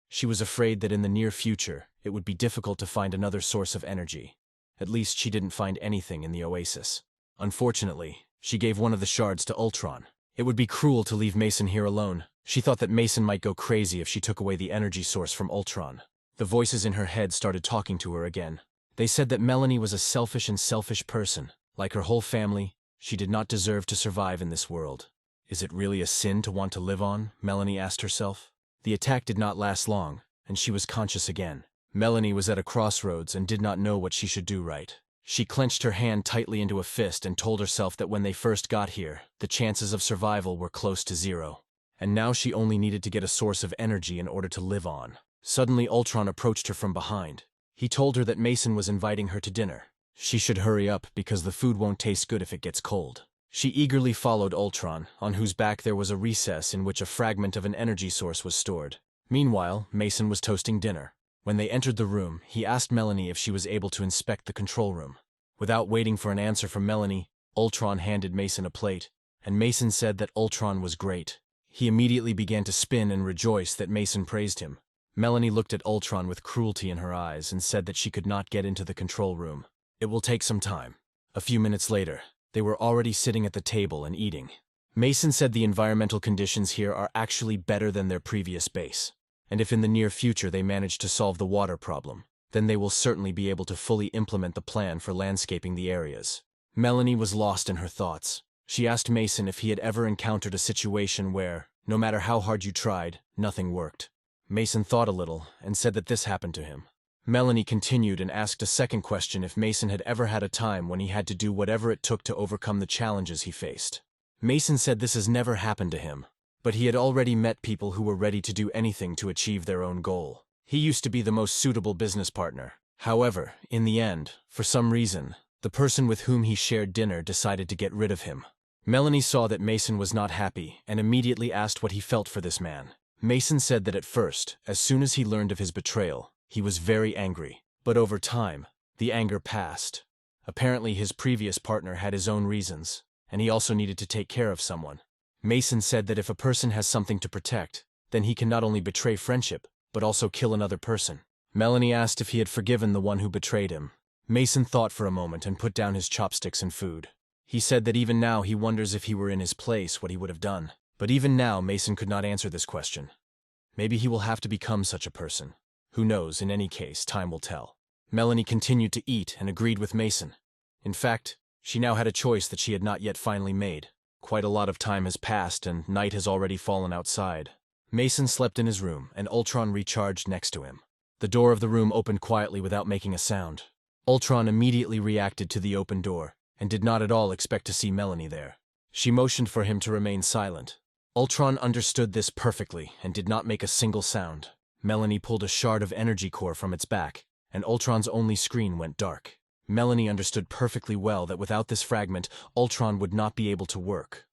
Speaker 1: She was afraid that in the near future, it would be difficult to find another source of energy. At least she didn't find anything in the oasis. Unfortunately, she gave one of the shards to Ultron. It would be cruel to leave Mason here alone. She thought that Mason might go crazy if she took away the energy source from Ultron. The voices in her head started talking to her again. They said that Melanie was a selfish person. Like her whole family, she did not deserve to survive in this world. Is it really a sin to want to live on? Melanie asked herself. The attack did not last long, and she was conscious again. Melanie was at a crossroads and did not know what she should do right. She clenched her hand tightly into a fist and told herself that when they first got here, the chances of survival were close to zero. And now she only needed to get a source of energy in order to live on. Suddenly Ultron approached her from behind. He told her that Mason was inviting her to dinner. She should hurry up because the food won't taste good if it gets cold. She eagerly followed Ultron, on whose back there was a recess in which a fragment of an energy source was stored. Meanwhile, Mason was toasting dinner. When they entered the room, he asked Melanie if she was able to inspect the control room. Without waiting for an answer from Melanie, Ultron handed Mason a plate, and Mason said that Ultron was great. He immediately began to spin and rejoice that Mason praised him. Melanie looked at Ultron with cruelty in her eyes and said that she could not get into the control room. It will take some time. A few minutes later, they were already sitting at the table and eating. Mason said the environmental conditions here are actually better than their previous base, and if in the near future they manage to solve the water problem, then they will certainly be able to fully implement the plan for landscaping the areas. Melanie was lost in her thoughts. She asked Mason if he had ever encountered a situation where, no matter how hard you tried, nothing worked. Mason thought a little and said that this happened to him. Melanie continued and asked a second question if Mason had ever had a time when he had to do whatever it took to overcome the challenges he faced. Mason said this has never happened to him, but he had already met people who were ready to do anything to achieve their own goal. He used to be the most suitable business partner. However, in the end, for some reason, the person with whom he shared dinner decided to get rid of him. Melanie saw that Mason was not happy and immediately asked what he felt for this man. Mason said that at first, as soon as he learned of his betrayal, he was very angry, but over time, the anger passed. Apparently his previous partner had his own reasons, and he also needed to take care of someone. Mason said that if a person has something to protect, then he can not only betray friendship, but also kill another person. Melanie asked if he had forgiven the one who betrayed him. Mason thought for a moment and put down his chopsticks and food. He said that even now he wonders if he were in his place what he would have done. But even now Mason could not answer this question. Maybe he will have to become such a person. Who knows, in any case, time will tell. Melanie continued to eat and agreed with Mason. In fact, she now had a choice that she had not yet finally made. Quite a lot of time has passed and night has already fallen outside. Mason slept in his room and Ultron recharged next to him. The door of the room opened quietly without making a sound. Ultron immediately reacted to the open door and did not at all expect to see Melanie there. She motioned for him to remain silent. Ultron understood this perfectly and did not make a single sound. Melanie pulled a shard of energy core from its back, and Ultron's only screen went dark. Melanie understood perfectly well that without this fragment, Ultron would not be able to work.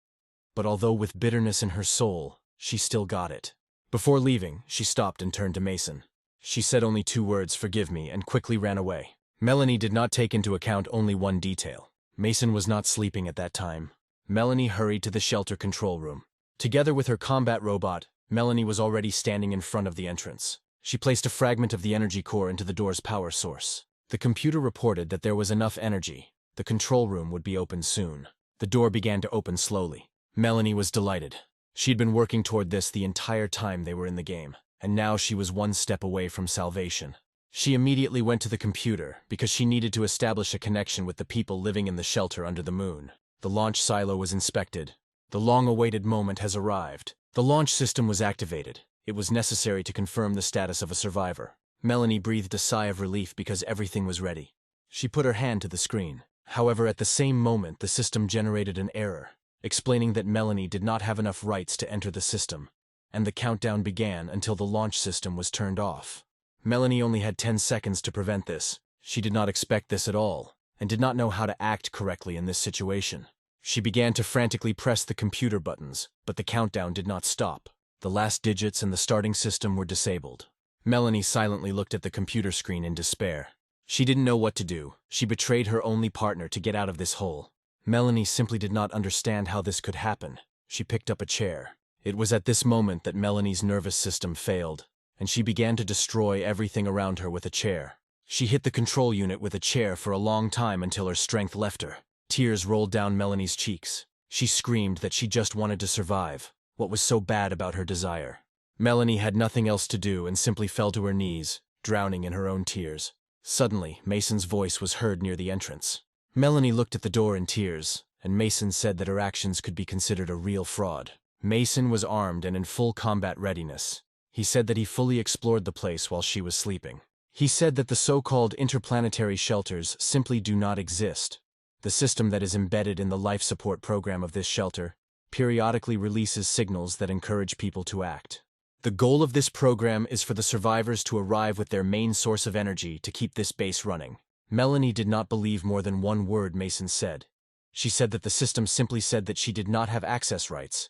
Speaker 1: But although with bitterness in her soul, she still got it. Before leaving, she stopped and turned to Mason. She said only 2 words, "Forgive me," and quickly ran away. Melanie did not take into account only one detail. Mason was not sleeping at that time. Melanie hurried to the shelter control room. Together with her combat robot, Melanie was already standing in front of the entrance. She placed a fragment of the energy core into the door's power source. The computer reported that there was enough energy. The control room would be open soon. The door began to open slowly. Melanie was delighted. She had been working toward this the entire time they were in the game, and now she was one step away from salvation. She immediately went to the computer because she needed to establish a connection with the people living in the shelter under the moon. The launch silo was inspected. The long-awaited moment has arrived. The launch system was activated. It was necessary to confirm the status of a survivor. Melanie breathed a sigh of relief because everything was ready. She put her hand to the screen. However, at the same moment, the system generated an error, explaining that Melanie did not have enough rights to enter the system, and the countdown began until the launch system was turned off. Melanie only had 10 seconds to prevent this. She did not expect this at all, and did not know how to act correctly in this situation. She began to frantically press the computer buttons, but the countdown did not stop. The last digits and the starting system were disabled. Melanie silently looked at the computer screen in despair. She didn't know what to do. She betrayed her only partner to get out of this hole. Melanie simply did not understand how this could happen. She picked up a chair. It was at this moment that Melanie's nervous system failed, and she began to destroy everything around her with a chair. She hit the control unit with a chair for a long time until her strength left her. Tears rolled down Melanie's cheeks. She screamed that she just wanted to survive. What was so bad about her desire? Melanie had nothing else to do and simply fell to her knees, drowning in her own tears. Suddenly, Mason's voice was heard near the entrance. Melanie looked at the door in tears, and Mason said that her actions could be considered a real fraud. Mason was armed and in full combat readiness. He said that he fully explored the place while she was sleeping. He said that the so-called interplanetary shelters simply do not exist. The system that is embedded in the life support program of this shelter periodically releases signals that encourage people to act. The goal of this program is for the survivors to arrive with their main source of energy to keep this base running. Melanie did not believe more than one word Mason said. She said that the system simply said that she did not have access rights,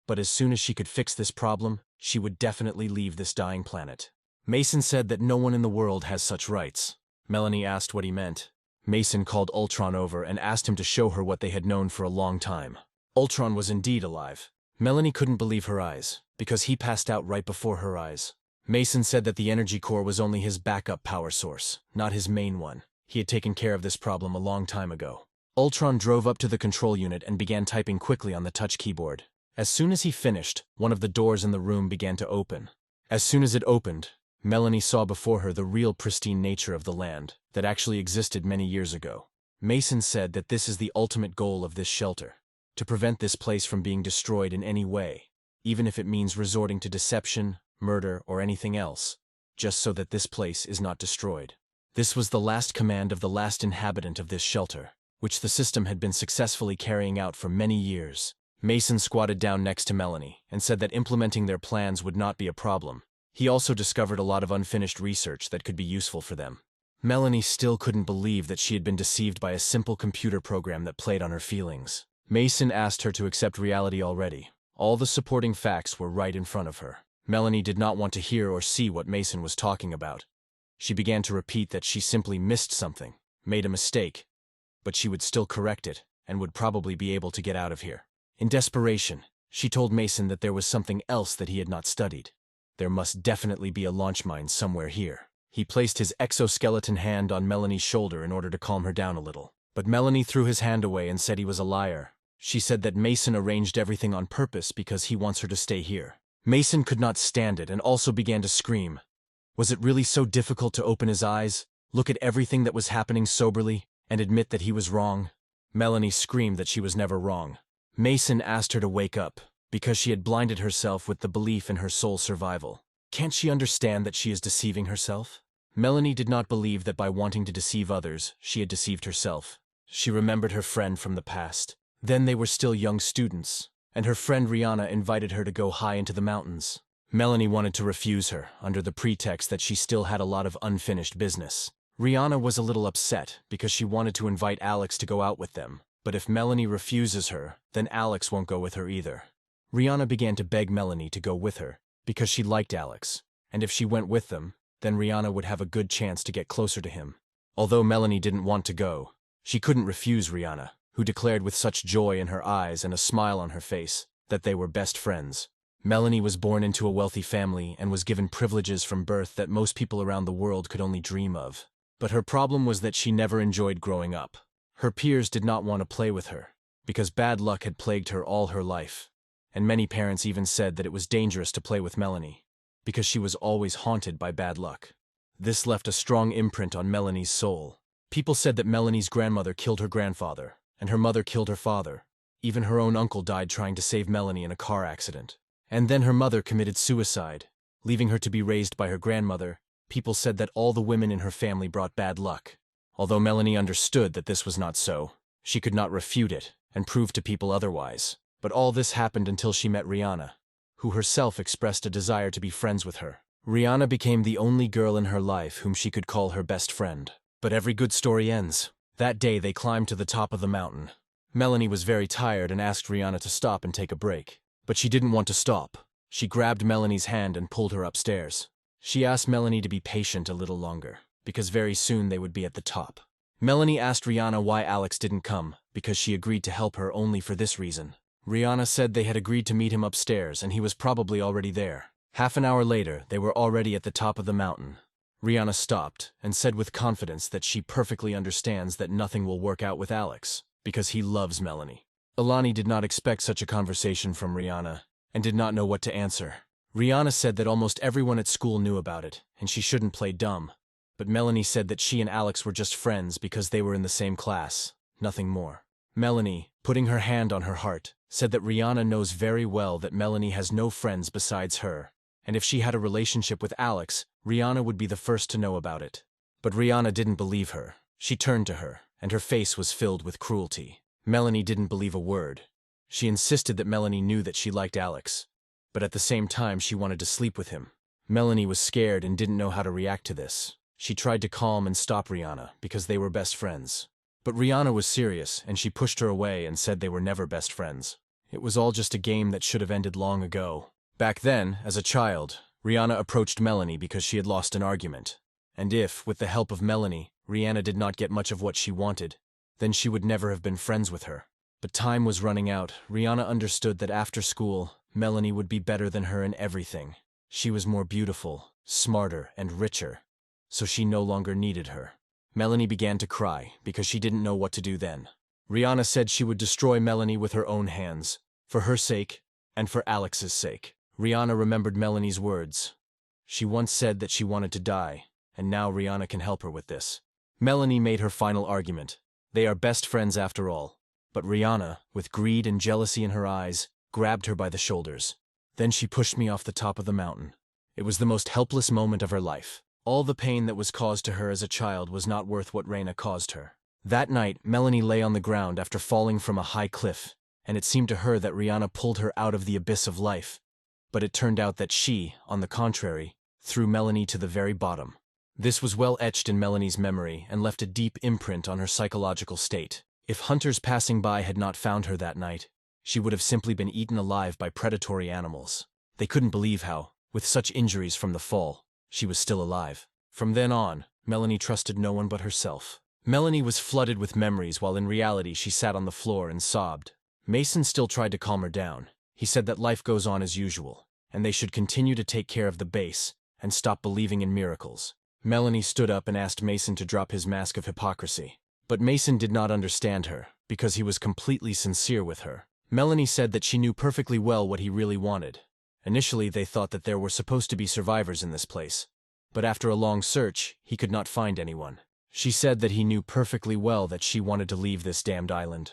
Speaker 1: but as soon as she could fix this problem, she would definitely leave this dying planet. Mason said that no one in the world has such rights. Melanie asked what he meant. Mason called Ultron over and asked him to show her what they had known for a long time. Ultron was indeed alive. Melanie couldn't believe her eyes, because he passed out right before her eyes. Mason said that the energy core was only his backup power source, not his main one. He had taken care of this problem a long time ago. Ultron drove up to the control unit and began typing quickly on the touch keyboard. As soon as he finished, one of the doors in the room began to open. As soon as it opened, Melanie saw before her the real pristine nature of the land that actually existed many years ago. Mason said that this is the ultimate goal of this shelter, to prevent this place from being destroyed in any way, even if it means resorting to deception, murder, or anything else, just so that this place is not destroyed. This was the last command of the last inhabitant of this shelter, which the system had been successfully carrying out for many years. Mason squatted down next to Melanie and said that implementing their plans would not be a problem. He also discovered a lot of unfinished research that could be useful for them. Melanie still couldn't believe that she had been deceived by a simple computer program that played on her feelings. Mason asked her to accept reality already. All the supporting facts were right in front of her. Melanie did not want to hear or see what Mason was talking about. She began to repeat that she simply missed something, made a mistake, but she would still correct it and would probably be able to get out of here. In desperation, she told Mason that there was something else that he had not studied. There must definitely be a launch mine somewhere here. He placed his exoskeleton hand on Melanie's shoulder in order to calm her down a little. But Melanie threw his hand away and said he was a liar. She said that Mason arranged everything on purpose because he wants her to stay here. Mason could not stand it and also began to scream. Was it really so difficult to open his eyes, look at everything that was happening soberly, and admit that he was wrong? Melanie screamed that she was never wrong. Mason asked her to wake up, because she had blinded herself with the belief in her soul's survival. Can't she understand that she is deceiving herself? Melanie did not believe that by wanting to deceive others, she had deceived herself. She remembered her friend from the past. Then they were still young students, and her friend Rihanna invited her to go high into the mountains. Melanie wanted to refuse her, under the pretext that she still had a lot of unfinished business. Rihanna was a little upset because she wanted to invite Alex to go out with them, but if Melanie refuses her, then Alex won't go with her either. Rihanna began to beg Melanie to go with her, because she liked Alex, and if she went with them, then Rihanna would have a good chance to get closer to him. Although Melanie didn't want to go, she couldn't refuse Rihanna, who declared with such joy in her eyes and a smile on her face that they were best friends. Melanie was born into a wealthy family and was given privileges from birth that most people around the world could only dream of. But her problem was that she never enjoyed growing up. Her peers did not want to play with her, because bad luck had plagued her all her life. And many parents even said that it was dangerous to play with Melanie, because she was always haunted by bad luck. This left a strong imprint on Melanie's soul. People said that Melanie's grandmother killed her grandfather, and her mother killed her father. Even her own uncle died trying to save Melanie in a car accident. And then her mother committed suicide, leaving her to be raised by her grandmother. People said that all the women in her family brought bad luck. Although Melanie understood that this was not so, she could not refute it and prove to people otherwise. But all this happened until she met Rihanna, who herself expressed a desire to be friends with her. Rihanna became the only girl in her life whom she could call her best friend. But every good story ends. That day they climbed to the top of the mountain. Melanie was very tired and asked Rihanna to stop and take a break. But she didn't want to stop. She grabbed Melanie's hand and pulled her upstairs. She asked Melanie to be patient a little longer, because very soon they would be at the top. Melanie asked Rihanna why Alex didn't come, because she agreed to help her only for this reason. Rihanna said they had agreed to meet him upstairs and he was probably already there. Half an hour later, they were already at the top of the mountain. Rihanna stopped and said with confidence that she perfectly understands that nothing will work out with Alex, because he loves Melanie. Alani did not expect such a conversation from Rihanna, and did not know what to answer. Rihanna said that almost everyone at school knew about it, and she shouldn't play dumb. But Melanie said that she and Alex were just friends because they were in the same class, nothing more. Melanie, putting her hand on her heart, said that Rihanna knows very well that Melanie has no friends besides her, and if she had a relationship with Alex, Rihanna would be the first to know about it. But Rihanna didn't believe her. She turned to her, and her face was filled with cruelty. Melanie didn't believe a word. She insisted that Melanie knew that she liked Alex, but at the same time she wanted to sleep with him. Melanie was scared and didn't know how to react to this. She tried to calm and stop Rihanna because they were best friends. But Rihanna was serious and she pushed her away and said they were never best friends. It was all just a game that should have ended long ago. Back then, as a child, Rihanna approached Melanie because she had lost an argument. And if, with the help of Melanie, Rihanna did not get much of what she wanted. Then she would never have been friends with her. But time was running out. Rihanna understood that after school, Melanie would be better than her in everything. She was more beautiful, smarter, and richer, so she no longer needed her. Melanie began to cry because she didn't know what to do then. Rihanna said she would destroy Melanie with her own hands, for her sake and for Alex's sake. Rihanna remembered Melanie's words. She once said that she wanted to die, and now Rihanna can help her with this. Melanie made her final argument. They are best friends after all. But Rihanna, with greed and jealousy in her eyes, grabbed her by the shoulders. Then she pushed me off the top of the mountain. It was the most helpless moment of her life. All the pain that was caused to her as a child was not worth what Reina caused her. That night, Melanie lay on the ground after falling from a high cliff, and it seemed to her that Rihanna pulled her out of the abyss of life. But it turned out that she, on the contrary, threw Melanie to the very bottom. This was well etched in Melanie's memory and left a deep imprint on her psychological state. If hunters passing by had not found her that night, she would have simply been eaten alive by predatory animals. They couldn't believe how, with such injuries from the fall, she was still alive. From then on, Melanie trusted no one but herself. Melanie was flooded with memories while in reality she sat on the floor and sobbed. Mason still tried to calm her down. He said that life goes on as usual, and they should continue to take care of the base and stop believing in miracles. Melanie stood up and asked Mason to drop his mask of hypocrisy. But Mason did not understand her, because he was completely sincere with her. Melanie said that she knew perfectly well what he really wanted. Initially, they thought that there were supposed to be survivors in this place. But after a long search, he could not find anyone. She said that he knew perfectly well that she wanted to leave this damned island.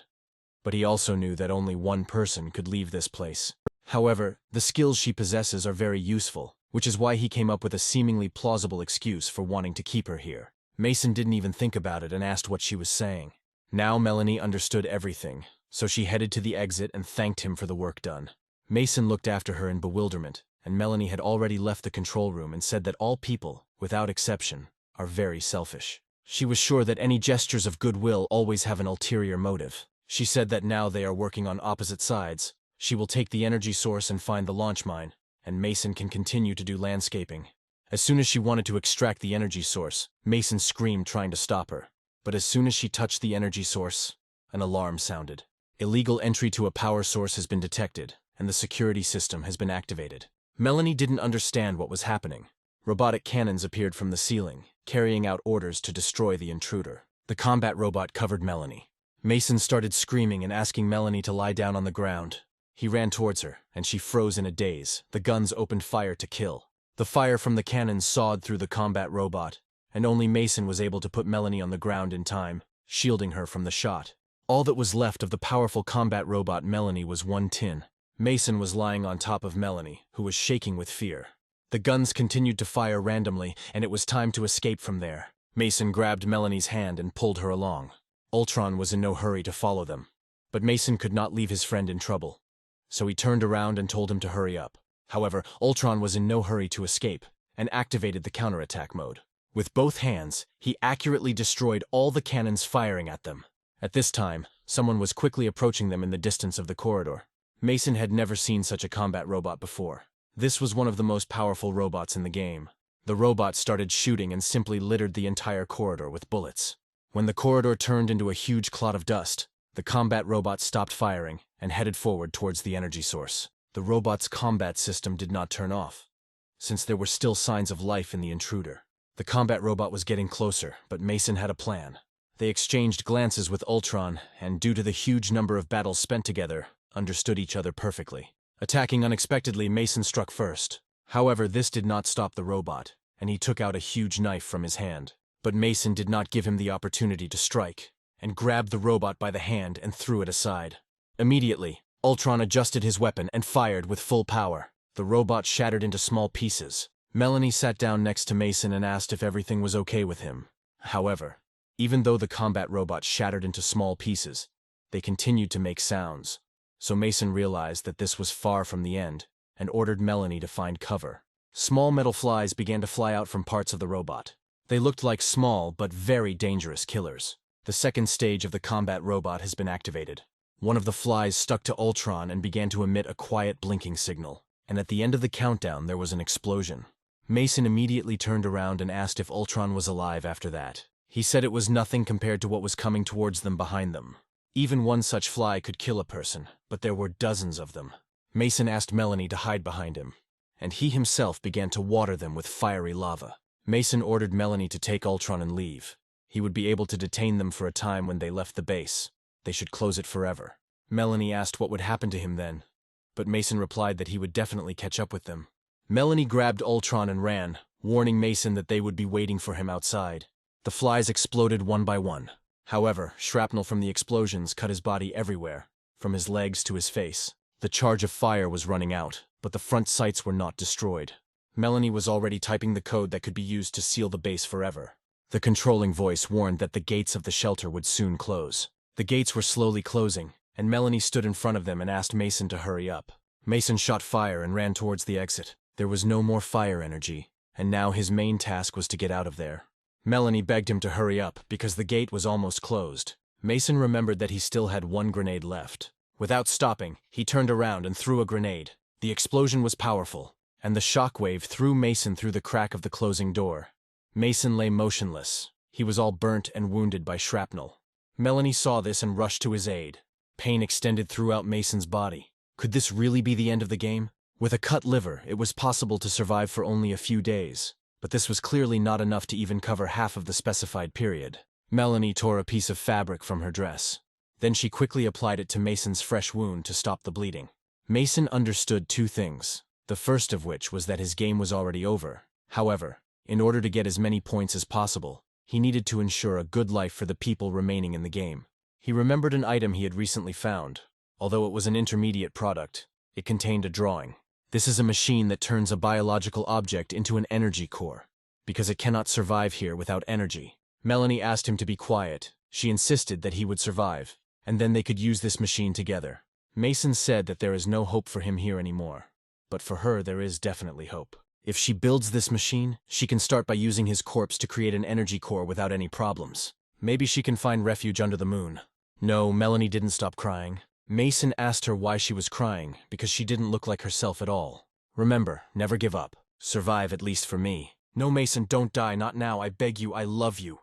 Speaker 1: But he also knew that only one person could leave this place. However, the skills she possesses are very useful, which is why he came up with a seemingly plausible excuse for wanting to keep her here. Mason didn't even think about it and asked what she was saying. Now Melanie understood everything, so she headed to the exit and thanked him for the work done. Mason looked after her in bewilderment, and Melanie had already left the control room and said that all people, without exception, are very selfish. She was sure that any gestures of goodwill always have an ulterior motive. She said that now they are working on opposite sides. She will take the energy source and find the launch mine, and Mason can continue to do landscaping. As soon as she wanted to extract the energy source, Mason screamed trying to stop her. But as soon as she touched the energy source, an alarm sounded. Illegal entry to a power source has been detected, and the security system has been activated. Melanie didn't understand what was happening. Robotic cannons appeared from the ceiling, carrying out orders to destroy the intruder. The combat robot covered Melanie. Mason started screaming and asking Melanie to lie down on the ground. He ran towards her, and she froze in a daze. The guns opened fire to kill. The fire from the cannons sawed through the combat robot, and only Mason was able to put Melanie on the ground in time, shielding her from the shot. All that was left of the powerful combat robot Melanie was one tin. Mason was lying on top of Melanie, who was shaking with fear. The guns continued to fire randomly, and it was time to escape from there. Mason grabbed Melanie's hand and pulled her along. Ultron was in no hurry to follow them, but Mason could not leave his friend in trouble, so he turned around and told him to hurry up. However, Ultron was in no hurry to escape, and activated the counterattack mode. With both hands, he accurately destroyed all the cannons firing at them. At this time, someone was quickly approaching them in the distance of the corridor. Mason had never seen such a combat robot before. This was one of the most powerful robots in the game. The robot started shooting and simply littered the entire corridor with bullets. When the corridor turned into a huge clot of dust, the combat robot stopped firing and headed forward towards the energy source. The robot's combat system did not turn off, since there were still signs of life in the intruder. The combat robot was getting closer, but Mason had a plan. They exchanged glances with Ultron, and due to the huge number of battles spent together, understood each other perfectly. Attacking unexpectedly, Mason struck first. However, this did not stop the robot, and he took out a huge knife from his hand. But Mason did not give him the opportunity to strike, and grabbed the robot by the hand and threw it aside. Immediately, Ultron adjusted his weapon and fired with full power. The robot shattered into small pieces. Melanie sat down next to Mason and asked if everything was okay with him. However, even though the combat robot shattered into small pieces, they continued to make sounds. So Mason realized that this was far from the end, and ordered Melanie to find cover. Small metal flies began to fly out from parts of the robot. They looked like small but very dangerous killers. The second stage of the combat robot has been activated. One of the flies stuck to Ultron and began to emit a quiet blinking signal, and at the end of the countdown there was an explosion. Mason immediately turned around and asked if Ultron was alive after that. He said it was nothing compared to what was coming towards them behind them. Even one such fly could kill a person, but there were dozens of them. Mason asked Melanie to hide behind him, and he himself began to water them with fiery lava. Mason ordered Melanie to take Ultron and leave. He would be able to detain them for a time when they left the base. They should close it forever. Melanie asked what would happen to him then, but Mason replied that he would definitely catch up with them. Melanie grabbed Ultron and ran, warning Mason that they would be waiting for him outside. The flies exploded one by one. However, shrapnel from the explosions cut his body everywhere, from his legs to his face. The charge of fire was running out, but the front sights were not destroyed. Melanie was already typing the code that could be used to seal the base forever. The controlling voice warned that the gates of the shelter would soon close. The gates were slowly closing, and Melanie stood in front of them and asked Mason to hurry up. Mason shot fire and ran towards the exit. There was no more fire energy, and now his main task was to get out of there. Melanie begged him to hurry up because the gate was almost closed. Mason remembered that he still had one grenade left. Without stopping, he turned around and threw a grenade. The explosion was powerful, and the shockwave threw Mason through the crack of the closing door. Mason lay motionless. He was all burnt and wounded by shrapnel. Melanie saw this and rushed to his aid. Pain extended throughout Mason's body. Could this really be the end of the game? With a cut liver, it was possible to survive for only a few days. But this was clearly not enough to even cover half of the specified period. Melanie tore a piece of fabric from her dress. Then she quickly applied it to Mason's fresh wound to stop the bleeding. Mason understood two things, the first of which was that his game was already over. However, in order to get as many points as possible, he needed to ensure a good life for the people remaining in the game. He remembered an item he had recently found. Although it was an intermediate product, it contained a drawing. This is a machine that turns a biological object into an energy core, because it cannot survive here without energy. Melanie asked him to be quiet. She insisted that he would survive, and then they could use this machine together. Mason said that there is no hope for him here anymore, but for her there is definitely hope. If she builds this machine, she can start by using his corpse to create an energy core without any problems. Maybe she can find refuge under the moon. No, Melanie didn't stop crying. Mason asked her why she was crying, because she didn't look like herself at all. Remember, never give up. Survive at least for me. No, Mason, don't die, not now, I beg you, I love you.